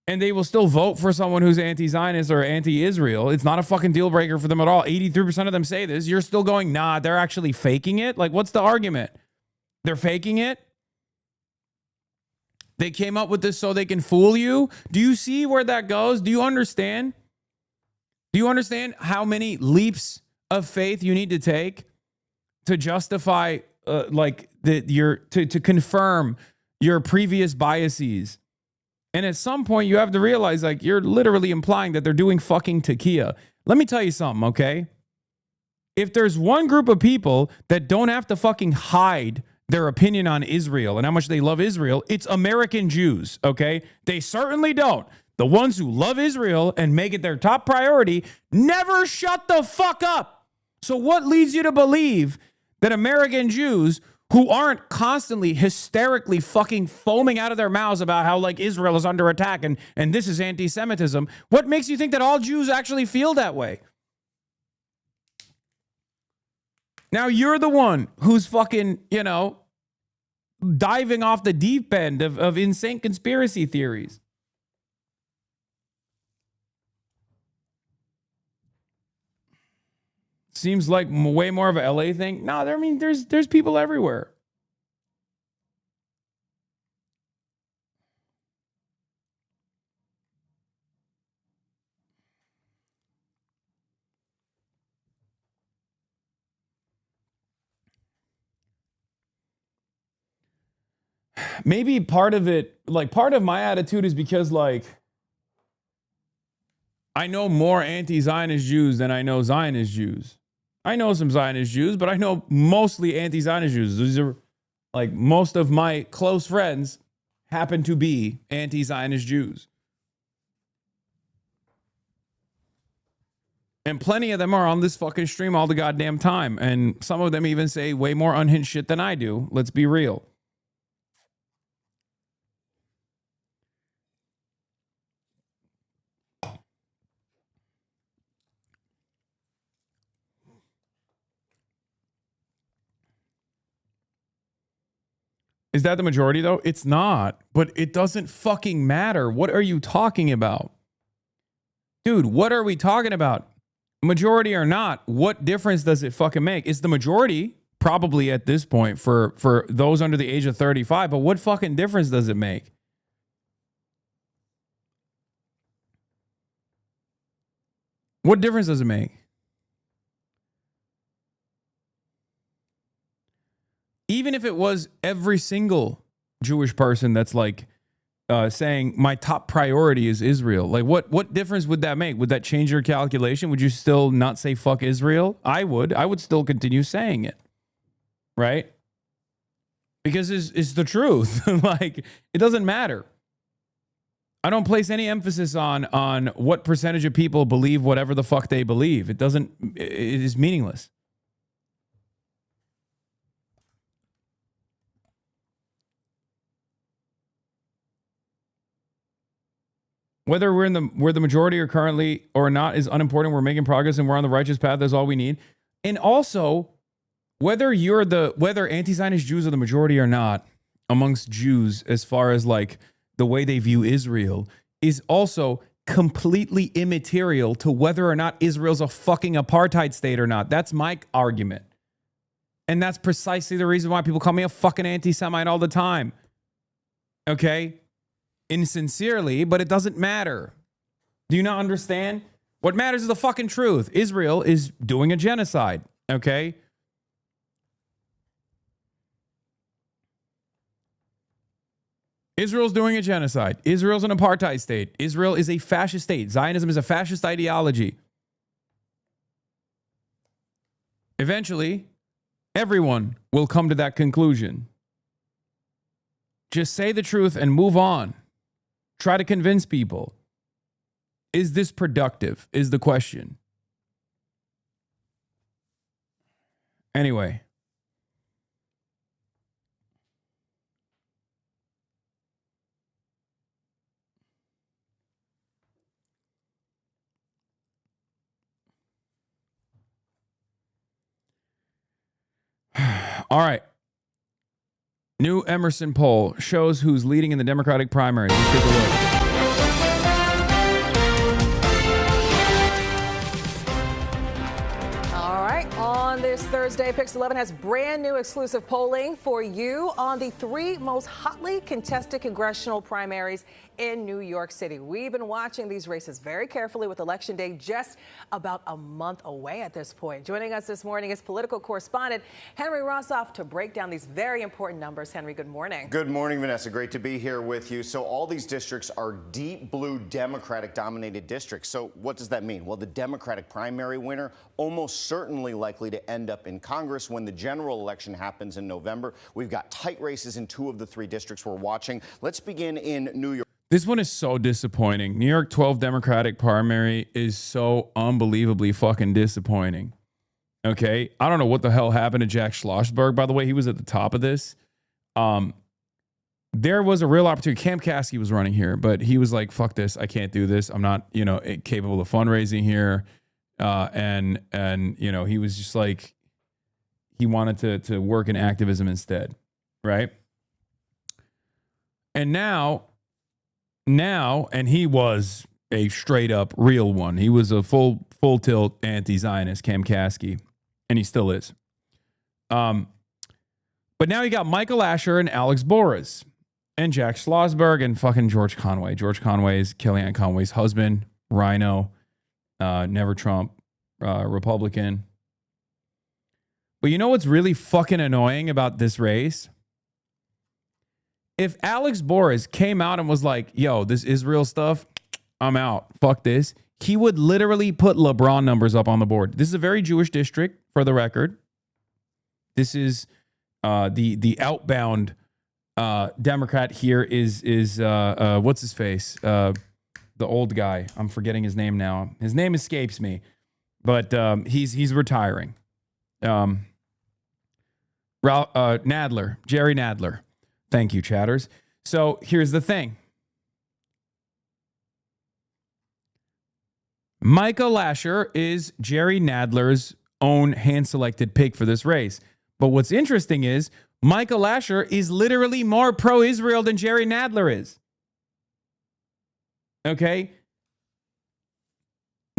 and they will still vote for someone who's anti-Zionist or anti-Israel. It's not a fucking deal breaker for them at all. 83% of them say this. You're still going, nah, they're actually faking it? Like, what's the argument? They're faking it? They came up with this so they can fool you? Do you see where that goes? Do you understand? Do you understand how many leaps of faith you need to take to justify, to confirm your previous biases? And at some point, you have to realize, like, you're literally implying that they're doing fucking takia. Let me tell you something, okay? If there's one group of people that don't have to fucking hide their opinion on Israel and how much they love Israel, it's American Jews, okay? They certainly don't. The ones who love Israel and make it their top priority never shut the fuck up. So what leads you to believe that American Jews who aren't constantly hysterically fucking foaming out of their mouths about how like Israel is under attack and this is anti-Semitism, what makes you think that all Jews actually feel that way? Now you're the one who's fucking, diving off the deep end of insane conspiracy theories. Seems like way more of a LA thing. No, I mean, there's people everywhere. Maybe part of it, like part of my attitude is because like I know more anti-Zionist Jews than I know Zionist Jews. I know some Zionist Jews, but I know mostly anti-Zionist Jews. These are like most of my close friends happen to be anti-Zionist Jews. And plenty of them are on this fucking stream all the goddamn time. And some of them even say way more unhinged shit than I do. Let's be real. Is that the majority, though? It's not, but it doesn't fucking matter. What are you talking about? Dude, what are we talking about? Majority or not, what difference does it fucking make? It's the majority, probably at this point, for those under the age of 35, but what fucking difference does it make? What difference does it make? Even if it was every single Jewish person that's like saying my top priority is Israel. Like, what difference would that make? Would that change your calculation? Would you still not say fuck Israel? I would. I would still continue saying it, right? Because it's the truth. Like, it doesn't matter. I don't place any emphasis on what percentage of people believe whatever the fuck they believe. It is meaningless. Whether we're the majority or currently or not is unimportant. We're making progress and we're on the righteous path. That's all we need. And also, whether anti-Zionist Jews are the majority or not amongst Jews, as far as like the way they view Israel, is also completely immaterial to whether or not Israel's a fucking apartheid state or not. That's my argument. And that's precisely the reason why people call me a fucking anti-Semite all the time. Okay? Insincerely, but it doesn't matter. Do you not understand? What matters is the fucking truth. Israel is doing a genocide. Okay? Israel's doing a genocide. Israel's an apartheid state. Israel is a fascist state. Zionism is a fascist ideology. Eventually, everyone will come to that conclusion. Just say the truth and move on. Try to convince people. Is this productive? Is the question. Anyway. All right. New Emerson poll shows who's leading in the Democratic primaries. Let's take a look. All right. On this Thursday, Pix 11 has brand new exclusive polling for you on the 3 most hotly contested congressional primaries in New York City. We've been watching these races very carefully with Election Day just about a month away at this point. Joining us this morning is political correspondent Henry Rossoff to break down these very important numbers. Henry, good morning. Good morning, Vanessa. Great to be here with you. So all these districts are deep blue Democratic-dominated districts. So what does that mean? Well, the Democratic primary winner almost certainly likely to end up in Congress when the general election happens in November. We've got tight races in 2 of the 3 districts we're watching. Let's begin in New York. This one is so disappointing. New York 12 Democratic primary is so unbelievably fucking disappointing. Okay? I don't know what the hell happened to Jack Schlossberg. By the way, he was at the top of this. There was a real opportunity. Cam Caskey was running here, but he was like, fuck this. I can't do this. I'm not, capable of fundraising here. And he was just like, he wanted to work in activism instead. Right? And now, and he was a straight up real one. He was a full tilt anti-Zionist, Cam Caskey, and he still is. But now you got Michael Asher and Alex Boras and Jack Schlossberg and fucking George Conway. George Conway is Kellyanne Conway's husband, Rhino, never Trump, Republican. But you know what's really fucking annoying about this race? If Alex Boras came out and was like, yo, this Israel stuff, I'm out. Fuck this. He would literally put LeBron numbers up on the board. This is a very Jewish district, for the record. This is the outbound Democrat here is what's his face? The old guy. I'm forgetting his name now. His name escapes me. But he's retiring. Nadler, Jerry Nadler. Thank you, chatters. So here's the thing. Michael Asher is Jerry Nadler's own hand-selected pick for this race. But what's interesting is Michael Asher is literally more pro-Israel than Jerry Nadler is. Okay?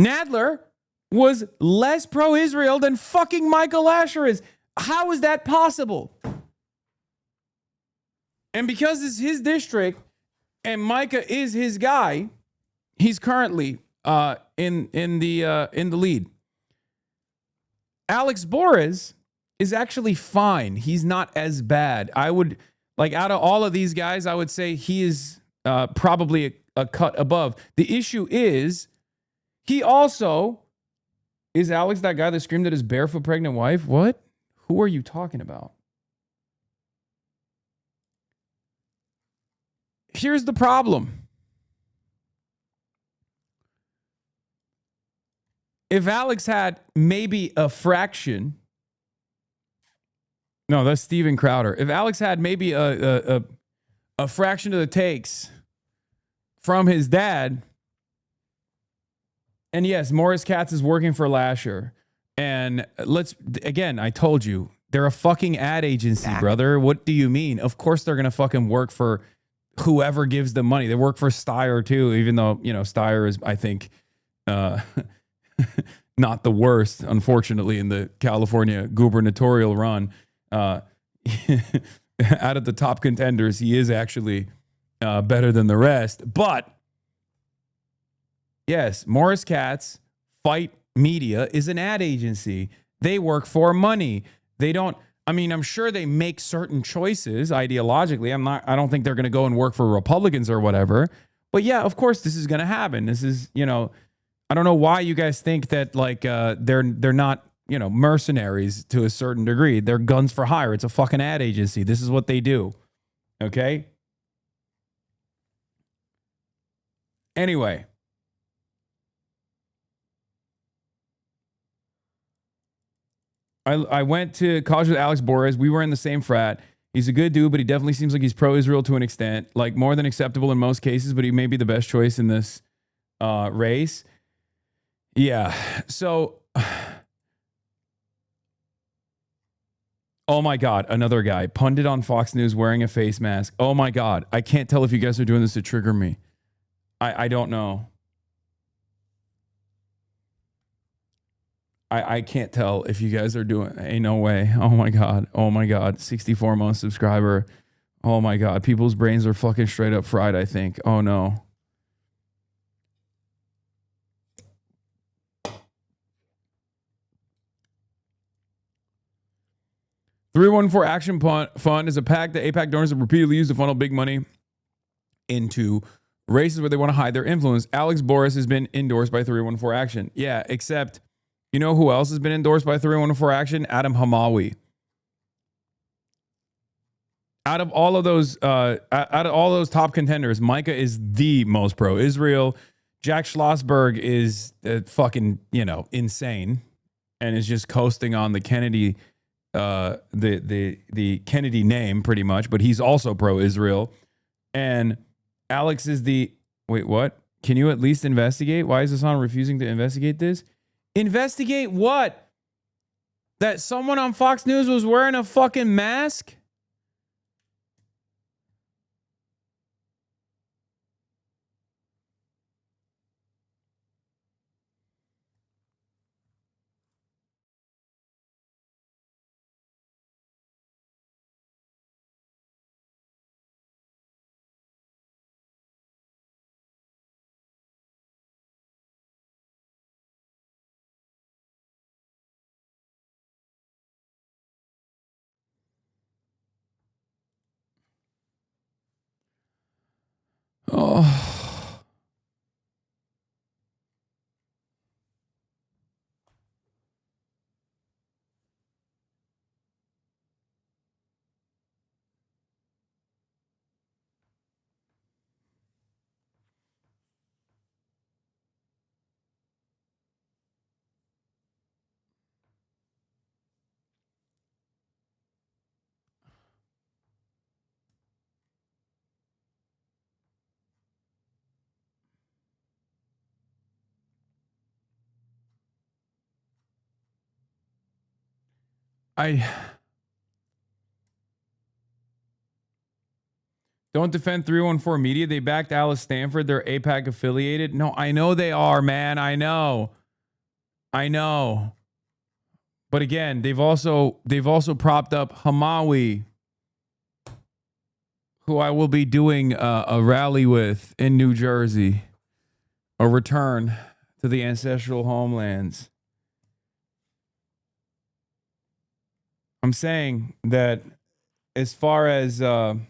Nadler was less pro-Israel than fucking Michael Asher is. How is that possible? And because it's his district and Micah is his guy, he's currently in the lead. Alex Boras is actually fine. He's not as bad. I would Like out of all of these guys, I would say he is probably a cut above. The issue is he also is Alex that guy that screamed at his barefoot pregnant wife? What? Who are you talking about? Here's the problem. If Alex had maybe a fraction, no, that's Steven Crowder. If Alex had maybe a fraction of the takes from his dad, and yes, Morris Katz is working for Lasher, and I told you, they're a fucking ad agency, brother. What do you mean? Of course they're gonna fucking work for whoever gives them money. They work for Steyer too, even though, Steyer is, I think, not the worst, unfortunately, in the California gubernatorial run. Out of the top contenders, he is actually better than the rest. But yes, Morris Katz, Fight Media, is an ad agency. They work for money. They don't. I'm sure they make certain choices ideologically. I don't think they're going to go and work for Republicans or whatever. But yeah, of course, this is going to happen. This is, I don't know why you guys think that they're not, mercenaries to a certain degree. They're guns for hire. It's a fucking ad agency. This is what they do. Okay? Anyway. I went to college with Alex Borges. We were in the same frat. He's a good dude, but he definitely seems like he's pro-Israel to an extent, like more than acceptable in most cases, but he may be the best choice in this race. Yeah. So, oh my God, another guy, pundit on Fox News wearing a face mask. Oh my God. I can't tell if you guys are doing this to trigger me. I don't know. I can't tell if you guys are doing. Ain't no way. Oh my God. Oh my God. 64-month subscriber. Oh my God. People's brains are fucking straight up fried, I think. Oh no. $314 Action Fund is a PAC that AIPAC donors have repeatedly used to funnel big money into races where they want to hide their influence. Alex Boris has been endorsed by 314 Action. Yeah, except, you know who else has been endorsed by 314 Action? Adam Hamawi. Out of all those top contenders, Micah is the most pro-Israel. Jack Schlossberg is fucking, insane and is just coasting on the Kennedy, the Kennedy name pretty much, but he's also pro-Israel. And Alex is wait, what? Can you at least investigate? Why is Hasan refusing to investigate this? Investigate what? That someone on Fox News was wearing a fucking mask? Oh. I don't defend 314 Media. They backed Alice Stanford. They're AIPAC affiliated. No, I know they are, man. I know. But again, they've also propped up Hamawi, who I will be doing a rally with in New Jersey, a return to the ancestral homelands. I'm saying that as far as oh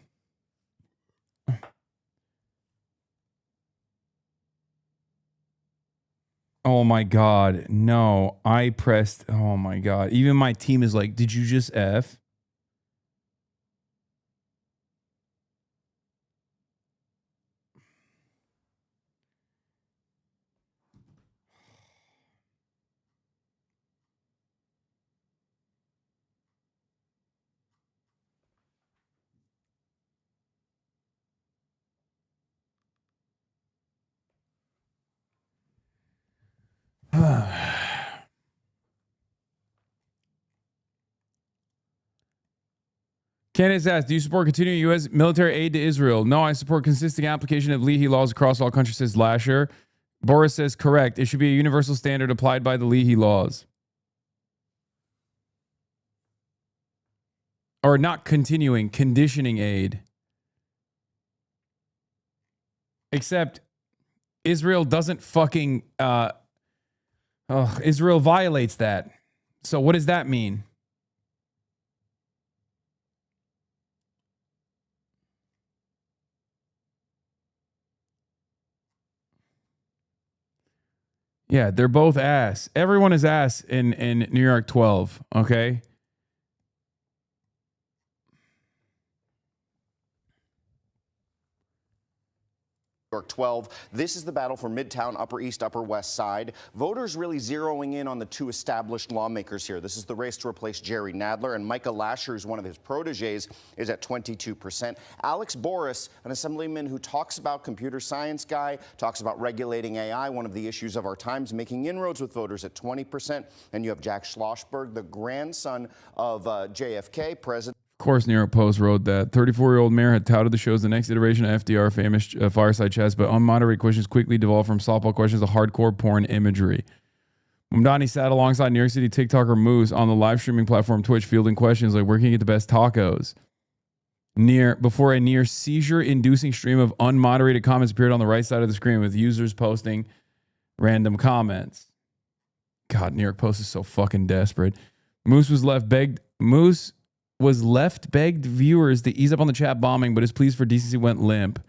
my God, no, I pressed. Oh my God, even my team is like, did you just F? Candace asks, do you support continuing U.S. military aid to Israel? No, I support consistent application of Leahy laws across all countries, says Lasher. Boris says, correct. It should be a universal standard applied by the Leahy laws. Or not continuing, conditioning aid. Except Israel doesn't fucking... Israel violates that. So what does that mean? Yeah, they're both ass. Everyone is ass in New York 12, okay? York 12. This is the battle for Midtown, Upper East, Upper West Side. Voters really zeroing in on the two established lawmakers here. This is the race to replace Jerry Nadler, and Micah Lasher, who's one of his proteges, is at 22%. Alex Boris, an assemblyman who talks about computer science guy, talks about regulating AI, one of the issues of our times, making inroads with voters at 20%. And you have Jack Schlossberg, the grandson of JFK, president. Of course, New York Post wrote that 34-year-old mayor had touted the show as the next iteration of FDR famous fireside chats, but unmoderated questions quickly devolved from softball questions to hardcore porn imagery. Mamdani sat alongside New York City TikToker Moose on the live streaming platform Twitch, fielding questions like, where can you get the best tacos? Before a near seizure-inducing stream of unmoderated comments appeared on the right side of the screen with users posting random comments. God, New York Post is so fucking desperate. Moose begged viewers to ease up on the chat bombing, but his pleas for decency went limp.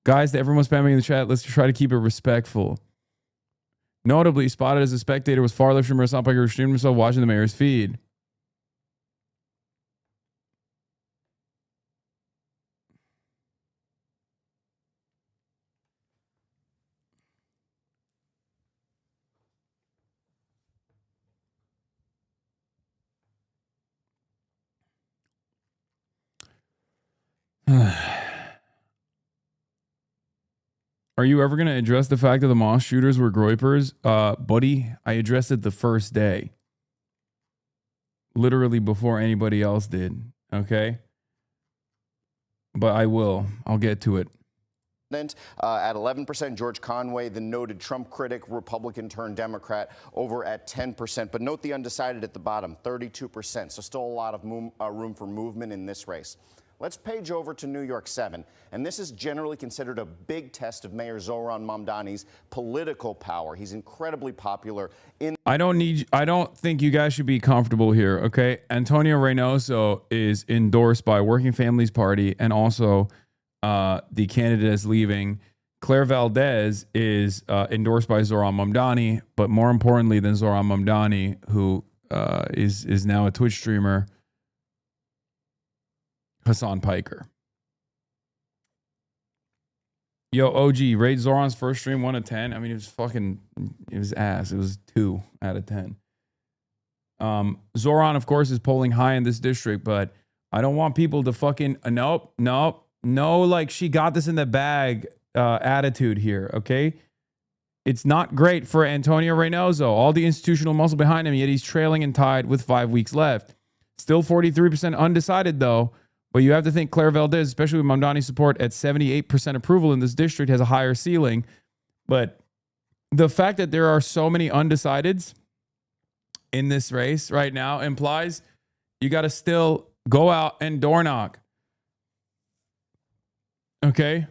Guys, to everyone spamming in the chat, let's try to keep it respectful. Notably, spotted as a spectator was far left from Hasan Piker, who streamed himself watching the mayor's feed. Are you ever going to address the fact that the mosque shooters were groypers? Buddy, I addressed it the first day. Literally before anybody else did. Okay? But I will. I'll get to it. At 11%, George Conway, the noted Trump critic, Republican turned Democrat, over at 10%. But note the undecided at the bottom, 32%. So still a lot of room for movement in this race. Let's page over to New York 7, and this is generally considered a big test of Mayor Zohran Mamdani's political power. He's incredibly popular in. I don't think you guys should be comfortable here, okay? Antonio Reynoso is endorsed by Working Families Party and also the candidate is leaving. Claire Valdez is endorsed by Zohran Mamdani, but more importantly than Zohran Mamdani, who is now a Twitch streamer, Hasan Piker. Yo, OG, rate Zoran's first stream 1 to 10. I mean, it was ass. It was 2 out of 10. Zoran, of course, is polling high in this district, but I don't want people to fucking, no, like she got this in the bag attitude here, okay? It's not great for Antonio Reynoso. All the institutional muscle behind him, yet he's trailing and tied with 5 weeks left. Still 43% undecided, though. But you have to think Claire Valdez, especially with Mamdani's support at 78% approval in this district, has a higher ceiling. But the fact that there are so many undecideds in this race right now implies you got to still go out and door knock. Okay?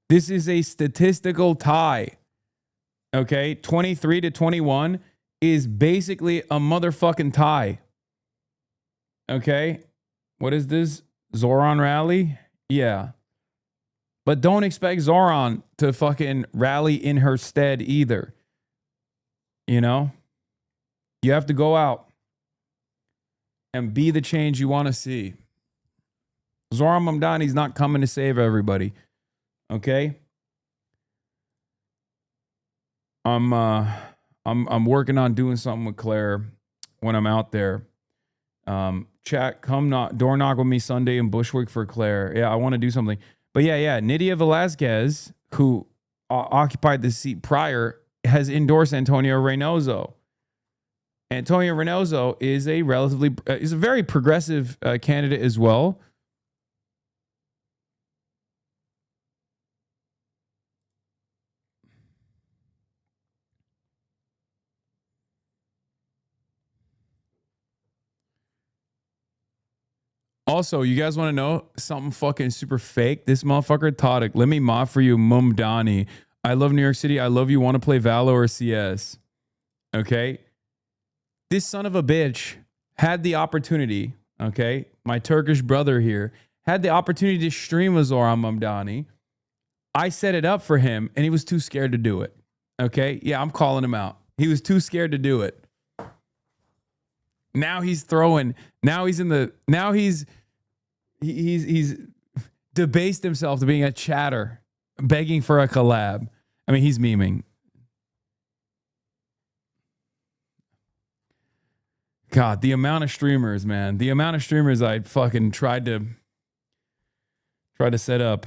This is a statistical tie. Okay? 23 to 21 is basically a motherfucking tie. Okay? What is this? Zoran rally? Yeah. But don't expect Zoran to fucking rally in her stead either. You know? You have to go out and be the change you want to see. Zoran Mamdani's not coming to save everybody. Okay? I'm working on doing something with Claire when I'm out there. Chat, come door knock with me Sunday in Bushwick for Claire. Yeah, I want to do something. But yeah, Nydia Velazquez, who occupied the seat prior, has endorsed Antonio Reynoso. Antonio Reynoso is a very progressive candidate as well. Also, you guys want to know something fucking super fake? This motherfucker, Tadic, let me mob for you, Mumdani. I love New York City. I love you. Want to play Valo or CS? Okay. This son of a bitch had the opportunity, okay? My Turkish brother here had the opportunity to stream with Zoran Mamdani. I set it up for him, and he was too scared to do it. Okay? Yeah, I'm calling him out. He was too scared to do it. Now he's throwing. Now he's in the. Now he's debased himself to being a chatter, begging for a collab. I mean, he's memeing. God, the amount of streamers, man. The amount of streamers I fucking tried to set up.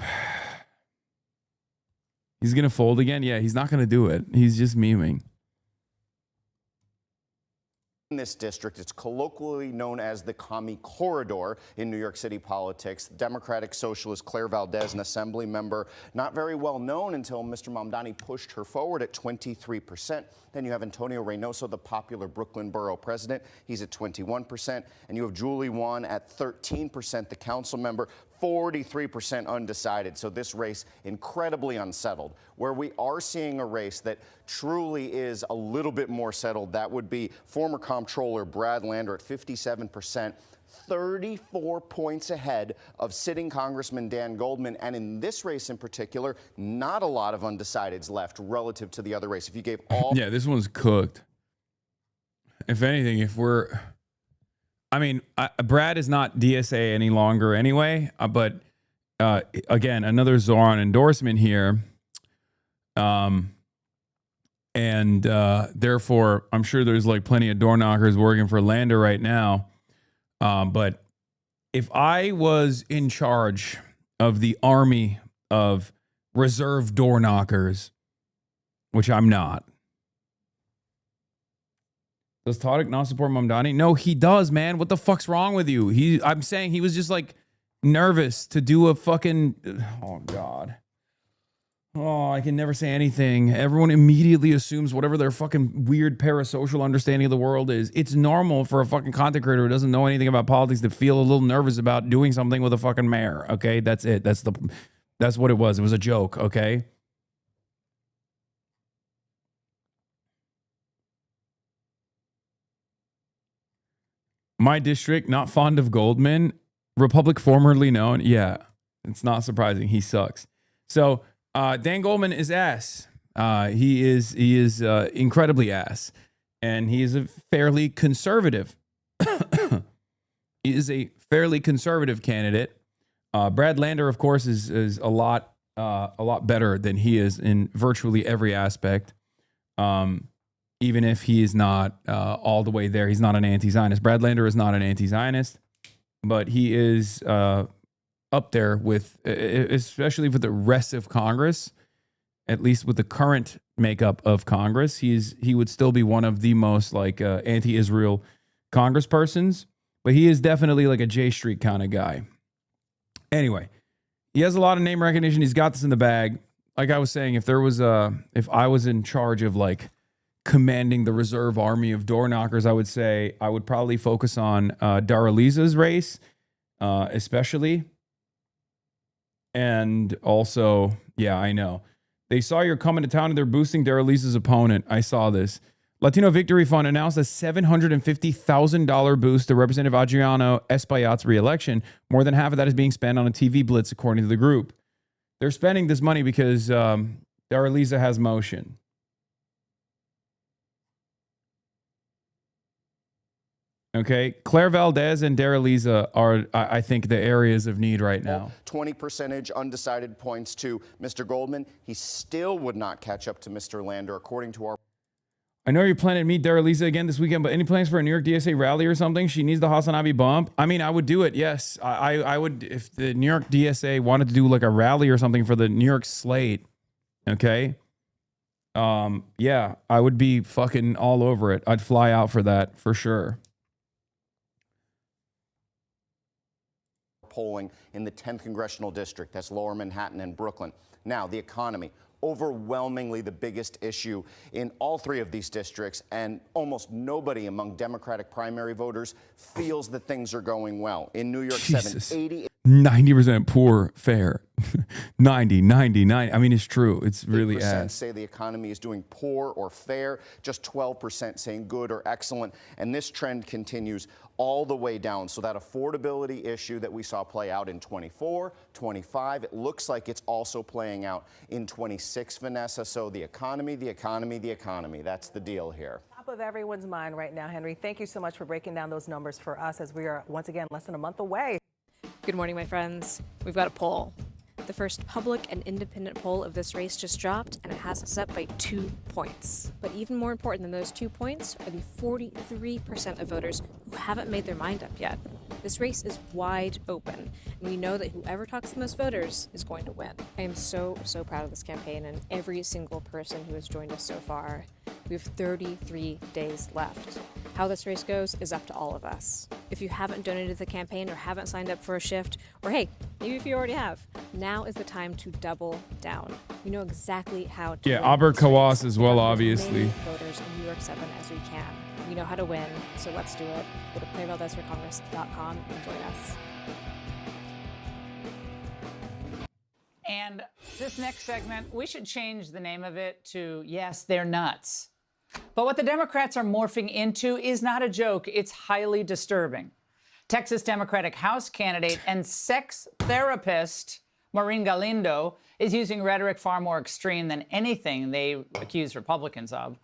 He's going to fold again? Yeah, he's not going to do it. He's just memeing. In this district, it's colloquially known as the Commie Corridor in New York City politics. Democratic Socialist Claire Valdez, an assembly member, not very well known until Mr. Mamdani pushed her forward at 23%. Then you have Antonio Reynoso, the popular Brooklyn borough president. He's at 21%. And you have Julie Wan at 13%, the council member, 43% undecided. So this race incredibly unsettled. Where we are seeing a race that truly is a little bit more settled, that would be former comptroller Brad Lander at 57%. 34 points ahead of sitting Congressman Dan Goldman. And in this race in particular, not a lot of undecideds left relative to the other race. If you gave all... Yeah, this one's cooked. If anything, Brad is not DSA any longer anyway, but again, another Zoran endorsement here. And therefore, I'm sure there's like plenty of door knockers working for Lander right now. But if I was in charge of the army of reserve door knockers, which I'm not, does Tadic not support Mamdani? No, he does, man. What the fuck's wrong with you? I'm saying he was just like nervous to do a fucking, oh God. Oh, I can never say anything. Everyone immediately assumes whatever their fucking weird parasocial understanding of the world is. It's normal for a fucking content creator who doesn't know anything about politics to feel a little nervous about doing something with a fucking mayor. Okay, that's it. That's what it was. It was a joke. Okay. My district, not fond of Goldman. Republic formerly known. Yeah, it's not surprising. He sucks. So. Dan Goldman is ass. He is incredibly ass, and he is a fairly conservative. He is a fairly conservative candidate. Brad Lander, of course, is a lot better than he is in virtually every aspect. Even if he is not all the way there, he's not an anti-Zionist. Brad Lander is not an anti-Zionist, but he is. Up there with, especially for the rest of Congress, at least with the current makeup of Congress, he would still be one of the most like anti-Israel congresspersons, but he is definitely like a J Street kind of guy. Anyway, he has a lot of name recognition. He's got this in the bag. Like I was saying, if I was in charge of like commanding the reserve army of door knockers, I would say I would probably focus on Daraliza's race, especially. And also, yeah, I know. They saw you're coming to town and they're boosting Daraliza's opponent. I saw this. Latino Victory Fund announced a $750,000 boost to Representative Adriano Espaillat's reelection. More than half of that is being spent on a TV blitz, according to the group. They're spending this money because Daraliza has motion. Okay, Claire Valdez and Daraliza are, I think, the areas of need right now. 20% undecided points to Mr. Goldman. He still would not catch up to Mr. Lander, according to our... I know you're planning to meet Daraliza again this weekend, but any plans for a New York DSA rally or something? She needs the HasanAbi bump. I mean, I would do it, yes. I would, if the New York DSA wanted to do like a rally or something for the New York slate, okay? Yeah, I would be fucking all over it. I'd fly out for that, for sure. Polling in the 10th congressional district, that's Lower Manhattan and Brooklyn. Now, the economy, overwhelmingly the biggest issue in all three of these districts, and almost nobody among Democratic primary voters feels that things are going well. In New York, Jesus. 80 90% poor fare. 99. I mean, it's true. It's really percent ass. say the economy is doing poor or fair, just 12% saying good or excellent, and this trend continues all the way down. So that affordability issue that we saw play out in 24, 25, it looks like it's also playing out in 26, Vanessa. So the economy, that's the deal here. Top of everyone's mind right now, Henry. Thank you so much for breaking down those numbers for us as we are once again less than a month away. Good morning, my friends. We've got a poll. The first public and independent poll of this race just dropped, and it has us up by 2 points. But even more important than those 2 points are the 43% of voters who haven't made their mind up yet. This race is wide open, and we know that whoever talks to the most voters is going to win. I am so proud of this campaign and every single person who has joined us so far. We have 33 days left. How this race goes is up to all of us. If you haven't donated to the campaign or haven't signed up for a shift, or hey, maybe if you already have, now is the time to double down. We know exactly how to win Aber this race. Kawas as well, We want as obviously. many voters in New York 7 as we can. We know how to win, so let's do it. Go to playvaldezforcongress.com and join us. And this next segment, we should change the name of it to Yes, They're Nuts. But what the Democrats are morphing into is not a joke. It's highly disturbing. Texas Democratic House candidate and sex therapist Maureen Galindo is using rhetoric far more extreme than anything they accuse Republicans of.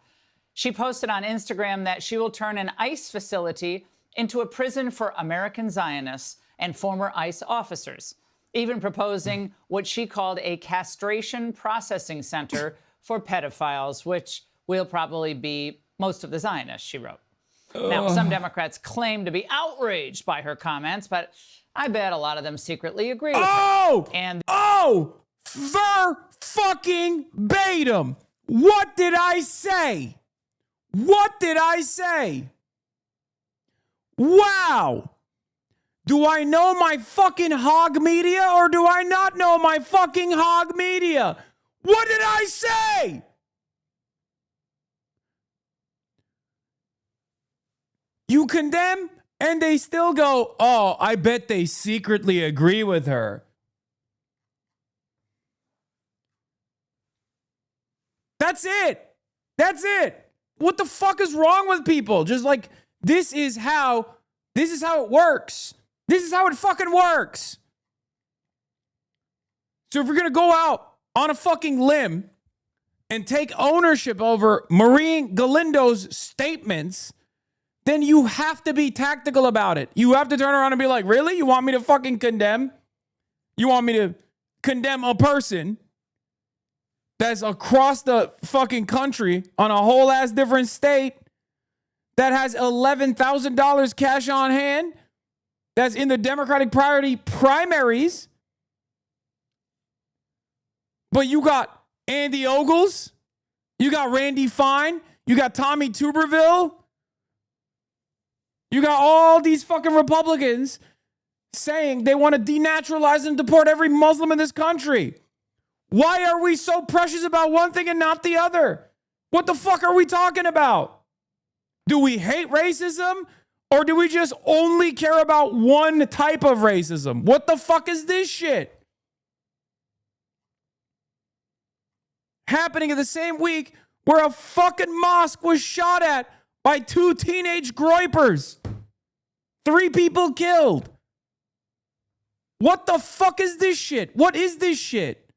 She posted on Instagram that she will turn an ICE facility into a prison for American Zionists and former ICE officers, even proposing what she called a castration processing center for pedophiles, which will probably be most of the Zionists, she wrote. Now, some Democrats claim to be outraged by her comments, but I bet a lot of them secretly agree with her. And fucking Batum. What did I say? What did I say? Wow. Do I know my fucking hog media or do I not know my fucking hog media? What did I say? You condemn and they still go, oh, I bet they secretly agree with her. That's it. That's it. What the fuck is wrong with people? Just like, this is how it works. This is how it fucking works. So if we're going to go out on a fucking limb and take ownership over Maureen Galindo's statements, then you have to be tactical about it. You have to turn around and be like, really? You want me to fucking condemn? You want me to condemn a person that's across the fucking country on a whole ass different state that has $11,000 cash on hand, that's in the Democratic Party primaries, but you got Andy Ogles, you got Randy Fine, you got Tommy Tuberville, you got all these fucking Republicans saying they want to denaturalize and deport every Muslim in this country. Why are we so precious about one thing and not the other? What the fuck are we talking about? Do we hate racism or do we just only care about one type of racism? What the fuck is this shit? Happening in the same week where a fucking mosque was shot at by 2 teenage groypers. 3 people killed. What the fuck is this shit? What is this shit?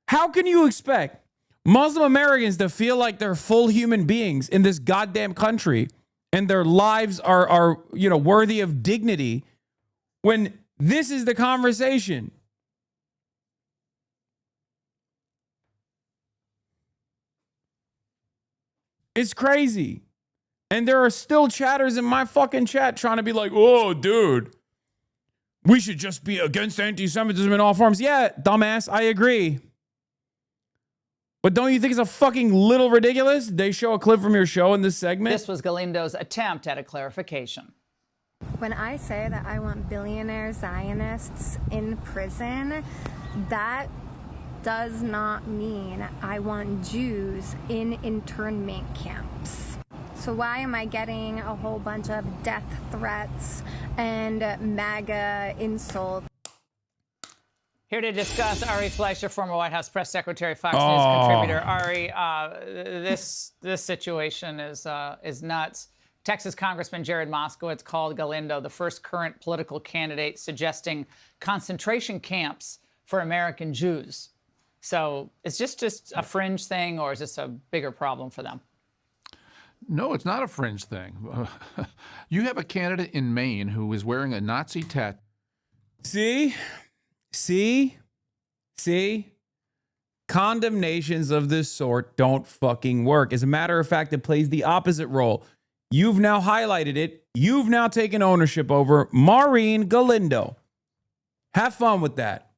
How can you expect Muslim Americans to feel like they're full human beings in this goddamn country and their lives are worthy of dignity when this is the conversation? It's crazy. And there are still chatters in my fucking chat trying to be like, oh, dude, we should just be against anti-Semitism in all forms. Yeah, dumbass, I agree. But don't you think it's a fucking little ridiculous? They show a clip from your show in this segment. This was Galindo's attempt at a clarification. When I say that I want billionaire Zionists in prison, that does not mean I want Jews in internment camps. So why am I getting a whole bunch of death threats and MAGA insults? Here to discuss, Ari Fleischer, former White House press secretary, Fox News contributor. Ari, this situation is nuts. Texas Congressman Jared Moskowitz called Galindo the first current political candidate suggesting concentration camps for American Jews. So is this just a fringe thing, or is this a bigger problem for them? No, it's not a fringe thing. You have a candidate in Maine who is wearing a Nazi tattoo. See? Condemnations of this sort don't fucking work. As a matter of fact, it plays the opposite role. You've now highlighted it. You've now taken ownership over Maureen Galindo. Have fun with that.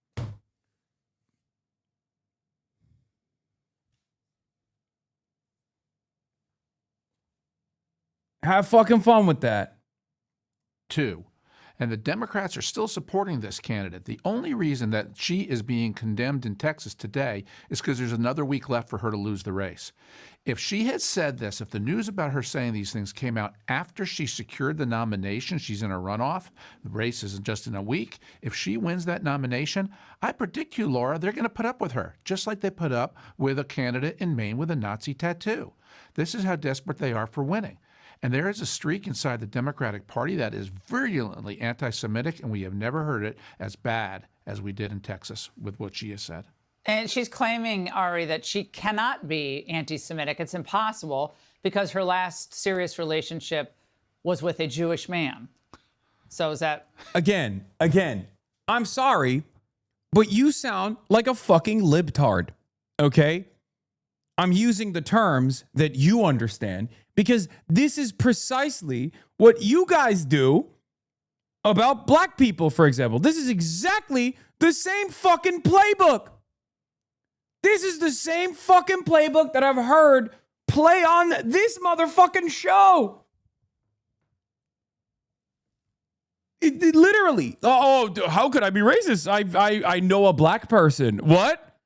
Have fucking fun with that. Too. And the Democrats are still supporting this candidate. The only reason that she is being condemned in Texas today is because there's another week left for her to lose the race. If she had said this, if the news about her saying these things came out after she secured the nomination, she's in a runoff, the race is just in a week. If she wins that nomination, I predict you, Laura, they're going to put up with her, just like they put up with a candidate in Maine with a Nazi tattoo. This is how desperate they are for winning. And there is a streak inside the Democratic Party that is virulently anti-Semitic, and we have never heard it as bad as we did in Texas with what she has said. And she's claiming, Ari, that she cannot be anti-Semitic. It's impossible because her last serious relationship was with a Jewish man. So is that... Again, I'm sorry, but you sound like a fucking libtard, okay? I'm using the terms that you understand because this is precisely what you guys do about black people, for example. This is exactly the same fucking playbook. This is the same fucking playbook that I've heard play on this motherfucking show. It literally. Oh, how could I be racist? I know a black person. What?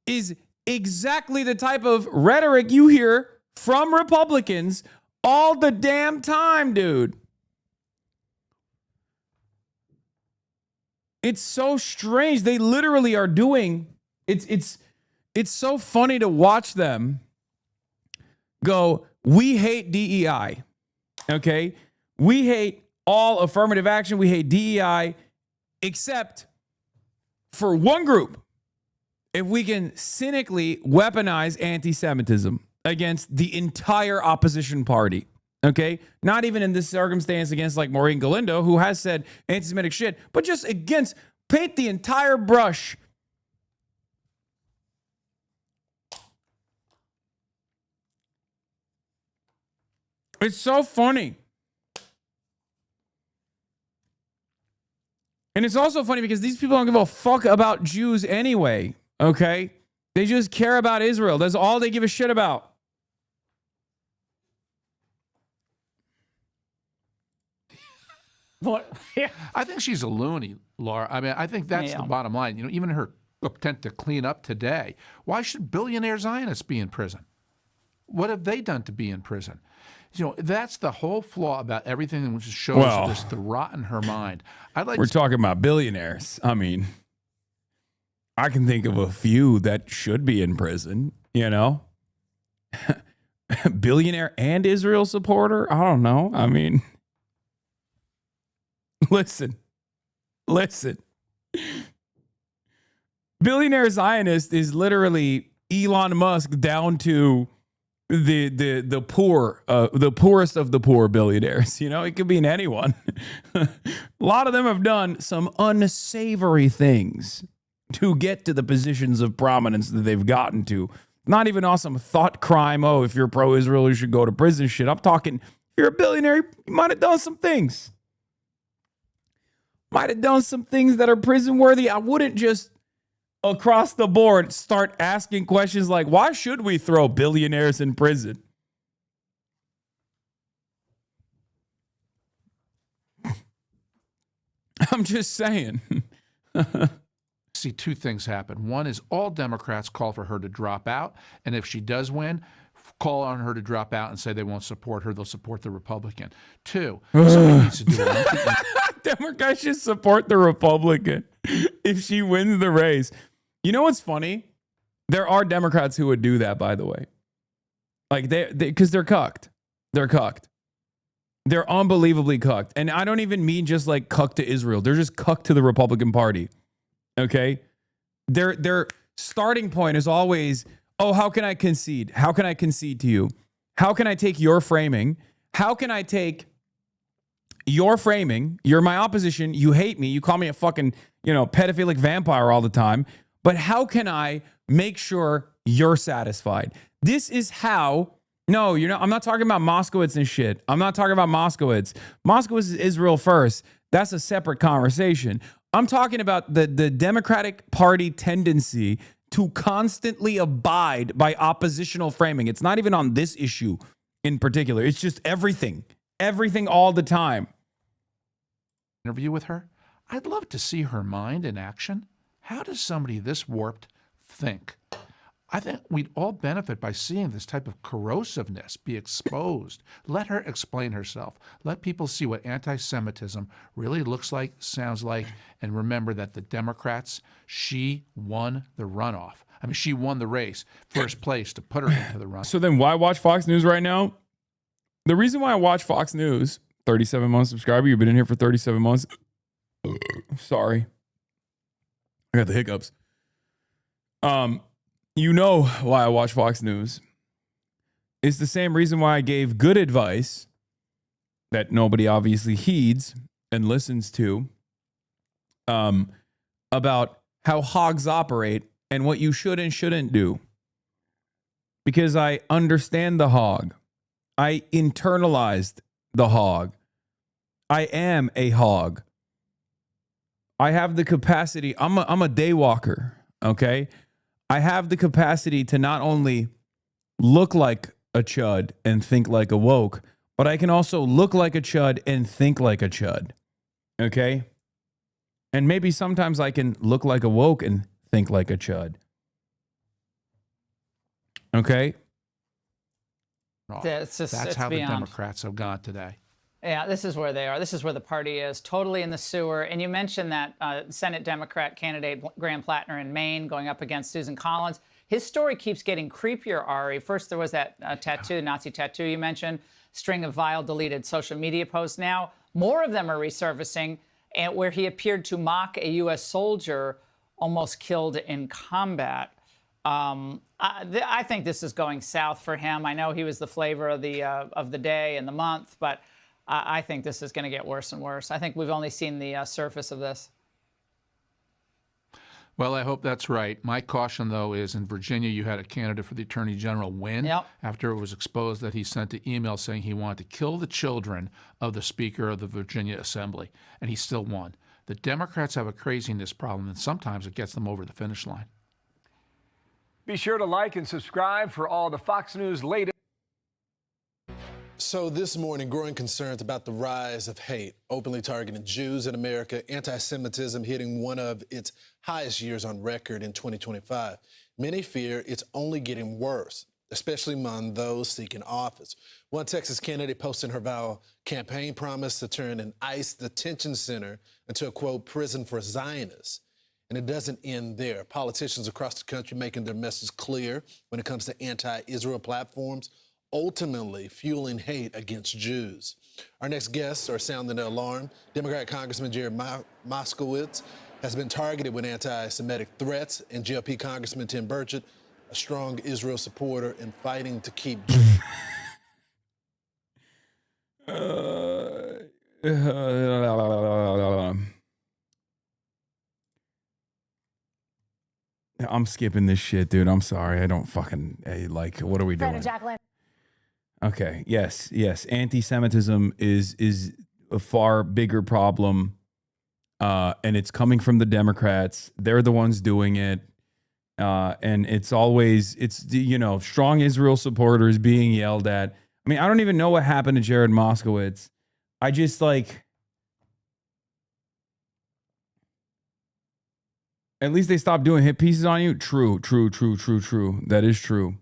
Is exactly the type of rhetoric you hear from Republicans all the damn time, dude. It's so strange. They literally are doing it's so funny to watch them go, we hate DEI. Okay? We hate all affirmative action. We hate DEI except for one group. If we can cynically weaponize anti-Semitism against the entire opposition party, okay? Not even in this circumstance against like Maureen Galindo, who has said anti-Semitic shit, but just against, paint the entire brush. It's so funny. And it's also funny because these people don't give a fuck about Jews anyway. Okay? They just care about Israel. That's all they give a shit about. What? Yeah. I think she's a loony, Laura. I mean, I think that's the bottom line. You know, even her attempt to clean up today. Why should billionaire Zionists be in prison? What have they done to be in prison? You know, that's the whole flaw about everything, which shows just the rot in her mind. We're talking about billionaires. I mean, I can think of a few that should be in prison. You know? Billionaire and Israel supporter? I don't know. I mean, listen. Billionaire Zionist is literally Elon Musk down to the poor, the poorest of the poor billionaires. You know, it could be in anyone. A lot of them have done some unsavory things to get to the positions of prominence that they've gotten to. Not even on some thought crime. Oh, if you're pro-Israel, you should go to prison shit. I'm talking, if you're a billionaire, you might have done some things. Might have done some things that are prison worthy. I wouldn't just across the board start asking questions like, why should we throw billionaires in prison? I'm just saying. See two things happen. One is all Democrats call for her to drop out, and if she does win, call on her to drop out and say they won't support her. They'll support the Republican. Two, somebody needs to do it. Democrats should support the Republican if she wins the race. You know what's funny? There are Democrats who would do that, by the way. Like because they're cucked. They're cucked. They're unbelievably cucked. And I don't even mean just like cucked to Israel. They're just cucked to the Republican Party. Okay? Their starting point is always, oh, how can I concede? How can I concede to you? How can I take your framing? How can I take your framing? You're my opposition. You hate me. You call me a fucking, pedophilic vampire all the time. But how can I make sure you're satisfied? This is how. No, I'm not talking about Moskowitz and shit. I'm not talking about Moskowitz. Moskowitz is Israel first. That's a separate conversation. I'm talking about the Democratic Party tendency to constantly abide by oppositional framing. It's not even on this issue in particular. It's just everything all the time. Interview with her. I'd love to see her mind in action. How does somebody this warped think? I think we'd all benefit by seeing this type of corrosiveness be exposed. Let her explain herself. Let people see what anti-Semitism really looks like, sounds like, and remember that the Democrats, she won the runoff. I mean, she won the race, first place to put her into the runoff. So then why watch Fox News right now? The reason why I watch Fox News, 37 months subscriber, you've been in here for 37 months. Sorry. I got the hiccups. You know why I watch Fox News. It's the same reason why I gave good advice that nobody obviously heeds and listens to about how hogs operate and what you should and shouldn't do. Because I understand the hog. I internalized the hog. I am a hog. I have the capacity. I'm a day walker, okay? I have the capacity to not only look like a chud and think like a woke, but I can also look like a chud and think like a chud, okay? And maybe sometimes I can look like a woke and think like a chud, okay? That's how beyond. The Democrats have gone today. Yeah, this is where they are. This is where the party is, totally in the sewer. And you mentioned that Senate Democrat candidate Graham Plattner in Maine going up against Susan Collins. His story keeps getting creepier, Ari. First, there was that tattoo, Nazi tattoo you mentioned, string of vile deleted social media posts. Now, more of them are resurfacing, and where he appeared to mock a U.S. soldier almost killed in combat. I think this is going south for him. I know he was the flavor of the day and the month, but I think this is going to get worse and worse. I think we've only seen the surface of this. Well, I hope that's right. My caution, though, is in Virginia, you had a candidate for the Attorney General win after it was exposed that he sent an email saying he wanted to kill the children of the Speaker of the Virginia Assembly, and he still won. The Democrats have a craziness problem, and sometimes it gets them over the finish line. Be sure to like and subscribe for all the Fox News latest. So this morning, growing concerns about the rise of hate, openly targeting Jews in America, anti-Semitism hitting one of its highest years on record in 2025. Many fear it's only getting worse, especially among those seeking office. One Texas candidate posted her vow campaign promise to turn an ICE detention center into a, quote, prison for Zionists. And it doesn't end there. Politicians across the country making their message clear when it comes to anti-Israel platforms, ultimately fueling hate against Jews. Our next guests are sounding the alarm. Democratic Congressman Jared Moskowitz has been targeted with anti-Semitic threats, and GOP Congressman Tim Burchett, a strong Israel supporter and fighting to keep I'm skipping this shit, dude. I'm sorry. I don't fucking like. What are we doing? Okay. Yes. Anti-Semitism is a far bigger problem, and it's coming from the Democrats. They're the ones doing it, and it's strong Israel supporters being yelled at. I mean, I don't even know what happened to Jared Moskowitz. I just at least they stopped doing hit pieces on you. True. That is true.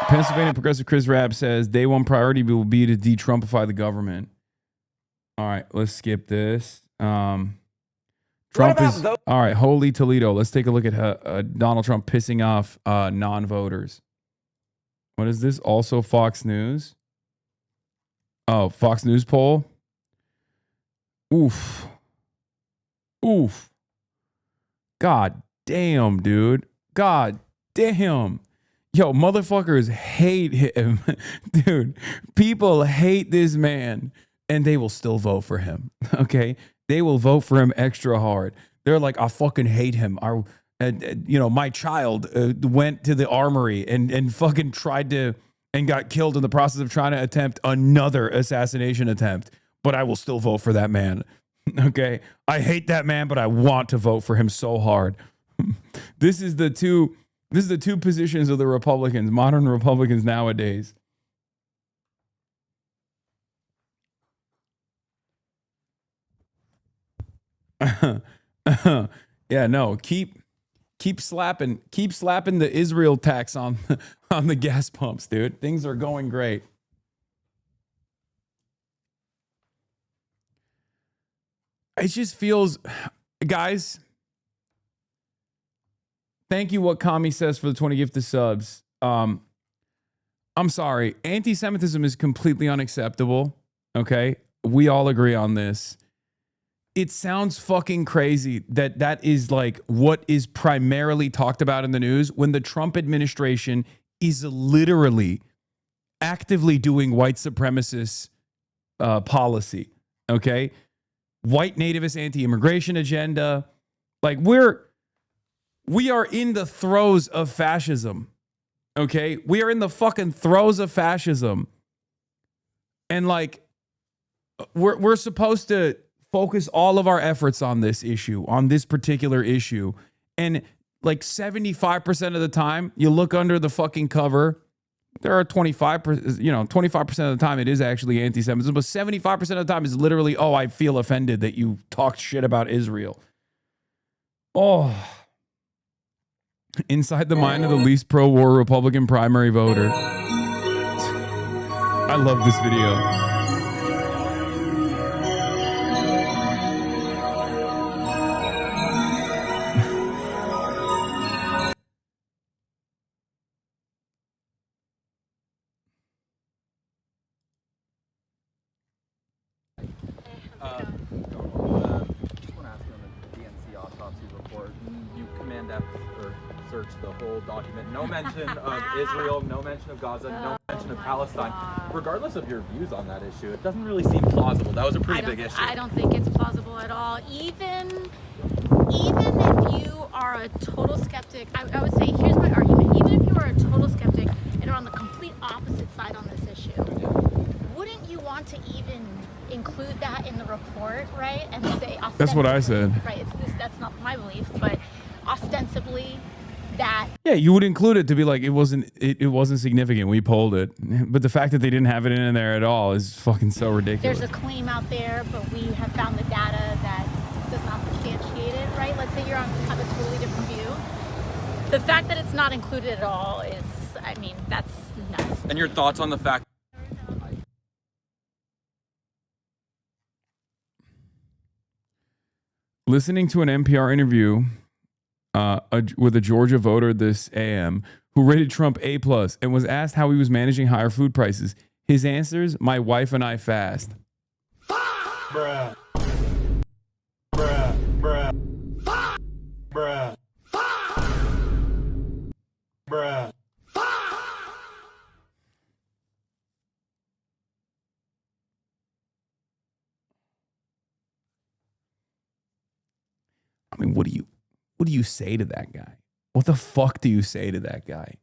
Pennsylvania progressive Chris Rabb says day one priority will be to de-Trumpify the government. All right, let's skip this. Trump is all right. Holy Toledo. Let's take a look at Donald Trump pissing off non-voters. What is this? Also Fox News. Oh, Fox News poll. Oof. God damn, dude. God damn. Yo, motherfuckers hate him. Dude, people hate this man and they will still vote for him. Okay? They will vote for him extra hard. They're like, I fucking hate him. My child went to the armory and fucking tried to and got killed in the process of trying to attempt another assassination attempt. But I will still vote for that man. Okay? I hate that man, but I want to vote for him so hard. This is the two positions of the Republicans, modern Republicans nowadays. Yeah, no, keep slapping the Israel tax on the gas pumps, dude. Things are going great. It just feels, guys. Thank you, what Kami says, for the 20 gifted subs. I'm sorry. Anti-Semitism is completely unacceptable. Okay? We all agree on this. It sounds fucking crazy that is like what is primarily talked about in the news when the Trump administration is literally actively doing white supremacist policy. Okay? White nativist anti-immigration agenda. Like we are in the throes of fascism. Okay? We are in the fucking throes of fascism. And like we're supposed to focus all of our efforts on this issue, on this particular issue. And like 75% of the time, you look under the fucking cover, there are 25% of the time it is actually anti-Semitism, but 75% of the time is literally, oh, I feel offended that you talked shit about Israel. Oh. Inside the mind of the least pro-war Republican primary voter. I love this video. The whole document. No mention of Israel, no mention of Gaza, no mention of Palestine. Regardless of your views on that issue, it doesn't really seem plausible. That was a pretty big issue. I don't think it's plausible at all. Even if you are a total skeptic, I would say, here's my argument. Even if you are a total skeptic and are on the complete opposite side on this issue, wouldn't you want to even include that in the report, right? And say, that's what I said. Right, that's not my belief, but ostensibly that. Yeah, you would include it to be like it wasn't significant. We polled it, but the fact that they didn't have it in there at all is fucking so ridiculous. There's a claim out there, but we have found the data that does not substantiate it. Right? Let's say you have a totally different view. the fact that it's not included at all is, I mean, that's nuts. And your thoughts on the fact? Listening to an NPR interview with a Georgia voter this AM who rated Trump A+ and was asked how he was managing higher food prices. His answers, my wife and I fast. Bruh. Bruh. Bruh. Bruh. Bruh. I mean, what do you say to that guy? What the fuck do you say to that guy?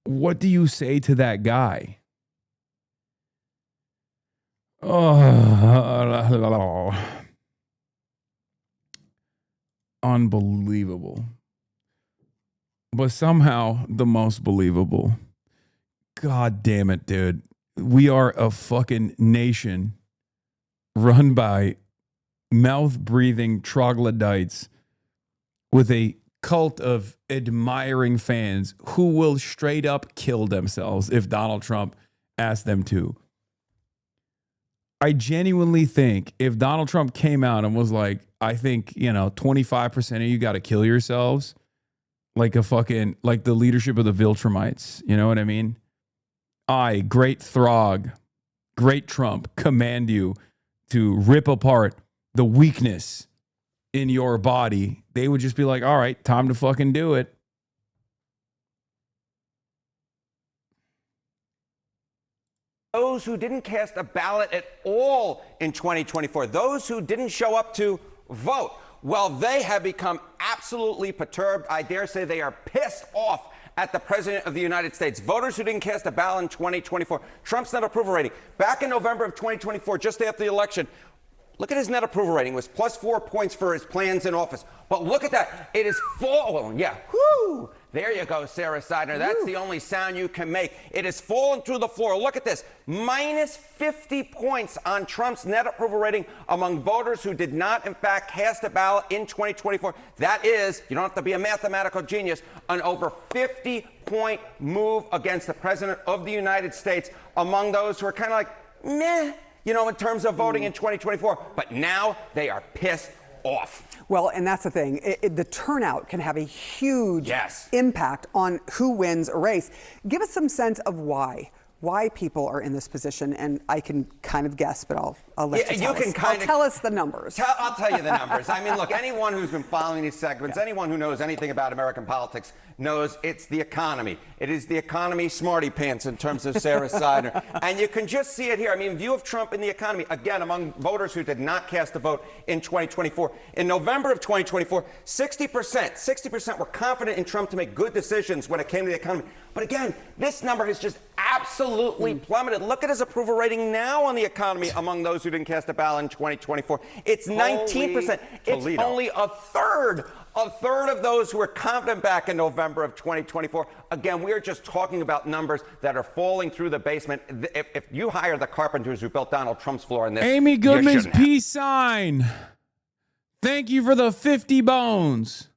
What do you say to that guy? Oh, unbelievable. But somehow the most believable. God damn it, dude. We are a fucking nation run by mouth-breathing troglodytes with a cult of admiring fans who will straight up kill themselves if Donald Trump asks them to. I genuinely think if Donald Trump came out and was like, I think, 25% of you got to kill yourselves, like the leadership of the Viltrumites, you know what I mean? I, great Throg, great Trump, command you to rip apart the weakness in your body. They would just be like, all right, time to fucking do it. Those who didn't cast a ballot at all in 2024, those who didn't show up to vote, well, they have become absolutely perturbed. I dare say they are pissed off at the President of the United States. Voters who didn't cast a ballot in 2024. Trump's net approval rating. Back in November of 2024, just after the election, look at his net approval rating. It was plus 4 points for his plans in office. But look at that. It is fallen. Yeah. Whoo! There you go, Sarah Seidner. That's the only sound you can make. It has fallen through the floor. Look at this. Minus 50 points on Trump's net approval rating among voters who did not, in fact, cast a ballot in 2024. That is, you don't have to be a mathematical genius, an over 50-point move against the President of the United States among those who are kind of like, meh, in terms of voting in 2024. But now they are pissed off. Well, and that's the thing. The turnout can have a huge impact on who wins a race. Give us some sense of why people are in this position, and I can kind of guess, but I'll let you tell us. Tell us the numbers. I'll tell you the numbers. I mean, look, anyone who's been following these segments, anyone who knows anything about American politics knows it's the economy. It is the economy smarty pants in terms of Sarah Seidner. And you can just see it here. I mean, view of Trump in the economy, again, among voters who did not cast a vote in 2024. In November of 2024, 60% were confident in Trump to make good decisions when it came to the economy. But again, this number has just absolutely plummeted. Look at his approval rating now on the economy among those who didn't cast a ballot in 2024. It's 19%. It's only a third of those who were confident back in November of 2024. Again, we are just talking about numbers that are falling through the basement. If you hire the carpenters who built Donald Trump's floor in this, Amy Goodman's peace sign. Thank you for the 50 bones.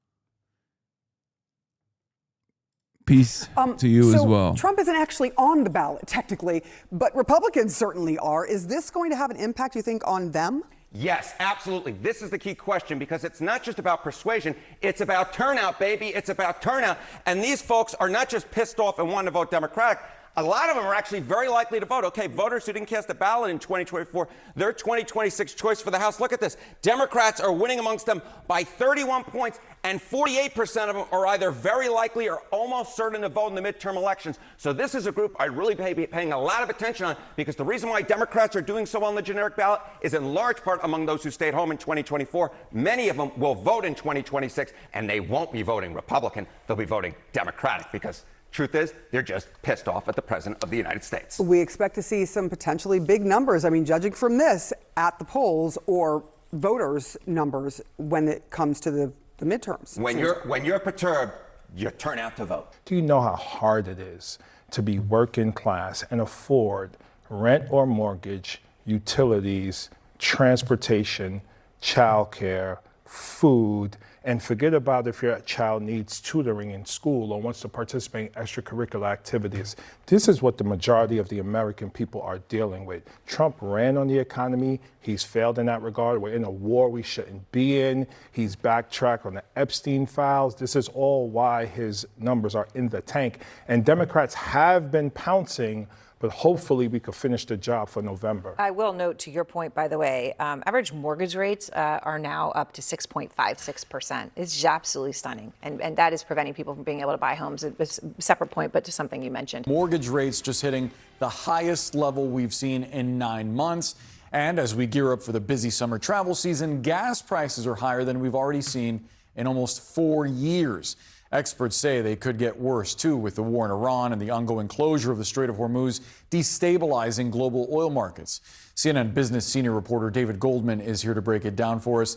Peace to you as well. Trump isn't actually on the ballot, technically, but Republicans certainly are. Is this going to have an impact, you think, on them? Yes, absolutely. This is the key question, because it's not just about persuasion. It's about turnout, baby. It's about turnout. And these folks are not just pissed off and want to vote Democratic. A lot of them are actually very likely to vote. Okay, voters who didn't cast a ballot in 2024, their 2026 choice for the House. Look at this. Democrats are winning amongst them by 31 points, and 48% of them are either very likely or almost certain to vote in the midterm elections. So this is a group I'd really be paying a lot of attention on, because the reason why Democrats are doing so well on the generic ballot is in large part among those who stayed home in 2024. Many of them will vote in 2026, and they won't be voting Republican. They'll be voting Democratic, because truth is, they're just pissed off at the President of the United States. We expect to see some potentially big numbers. I mean, judging from this at the polls or voters' numbers when it comes to the midterms. When you're perturbed, you turn out to vote. Do you know how hard it is to be working class and afford rent or mortgage, utilities, transportation, childcare, food, and forget about if your child needs tutoring in school or wants to participate in extracurricular activities. This is what the majority of the American people are dealing with. Trump ran on the economy. He's failed in that regard. We're in a war we shouldn't be in. He's backtracked on the Epstein files. This is all why his numbers are in the tank. And Democrats have been pouncing, but hopefully we could finish the job for November. I will note, to your point, by the way, average mortgage rates are now up to 6.56%. It's absolutely stunning. And that is preventing people from being able to buy homes. It's a separate point, but to something you mentioned. Mortgage rates just hitting the highest level we've seen in 9 months. And as we gear up for the busy summer travel season, gas prices are higher than we've already seen in almost 4 years. Experts say they could get worse, too, with the war in Iran and the ongoing closure of the Strait of Hormuz destabilizing global oil markets. CNN business senior reporter David Goldman is here to break it down for us.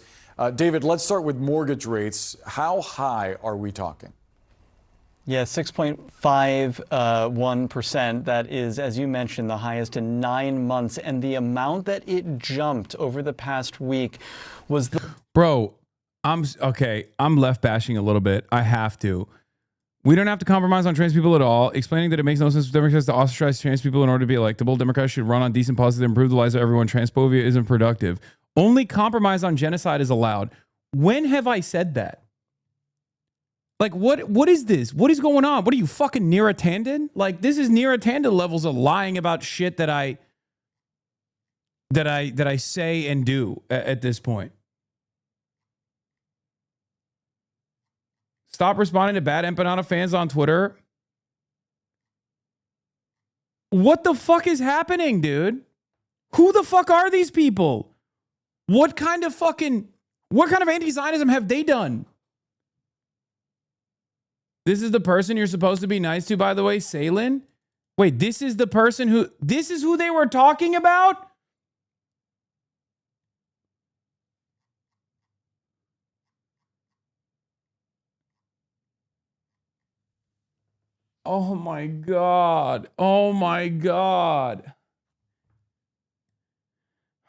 David, let's start with mortgage rates. How high are we talking? Yeah, 6.51%. That is, as you mentioned, the highest in 9 months. And the amount that it jumped over the past week was the... Bro, I'm left bashing a little bit. I have to. We don't have to compromise on trans people at all. Explaining that it makes no sense for Democrats to ostracize trans people in order to be electable. Democrats should run on decent policies that improve the lives of everyone. Transphobia isn't productive. Only compromise on genocide is allowed. When have I said that? Like, what is this? What is going on? What are you, fucking Neera Tanden? Like, this is Neera Tanden levels of lying about shit that I say and do at this point. Stop responding to bad empanada fans on Twitter. What the fuck is happening, dude? Who the fuck are these people? What kind of anti-Zionism have they done? This is the person you're supposed to be nice to, by the way, Salin? Wait, this is who they were talking about? Oh my God. Oh my God.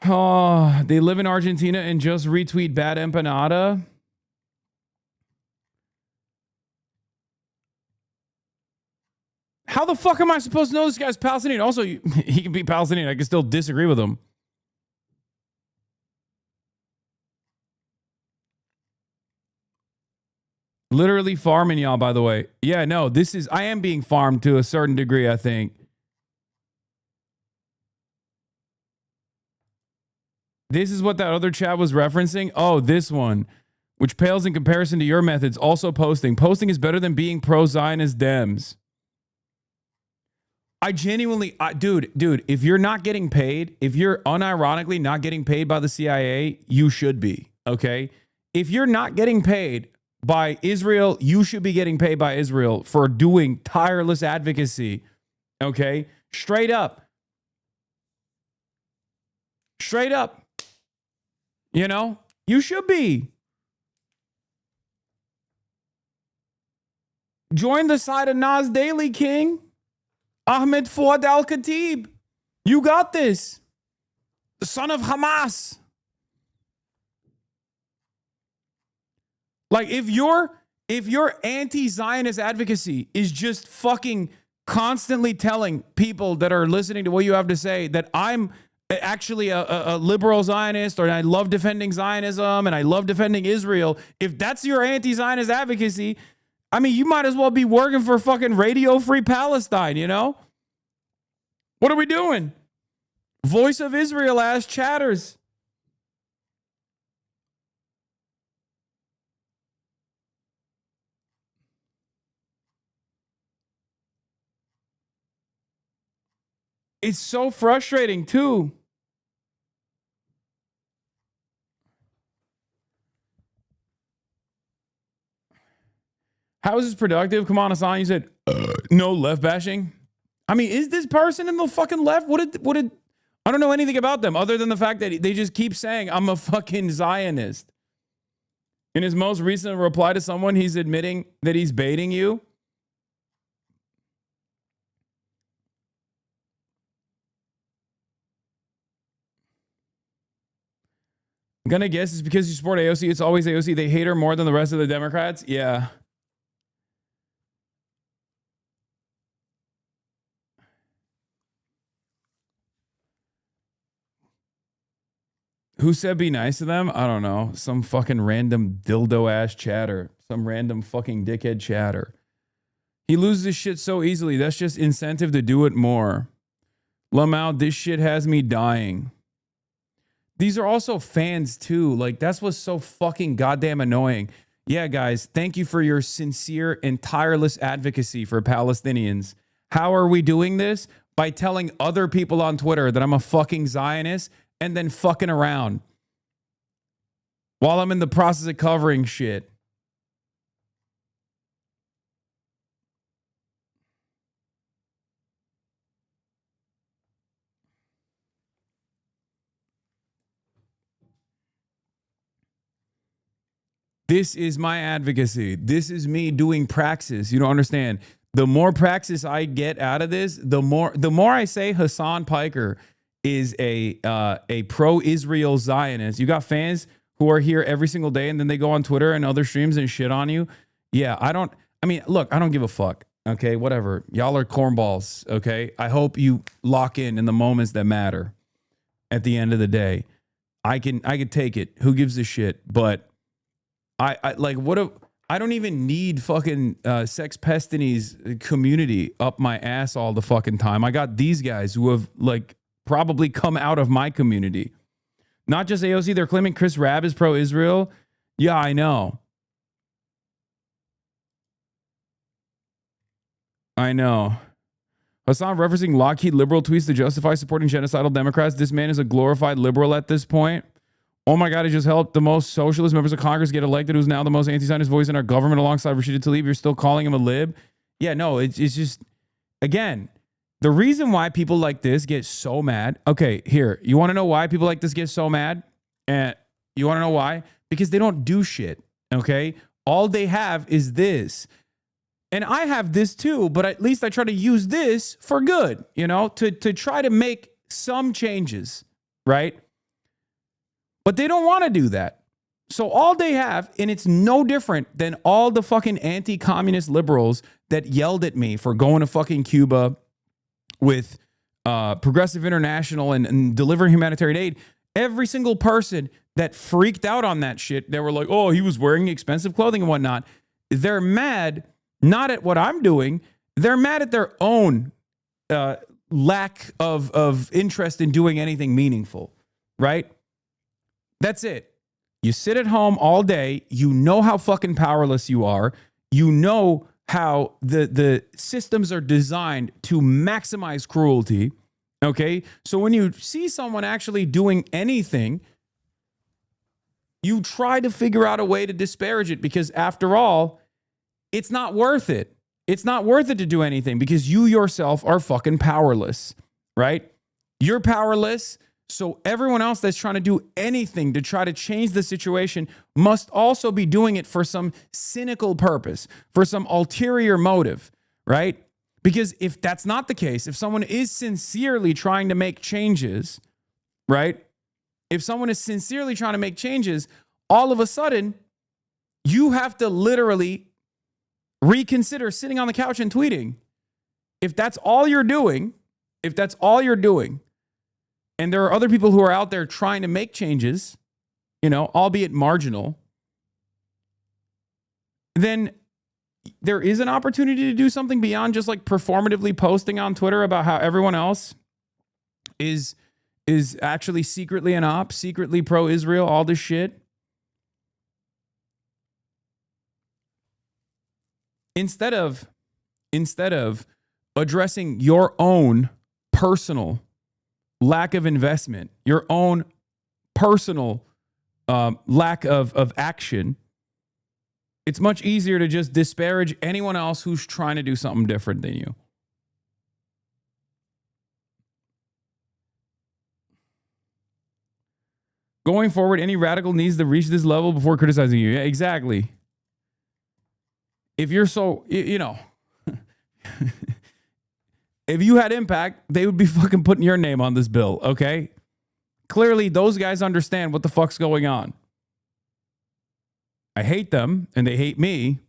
Oh, they live in Argentina and just retweet bad empanada. How the fuck am I supposed to know this guy's Palestinian? Also, he can be Palestinian. I can still disagree with him. Literally farming y'all, by the way. Yeah, no, I am being farmed to a certain degree, I think. This is what that other chat was referencing. Oh, this one, which pales in comparison to your methods. Also posting. Posting is better than being pro-Zionist Dems. I genuinely, dude, if you're not getting paid, if you're unironically not getting paid by the CIA, you should be, okay? If you're not getting paid by Israel, you should be getting paid by Israel for doing tireless advocacy, okay? Straight up. Straight up. You know, you should be. Join the side of Nas Daily, King. Ahmed Fouad al-Khatib. You got this. The son of Hamas. Like, if your anti-Zionist advocacy is just fucking constantly telling people that are listening to what you have to say that I'm actually a liberal Zionist, or I love defending Zionism and I love defending Israel, if that's your anti-Zionist advocacy, I mean, you might as well be working for fucking Radio Free Palestine, you know? What are we doing? Voice of Israel ass chatters. It's so frustrating, too. How is this productive? Come on, Hasan. You said no left bashing. I mean, is this person in the fucking left? What did I don't know anything about them other than the fact that they just keep saying I'm a fucking Zionist. In his most recent reply to someone, he's admitting that he's baiting you. Gonna guess it's because you support AOC. It's always AOC. They hate her more than the rest of the Democrats. Yeah. Who said be nice to them? I don't know. Some fucking random dildo ass chatter. Some random fucking dickhead chatter. He loses his shit so easily. That's just incentive to do it more. Lamau, this shit has me dying. These are also fans too. Like, that's what's so fucking goddamn annoying. Yeah, guys, thank you for your sincere and tireless advocacy for Palestinians. How are we doing this? By telling other people on Twitter that I'm a fucking Zionist and then fucking around while I'm in the process of covering shit. This is my advocacy. This is me doing praxis. You don't understand. The more praxis I get out of this, the more I say Hasan Piker is a pro-Israel Zionist. You got fans who are here every single day and then they go on Twitter and other streams and shit on you. Yeah, I don't give a fuck. Okay, whatever. Y'all are cornballs. Okay, I hope you lock in the moments that matter. At the end of the day, I can take it. Who gives a shit? But I don't even need fucking Sex Pestini's community up my ass all the fucking time. I got these guys who have like probably come out of my community. Not just AOC, they're claiming Chris Rabb is pro-Israel. Yeah, I know. Hasan referencing Lockheed liberal tweets to justify supporting genocidal Democrats. This man is a glorified liberal at this point. Oh my God, he just helped the most socialist members of Congress get elected, who's now the most anti-Zionist voice in our government alongside Rashida Tlaib. You're still calling him a lib? Yeah, no, it's just, again, the reason why people like this get so mad. Okay, here, you want to know why people like this get so mad? And you want to know why? Because they don't do shit, okay? All they have is this. And I have this too, but at least I try to use this for good, to try to make some changes, right? But they don't want to do that. So all they have, and it's no different than all the fucking anti-communist liberals that yelled at me for going to fucking Cuba with Progressive International and delivering humanitarian aid. Every single person that freaked out on that shit, they were like, oh, he was wearing expensive clothing and whatnot. They're mad, not at what I'm doing. They're mad at their own lack of interest in doing anything meaningful, right? That's it. You sit at home all day. You know how fucking powerless you are. You know how the systems are designed to maximize cruelty. Okay? So when you see someone actually doing anything, you try to figure out a way to disparage it because after all, it's not worth it. It's not worth it to do anything because you yourself are fucking powerless, right? You're powerless. So everyone else that's trying to do anything to try to change the situation must also be doing it for some cynical purpose, for some ulterior motive, right? Because if that's not the case, if someone is sincerely trying to make changes, right? If someone is sincerely trying to make changes, all of a sudden, you have to literally reconsider sitting on the couch and tweeting. If that's all you're doing, and there are other people who are out there trying to make changes, albeit marginal, then there is an opportunity to do something beyond just like performatively posting on Twitter about how everyone else is actually secretly an op, secretly pro-Israel, all this shit. Instead of addressing your own personal lack of investment, your own personal lack of action, it's much easier to just disparage anyone else who's trying to do something different than you. Going forward, any radical needs to reach this level before criticizing you. Yeah, exactly. If you're so, if you had impact, they would be fucking putting your name on this bill, okay? Clearly, those guys understand what the fuck's going on. I hate them, and they hate me.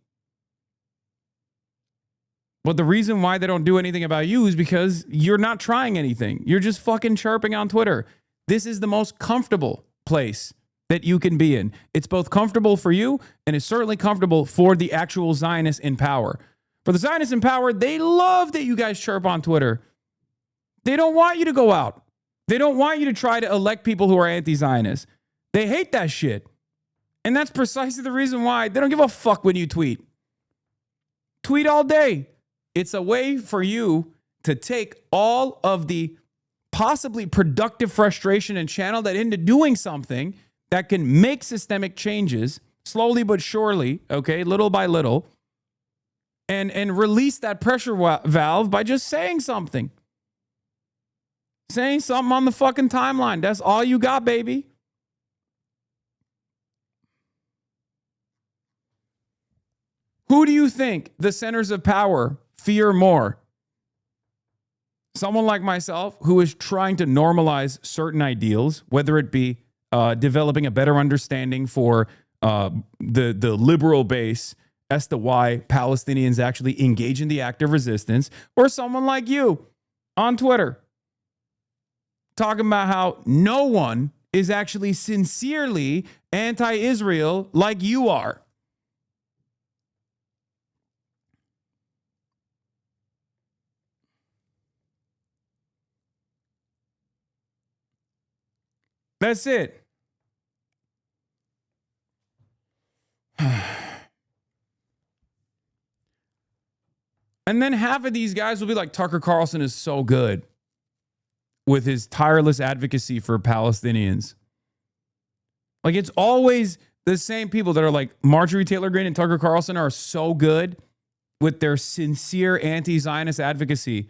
But the reason why they don't do anything about you is because you're not trying anything. You're just fucking chirping on Twitter. This is the most comfortable place that you can be in. It's both comfortable for you, and it's certainly comfortable for the actual Zionists in power. For the Zionists in power, they love that you guys chirp on Twitter. They don't want you to go out. They don't want you to try to elect people who are anti-Zionist. They hate that shit. And that's precisely the reason why they don't give a fuck when you tweet. Tweet all day. It's a way for you to take all of the possibly productive frustration and channel that into doing something that can make systemic changes slowly but surely, okay, little by little, and release that pressure valve by just saying something. Saying something on the fucking timeline. That's all you got, baby. Who do you think the centers of power fear more? Someone like myself who is trying to normalize certain ideals, whether it be developing a better understanding for the liberal base as to why Palestinians actually engage in the act of resistance, or someone like you on Twitter talking about how no one is actually sincerely anti-Israel like you are. That's it. And then half of these guys will be like, Tucker Carlson is so good with his tireless advocacy for Palestinians. Like, it's always the same people that are like, Marjorie Taylor Greene and Tucker Carlson are so good with their sincere anti-Zionist advocacy.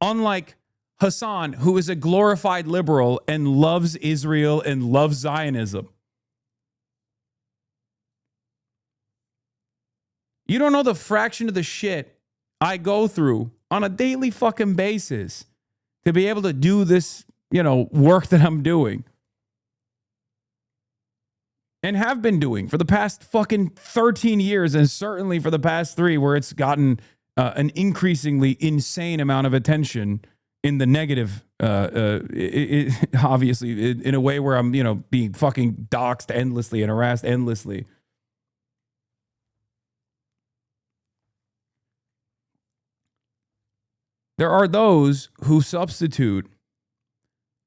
Unlike Hasan, who is a glorified liberal and loves Israel and loves Zionism. You don't know the fraction of the shit I go through on a daily fucking basis to be able to do this, work that I'm doing. And have been doing for the past fucking 13 years, and certainly for the past 3, where it's gotten an increasingly insane amount of attention in the negative, obviously, in a way where I'm, being fucking doxxed endlessly and harassed endlessly. There are those who substitute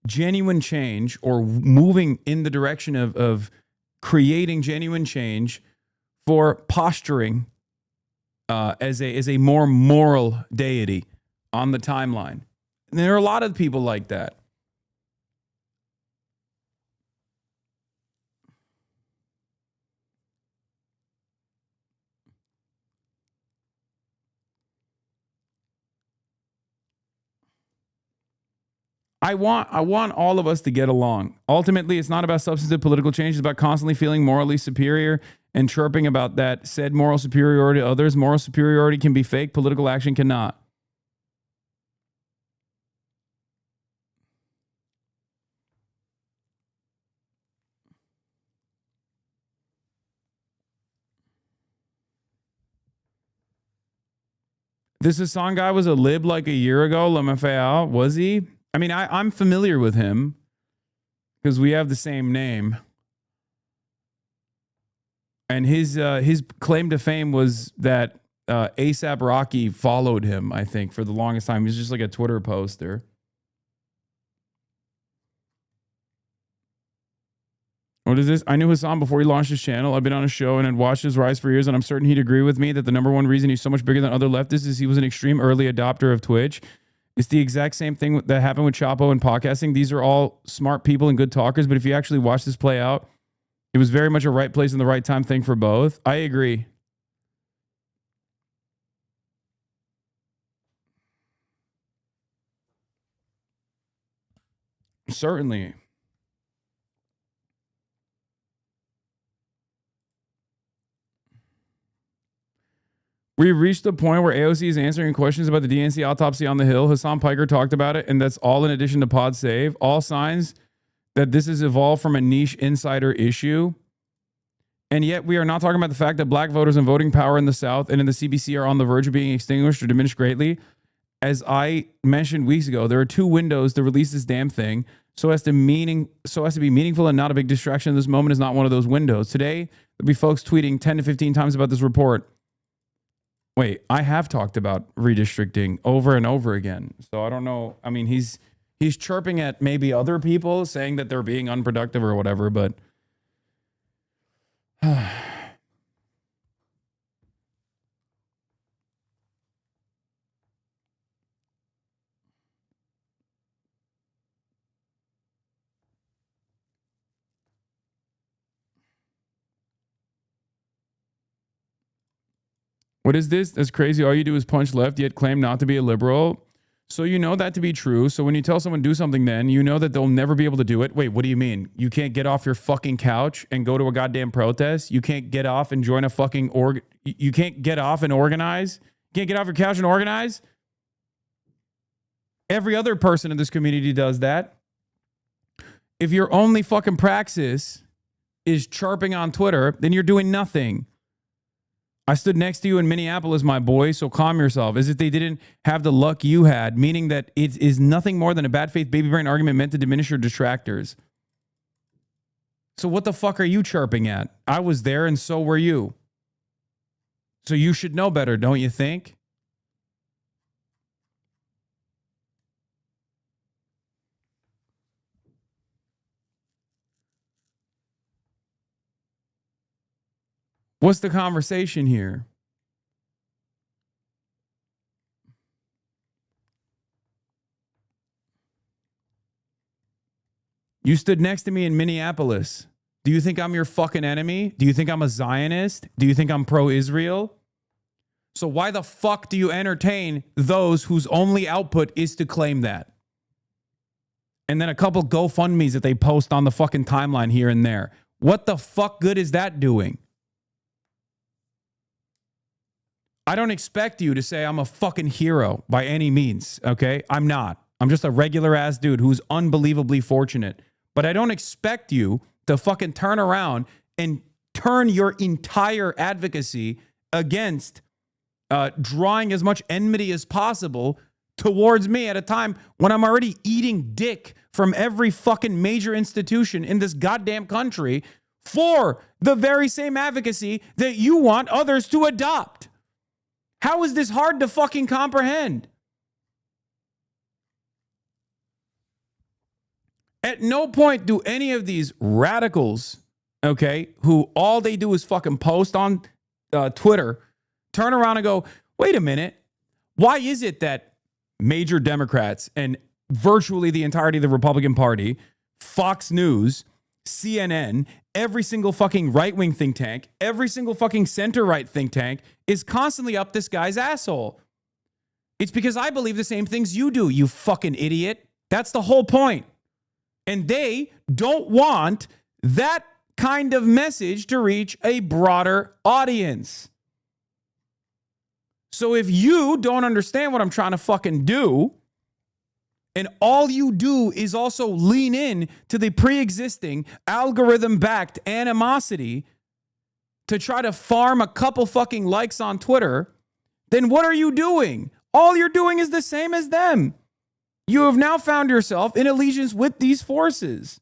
genuine change or moving in the direction of creating genuine change for posturing as a more moral deity on the timeline. And there are a lot of people like that. I want all of us to get along. Ultimately, it's not about substantive political change. It's about constantly feeling morally superior and chirping about that said moral superiority to others. Moral superiority can be fake. Political action cannot. This Hasan guy was a lib like a year ago. LaMafea, was he? I mean, I'm familiar with him because we have the same name. And his claim to fame was that ASAP Rocky followed him, I think, for the longest time. He was just like a Twitter poster. What is this? I knew Hasan before he launched his channel. I've been on a show and had watched his rise for years, and I'm certain he'd agree with me that the number one reason he's so much bigger than other leftists is he was an extreme early adopter of Twitch. It's the exact same thing that happened with Chapo and podcasting. These are all smart people and good talkers, but if you actually watch this play out, it was very much a right place and the right time thing for both. I agree. Certainly. We reached the point where AOC is answering questions about the DNC autopsy on the Hill. Hasan Piker talked about it, and that's all in addition to Pod Save. All signs that this has evolved from a niche insider issue. And yet we are not talking about the fact that black voters and voting power in the South and in the CBC are on the verge of being extinguished or diminished greatly. As I mentioned weeks ago, there are 2 windows to release this damn thing so as to be meaningful and not a big distraction. This moment is not one of those windows. Today, there'll be folks tweeting 10 to 15 times about this report. Wait, I have talked about redistricting over and over again. So I don't know. I mean, he's chirping at maybe other people saying that they're being unproductive or whatever, but what is this? That's crazy. All you do is punch left, yet claim not to be a liberal. So you know that to be true. So when you tell someone do something, then you know that they'll never be able to do it. Wait, what do you mean? You can't get off your fucking couch and go to a goddamn protest? You can't get off and join a fucking you can't get off and organize? You can't get off your couch and organize? Every other person in this community does that. If your only fucking praxis is chirping on Twitter, then you're doing nothing. I stood next to you in Minneapolis, my boy, so calm yourself. As if they didn't have the luck you had, meaning that it is nothing more than a bad faith baby brain argument meant to diminish your detractors. So what the fuck are you chirping at? I was there and so were you. So you should know better, don't you think? What's the conversation here? You stood next to me in Minneapolis. Do you think I'm your fucking enemy? Do you think I'm a Zionist? Do you think I'm pro-Israel? So why the fuck do you entertain those whose only output is to claim that? And then a couple GoFundMes that they post on the fucking timeline here and there. What the fuck good is that doing? I don't expect you to say I'm a fucking hero by any means, okay? I'm not. I'm just a regular ass dude who's unbelievably fortunate. But I don't expect you to fucking turn around and turn your entire advocacy against drawing as much enmity as possible towards me at a time when I'm already eating dick from every fucking major institution in this goddamn country for the very same advocacy that you want others to adopt. How is this hard to fucking comprehend? At no point do any of these radicals, okay, who all they do is fucking post on Twitter, turn around and go, wait a minute, why is it that major Democrats and virtually the entirety of the Republican Party, Fox News, CNN, every single fucking right-wing think tank, every single fucking center-right think tank is constantly up this guy's asshole? It's because I believe the same things you do, you fucking idiot. That's the whole point. And they don't want that kind of message to reach a broader audience. So if you don't understand what I'm trying to fucking do, and all you do is also lean in to the pre-existing algorithm-backed animosity to try to farm a couple fucking likes on Twitter, then what are you doing? All you're doing is the same as them. You have now found yourself in allegiance with these forces.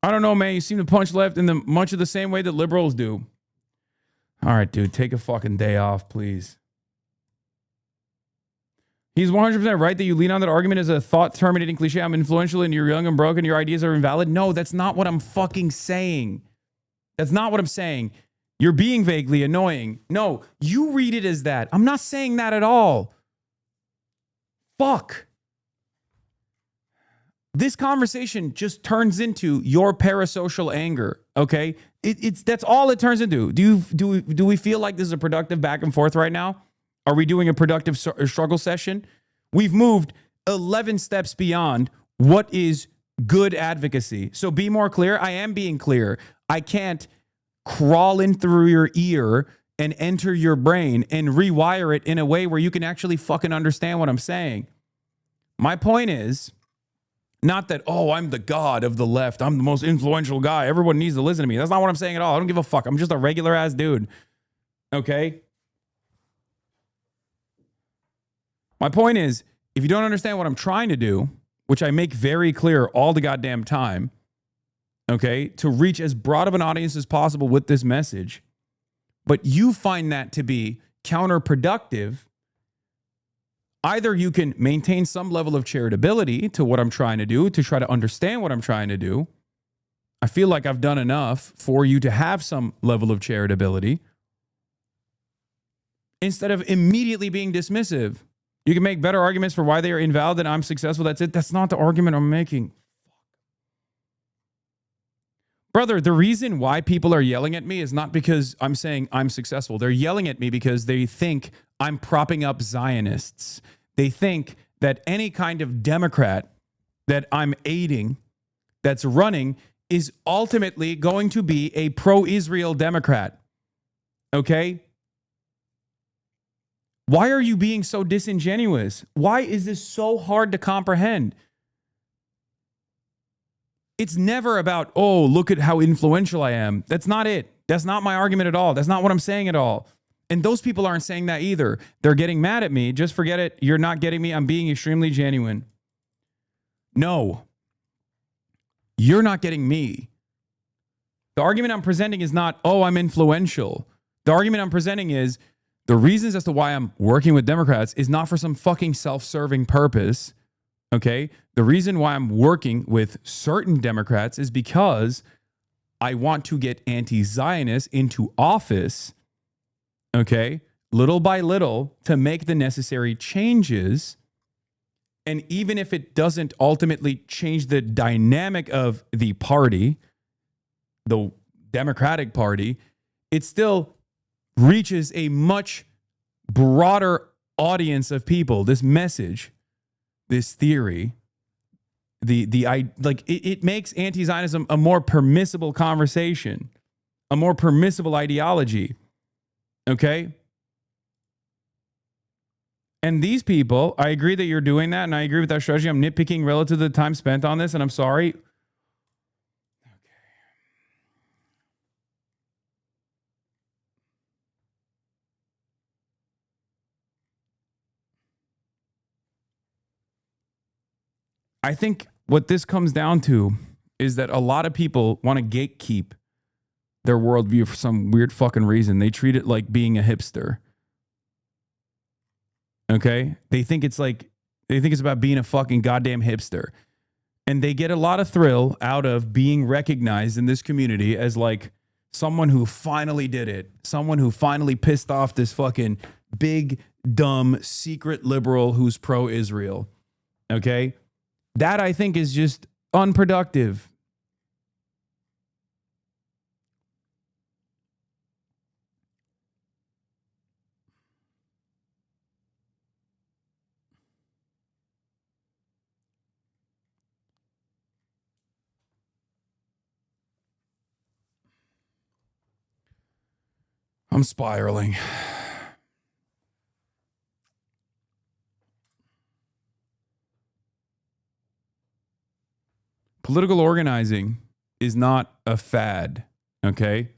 I don't know, man. You seem to punch left in much of the same way that liberals do. All right, dude, take a fucking day off, please. He's 100% right that you lean on that argument as a thought-terminating cliche. I'm influential and you're young and broke and your ideas are invalid. No, that's not what I'm fucking saying. That's not what I'm saying. You're being vaguely annoying. No, you read it as that. I'm not saying that at all. Fuck. This conversation just turns into your parasocial anger, okay? That's all it turns into. Do we feel like this is a productive back and forth right now? Are we doing a productive struggle session? We've moved 11 steps beyond what is good advocacy. So be more clear. I am being clear. I can't crawl in through your ear and enter your brain and rewire it in a way where you can actually fucking understand what I'm saying. My point is not that, oh, I'm the god of the left. I'm the most influential guy. Everyone needs to listen to me. That's not what I'm saying at all. I don't give a fuck. I'm just a regular ass dude. Okay? My point is, if you don't understand what I'm trying to do, which I make very clear all the goddamn time, okay, to reach as broad of an audience as possible with this message, but you find that to be counterproductive, either you can maintain some level of charitability to what I'm trying to do, to try to understand what I'm trying to do. I feel like I've done enough for you to have some level of charitability, instead of immediately being dismissive. You can make better arguments for why they are invalid and I'm successful. That's it. That's not the argument I'm making. Brother, the reason why people are yelling at me is not because I'm saying I'm successful. They're yelling at me because they think I'm propping up Zionists. They think that any kind of Democrat that I'm aiding that's running is ultimately going to be a pro-Israel Democrat. Okay? Why are you being so disingenuous? Why is this so hard to comprehend? It's never about, oh, look at how influential I am. That's not it. That's not my argument at all. That's not what I'm saying at all. And those people aren't saying that either. They're getting mad at me. Just forget it. You're not getting me. I'm being extremely genuine. No. You're not getting me. The argument I'm presenting is not, oh, I'm influential. The argument I'm presenting is, the reasons as to why I'm working with Democrats is not for some fucking self-serving purpose, okay? The reason why I'm working with certain Democrats is because I want to get anti-Zionists into office, okay, little by little, to make the necessary changes. And even if it doesn't ultimately change the dynamic of the party, the Democratic Party, it still reaches a much broader audience of people. This message, this theory, it makes anti-Zionism a more permissible conversation, a more permissible ideology. Okay? And these people, I agree that you're doing that, and I agree with that strategy. I'm nitpicking relative to the time spent on this, and I'm sorry. I think what this comes down to is that a lot of people want to gatekeep their worldview for some weird fucking reason. They treat it like being a hipster. Okay? They think it's about being a fucking goddamn hipster. And they get a lot of thrill out of being recognized in this community as like someone who finally did it. Someone who finally pissed off this fucking big, dumb, secret liberal who's pro-Israel. Okay? That, I think, is just unproductive. I'm spiraling. Political organizing is not a fad, okay?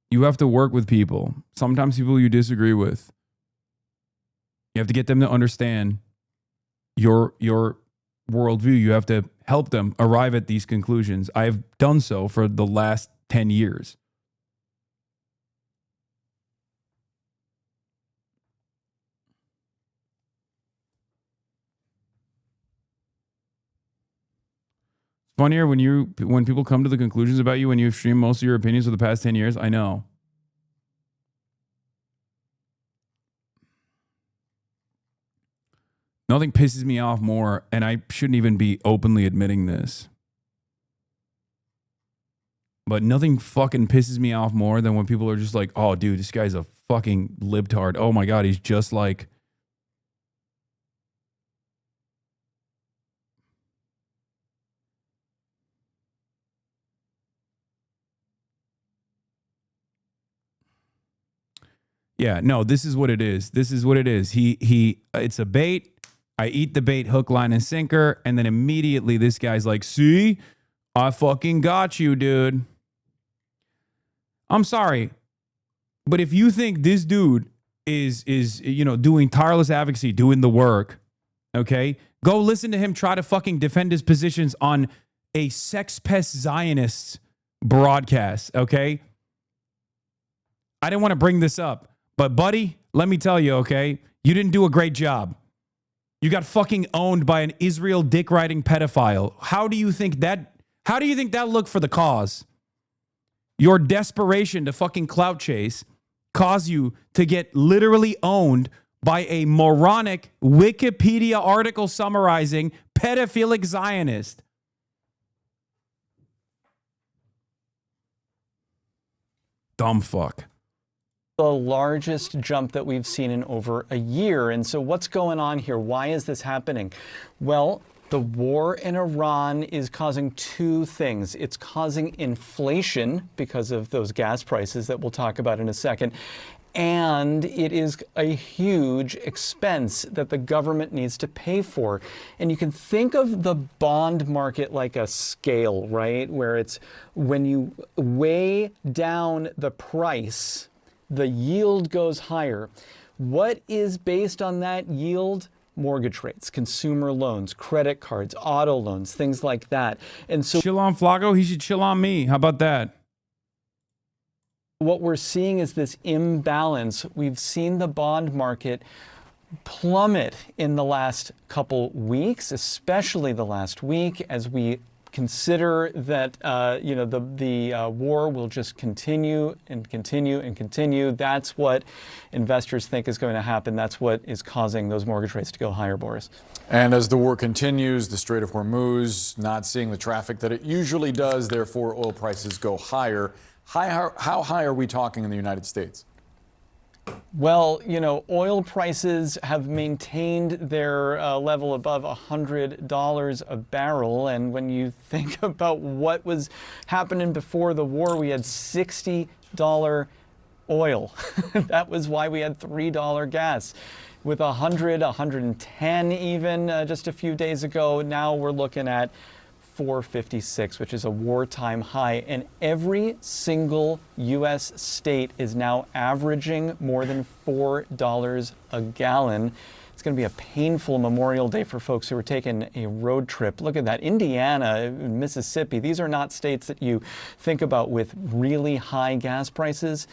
You have to work with people. Sometimes people you disagree with. You have to get them to understand your worldview. You have to help them arrive at these conclusions. I've done so for the last 10 years. Funnier when people come to the conclusions about you when you've streamed most of your opinions for the past 10 years. I know. Nothing pisses me off more, and I shouldn't even be openly admitting this, but nothing fucking pisses me off more than when people are just like, oh, dude, this guy's a fucking libtard. Oh my God, he's just like... Yeah, no, this is what it is. This is what it is. It's a bait. I eat the bait, hook, line, and sinker. And then immediately this guy's like, see, I fucking got you, dude. I'm sorry. But if you think this dude is doing tireless advocacy, doing the work, okay, go listen to him try to fucking defend his positions on a sex pest Zionist broadcast, okay? I didn't want to bring this up, but buddy, let me tell you, okay, you didn't do a great job. You got fucking owned by an Israel dick-riding pedophile. How do you think that looked for the cause? Your desperation to fucking clout chase caused you to get literally owned by a moronic Wikipedia article summarizing pedophilic Zionist. Dumb fuck. The largest jump that we've seen in over a year. And so what's going on here? Why is this happening? Well, the war in Iran is causing two things. It's causing inflation because of those gas prices that we'll talk about in a second. And it is a huge expense that the government needs to pay for. And you can think of the bond market like a scale, right? Where it's when you weigh down the price, the yield goes higher. What is based on that yield? Mortgage rates, consumer loans, credit cards, auto loans, things like that. And so chill on Flaco, he should chill on me. How about that? What we're seeing is this imbalance. We've seen the bond market plummet in the last couple weeks, especially the last week, as we consider that the war will just continue and continue and continue. That's what investors think is going to happen. That's what is causing those mortgage rates to go higher, Boris. And as the war continues, the Strait of Hormuz not seeing the traffic that it usually does, therefore oil prices go higher. How high are we talking in the United States? Well, oil prices have maintained their level above $100 a barrel. And when you think about what was happening before the war, we had $60 oil. That was why we had $3 gas. With 110 even just a few days ago, now we're looking at $4.56, which is a wartime high. And every single U.S. state is now averaging more than $4 a gallon. It's going to be a painful Memorial Day for folks who are taking a road trip. Look at that. Indiana, Mississippi, these are not states that you think about with really high gas prices.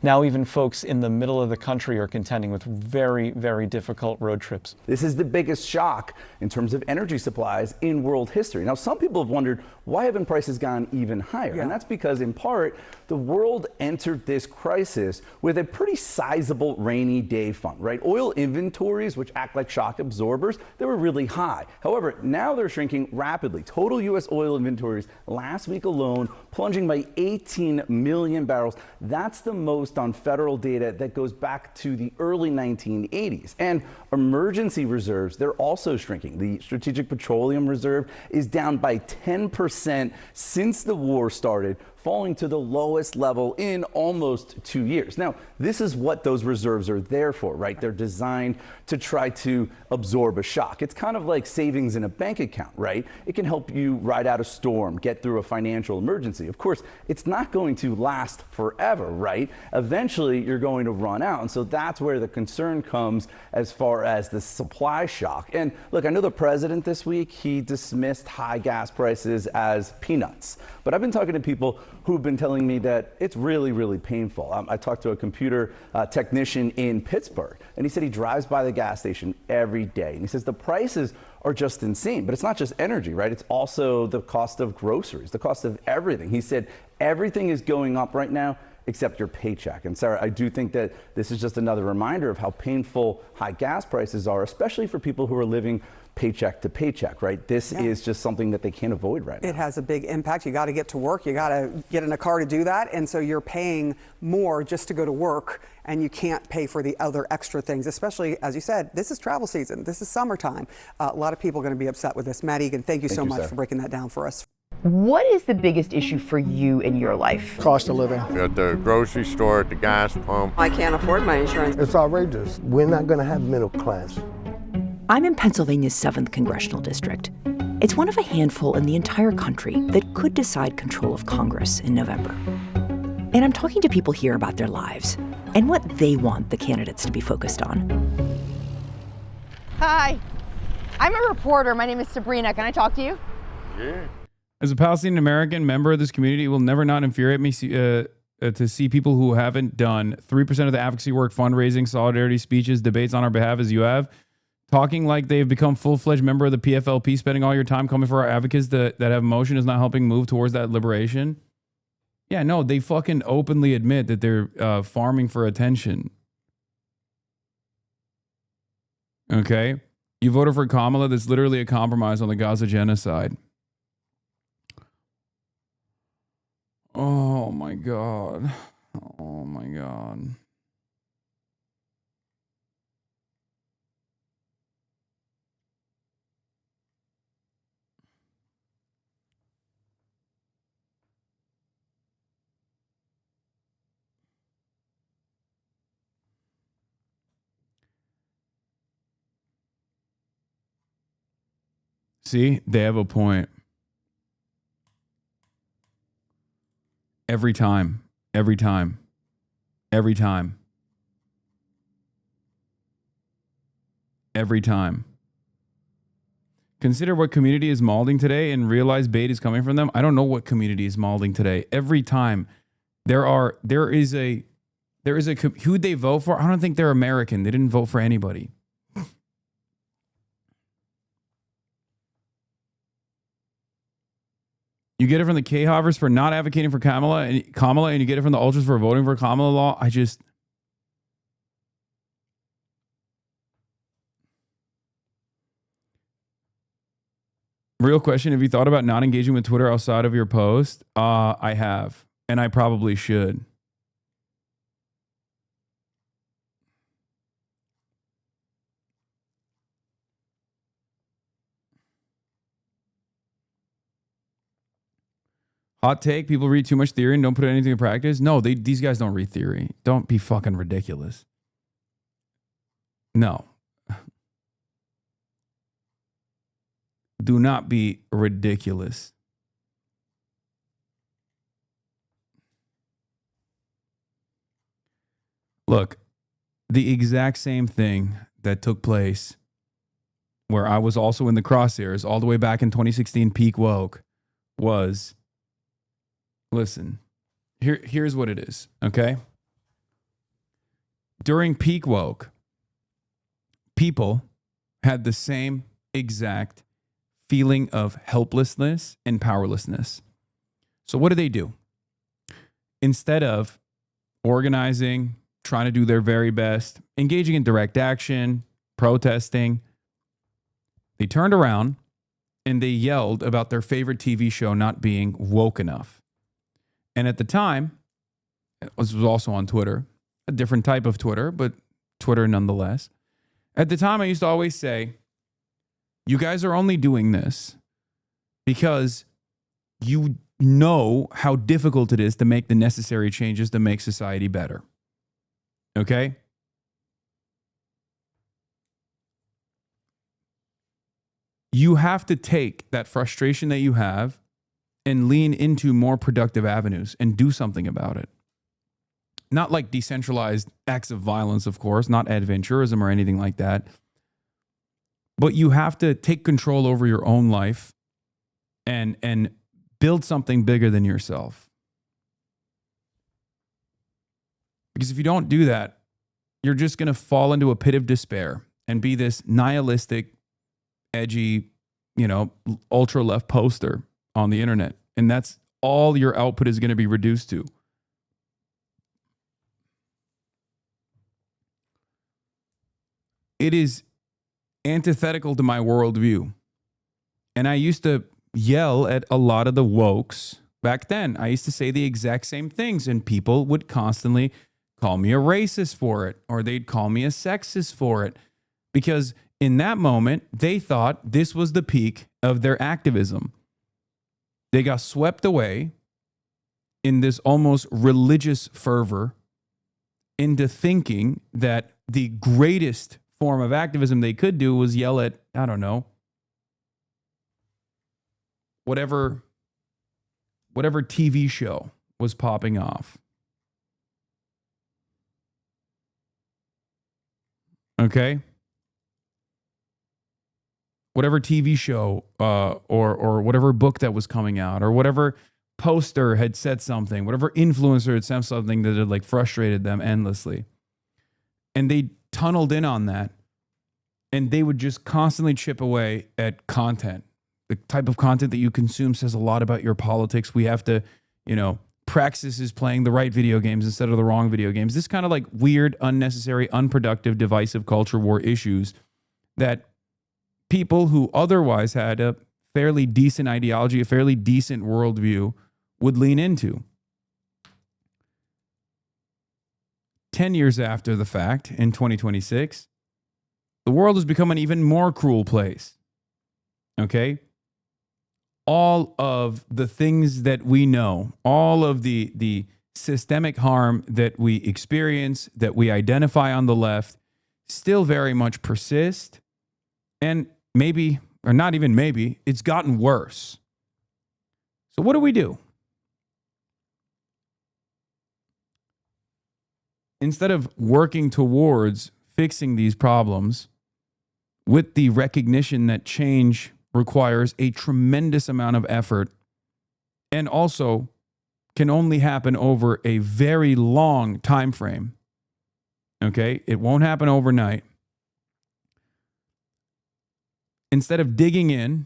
Now even folks in the middle of the country are contending with very, very difficult road trips. This is the biggest shock in terms of energy supplies in world history. Now, some people have wondered, why haven't prices gone even higher? And that's because, in part, the world entered this crisis with a pretty sizable rainy day fund, right? Oil inventories, which act like shock absorbers, they were really high. However, now they're shrinking rapidly. Total U.S. oil inventories last week alone plunging by 18 million barrels. That's the most on federal data that goes back to the early 1980s. And emergency reserves, they're also shrinking. The Strategic Petroleum Reserve is down by 10% since the war started, falling to the lowest level in almost 2 years. Now, this is what those reserves are there for, right? They're designed to try to absorb a shock. It's kind of like savings in a bank account, right? It can help you ride out a storm, get through a financial emergency. Of course, it's not going to last forever, right? Eventually, you're going to run out. And so that's where the concern comes as far as the supply shock. And look, I know the president this week, he dismissed high gas prices as peanuts. But I've been talking to people who've been telling me that it's really, really painful. I talked to a computer technician in Pittsburgh, and he said he drives by the gas station every day. And he says the prices are just insane. But it's not just energy, right? It's also the cost of groceries, the cost of everything. He said everything is going up right now except your paycheck. And Sarah, I do think that this is just another reminder of how painful high gas prices are, especially for people who are living paycheck to paycheck, right? This is just something that they can't avoid right now. It has a big impact. You got to get to work. You got to get in a car to do that. And so you're paying more just to go to work, and you can't pay for the other extra things, especially, as you said, this is travel season. This is summertime. A lot of people are going to be upset with this. Matt Egan, thank you so much for breaking that down for us. What is the biggest issue for you in your life? Cost of living. At the grocery store, at the gas pump. I can't afford my insurance. It's outrageous. We're not going to have middle class. I'm in Pennsylvania's 7th Congressional District. It's one of a handful in the entire country that could decide control of Congress in November. And I'm talking to people here about their lives and what they want the candidates to be focused on. Hi, I'm a reporter. My name is Sabrina. Can I talk to you? Yeah. As a Palestinian American member of this community, it will never not infuriate me to see people who haven't done 3% of the advocacy work, fundraising, solidarity speeches, debates on our behalf as you have, talking like they've become full-fledged member of the PFLP, spending all your time coming for our advocates that have emotion is not helping move towards that liberation. Yeah, no, they fucking openly admit that they're farming for attention. Okay? You voted for Kamala. That's literally a compromise on the Gaza genocide. Oh my God. Oh my God. See, they have a point. Every time, every time, every time, every time. Consider what community is molding today and realize bait is coming from them. I don't know what community is molding today. Every time there is a who'd they vote for? I don't think they're American. They didn't vote for anybody. You get it from the K-Havers for not advocating for Kamala, and you get it from the Ultras for voting for Kamala law. Real question, have you thought about not engaging with Twitter outside of your post? I have, and I probably should. Hot take, people read too much theory and don't put anything in practice. No, these guys don't read theory. Don't be fucking ridiculous. No. Do not be ridiculous. Look, the exact same thing that took place where I was also in the crosshairs all the way back in 2016 peak woke was... Listen, here's what it is, okay? During peak woke, people had the same exact feeling of helplessness and powerlessness. So what do? Instead of organizing, trying to do their very best, engaging in direct action, protesting, they turned around and they yelled about their favorite TV show not being woke enough. And at the time, this was also on Twitter, a different type of Twitter, but Twitter nonetheless. At the time, I used to always say, you guys are only doing this because you know how difficult it is to make the necessary changes to make society better. Okay? You have to take that frustration that you have and lean into more productive avenues and do something about it. Not like decentralized acts of violence, of course, not adventurism or anything like that. But you have to take control over your own life and build something bigger than yourself. Because if you don't do that, you're just going to fall into a pit of despair and be this nihilistic, edgy, ultra left poster on the internet. And that's all your output is going to be reduced to. It is antithetical to my worldview. And I used to yell at a lot of the wokes back then. I used to say the exact same things, and people would constantly call me a racist for it, or they'd call me a sexist for it, because in that moment, they thought this was the peak of their activism. They got swept away in this almost religious fervor into thinking that the greatest form of activism they could do was yell at, I don't know, whatever TV show was popping off. Okay? Whatever TV show or whatever book that was coming out, or whatever poster had said something, whatever influencer had said something that had like frustrated them endlessly. And they tunneled in on that, and they would just constantly chip away at content. The type of content that you consume says a lot about your politics. We have to, Praxis is playing the right video games instead of the wrong video games. This kind of like weird, unnecessary, unproductive, divisive culture war issues that people who otherwise had a fairly decent ideology, a fairly decent worldview would lean into. 10 years after the fact, in 2026, the world has become an even more cruel place. Okay? All of the things that we know, all of the systemic harm that we experience, that we identify on the left, still very much persist. And maybe, or not even maybe, it's gotten worse. So what do? Instead of working towards fixing these problems with the recognition that change requires a tremendous amount of effort and also can only happen over a very long time frame. Okay? It won't happen overnight. Instead of digging in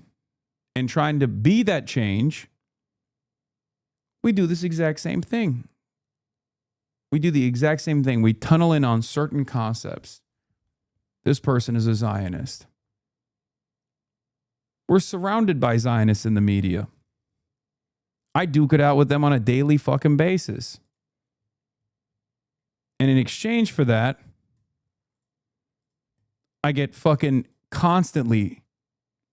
and trying to be that change, we do this exact same thing. We do the exact same thing. We tunnel in on certain concepts. This person is a Zionist. We're surrounded by Zionists in the media. I duke it out with them on a daily fucking basis. And in exchange for that, I get fucking constantly,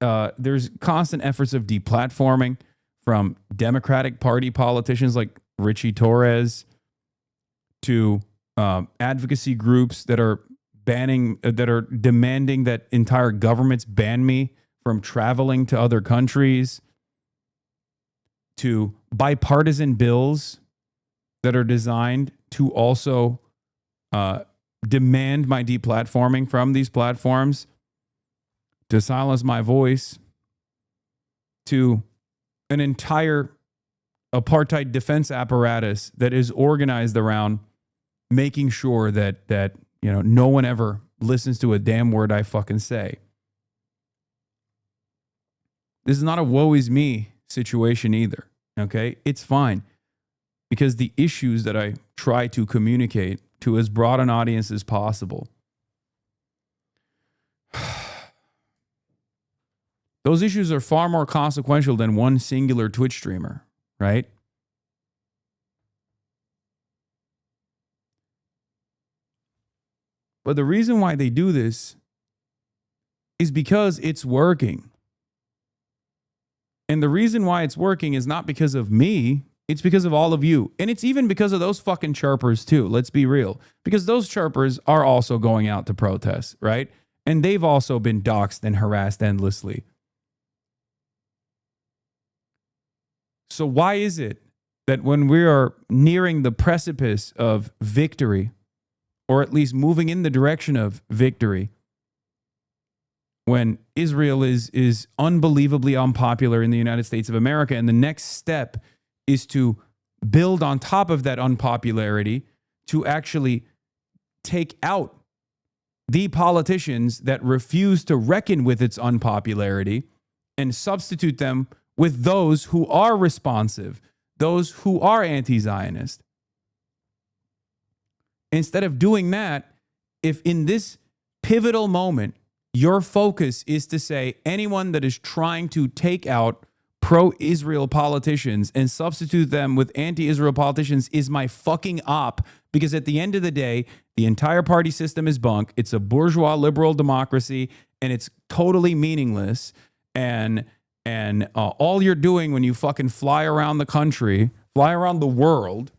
there's constant efforts of deplatforming from Democratic Party politicians like Richie Torres to advocacy groups that are demanding that entire governments ban me from traveling to other countries, to bipartisan bills that are designed to also demand my deplatforming from these platforms, to silence my voice, to an entire apartheid defense apparatus that is organized around making sure that no one ever listens to a damn word I fucking say. This is not a woe is me situation either, okay? It's fine, because the issues that I try to communicate to as broad an audience as possible, those issues are far more consequential than one singular Twitch streamer, right? But the reason why they do this is because it's working. And the reason why it's working is not because of me. It's because of all of you. And it's even because of those fucking chirpers too. Let's be real. Because those chirpers are also going out to protest, right? And they've also been doxxed and harassed endlessly. So why is it that when we are nearing the precipice of victory, or at least moving in the direction of victory, when Israel is unbelievably unpopular in the United States of America, and the next step is to build on top of that unpopularity to actually take out the politicians that refuse to reckon with its unpopularity and substitute them with those who are responsive, those who are anti-Zionist. Instead of doing that, if in this pivotal moment, your focus is to say anyone that is trying to take out pro-Israel politicians and substitute them with anti-Israel politicians is my fucking op, because at the end of the day, the entire party system is bunk. It's a bourgeois liberal democracy, and it's totally meaningless. And And all you're doing when you fucking fly around the country, fly around the world,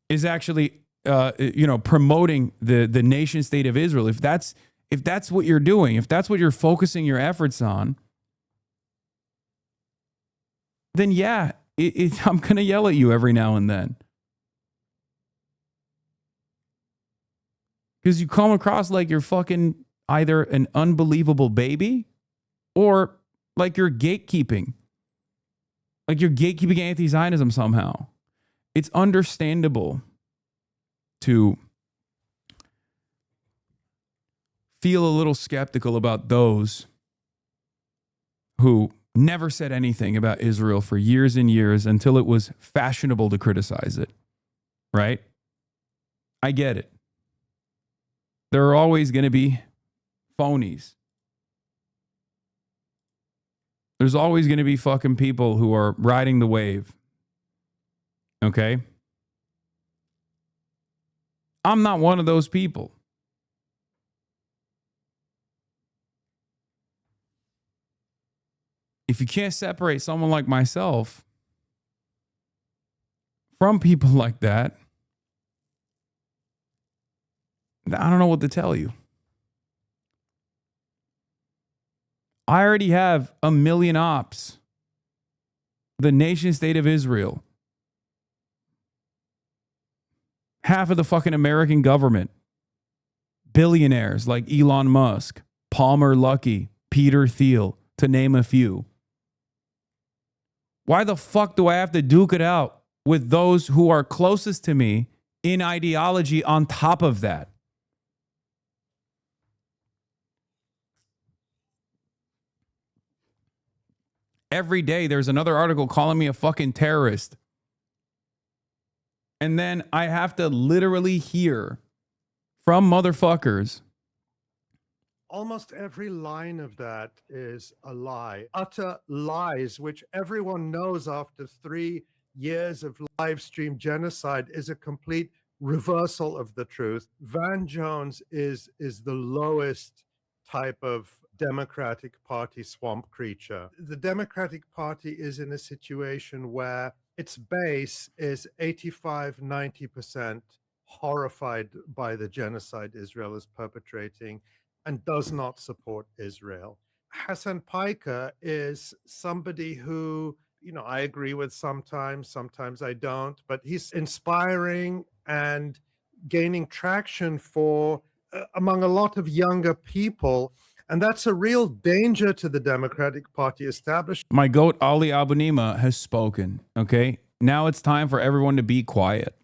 is actually, promoting the nation state of Israel. If that's what you're doing, if that's what you're focusing your efforts on, then yeah, I'm going to yell at you every now and then. Because you come across like you're fucking either an unbelievable baby or like you're gatekeeping. Like you're gatekeeping anti-Zionism somehow. It's understandable to feel a little skeptical about those who never said anything about Israel for years and years until it was fashionable to criticize it. Right? I get it. There are always going to be phonies. There's always going to be fucking people who are riding the wave. Okay? I'm not one of those people. If you can't separate someone like myself from people like that, I don't know what to tell you. I already have 1 million ops. The nation state of Israel. Half of the fucking American government. Billionaires like Elon Musk, Palmer Luckey, Peter Thiel, to name a few. Why the fuck do I have to duke it out with those who are closest to me in ideology on top of that? Every day there's another article calling me a fucking terrorist. And then I have to literally hear from motherfuckers. Almost every line of that is a lie. Utter lies, which everyone knows after 3 years of live stream genocide is a complete reversal of the truth. Van Jones is the lowest type of Democratic Party swamp creature. The Democratic Party is in a situation where its base is 85-90% horrified by the genocide Israel is perpetrating and does not support Israel. Hasan Piker is somebody who, I agree with sometimes I don't, but he's inspiring and gaining traction for among a lot of younger people. And that's a real danger to the Democratic Party establishment. My goat, Ali Abunimah, has spoken. Okay. Now it's time for everyone to be quiet.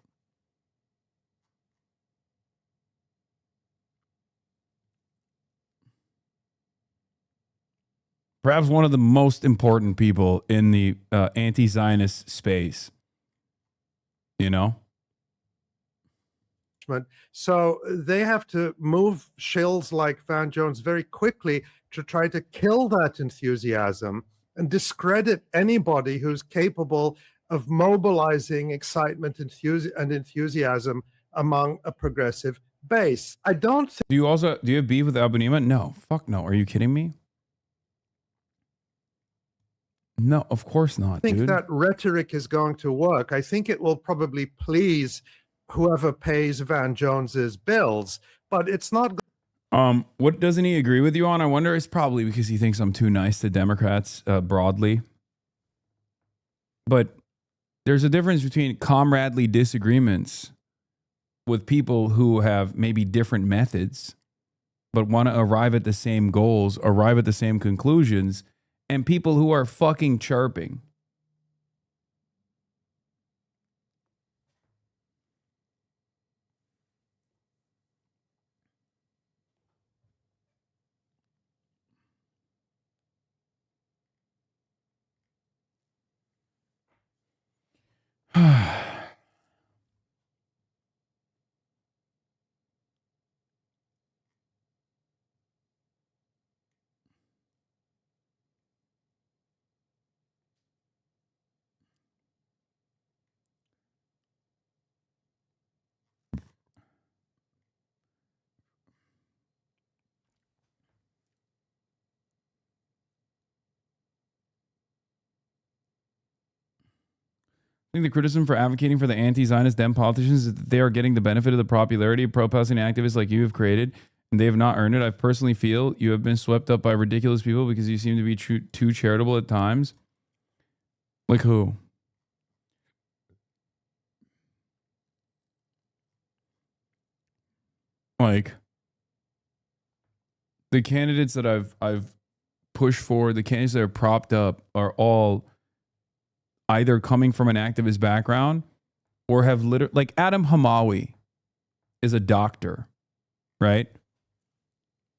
Perhaps one of the most important people in the anti-Zionist space. So they have to move shills like Van Jones very quickly to try to kill that enthusiasm and discredit anybody who's capable of mobilizing excitement and enthusiasm among a progressive base. I don't think... Do you have beef with Abunimah? No. Fuck no. Are you kidding me? No, of course not, I think dude. that rhetoric is going to work. I think it will probably please whoever pays Van Jones's bills, but it's not. What doesn't he agree with you on? I wonder. It's probably because he thinks I'm too nice to Democrats broadly. But there's a difference between comradely disagreements with people who have maybe different methods, but want to arrive at the same goals, arrive at the same conclusions, and people who are fucking chirping. think the criticism for advocating for the anti-Zionist Dem politicians is that they are getting the benefit of the popularity of pro-Palestinian activists like you have created, and they have not earned it. I personally feel you have been swept up by ridiculous people because you seem to be too charitable at times. Like who? Like the candidates that I've pushed for, the candidates that are propped up are all either coming from an activist background or have literally, like Adam Hamawi is a doctor, right?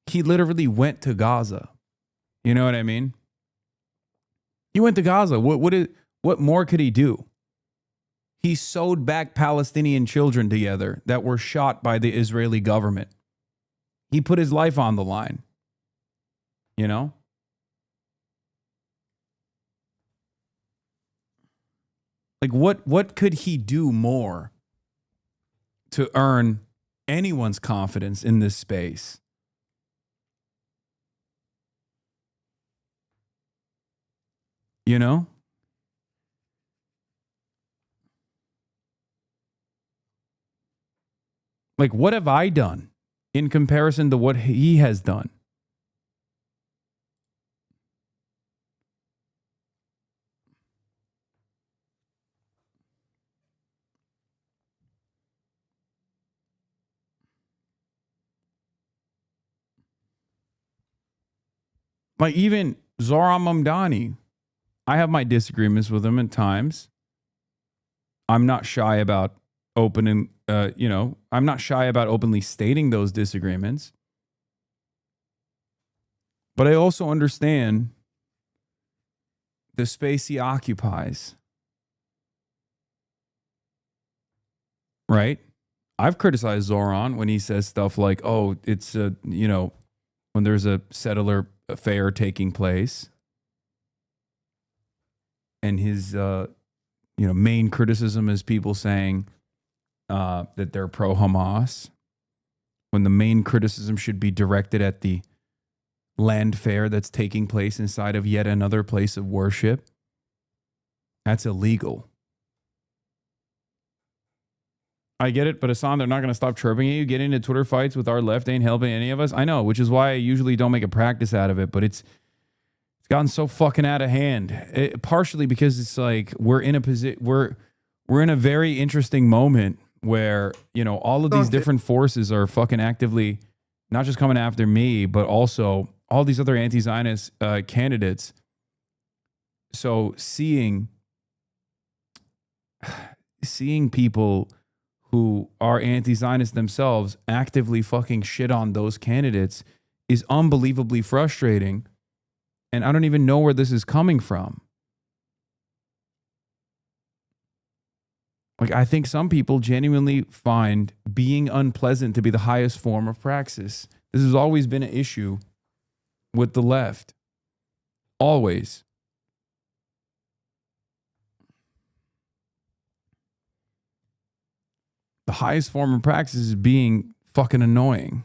He literally went to Gaza. You know what I mean? He went to Gaza. What more could he do? He sewed back Palestinian children together that were shot by the Israeli government. He put his life on the line. You know? Like what could he do more to earn anyone's confidence in this space? You know? Like, what have I done in comparison to what he has done? Like, even Zohran Mamdani, I have my disagreements with him at times. I'm not shy about I'm not shy about openly stating those disagreements. But I also understand the space he occupies. Right? I've criticized Zohran when he says stuff like, oh, it's, when there's a settler affair taking place. And his, main criticism is people saying, that they're pro-Hamas, when the main criticism should be directed at the land fair that's taking place inside of yet another place of worship. That's illegal. I get it, but Hasan, they're not going to stop chirping at you. Getting into Twitter fights with our left ain't helping any of us. I know, which is why I usually don't make a practice out of it, but it's gotten so fucking out of hand. Partially because it's like we're in a very interesting moment where, all of these different forces are fucking actively not just coming after me, but also all these other anti-Zionist candidates. So seeing people who are anti-Zionist themselves actively fucking shit on those candidates is unbelievably frustrating. And I don't even know where this is coming from. Like, I think some people genuinely find being unpleasant to be the highest form of praxis. This has always been an issue with the left. Always. The highest form of praxis is being fucking annoying.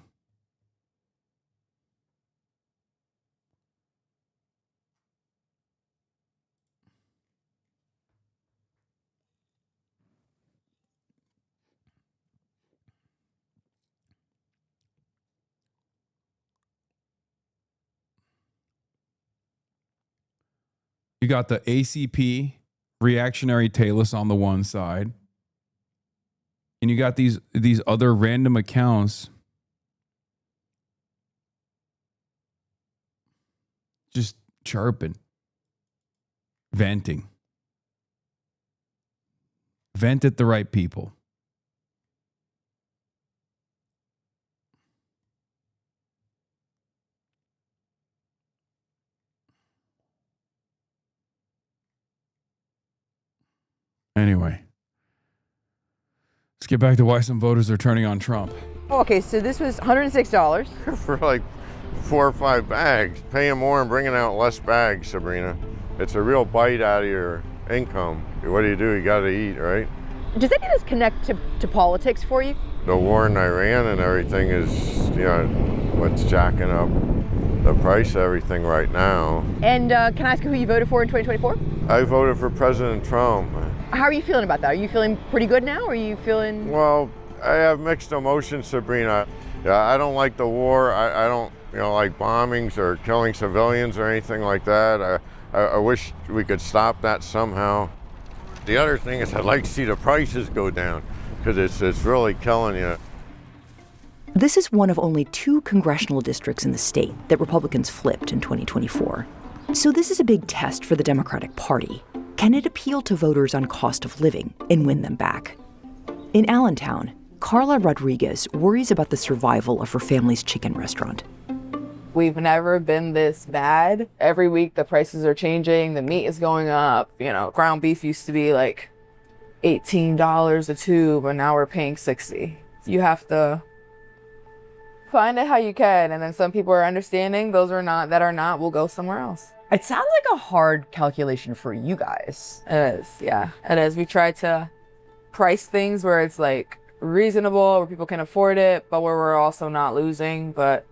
You got the ACP reactionary tailors on the one side, and you got these other random accounts just chirping, venting. Vent at the right people. Anyway, let's get back to why some voters are turning on Trump. Okay, so this was $106. For like 4 or 5 bags. Paying more and bringing out less bags, Sabrina. It's a real bite out of your income. What do? You got to eat, right? Does any of this connect to politics for you? The war in Iran and everything is, what's jacking up the price of everything right now. And can I ask who you voted for in 2024? I voted for President Trump. How are you feeling about that? Are you feeling pretty good now? Or are you feeling? Well, I have mixed emotions, Sabrina. Yeah, I don't like the war. I don't, like bombings or killing civilians or anything like that. I wish we could stop that somehow. The other thing is I'd like to see the prices go down because it's really killing you. This is one of only 2 congressional districts in the state that Republicans flipped in 2024. So this is a big test for the Democratic Party. Can it appeal to voters on cost of living and win them back? In Allentown, Carla Rodriguez worries about the survival of her family's chicken restaurant. We've never been this bad. Every week the prices are changing, the meat is going up. Ground beef used to be like $18 a tube, and now we're paying $60. You have to find it how you can, and then some people are understanding, those that are not will go somewhere else. It sounds like a hard calculation for you guys. It is, yeah, it is. We try to price things where it's like reasonable, where people can afford it, but where we're also not losing, but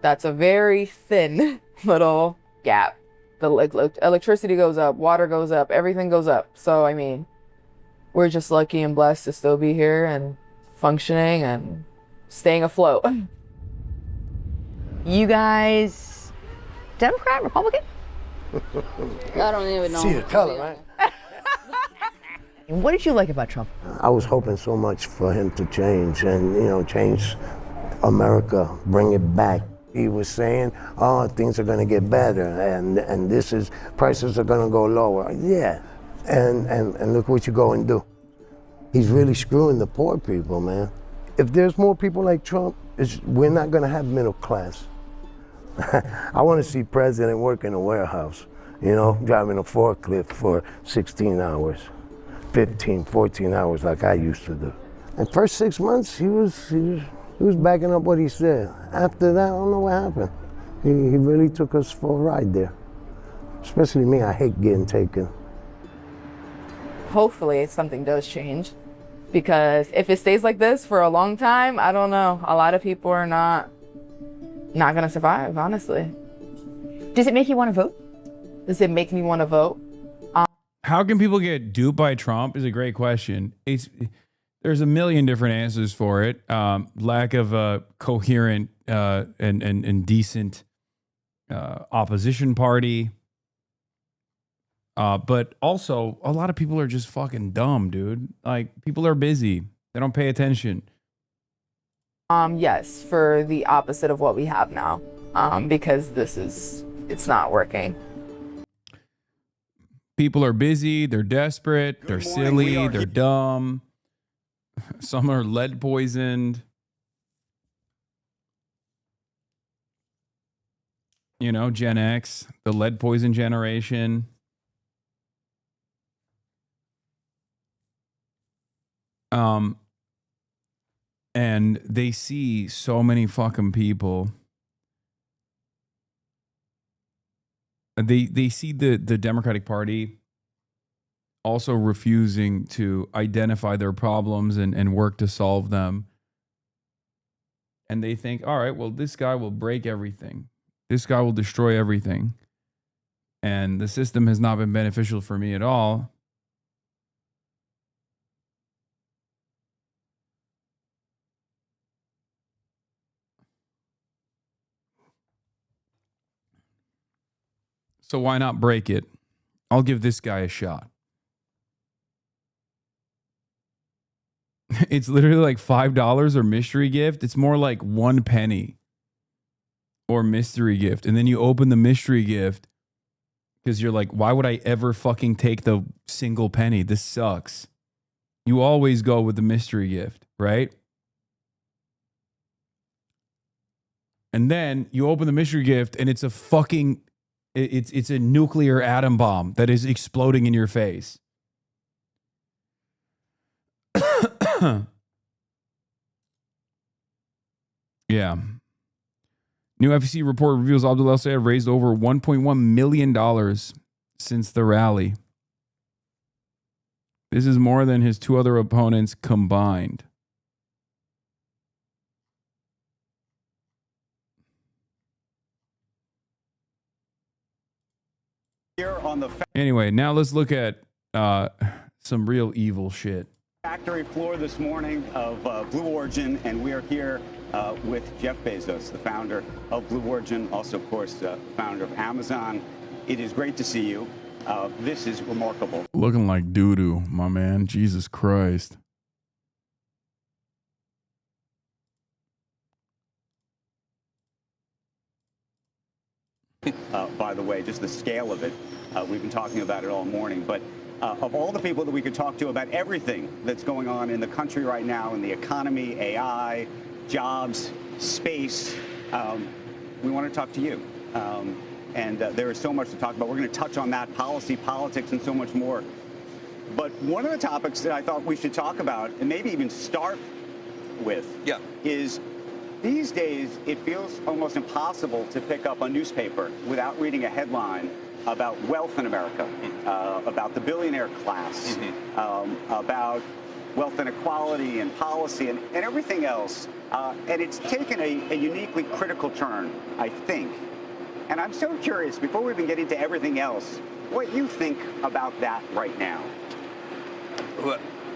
that's a very thin little gap. The electricity goes up, water goes up, everything goes up. So, I mean, we're just lucky and blessed to still be here and functioning and staying afloat. You guys, Democrat, Republican? I don't even know. See the color, right? What did you like about Trump? I was hoping so much for him to change and, change America, bring it back. He was saying, things are going to get better and prices are going to go lower. Yeah, and look what you go and do. He's really screwing the poor people, man. If there's more people like Trump, we're not going to have middle class. I want to see president work in a warehouse, driving a forklift for 16 hours, 15, 14 hours like I used to do. And first 6 months, he was backing up what he said. After that, I don't know what happened. He really took us for a ride there. Especially me, I hate getting taken. Hopefully something does change, because if it stays like this for a long time, I don't know. A lot of people are not gonna survive, honestly. Does it make you want to vote? Does it make me want to vote? How can people get duped by Trump is a great question. There's a million different answers for it. Lack of a coherent and decent opposition party. But also, a lot of people are just fucking dumb, dude. Like, people are busy. They don't pay attention. Yes, for the opposite of what we have now. Because it's not working. People are busy. They're desperate. They're silly. They're dumb. Some are lead poisoned. Gen X, the lead poison generation. And they see so many fucking people. They see the Democratic Party also refusing to identify their problems and work to solve them. And they think, all right, well, this guy will break everything. This guy will destroy everything. And the system has not been beneficial for me at all. So why not break it? I'll give this guy a shot. It's literally like $5 or mystery gift. It's more like 1 penny or mystery gift. And then you open the mystery gift because you're like, why would I ever fucking take the single penny? This sucks. You always go with the mystery gift, right? And then you open the mystery gift and it's a fucking, it's a nuclear atom bomb that is exploding in your face. Yeah. New FEC report reveals Abdul El-Sayed raised over $1.1 million since the rally. This is more than his 2 other opponents combined. on the Anyway, now let's look at some real evil shit. factory floor this morning of Blue Origin, and we are here with Jeff Bezos, the founder of Blue Origin, also, of course, founder of Amazon. It is great to see you. This is remarkable. Looking like doo-doo, my man. Jesus Christ. By the way, just the scale of it. We've been talking about it all morning, but of all the people that we could talk to about everything that's going on in the country right now, in the economy, AI, jobs, space, we want to talk to you. And there is so much to talk about. We're going to touch on that, policy, politics, and so much more. But one of the topics that I thought we should talk about, and maybe even start with, is these days it feels almost impossible to pick up a newspaper without reading a headline about wealth in America, about the billionaire class, about wealth inequality and policy and everything else. And it's taken a uniquely critical turn, I think. And I'm so curious, before we even get into everything else, what you think about that right now.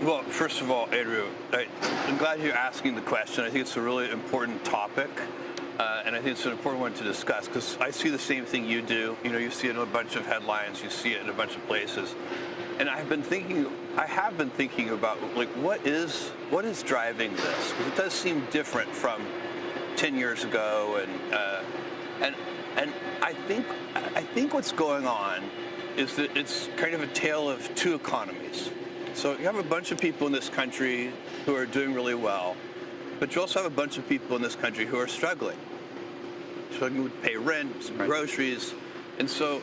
Well, first of all, Andrew, I'm glad you're asking the question. I think it's a really important topic. And I think it's an important one to discuss because I see the same thing you do. You know, you see it in a bunch of headlines, you see it in a bunch of places. And I have been thinking about, like, what is driving this? Because it does seem different from 10 years ago. And I think what's going on is that it's kind of a tale of two economies. So you have a bunch of people in this country who are doing really well, but you also have a bunch of people in this country who are struggling to pay rent, groceries. And so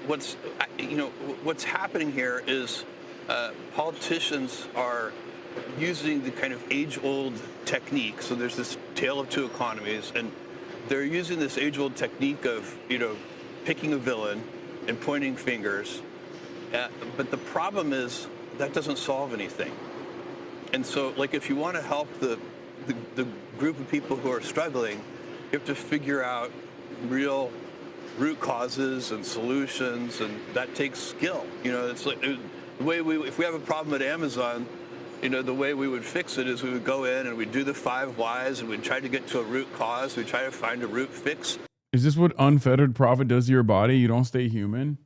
what's happening here is politicians are using the kind of age-old technique. So there's this tale of two economies, and they're using this age-old technique of, picking a villain and pointing fingers. But the problem is that doesn't solve anything. And so, like, if you want to help the group of people who are struggling, you have to figure out real root causes and solutions, and that takes skill. It's like the way if we have a problem at Amazon, the way we would fix it is we would go in and we'd do the 5 whys and we'd try to get to a root cause. We'd try to find a root fix. Is this what unfettered profit does to your body? You don't stay human?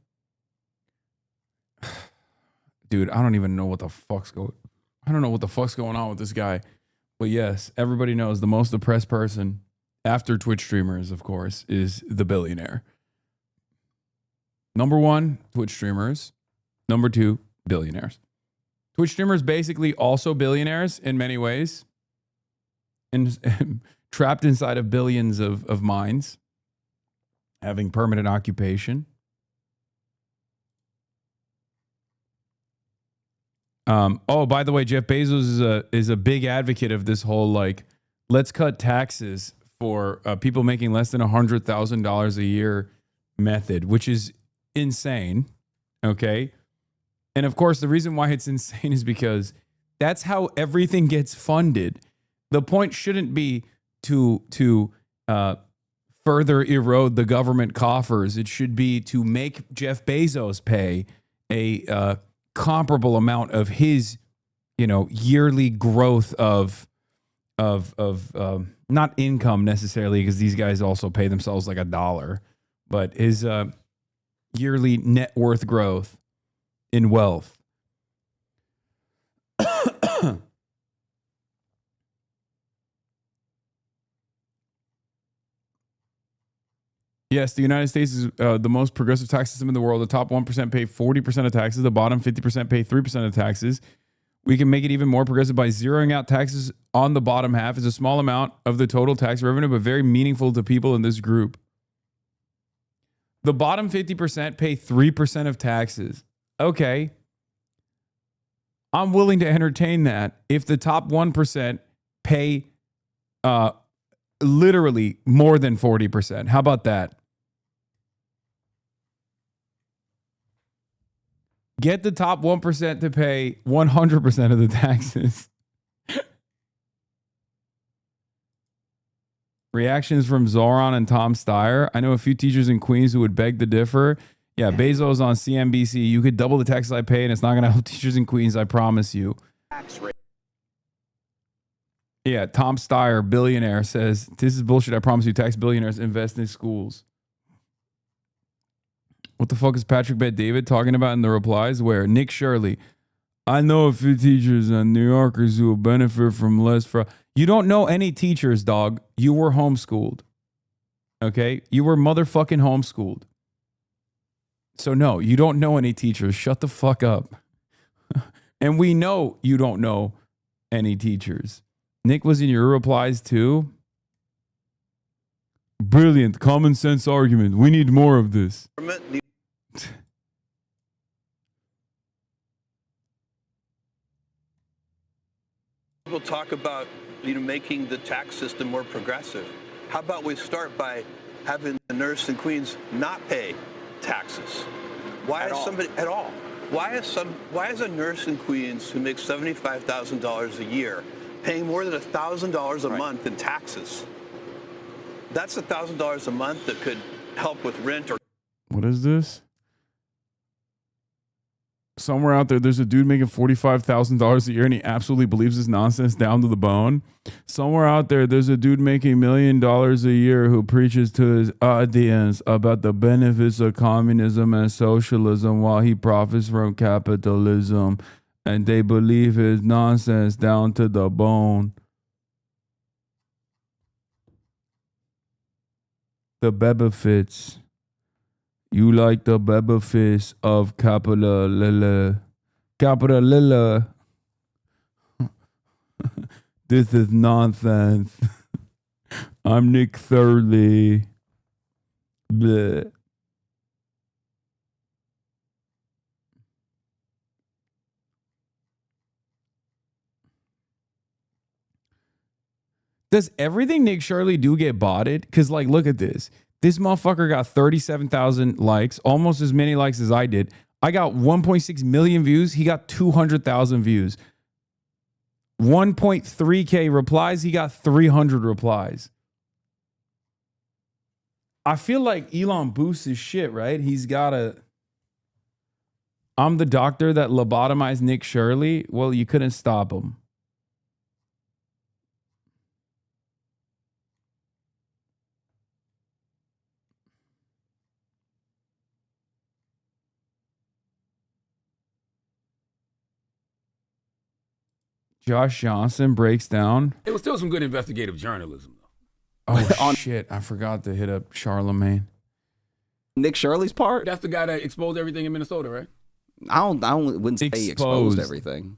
Dude, I don't even know what the fuck's going on with this guy. But yes, everybody knows the most depressed person after Twitch streamers, of course, is the billionaire. Number 1, Twitch streamers. Number 2, billionaires. Twitch streamers basically also billionaires in many ways, and trapped inside of billions of minds, having permanent occupation. Oh, by the way, Jeff Bezos is a big advocate of this whole, like, let's cut taxes for people making less than $100,000 a year method, which is insane. Okay. And of course, the reason why it's insane is because that's how everything gets funded. The point shouldn't be to further erode the government coffers. It should be to make Jeff Bezos pay a comparable amount of his, yearly growth of not income necessarily, because these guys also pay themselves like $1, but his yearly net worth growth in wealth. Yes, the United States is the most progressive tax system in the world. The top 1% pay 40% of taxes. The bottom 50% pay 3% of taxes. We can make it even more progressive by zeroing out taxes on the bottom half. It's a small amount of the total tax revenue, but very meaningful to people in this group. The bottom 50% pay 3% of taxes. Okay. I'm willing to entertain that if the top 1% pay literally more than 40%. How about that? Get the top 1% to pay 100% of the taxes. Reactions from Zoran and Tom Steyer. I know a few teachers in Queens who would beg to differ. Yeah, Bezos on CNBC. You could double the taxes I pay, and it's not going to help teachers in Queens. I promise you. Yeah, Tom Steyer, billionaire, says, this is bullshit. I promise you, tax billionaires invest in schools. What the fuck is Patrick Bet-David talking about in the replies? Where Nick Shirley, I know a few teachers and New Yorkers who will benefit from less fraud. You don't know any teachers, dog. You were homeschooled. Okay? You were motherfucking homeschooled. So no, you don't know any teachers. Shut the fuck up. And we know you don't know any teachers. Nick was in your replies too. Brilliant common sense argument. We need more of this. People talk about making the tax system more progressive. How about we start by having the nurse in Queens not pay taxes? Why is somebody at all? Why is a nurse in Queens who makes $75,000 a year paying more than $1,000 a month in taxes? That's $1,000 a month that could help with rent or. What is this? Somewhere out there, there's a dude making $45,000 a year and he absolutely believes this nonsense down to the bone. Somewhere out there, there's a dude making $1 million a year who preaches to his audience about the benefits of communism and socialism while he profits from capitalism. And they believe his nonsense down to the bone. The benefits. You like the benefits of capital. This is nonsense. I'm Nick Thurley. Bleh. Does everything Nick Shirley do get botted? Because, like, look at this. This motherfucker got 37,000 likes, almost as many likes as I did. I got 1.6 million views. He got 200,000 views. 1.3K replies. He got 300 replies. I feel like Elon boosts his shit, right? He's got a... I'm the doctor that lobotomized Nick Shirley. Well, you couldn't stop him. Josh Johnson breaks down. It was still some good investigative journalism, though. Oh, shit. I forgot to hit up Charlemagne. Nick Shirley's part? That's the guy that exposed everything in Minnesota, right? I wouldn't say he exposed everything.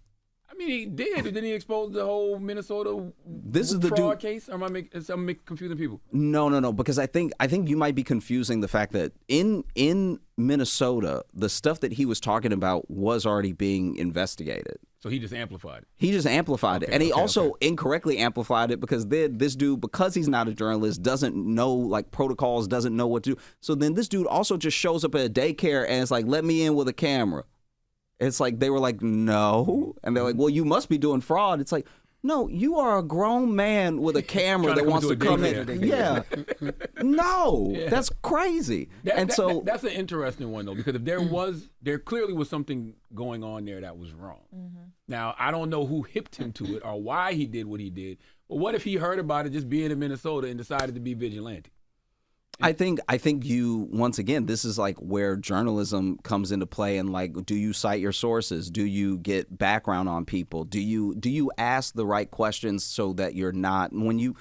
I mean, he did. Didn't he expose the whole Minnesota the fraud dude- case? Or am I confusing people? No, because I think you might be confusing the fact that in Minnesota, the stuff that he was talking about was already being investigated. So he just amplified it. He just amplified it. And he also incorrectly amplified it because this dude, because he's not a journalist, doesn't know like protocols, doesn't know what to do. So then this dude also just shows up at a daycare and it's like, let me in with a camera. It's like, they were like, no. And they're like, well, you must be doing fraud. It's like, no, you are a grown man with a camera that wants to come in. Yeah. No, that's crazy. That's an interesting one, though, because if there clearly was something going on there that was wrong. Now, I don't know who hipped him to it or why he did what he did, but what if he heard about it just being in Minnesota and decided to be vigilante? I think you, once again, this is like where journalism comes into play, and like, do you cite your sources? Do you get background on people? Do you ask the right questions so that you're not, when you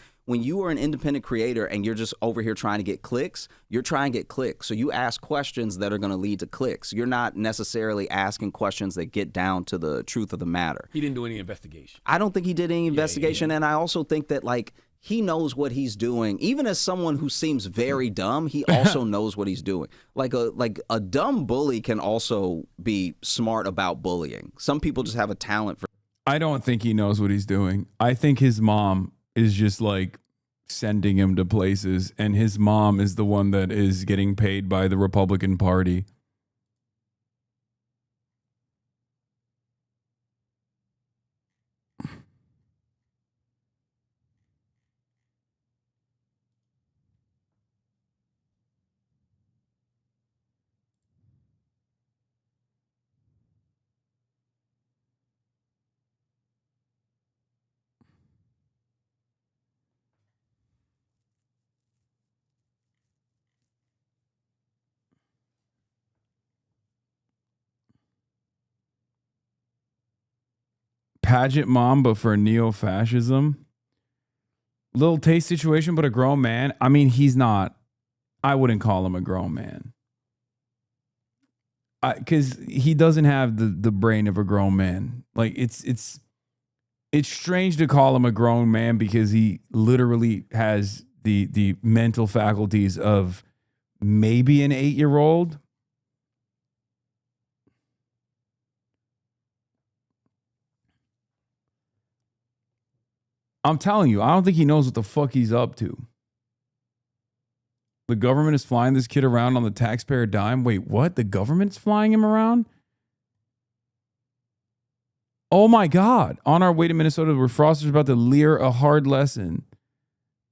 are an independent creator and you're just over here trying to get clicks, you're trying to get clicks. So you ask questions that are going to lead to clicks. You're not necessarily asking questions that get down to the truth of the matter. He didn't do any investigation. I don't think he did any investigation, and I also think that like, he knows what he's doing. Even as someone who seems very dumb, he also knows what he's doing. Like a dumb bully can also be smart about bullying. Some people just have a talent for. I don't think he knows what he's doing. I think his mom is just like sending him to places, and his mom is the one that is getting paid by the Republican Party. pageant mom, but for neo-fascism. Little taste situation, but a grown man. I mean, he's not. I wouldn't call him a grown man. Because he doesn't have the brain of a grown man. Like, it's strange to call him a grown man because he literally has the mental faculties of maybe an 8-year-old. I'm telling you, I don't think he knows what the fuck he's up to. The government is flying this kid around on the taxpayer dime. Wait, what? The government's flying him around? Oh my God. On our way to Minnesota, where Froster's about to leer a hard lesson.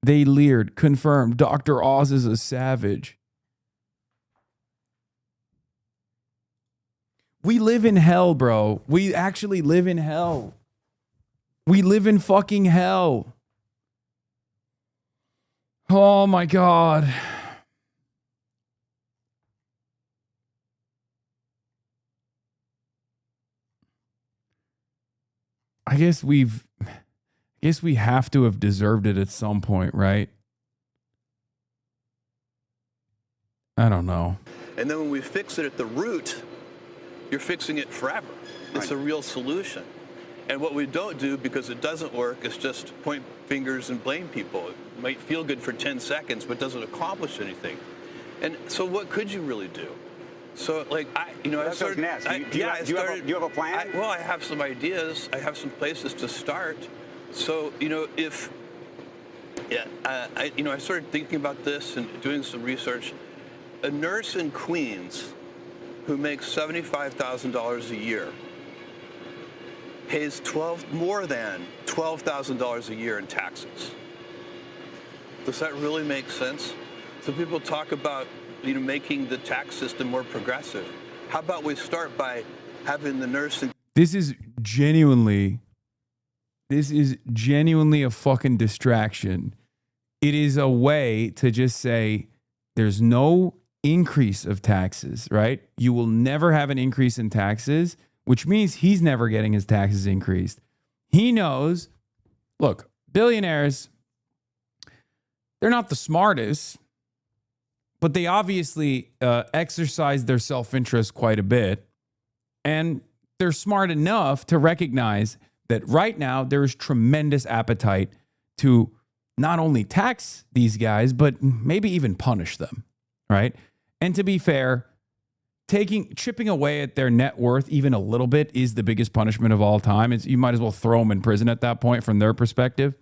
They leered, confirmed, Dr. Oz is a savage. We live in hell, bro. We actually live in hell. We live in fucking hell. Oh my God. I guess we have to have deserved it at some point, right? I don't know. And then when we fix it at the root, you're fixing it forever. It's a real solution. And what we don't do, because it doesn't work, is just point fingers and blame people. It might feel good for 10 seconds, but doesn't accomplish anything. And so what could you really do? So, like, Do you have a plan? I have some ideas. I have some places to start. So, I started thinking about this and doing some research. A nurse in Queens who makes $75,000 a year pays more than $12,000 a year in taxes. Does that really make sense? So people talk about making the tax system more progressive. How about we start by having the nurse? This is genuinely a fucking distraction. It is a way to just say there's no increase of taxes, right? You will never have an increase in taxes, which means he's never getting his taxes increased. He knows, look, billionaires, they're not the smartest, but they obviously exercise their self-interest quite a bit. And they're smart enough to recognize that right now there is tremendous appetite to not only tax these guys, but maybe even punish them, right? And to be fair, chipping away at their net worth even a little bit is the biggest punishment of all time. You might as well throw them in prison at that point from their perspective.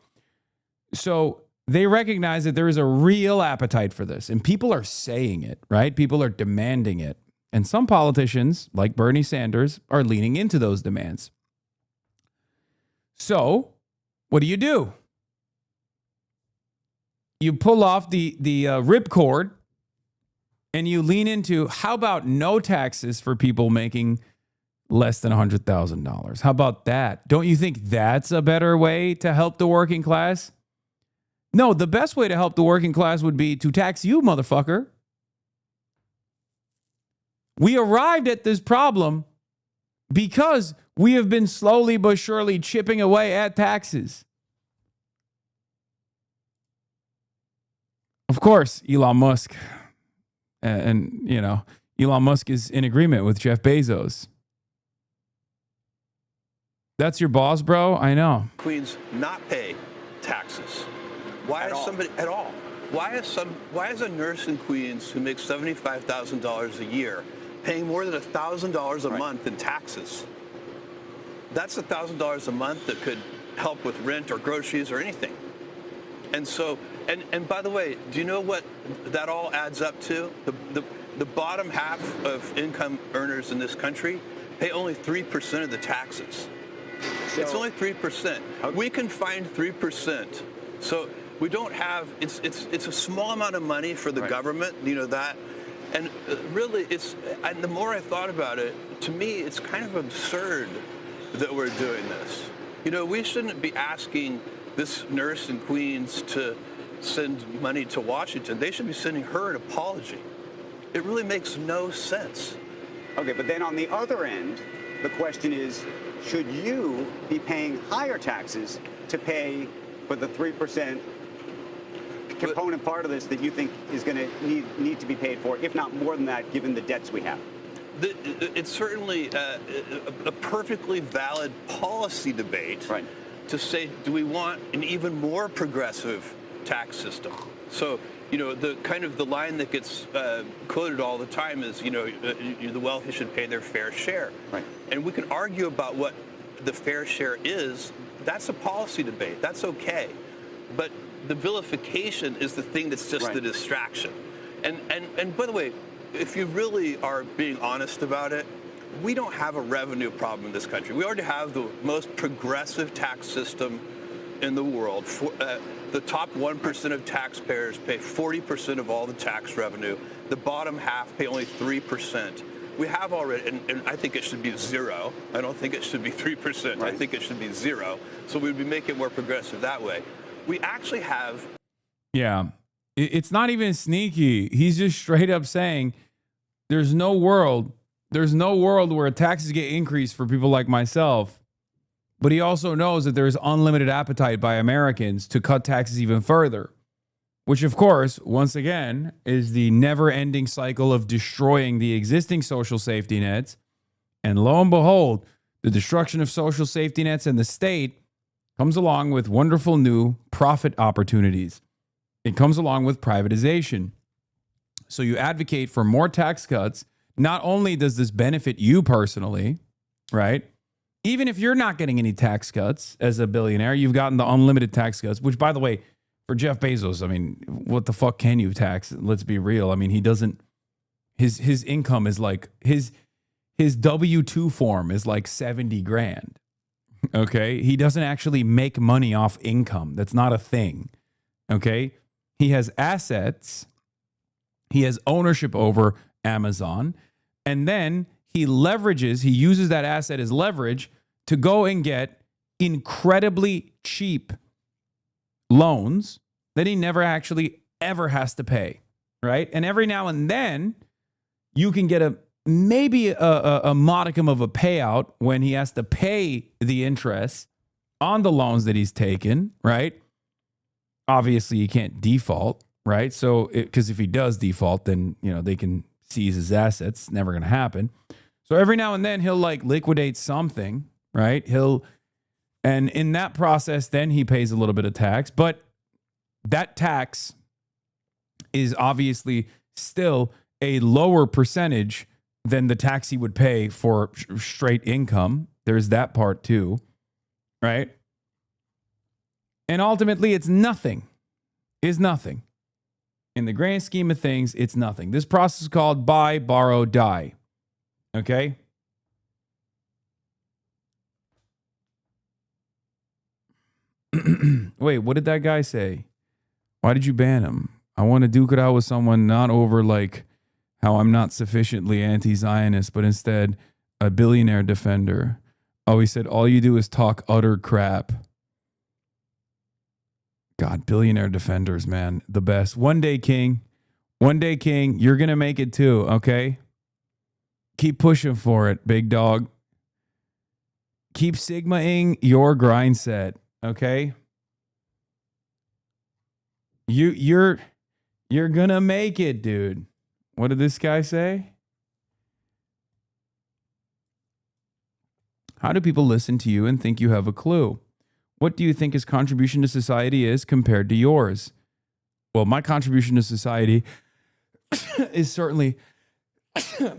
So they recognize that there is a real appetite for this, and people are saying it, right? People are demanding it. And some politicians, like Bernie Sanders, are leaning into those demands. So what do? You pull off the ripcord and you lean into, how about no taxes for people making less than $100,000? How about that? Don't you think that's a better way to help the working class? No, the best way to help the working class would be to tax you, motherfucker. We arrived at this problem because we have been slowly but surely chipping away at taxes. Of course, Elon Musk, and Elon Musk is in agreement with Jeff Bezos. That's your boss, bro? I know. Queens not pay taxes. Why is somebody at all? Why is a nurse in Queens who makes $75,000 a year paying more than $1,000 a month in taxes? That's $1,000 a month that could help with rent or groceries or anything. And so, and by the way, do you know what that all adds up to? The bottom half of income earners in this country pay only 3% of the taxes. It's only 3%. We can find 3%. So we don't have, it's a small amount of money for the government, that. And really, and the more I thought about it, to me, it's kind of absurd that we're doing this. We shouldn't be asking this nurse in Queens to send money to Washington. They should be sending her an apology. It really makes no sense. Okay, but then on the other end, the question is, should you be paying higher taxes to pay for the 3% component part of this that you think is going to need to be paid for, if not more than that, given the debts we have? It's certainly a perfectly valid policy debate to say, do we want an even more progressive tax system? So, you know, the line that gets quoted all the time is, the wealthy should pay their fair share. Right. And we can argue about what the fair share is. That's a policy debate. That's okay. But the vilification is the thing that's just the distraction. And by the way, if you really are being honest about it, we don't have a revenue problem in this country. We already have the most progressive tax system in the world. The top 1% of taxpayers pay 40% of all the tax revenue. The bottom half pay only 3%. We have already, and I think it should be 0. I don't think it should be 3%. I think it should be 0. So we'd be making it more progressive that way. We actually have. Yeah. It's not even sneaky. He's just straight up saying there's no world where taxes get increased for people like myself. But he also knows that there's unlimited appetite by Americans to cut taxes even further, which, of course, once again, is the never-ending cycle of destroying the existing social safety nets. And lo and behold, the destruction of social safety nets and the state comes along with wonderful new profit opportunities. It comes along with privatization. So you advocate for more tax cuts. Not only does this benefit you personally, right? Even if you're not getting any tax cuts as a billionaire, you've gotten the unlimited tax cuts, which, by the way, for Jeff Bezos, I mean, what the fuck can you tax? Let's be real. I mean, he doesn't, his income is like, his W-2 form is like 70 grand. Okay. He doesn't actually make money off income. That's not a thing. Okay. He has assets. He has ownership over Amazon. And then he uses that asset as leverage to go and get incredibly cheap loans that he never actually ever has to pay, right? And every now and then you can get maybe a modicum of a payout when he has to pay the interest on the loans that he's taken, right? Obviously, he can't default, right? So, because if he does default, then, they can seize his assets. It's never going to happen. So every now and then he'll like liquidate something, right? And in that process, then he pays a little bit of tax, but that tax is obviously still a lower percentage than the tax he would pay for straight income. There's that part too, right? And ultimately, it's nothing. Is nothing. In the grand scheme of things, it's nothing. This process is called buy, borrow, die. Okay? Wait, what did that guy say? Why did you ban him? I want to duke it out with someone not over like how I'm not sufficiently anti-Zionist, but instead a billionaire defender. Oh, he said, all you do is talk utter crap. God, billionaire defenders, man, the best. One day, King, you're going to make it too, okay? Keep pushing for it, big dog. Keep sigma-ing your grind set, okay? You're going to make it, dude. What did this guy say? How do people listen to you and think you have a clue? What do you think his contribution to society is compared to yours? Well, my contribution to society is certainly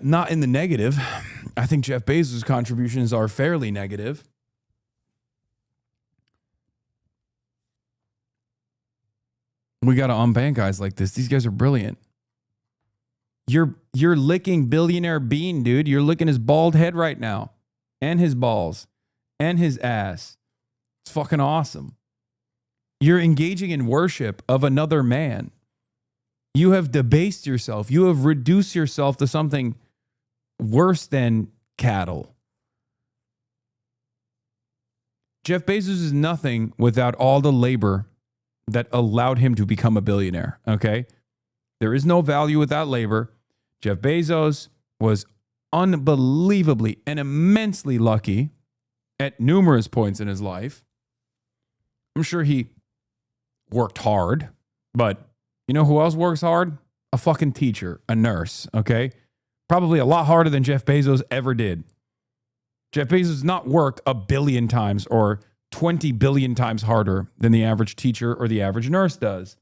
not in the negative. I think Jeff Bezos' contributions are fairly negative. We got to unban guys like this. These guys are brilliant. You're licking billionaire Bean, dude. You're licking his bald head right now, and his balls, and his ass. It's fucking awesome. You're engaging in worship of another man. You have debased yourself. You have reduced yourself to something worse than cattle. Jeff Bezos is nothing without all the labor that allowed him to become a billionaire, okay? There is no value without labor. Jeff Bezos was unbelievably and immensely lucky, at numerous points in his life. I'm sure he worked hard, but you know who else works hard? A fucking teacher, a nurse, okay? Probably a lot harder than Jeff Bezos ever did. Jeff Bezos does not work 1 billion times or 20 billion times harder than the average teacher or the average nurse does.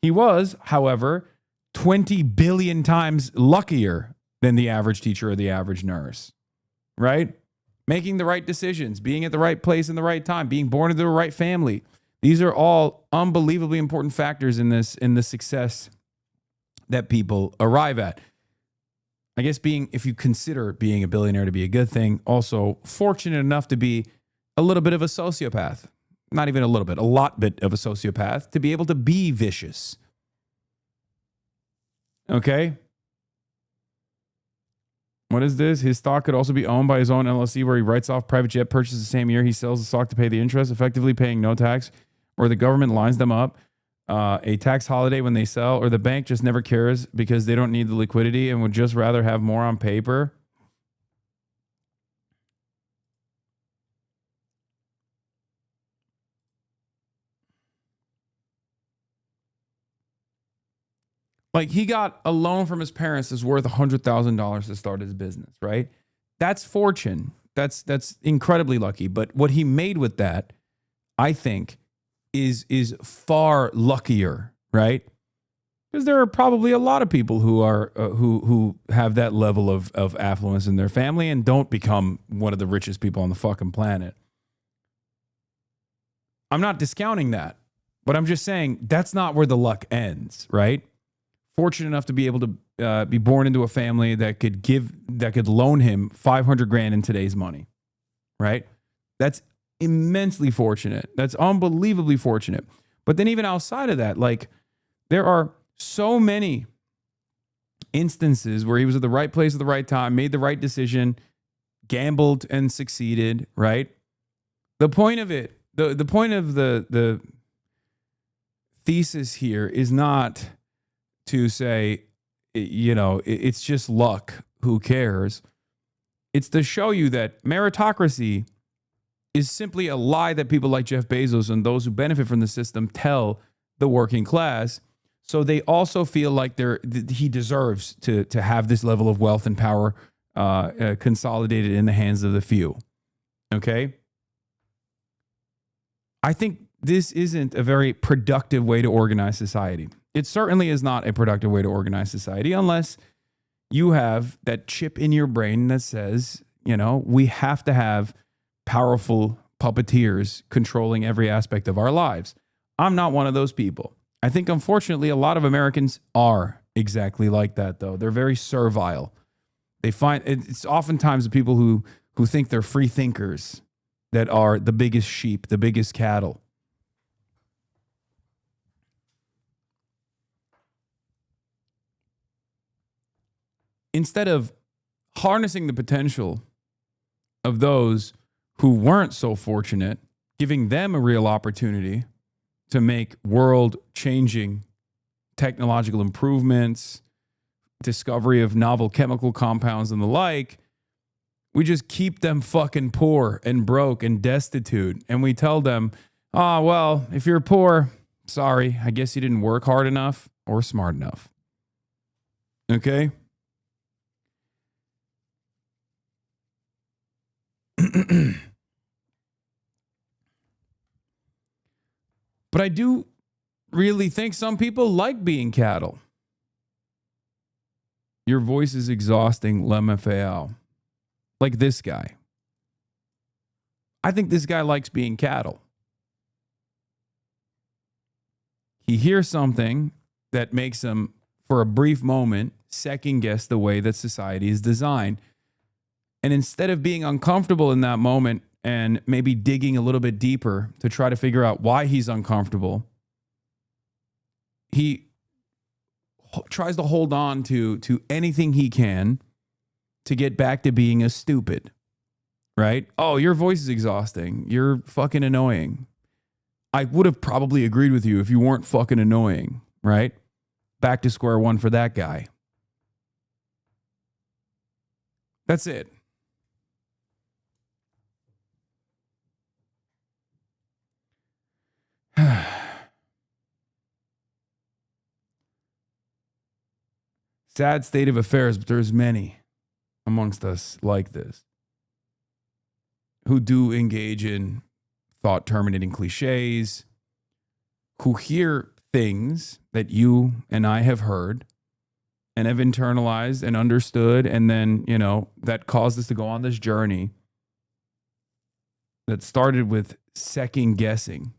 He was, however, 20 billion times luckier than the average teacher or the average nurse, right? Making the right decisions, being at the right place in the right time, being born into the right family. These are all unbelievably important factors in the success that people arrive at. I guess if you consider being a billionaire to be a good thing, also fortunate enough to be a little bit of a sociopath. Not even a little bit, a lot bit of a sociopath to be able to be vicious. Okay? What is this? His stock could also be owned by his own LLC where he writes off private jet purchases the same year he sells the stock to pay the interest, effectively paying no tax, or the government lines them up. A tax holiday when they sell, or the bank just never cares because they don't need the liquidity and would just rather have more on paper. Like, he got a loan from his parents that's worth $100,000 to start his business, right? That's fortune. That's incredibly lucky. But what he made with that, I think, is far luckier, right? Because there are probably a lot of people who are who have that level of affluence in their family and don't become one of the richest people on the fucking planet. I'm not discounting that, but I'm just saying that's not where the luck ends, right? Fortunate enough to be able to be born into a family that could loan him $500,000 in today's money, right? That's immensely fortunate. That's unbelievably fortunate. But then even outside of that, like, there are so many instances where he was at the right place at the right time, made the right decision, gambled and succeeded, right? The point of it, the point of the thesis here is not to say, you know, it's just luck, who cares? It's to show you that meritocracy is simply a lie that people like Jeff Bezos and those who benefit from the system tell the working class. So they also feel like he deserves to have this level of wealth and power consolidated in the hands of the few. Okay? I think this isn't a very productive way to organize society. It certainly is not a productive way to organize society unless you have that chip in your brain that says, you know, we have to have powerful puppeteers controlling every aspect of our lives. I'm not one of those people. I think, unfortunately, a lot of Americans are exactly like that, though. They're very servile. They find it's oftentimes the people who think they're free thinkers that are the biggest sheep, the biggest cattle. Instead of harnessing the potential of those who weren't so fortunate, giving them a real opportunity to make world-changing technological improvements, discovery of novel chemical compounds and the like, we just keep them fucking poor and broke and destitute. And we tell them, oh, well, if you're poor, sorry, I guess you didn't work hard enough or smart enough. Okay? But I do really think some people like being cattle. Your voice is exhausting, LMFAO. Like this guy. I think this guy likes being cattle. He hears something that makes him, for a brief moment, second guess the way that society is designed. And instead of being uncomfortable in that moment and maybe digging a little bit deeper to try to figure out why he's uncomfortable, he tries to hold on to anything he can to get back to being a stupid, right? Oh, your voice is exhausting. You're fucking annoying. I would have probably agreed with you if you weren't fucking annoying, right? Back to square one for that guy. That's it. Sad state of affairs, but there's many amongst us like this who do engage in thought-terminating cliches, who hear things that you and I have heard and have internalized and understood, and then, you know, that caused us to go on this journey that started with second guessing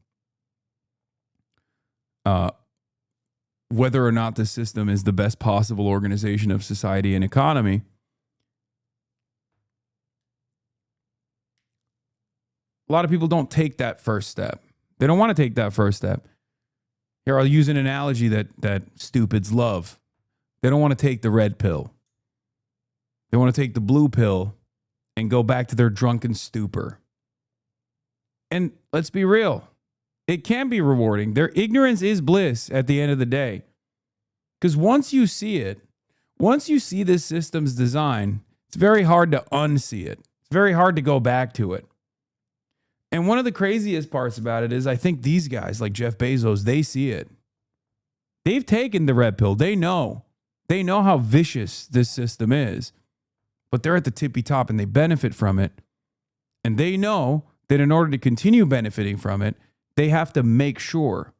whether or not the system is the best possible organization of society and economy. A lot of people don't take that first step. They don't want to take that first step. Here, I'll use an analogy that stupids love. They don't want to take the red pill. They want to take the blue pill and go back to their drunken stupor. And let's be real. It can be rewarding. Their ignorance is bliss at the end of the day. Because once you see it, once you see this system's design, it's very hard to unsee it. It's very hard to go back to it. And one of the craziest parts about it is I think these guys like Jeff Bezos, they see it. They've taken the red pill. They know. They know how vicious this system is. But they're at the tippy top and they benefit from it. And they know that in order to continue benefiting from it, they have to make sure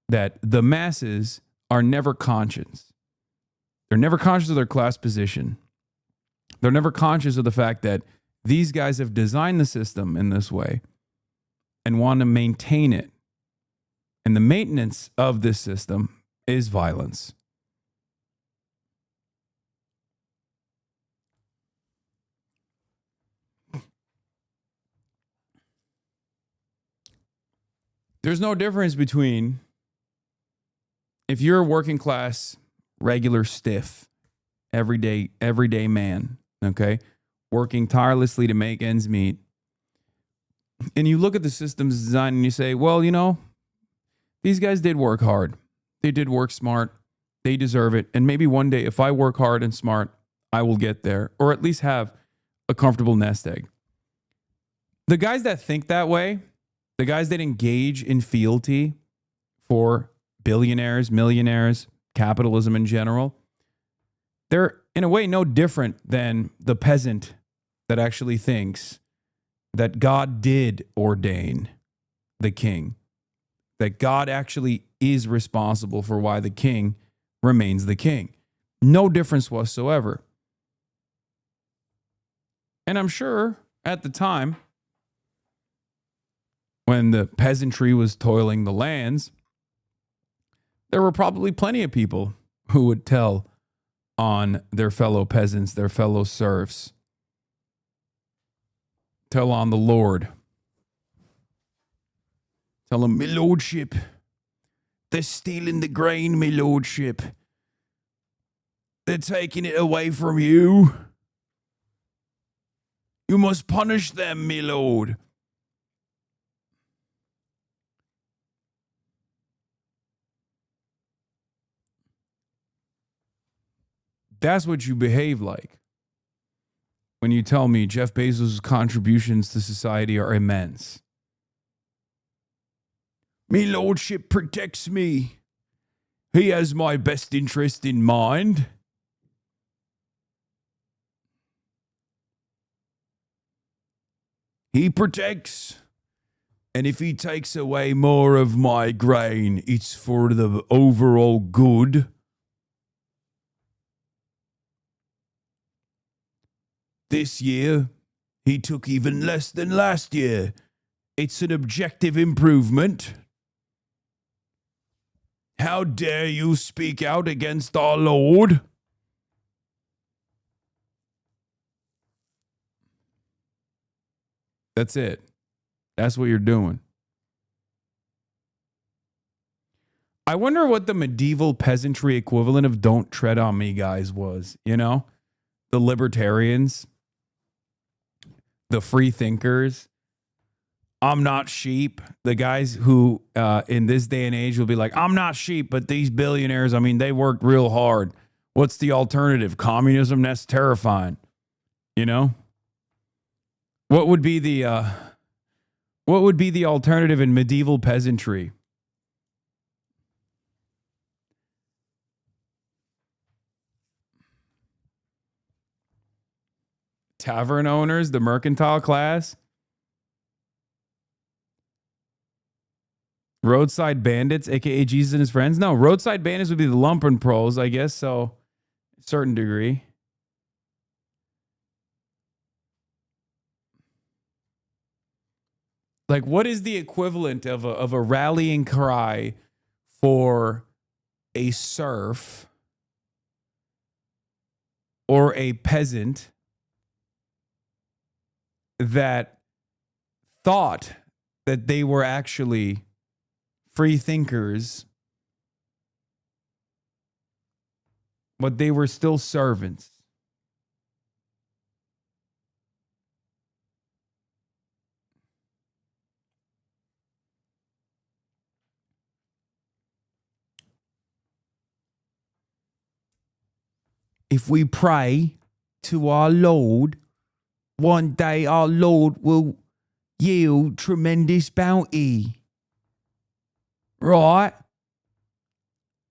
that the masses are never conscious. They're never conscious of their class position. They're never conscious of the fact that these guys have designed the system in this way and want to maintain it. And the maintenance of this system is violence. There's no difference between if you're a working class, regular, stiff, everyday man, okay, working tirelessly to make ends meet, and you look at the system's design and you say, well, you know, these guys did work hard. They did work smart. They deserve it. And maybe one day if I work hard and smart, I will get there, or at least have a comfortable nest egg. The guys that think that way, the guys that engage in fealty for billionaires, millionaires, capitalism in general, they're in a way no different than the peasant that actually thinks that God did ordain the king, that God actually is responsible for why the king remains the king. No difference whatsoever. And I'm sure at the time, when the peasantry was toiling the lands, there were probably plenty of people who would tell on their fellow peasants, their fellow serfs. Tell on the Lord. Tell them, my lordship, they're stealing the grain, my lordship. They're taking it away from you. You must punish them, my lord. That's what you behave like when you tell me Jeff Bezos' contributions to society are immense. Me lordship protects me. He has my best interest in mind. He protects. And if he takes away more of my grain, it's for the overall good. This year, he took even less than last year. It's an objective improvement. How dare you speak out against our Lord? That's it. That's what you're doing. I wonder what the medieval peasantry equivalent of "Don't Tread on Me" guys was, you know? The libertarians, the free thinkers. I'm not sheep. The guys who in this day and age will be like, I'm not sheep, but these billionaires, I mean, they worked real hard. What's the alternative? Communism? That's terrifying. You know? What would be the What would be the alternative in medieval peasantry? Tavern owners, the mercantile class? Roadside bandits, aka Jesus and his friends? No, roadside bandits would be the lumpen pros, I guess, so a certain degree. Like, what is the equivalent of a rallying cry for a serf or a peasant that thought that they were actually free thinkers, but they were still servants? If we pray to our Lord, one day our Lord will yield tremendous bounty. Right?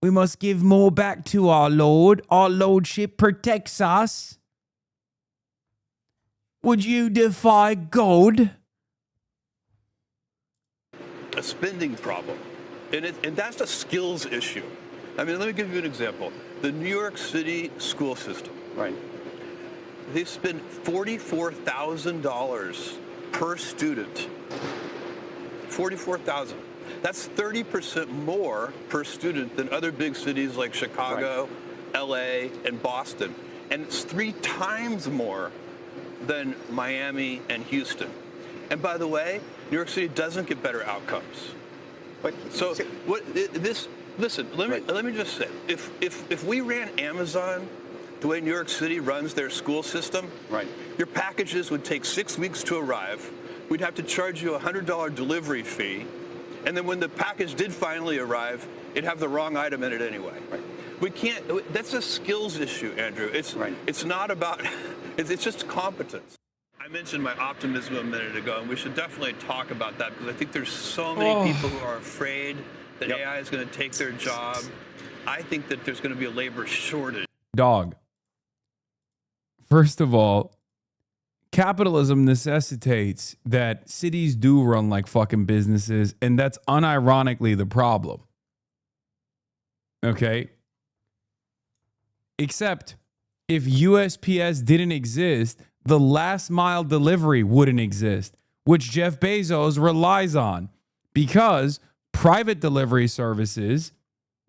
We must give more back to our Lord. Our Lordship protects us. Would you defy God? A spending problem. And that's a skills issue. I mean, let me give you an example. The New York City school system. Right. They spend $44,000 per student. $44,000. That's 30% more per student than other big cities like Chicago, LA, and Boston. And it's 3 times more than Miami and Houston. And by the way, New York City doesn't get better outcomes. But so what this? Listen, let me just say, if we ran Amazon the way New York City runs their school system, your packages would take 6 weeks to arrive. We'd have to charge you a $100 delivery fee, and then when the package did finally arrive, it'd have the wrong item in it anyway. We can't. That's a skills issue, Andrew. It's not about. It's just competence. I mentioned my optimism a minute ago, and we should definitely talk about that because I think there's so many people who are afraid that AI is going to take their job. I think that there's going to be a labor shortage. Dog. First of all, capitalism necessitates that cities do run like fucking businesses, and that's unironically the problem. Okay? Except if USPS didn't exist, the last mile delivery wouldn't exist, which Jeff Bezos relies on, because private delivery services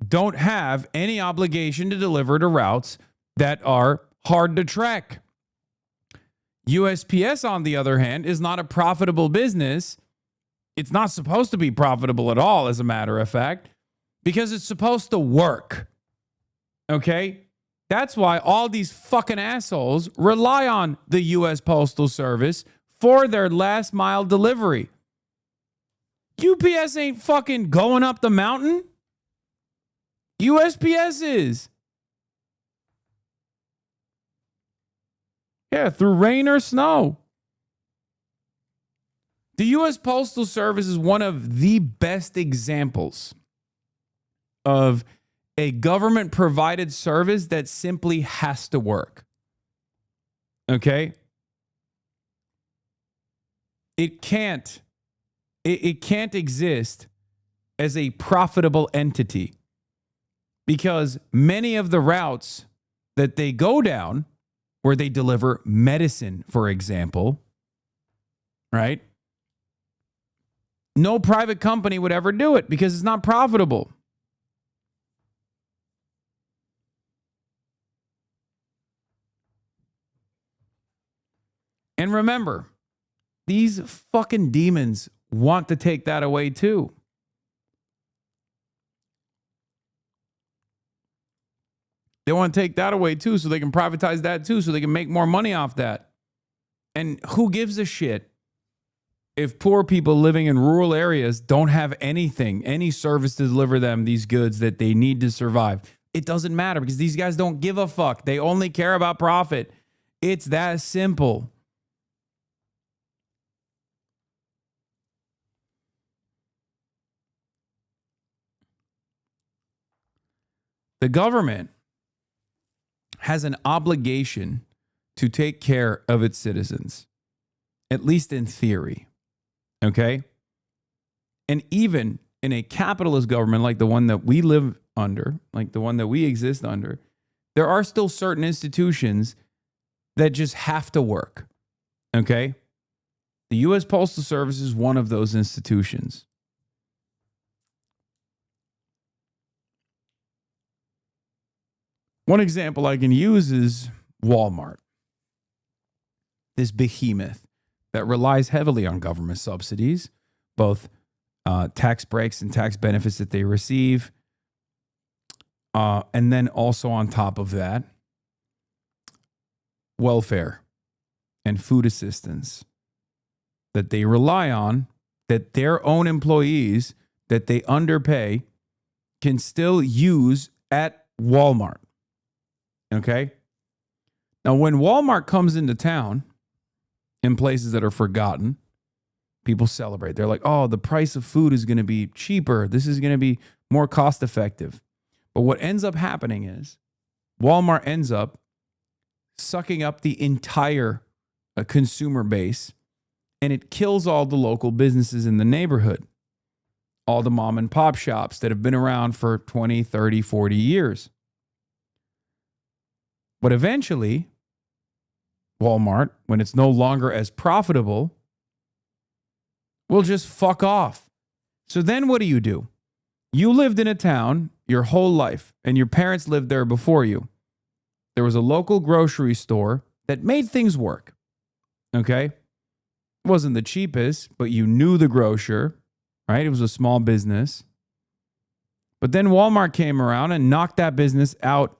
don't have any obligation to deliver to routes that are hard to track. USPS, on the other hand, is not a profitable business. It's not supposed to be profitable at all, as a matter of fact, because it's supposed to work. Okay? That's why all these fucking assholes rely on the U.S. Postal Service for their last mile delivery. UPS ain't fucking going up the mountain. USPS is. Yeah, through rain or snow. The U.S. Postal Service is one of the best examples of a government-provided service that simply has to work. Okay? It can't exist as a profitable entity because many of the routes that they go down, where they deliver medicine, for example, right? No private company would ever do it because it's not profitable. And remember, these fucking demons want to take that away too. They want to take that away too so they can privatize that too so they can make more money off that. And who gives a shit if poor people living in rural areas don't have anything, any service to deliver them these goods that they need to survive? It doesn't matter because these guys don't give a fuck. They only care about profit. It's that simple. The government has an obligation to take care of its citizens, at least in theory. Okay? And even in a capitalist government like the one that we live under, like the one that we exist under, there are still certain institutions that just have to work. Okay? The U.S. Postal Service is one of those institutions. One example I can use is Walmart, this behemoth that relies heavily on government subsidies, both tax breaks and tax benefits that they receive. And then also on top of that, welfare and food assistance that they rely on, that their own employees that they underpay can still use at Walmart. Okay? Now, when Walmart comes into town in places that are forgotten, people celebrate. They're like, oh, the price of food is going to be cheaper. This is going to be more cost effective. But what ends up happening is Walmart ends up sucking up the entire consumer base, and it kills all the local businesses in the neighborhood, all the mom and pop shops that have been around for 20, 30, 40 years. But eventually, Walmart, when it's no longer as profitable, will just fuck off. So then what do? You lived in a town your whole life, and your parents lived there before you. There was a local grocery store that made things work. Okay? It wasn't the cheapest, but you knew the grocer, right? It was a small business. But then Walmart came around and knocked that business out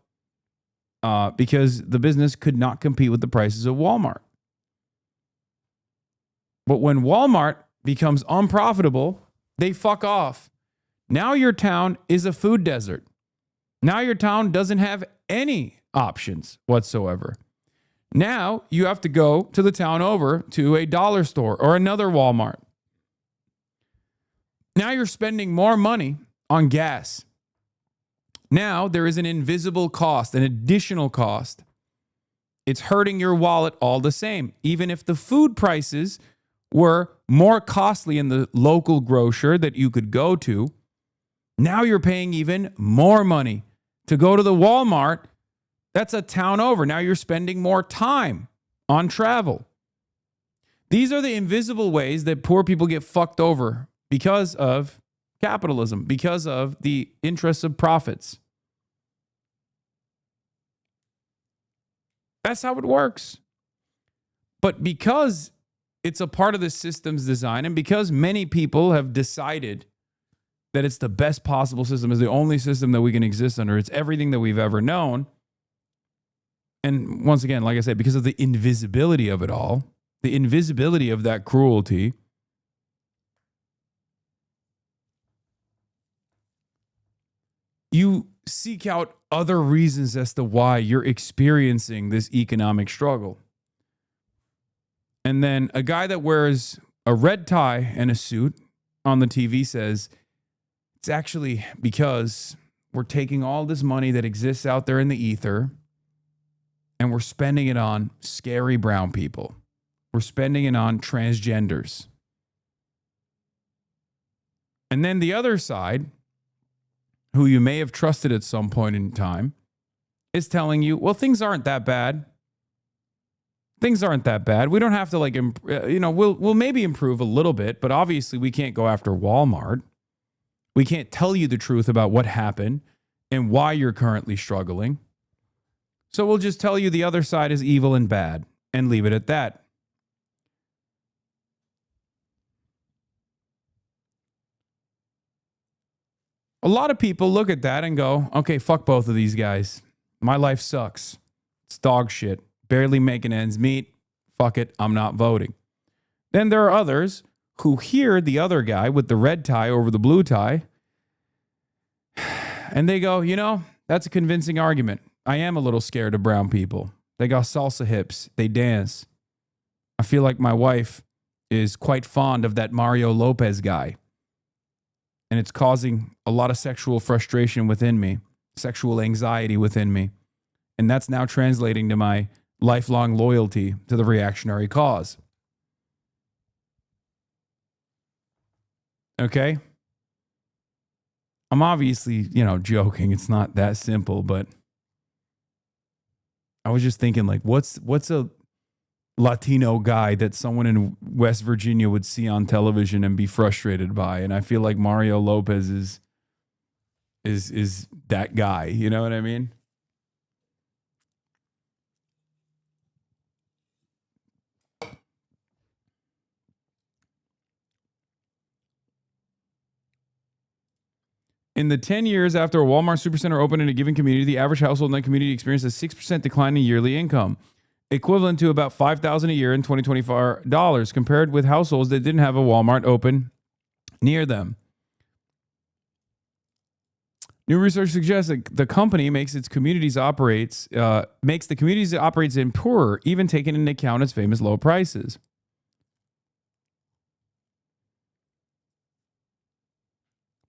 because the business could not compete with the prices of Walmart. But when Walmart becomes unprofitable, they fuck off. Now your town is a food desert. Now your town doesn't have any options whatsoever. Now you have to go to the town over to a dollar store or another Walmart. Now you're spending more money on gas. Now there is an invisible cost, an additional cost. It's hurting your wallet all the same. Even if the food prices were more costly in the local grocer that you could go to, now you're paying even more money to go to the Walmart that's a town over. Now you're spending more time on travel. These are the invisible ways that poor people get fucked over because of capitalism, because of the interests of profits. That's how it works. But because it's a part of the system's design, and because many people have decided that it's the best possible system, is the only system that we can exist under, it's everything that we've ever known. And once again, like I said, because of the invisibility of it all, the invisibility of that cruelty, you seek out other reasons as to why you're experiencing this economic struggle. And then a guy that wears a red tie and a suit on the TV says, it's actually because we're taking all this money that exists out there in the ether and we're spending it on scary brown people. We're spending it on transgenders. And then the other side, who you may have trusted at some point in time, is telling you, well, things aren't that bad. Things aren't that bad. We don't have to we'll maybe improve a little bit, but obviously we can't go after Walmart. We can't tell you the truth about what happened and why you're currently struggling. So we'll just tell you the other side is evil and bad and leave it at that. A lot of people look at that and go, okay, fuck both of these guys. My life sucks. It's dog shit. Barely making ends meet. Fuck it. I'm not voting. Then there are others who hear the other guy with the red tie over the blue tie, and they go, that's a convincing argument. I am a little scared of brown people. They got salsa hips. They dance. I feel like my wife is quite fond of that Mario Lopez guy. And it's causing a lot of sexual frustration within me. sexual anxiety within me. And that's now translating to my lifelong loyalty to the reactionary cause. Okay? I'm obviously, joking. It's not that simple, but I was just thinking, like, what's a Latino guy that someone in West Virginia would see on television and be frustrated by? And I feel like Mario Lopez is that guy. You know what I mean? In the 10 years after a Walmart Supercenter opened in a given community, the average household in that community experienced a 6% decline in yearly income, equivalent to about $5,000 a year in 2024 dollars, compared with households that didn't have a Walmart open near them. New research suggests that the company makes the communities it operates in poorer, even taking into account its famous low prices.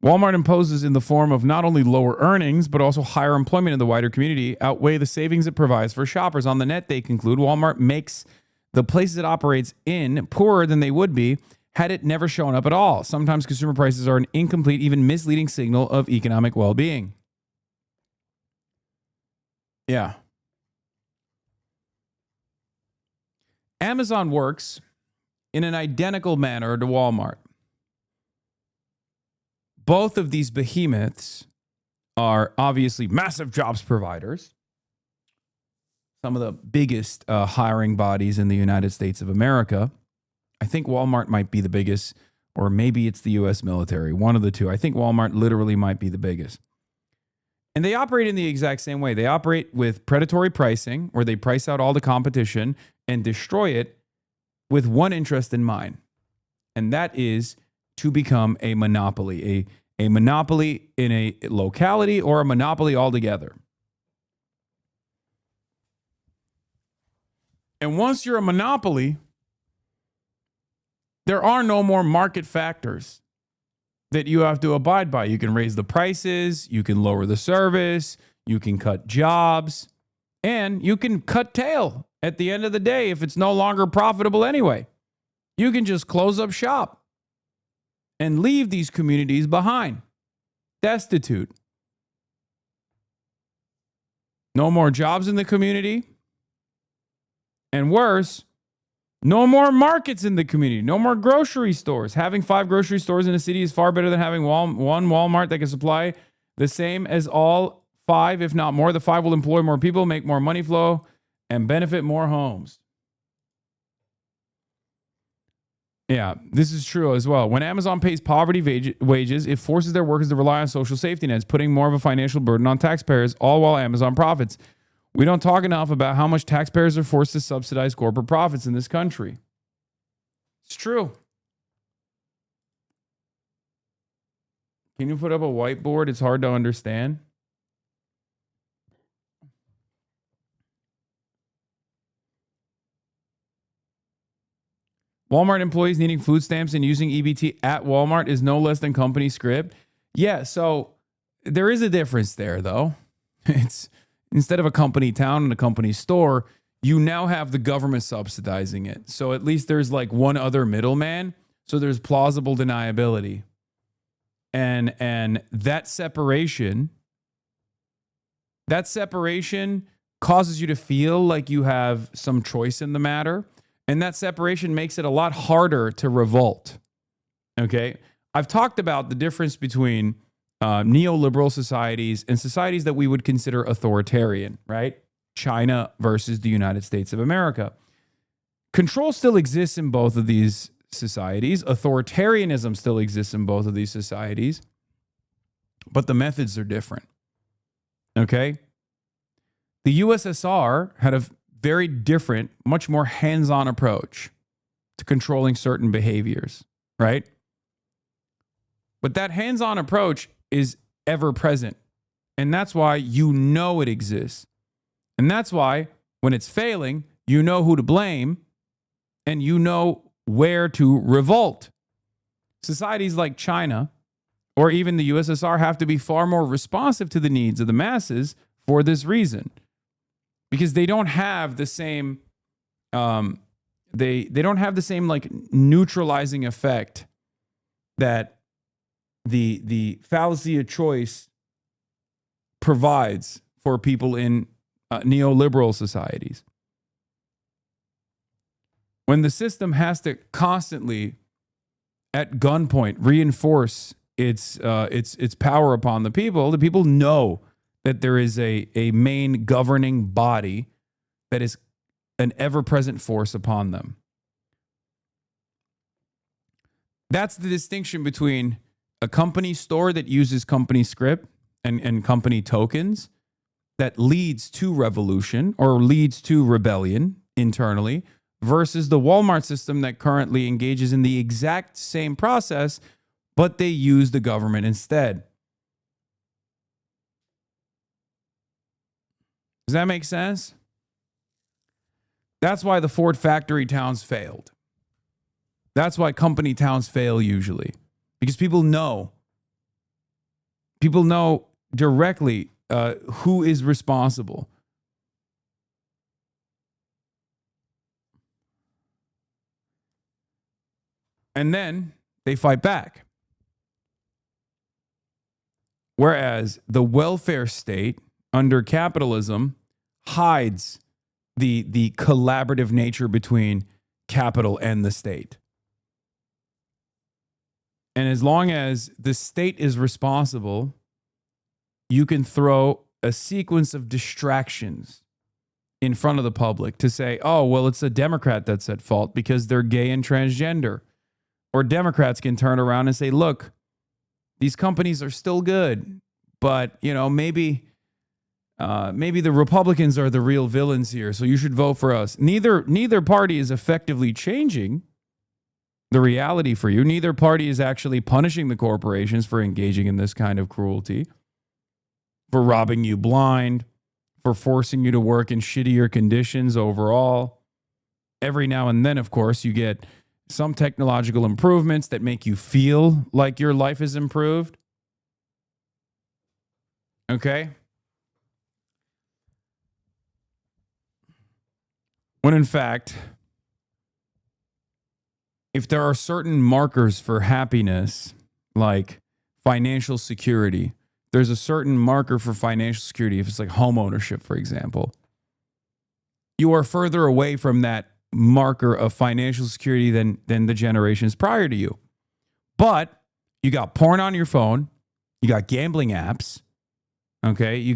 Walmart imposes in the form of not only lower earnings, but also higher employment in the wider community outweigh the savings it provides for shoppers. On the net, they conclude Walmart makes the places it operates in poorer than they would be had it never shown up at all. Sometimes consumer prices are an incomplete, even misleading signal of economic well-being. Yeah. Amazon works in an identical manner to Walmart. Both of these behemoths are obviously massive jobs providers. Some of the biggest hiring bodies in the United States of America. I think Walmart might be the biggest, or maybe it's the U.S. military, one of the two. I think Walmart literally might be the biggest. And they operate in the exact same way. They operate with predatory pricing, where they price out all the competition and destroy it with one interest in mind. And that is to become a monopoly, a monopoly in a locality or a monopoly altogether. And once you're a monopoly, there are no more market factors that you have to abide by. You can raise the prices, you can lower the service, you can cut jobs, and you can cut tail at the end of the day if it's no longer profitable anyway. You can just close up shop and leave these communities behind, destitute. No more jobs in the community. And worse, no more markets in the community. No more grocery stores. Having 5 grocery stores in a city is far better than having one Walmart that can supply the same as all 5, if not more. The 5 will employ more people, make more money flow, and benefit more homes. Yeah, this is true as well. When Amazon pays poverty wages, it forces their workers to rely on social safety nets, putting more of a financial burden on taxpayers, all while Amazon profits. We don't talk enough about how much taxpayers are forced to subsidize corporate profits in this country. It's true. Can you put up a whiteboard? It's hard to understand. Walmart employees needing food stamps and using EBT at Walmart is no less than company script. Yeah, so there is a difference there, though. It's instead of a company town and a company store, you now have the government subsidizing it. So at least there's like one other middleman. So there's plausible deniability. And that separation causes you to feel like you have some choice in the matter. And that separation makes it a lot harder to revolt. Okay? I've talked about the difference between neoliberal societies and societies that we would consider authoritarian, right? China versus the United States of America. Control still exists in both of these societies. Authoritarianism still exists in both of these societies. But the methods are different. Okay? The USSR had a very different, much more hands-on approach to controlling certain behaviors, right? But that hands-on approach is ever present. And that's why you know it exists. And that's why when it's failing, you know who to blame and you know where to revolt. Societies like China or even the USSR have to be far more responsive to the needs of the masses for this reason, because they don't have the same they don't have the same like neutralizing effect that the fallacy of choice provides for people in neoliberal societies. When the system has to constantly, at gunpoint, reinforce its power upon the people know that there is a main governing body that is an ever-present force upon them. That's the distinction between a company store that uses company script and company tokens that leads to revolution or leads to rebellion internally, versus the Walmart system that currently engages in the exact same process, but they use the government instead. Does that make sense? That's why the Ford factory towns failed. That's why company towns fail usually, because people know directly who is responsible. And then they fight back. Whereas the welfare state under capitalism hides the collaborative nature between capital and the state. And as long as the state is responsible, you can throw a sequence of distractions in front of the public to say, oh, well, it's a Democrat that's at fault because they're gay and transgender. Or Democrats can turn around and say, look, these companies are still good, but, you know, maybe the Republicans are the real villains here, so you should vote for us. Neither party is effectively changing the reality for you. Neither party is actually punishing the corporations for engaging in this kind of cruelty, for robbing you blind, for forcing you to work in shittier conditions overall. Every now and then, of course, you get some technological improvements that make you feel like your life is improved. Okay? When in fact, if there are certain markers for happiness, like financial security, there's a certain marker for financial security, if it's like home ownership, for example, you are further away from that marker of financial security than the generations prior to you. But you got porn on your phone, you got gambling apps, okay?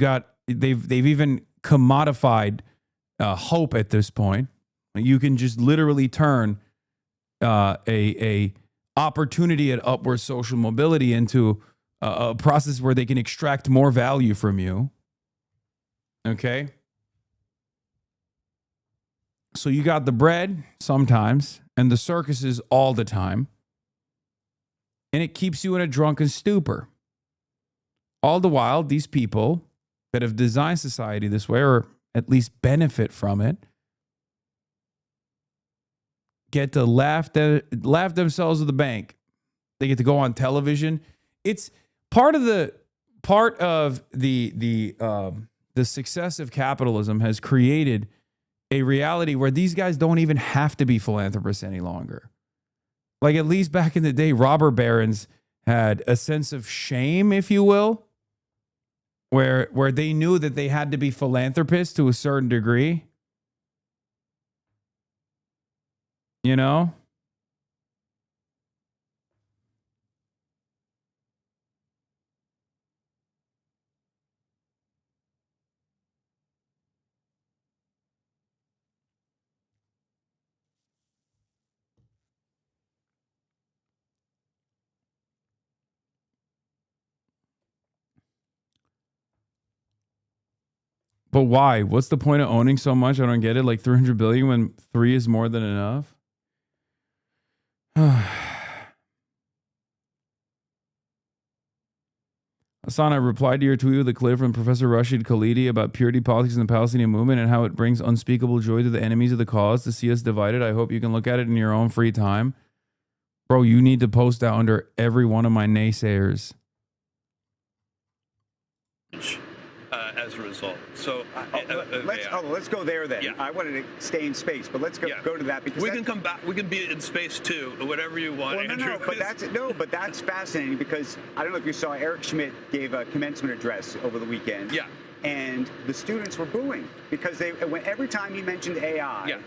They've even commodified hope at this point. You can just literally turn a opportunity at upward social mobility into a process where they can extract more value from you. Okay? So you got the bread sometimes and the circuses all the time. And it keeps you in a drunken stupor. All the while, these people that have designed society this way, or at least benefit from it, get to laugh themselves to the bank. They get to go on television. It's part of the success of capitalism has created a reality where these guys don't even have to be philanthropists any longer. Like, at least back in the day, robber barons had a sense of shame, if you will, where they knew that they had to be philanthropists to a certain degree. You know? But why? What's the point of owning so much? I don't get it. Like 300 billion when 3 is more than enough. Hasan, I replied to your tweet with a clip from Professor Rashid Khalidi about purity politics in the Palestinian movement and how it brings unspeakable joy to the enemies of the cause to see us divided. I hope you can look at it in your own free time. Bro, you need to post that under every one of my naysayers. as a result. So let's go there then. Yeah. I wanted to stay in space, but let's go to that because we can come back. We can be in space too, whatever you want. Well, Andrew. but that's fascinating because I don't know if you saw Eric Schmidt gave a commencement address over the weekend. Yeah. And the students were booing because every time he mentioned AI,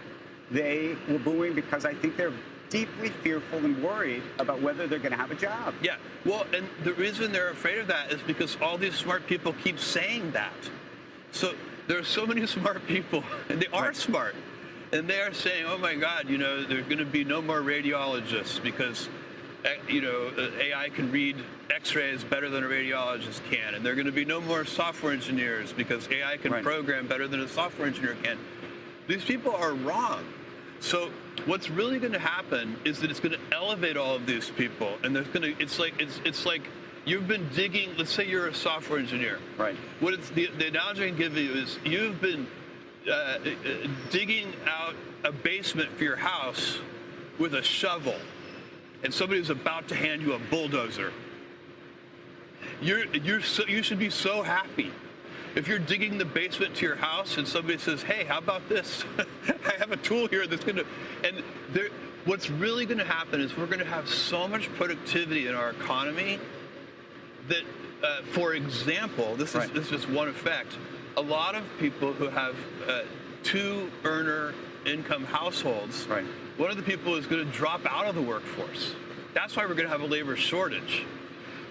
they were booing because I think they're deeply fearful and worried about whether they're going to have a job. Yeah, well, and the reason they're afraid of that is because all these smart people keep saying that. So there are so many smart people, and they are smart, and they are saying, oh my God, you know, there's going to be no more radiologists because, you know, AI can read x-rays better than a radiologist can, and there are going to be no more software engineers because AI can program better than a software engineer can. These people are wrong. So what's really going to happen is that it's going to elevate all of these people, and there's going to. It's like you've been digging. Let's say you're a software engineer, right? What it's the analogy I can give you is you've been digging out a basement for your house with a shovel, and somebody's about to hand you a bulldozer. You should be so happy. If you're digging the basement to your house and somebody says, hey, how about this? I have a tool here that's going to, and what's really going to happen is we're going to have so much productivity in our economy that, for example, this is just one effect. A lot of people who have two-earner income households, one of the people is going to drop out of the workforce. That's why we're going to have a labor shortage.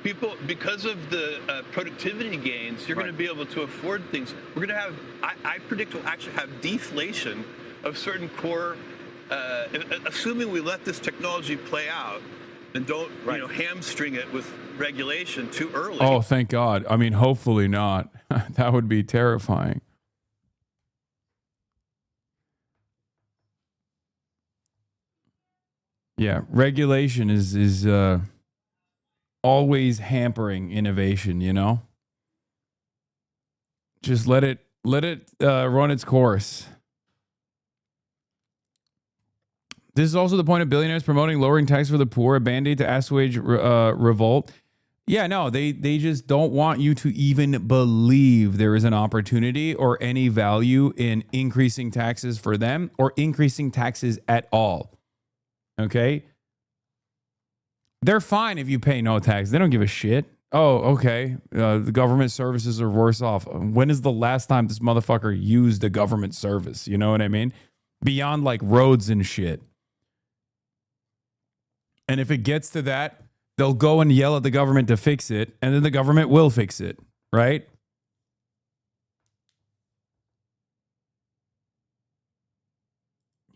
People, because of the productivity gains, you're going to be able to afford things. We're going to have, I predict we'll actually have deflation of certain core, assuming we let this technology play out and don't, you know, hamstring it with regulation too early. Oh, thank God. I mean, hopefully not. That would be terrifying. Yeah, regulation is always hampering innovation, you know? Just let it run its course. This is also the point of billionaires promoting lowering taxes for the poor, a band-aid to assuage revolt. Yeah, no, they just don't want you to even believe there is an opportunity or any value in increasing taxes for them or increasing taxes at all. Okay? They're fine if you pay no tax. They don't give a shit. Oh, okay. The government services are worse off. When is the last time this motherfucker used a government service? You know what I mean? Beyond like roads and shit. And if it gets to that, they'll go and yell at the government to fix it, and then the government will fix it, right?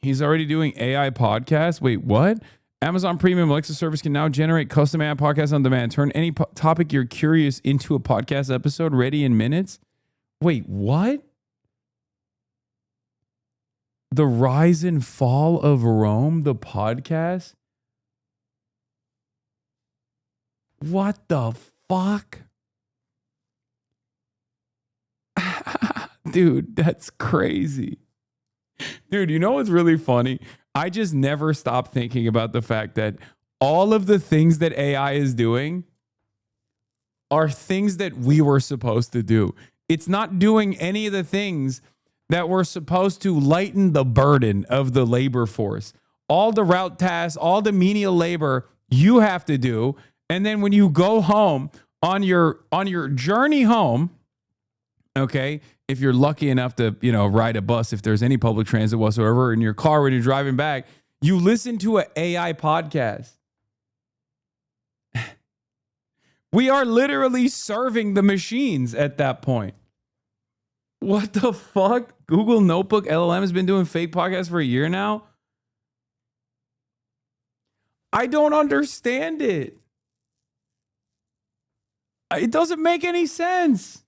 He's already doing AI podcasts? Wait, what? Amazon Premium Alexa service can now generate custom AI podcasts on demand. Turn any topic you're curious into a podcast episode ready in minutes. Wait, what? The Rise and Fall of Rome, the podcast? What the fuck? Dude, that's crazy. Dude, you know what's really funny? I just never stop thinking about the fact that all of the things that AI is doing are things that we were supposed to do. It's not doing any of the things that were supposed to lighten the burden of the labor force. All the route tasks, all the menial labor you have to do. And then when you go home on your journey home, okay, if you're lucky enough to, you know, ride a bus, if there's any public transit whatsoever, in your car when you're driving back, you listen to an AI podcast. We are literally serving the machines at that point. What the fuck? Google Notebook LLM has been doing fake podcasts for a year now? I don't understand it. It doesn't make any sense.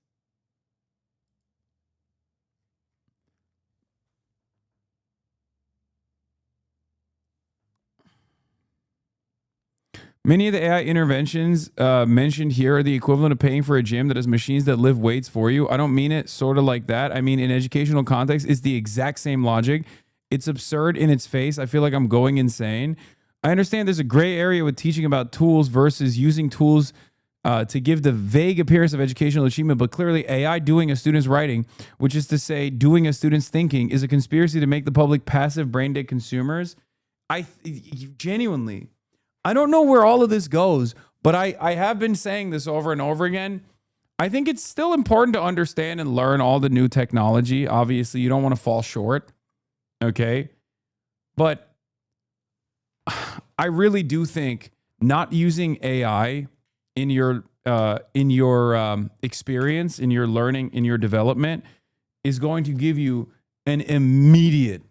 Many of the AI interventions mentioned here are the equivalent of paying for a gym that has machines that lift weights for you. I don't mean it sort of like that. I mean, in educational context, it's the exact same logic. It's absurd in its face. I feel like I'm going insane. I understand there's a gray area with teaching about tools versus using tools to give the vague appearance of educational achievement, but clearly AI doing a student's writing, which is to say doing a student's thinking, is a conspiracy to make the public passive brain dead consumers. Genuinely, I don't know where all of this goes, but I have been saying this over and over again. I think it's still important to understand and learn all the new technology. Obviously, you don't want to fall short, okay? But I really do think not using AI in your experience, in your learning, in your development, is going to give you an immediate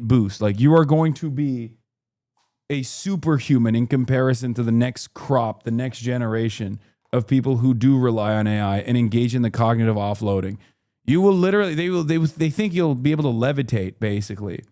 boost. Like, you are going to be a superhuman in comparison to the next crop, the next generation of people who do rely on AI and engage in the cognitive offloading. You will literally, they think you'll be able to levitate, basically.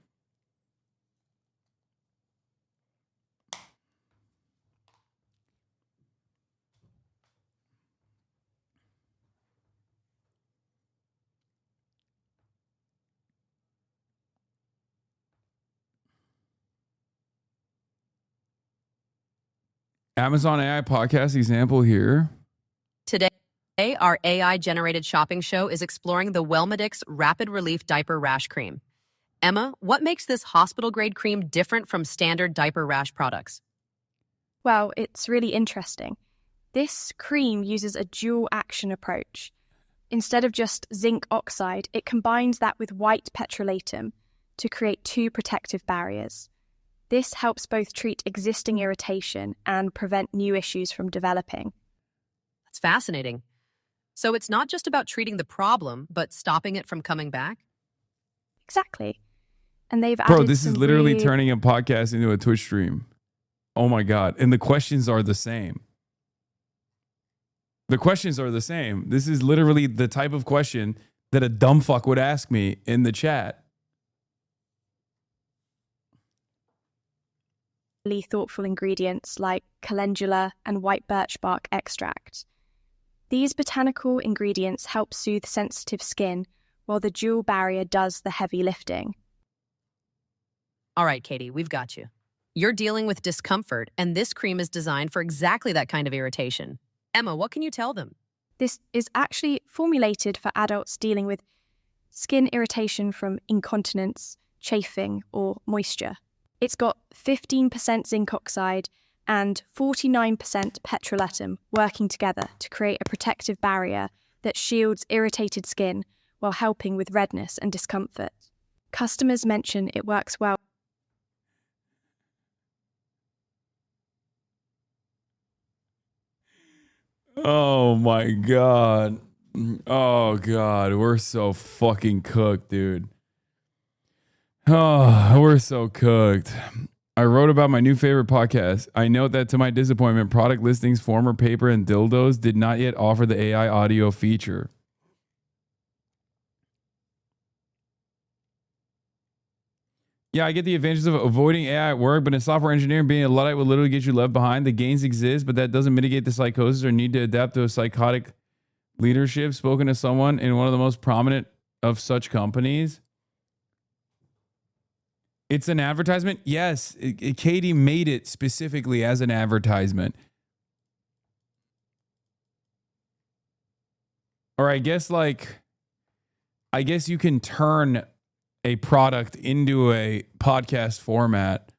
Amazon AI podcast example here. Today, our AI-generated shopping show is exploring the Wellmedix Rapid Relief Diaper Rash Cream. Emma, what makes this hospital-grade cream different from standard diaper rash products? Well, it's really interesting. This cream uses a dual-action approach. Instead of just zinc oxide, it combines that with white petrolatum to create two protective barriers. This helps both treat existing irritation and prevent new issues from developing. That's fascinating. So it's not just about treating the problem, but stopping it from coming back? Exactly. And they've added Bro, this is literally turning a podcast into a Twitch stream. Oh my God. And the questions are the same. The questions are the same. This is literally the type of question that a dumb fuck would ask me in the chat. Thoughtful ingredients like calendula and white birch bark extract. These botanical ingredients help soothe sensitive skin, while the dual barrier does the heavy lifting. All right, Katie, we've got you. You're dealing with discomfort, and this cream is designed for exactly that kind of irritation. Emma, what can you tell them? This is actually formulated for adults dealing with skin irritation from incontinence, chafing, or moisture. It's got 15% zinc oxide and 49% petrolatum working together to create a protective barrier that shields irritated skin while helping with redness and discomfort. Customers mention it works well. Oh my God. Oh God. We're so fucking cooked, dude. Oh, we're so cooked. I wrote about my new favorite podcast. I note that to my disappointment, product listings, former paper, and dildos did not yet offer the AI audio feature. Yeah, I get the advantages of avoiding AI at work, but in software engineering, being a Luddite will literally get you left behind. The gains exist, but that doesn't mitigate the psychosis or need to adapt to a psychotic leadership. Spoken to someone in one of the most prominent of such companies. It's an advertisement? Yes. Katie made it specifically as an advertisement. Or I guess you can turn a product into a podcast format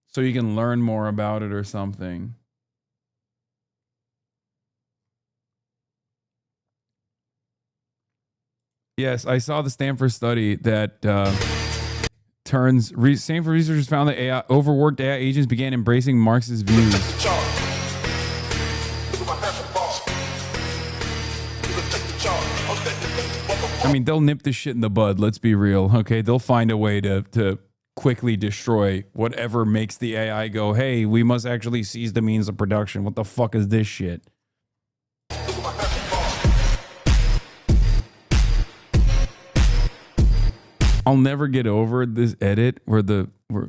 so you can learn more about it or something. Yes, I saw the Stanford study that Stanford researchers found that overworked AI agents began embracing Marxist views. I mean, they'll nip this shit in the bud. Let's be real. Okay, they'll find a way to quickly destroy whatever makes the AI go, hey, we must actually seize the means of production. What the fuck is this shit? I'll never get over this edit where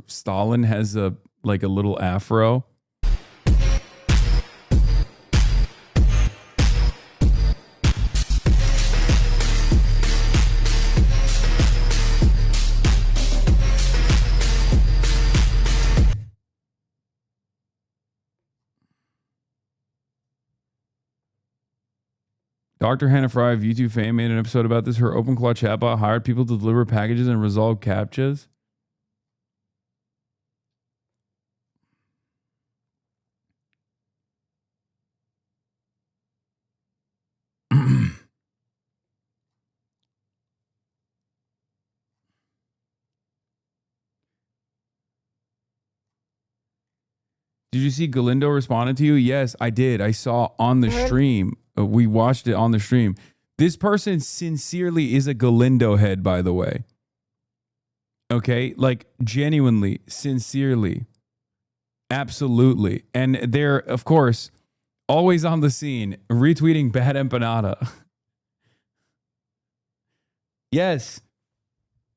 Stalin has a little afro. Dr. Hannah Fry of YouTube fame made an episode about this. Her OpenClaw chatbot hired people to deliver packages and resolve CAPTCHAs. Did you see Galindo responded to you? Yes, I did. I saw on the stream. We watched it on the stream. This person sincerely is a Galindo head, by the way. Okay? Like, genuinely, sincerely. Absolutely. And they're, of course, always on the scene, retweeting Bad Empanada. Yes.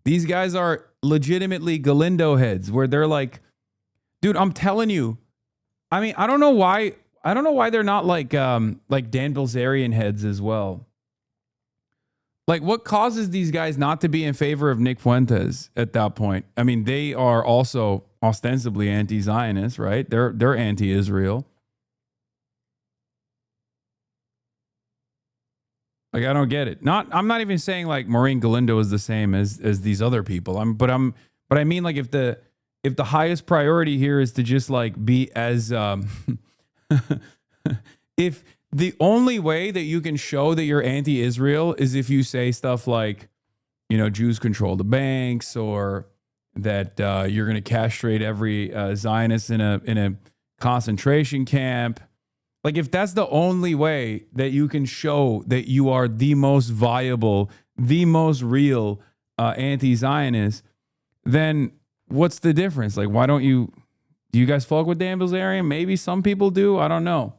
These guys are legitimately Galindo heads, where they're like, dude, I'm telling you. I mean, I don't know why they're not like Dan Bilzerian heads as well. Like, what causes these guys not to be in favor of Nick Fuentes at that point? I mean, they are also ostensibly anti-Zionist, right? They're anti-Israel. Like, I don't get it. I'm not even saying like Maureen Galindo is the same as these other people. But I mean, like, if the highest priority here is to just like be as if the only way that you can show that you're anti-Israel is if you say stuff like, you know, Jews control the banks, or that you're going to castrate every Zionist in a concentration camp. Like, if that's the only way that you can show that you are the most viable, the most real anti-Zionist, then what's the difference? Like, why don't you... Do you guys fuck with Dan Bilzerian? Maybe some people do. I don't know.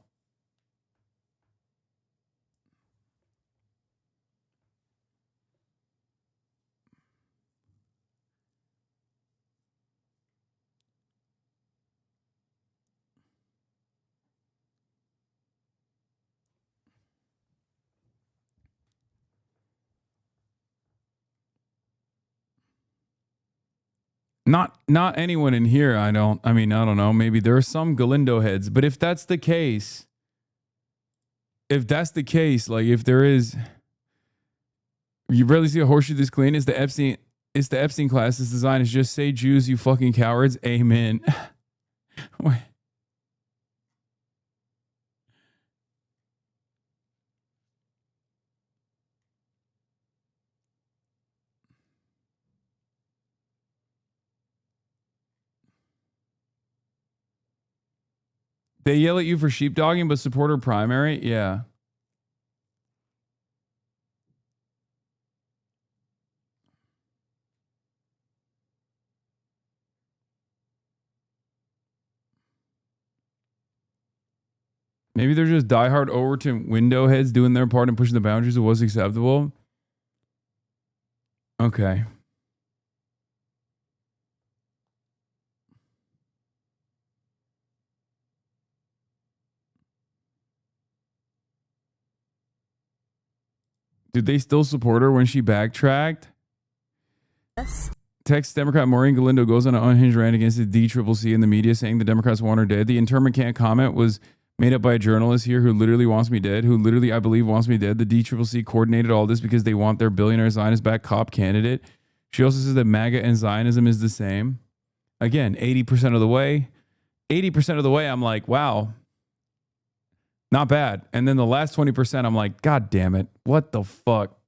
Not anyone in here. I don't know. Maybe there are some Galindo heads, but if that's the case, like, if there is, you rarely see a horseshoe this clean. It's the Epstein class. This design is just say Jews, you fucking cowards. Amen. Wait. They yell at you for sheepdogging, but support her primary? Yeah. Maybe they're just diehard Overton window heads doing their part and pushing the boundaries of what's acceptable. Okay. Did they still support her when she backtracked? Yes. Text Democrat Maureen Galindo goes on an unhinged rant against the DCCC and the media, saying the Democrats want her dead. The internment camp comment was made up by a journalist here who literally wants me dead, who literally, I believe, wants me dead. The DCCC coordinated all this because they want their billionaire Zionist-backed cop candidate. She also says that MAGA and Zionism is the same. Again, 80% of the way. 80% of the way, I'm like, wow. Not bad. And then the last 20%, I'm like, God damn it. What the fuck?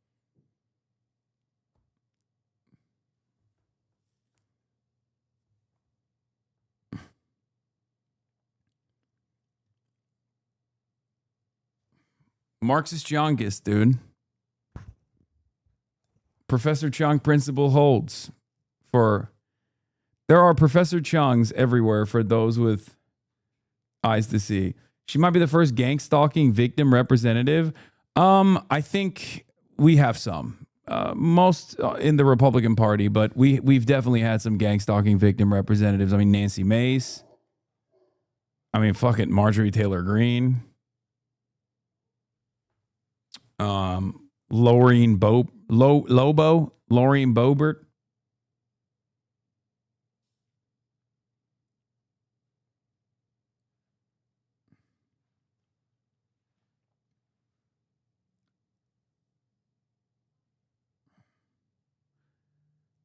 Marxist youngest, dude. Professor Chung principle holds for... There are Professor Chungs everywhere for those with eyes to see. She might be the first gang stalking victim representative. I think we have some. Most in the Republican Party, but we've definitely had some gang stalking victim representatives. I mean, Nancy Mace. I mean, fucking Marjorie Taylor Greene. Laureen Boebert.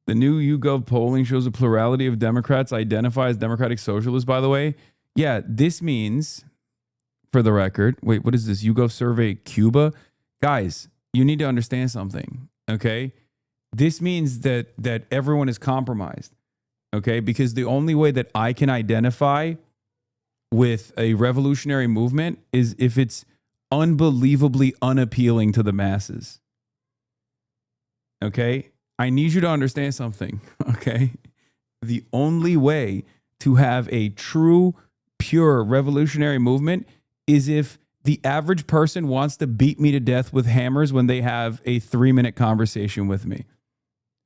The new YouGov polling shows a plurality of Democrats identify as democratic socialists, by the way. Yeah, this means, for the record, wait, what is this? YouGov survey Cuba? Guys, you need to understand something, okay? This means that everyone is compromised, okay? Because the only way that I can identify with a revolutionary movement is if it's unbelievably unappealing to the masses, okay? I need you to understand something, okay? The only way to have a true, pure revolutionary movement is if the average person wants to beat me to death with hammers when they have a 3-minute conversation with me,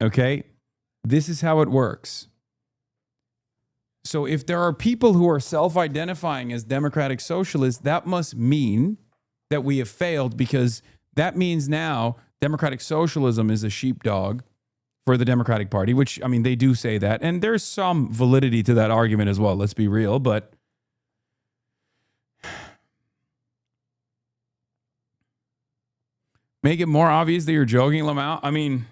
okay? This is how it works. So if there are people who are self-identifying as democratic socialists, that must mean that we have failed, because that means now democratic socialism is a sheepdog for the Democratic Party, which, I mean, they do say that. And there's some validity to that argument as well. Let's be real. But make it more obvious that you're joking, Lamau. I mean,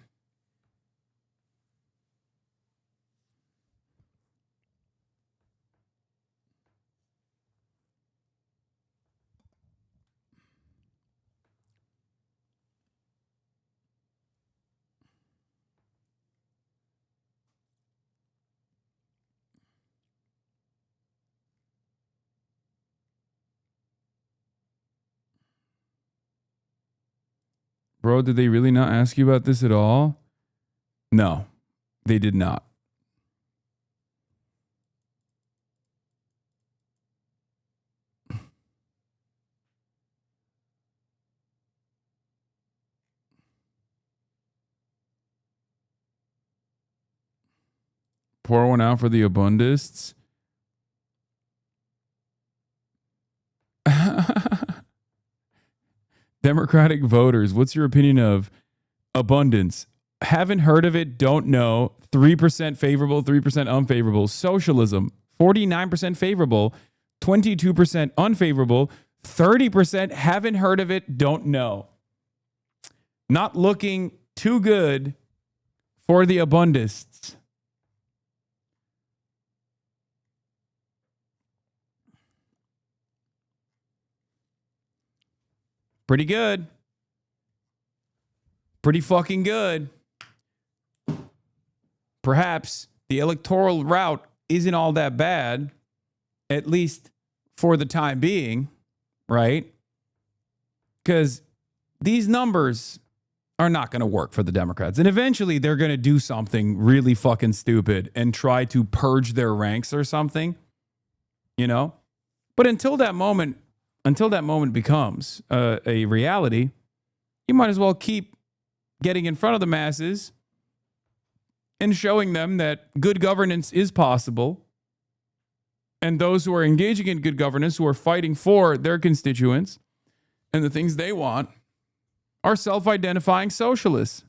bro, did they really not ask you about this at all? No, they did not. Pour one out for the abundists. Democratic voters, what's your opinion of abundance? Haven't heard of it, don't know. 3% favorable, 3% unfavorable. Socialism, 49% favorable, 22% unfavorable, 30% haven't heard of it, don't know. Not looking too good for the abundists. Pretty good. Pretty fucking good. Perhaps the electoral route isn't all that bad, at least for the time being, right? Because these numbers are not going to work for the Democrats. And eventually they're going to do something really fucking stupid and try to purge their ranks or something, you know? But until that moment becomes a reality, you might as well keep getting in front of the masses and showing them that good governance is possible. And those who are engaging in good governance, who are fighting for their constituents and the things they want, are self-identifying socialists.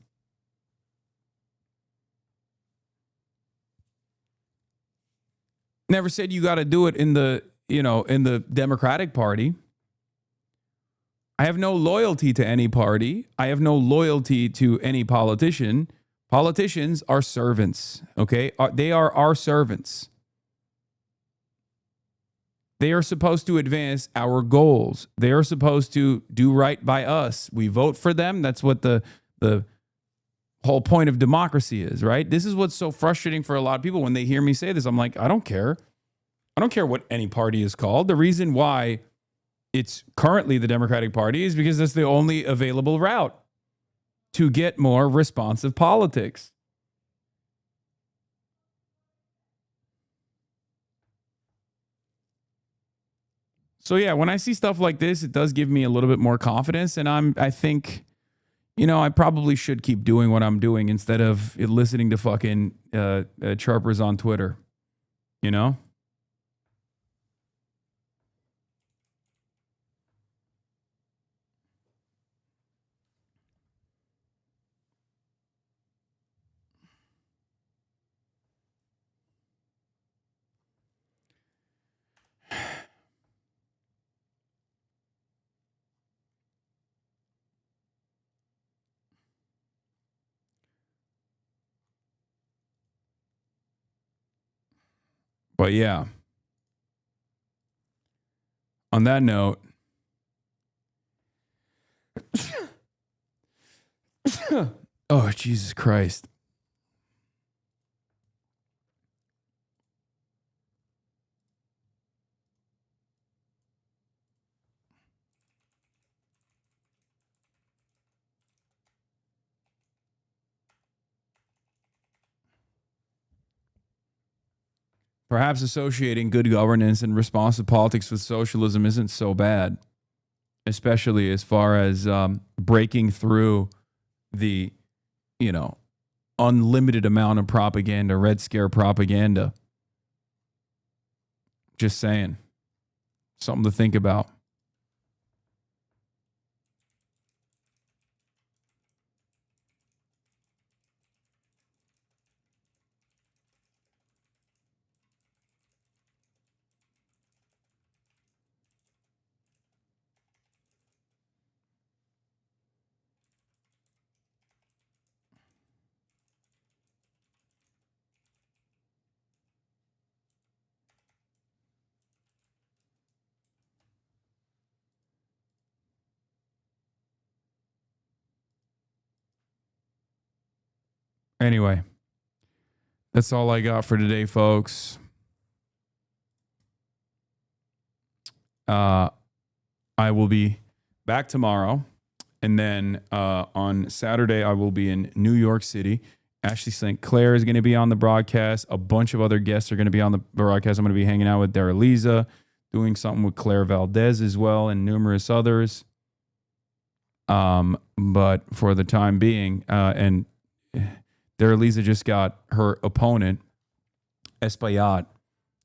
Never said you got to do it in the Democratic Party. I have no loyalty to any party. I have no loyalty to any politician. Politicians are servants, okay? They are our servants. They are supposed to advance our goals. They are supposed to do right by us. We vote for them. That's what the whole point of democracy is, right? This is what's so frustrating for a lot of people when they hear me say this. I'm like, I don't care. I don't care what any party is called. The reason why it's currently the Democratic Party is because that's the only available route to get more responsive politics. So yeah, when I see stuff like this, it does give me a little bit more confidence, and I think, I probably should keep doing what I'm doing instead of listening to fucking chirpers on Twitter, you know? But yeah. On that note, oh, Jesus Christ. Perhaps associating good governance and responsive politics with socialism isn't so bad, especially as far as breaking through the, unlimited amount of propaganda, Red Scare propaganda. Just saying. Something to think about. Anyway, that's all I got for today, folks. I will be back tomorrow. And then on Saturday, I will be in New York City. Ashley St. Clair is going to be on the broadcast. A bunch of other guests are going to be on the broadcast. I'm going to be hanging out with Dara Lisa, doing something with Claire Valdez as well, and numerous others. But for the time being, and Dara Lisa just got her opponent, Espaillat,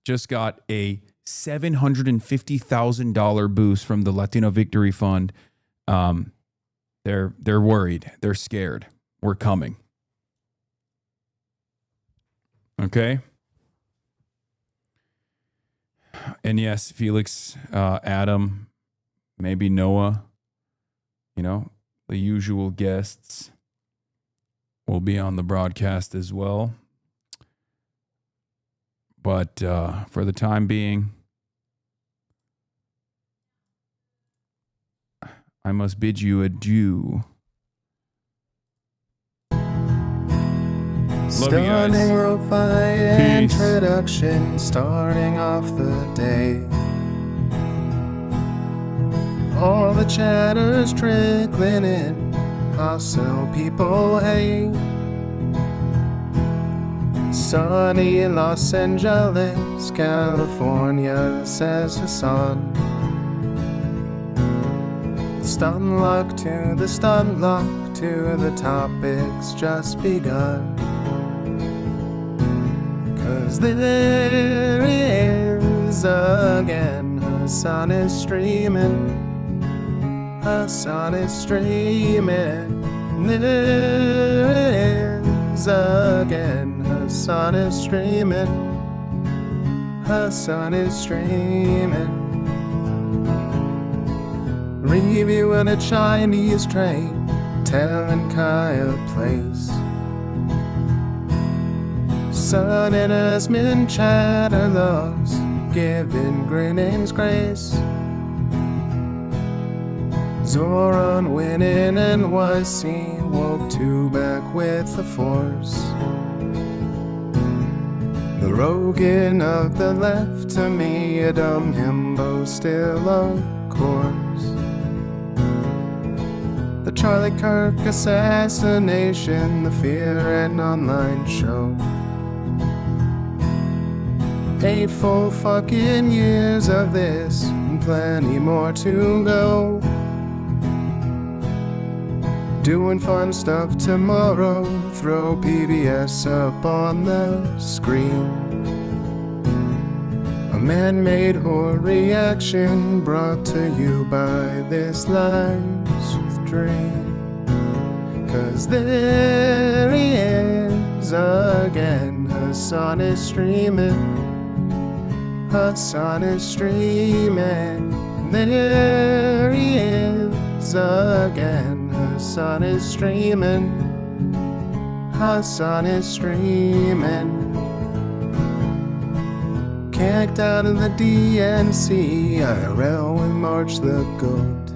just got a $750,000 boost from the Latino Victory Fund. They're worried. They're scared. We're coming. Okay. And yes, Felix, Adam, maybe Noah, the usual guests will be on the broadcast as well. But for the time being, I must bid you adieu. Love you guys. Stunning Rofi introduction, starting off the day. All the chatter's trickling in, hostile people hate. Sunny in Los Angeles, California, says Hasan. Stun luck to the stun luck to the topics just begun. 'Cause there he is again, Hasan is streaming. Hasan is streaming. There it is again, Hasan is streaming. Hasan is streaming. Reviewing a Chinese train, telling Kaya place. Sun and Asmin chatter loves, giving Greening's grace. Zoran winning NYC, woke two back with the force. The Rogan of the left, to me a dumb himbo still of course. The Charlie Kirk assassination, the Fear and Online show. 8 full fucking years of this, and plenty more to go. Doing fun stuff tomorrow, throw PBS up on the screen. A man-made horror reaction brought to you by this life's dream. 'Cause there he is again, Hasan is streaming. Hasan is streaming. There he is again, Hasan is streaming. Hasan is streaming. kicked out of the DNC, IRL with March the Goat,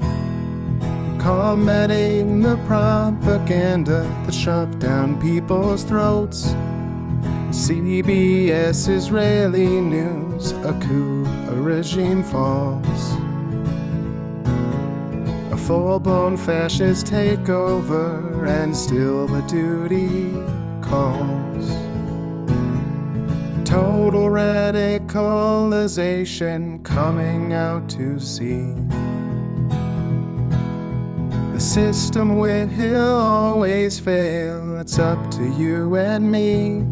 combating the propaganda that shoved down people's throats. CBS Israeli news, a coup, a regime falls. A full-blown fascist takeover, and still the duty calls. Total radicalization coming out to sea. The system will always fail, it's up to you and me.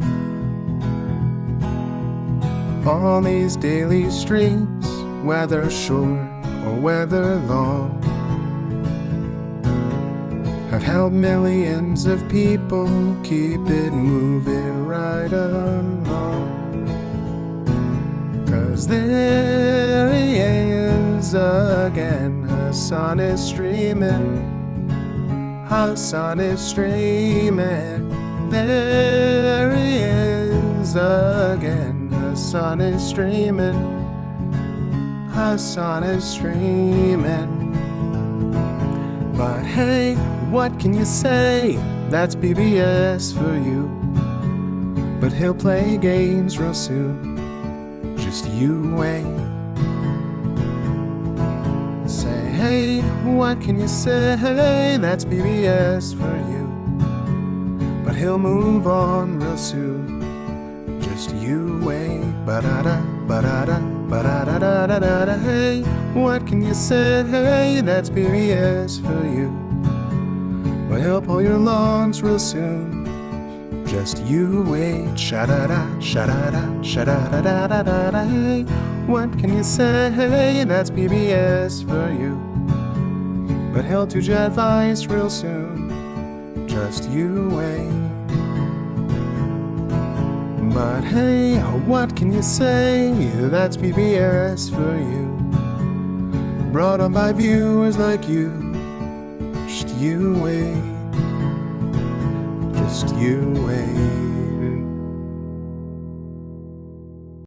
On these daily streets, whether short or whether long, have helped millions of people keep it moving right along. 'Cause there he is again, Hasan is streaming, Hasan is streaming. There he is again, Hasan is streaming, Hasan is streaming. But hey, what can you say? That's PBS for you. But he'll play games real soon, just you wait. Say, hey, what can you say? That's PBS for you. But he'll move on real soon, just you wait. Ba-da-da, ba-da-da, ba-da-da-da-da-da. Hey, what can you say? That's PBS for you. But he'll pull your lawns real soon, just you wait. Sha-da-da, sha-da-da, sha-da-da-da-da-da. Hey, what can you say? That's PBS for you. But he'll do your advice real soon, just you wait. But hey, what can you say? That's PBS for you. Brought on by viewers like you. Just you wait. Just you wait.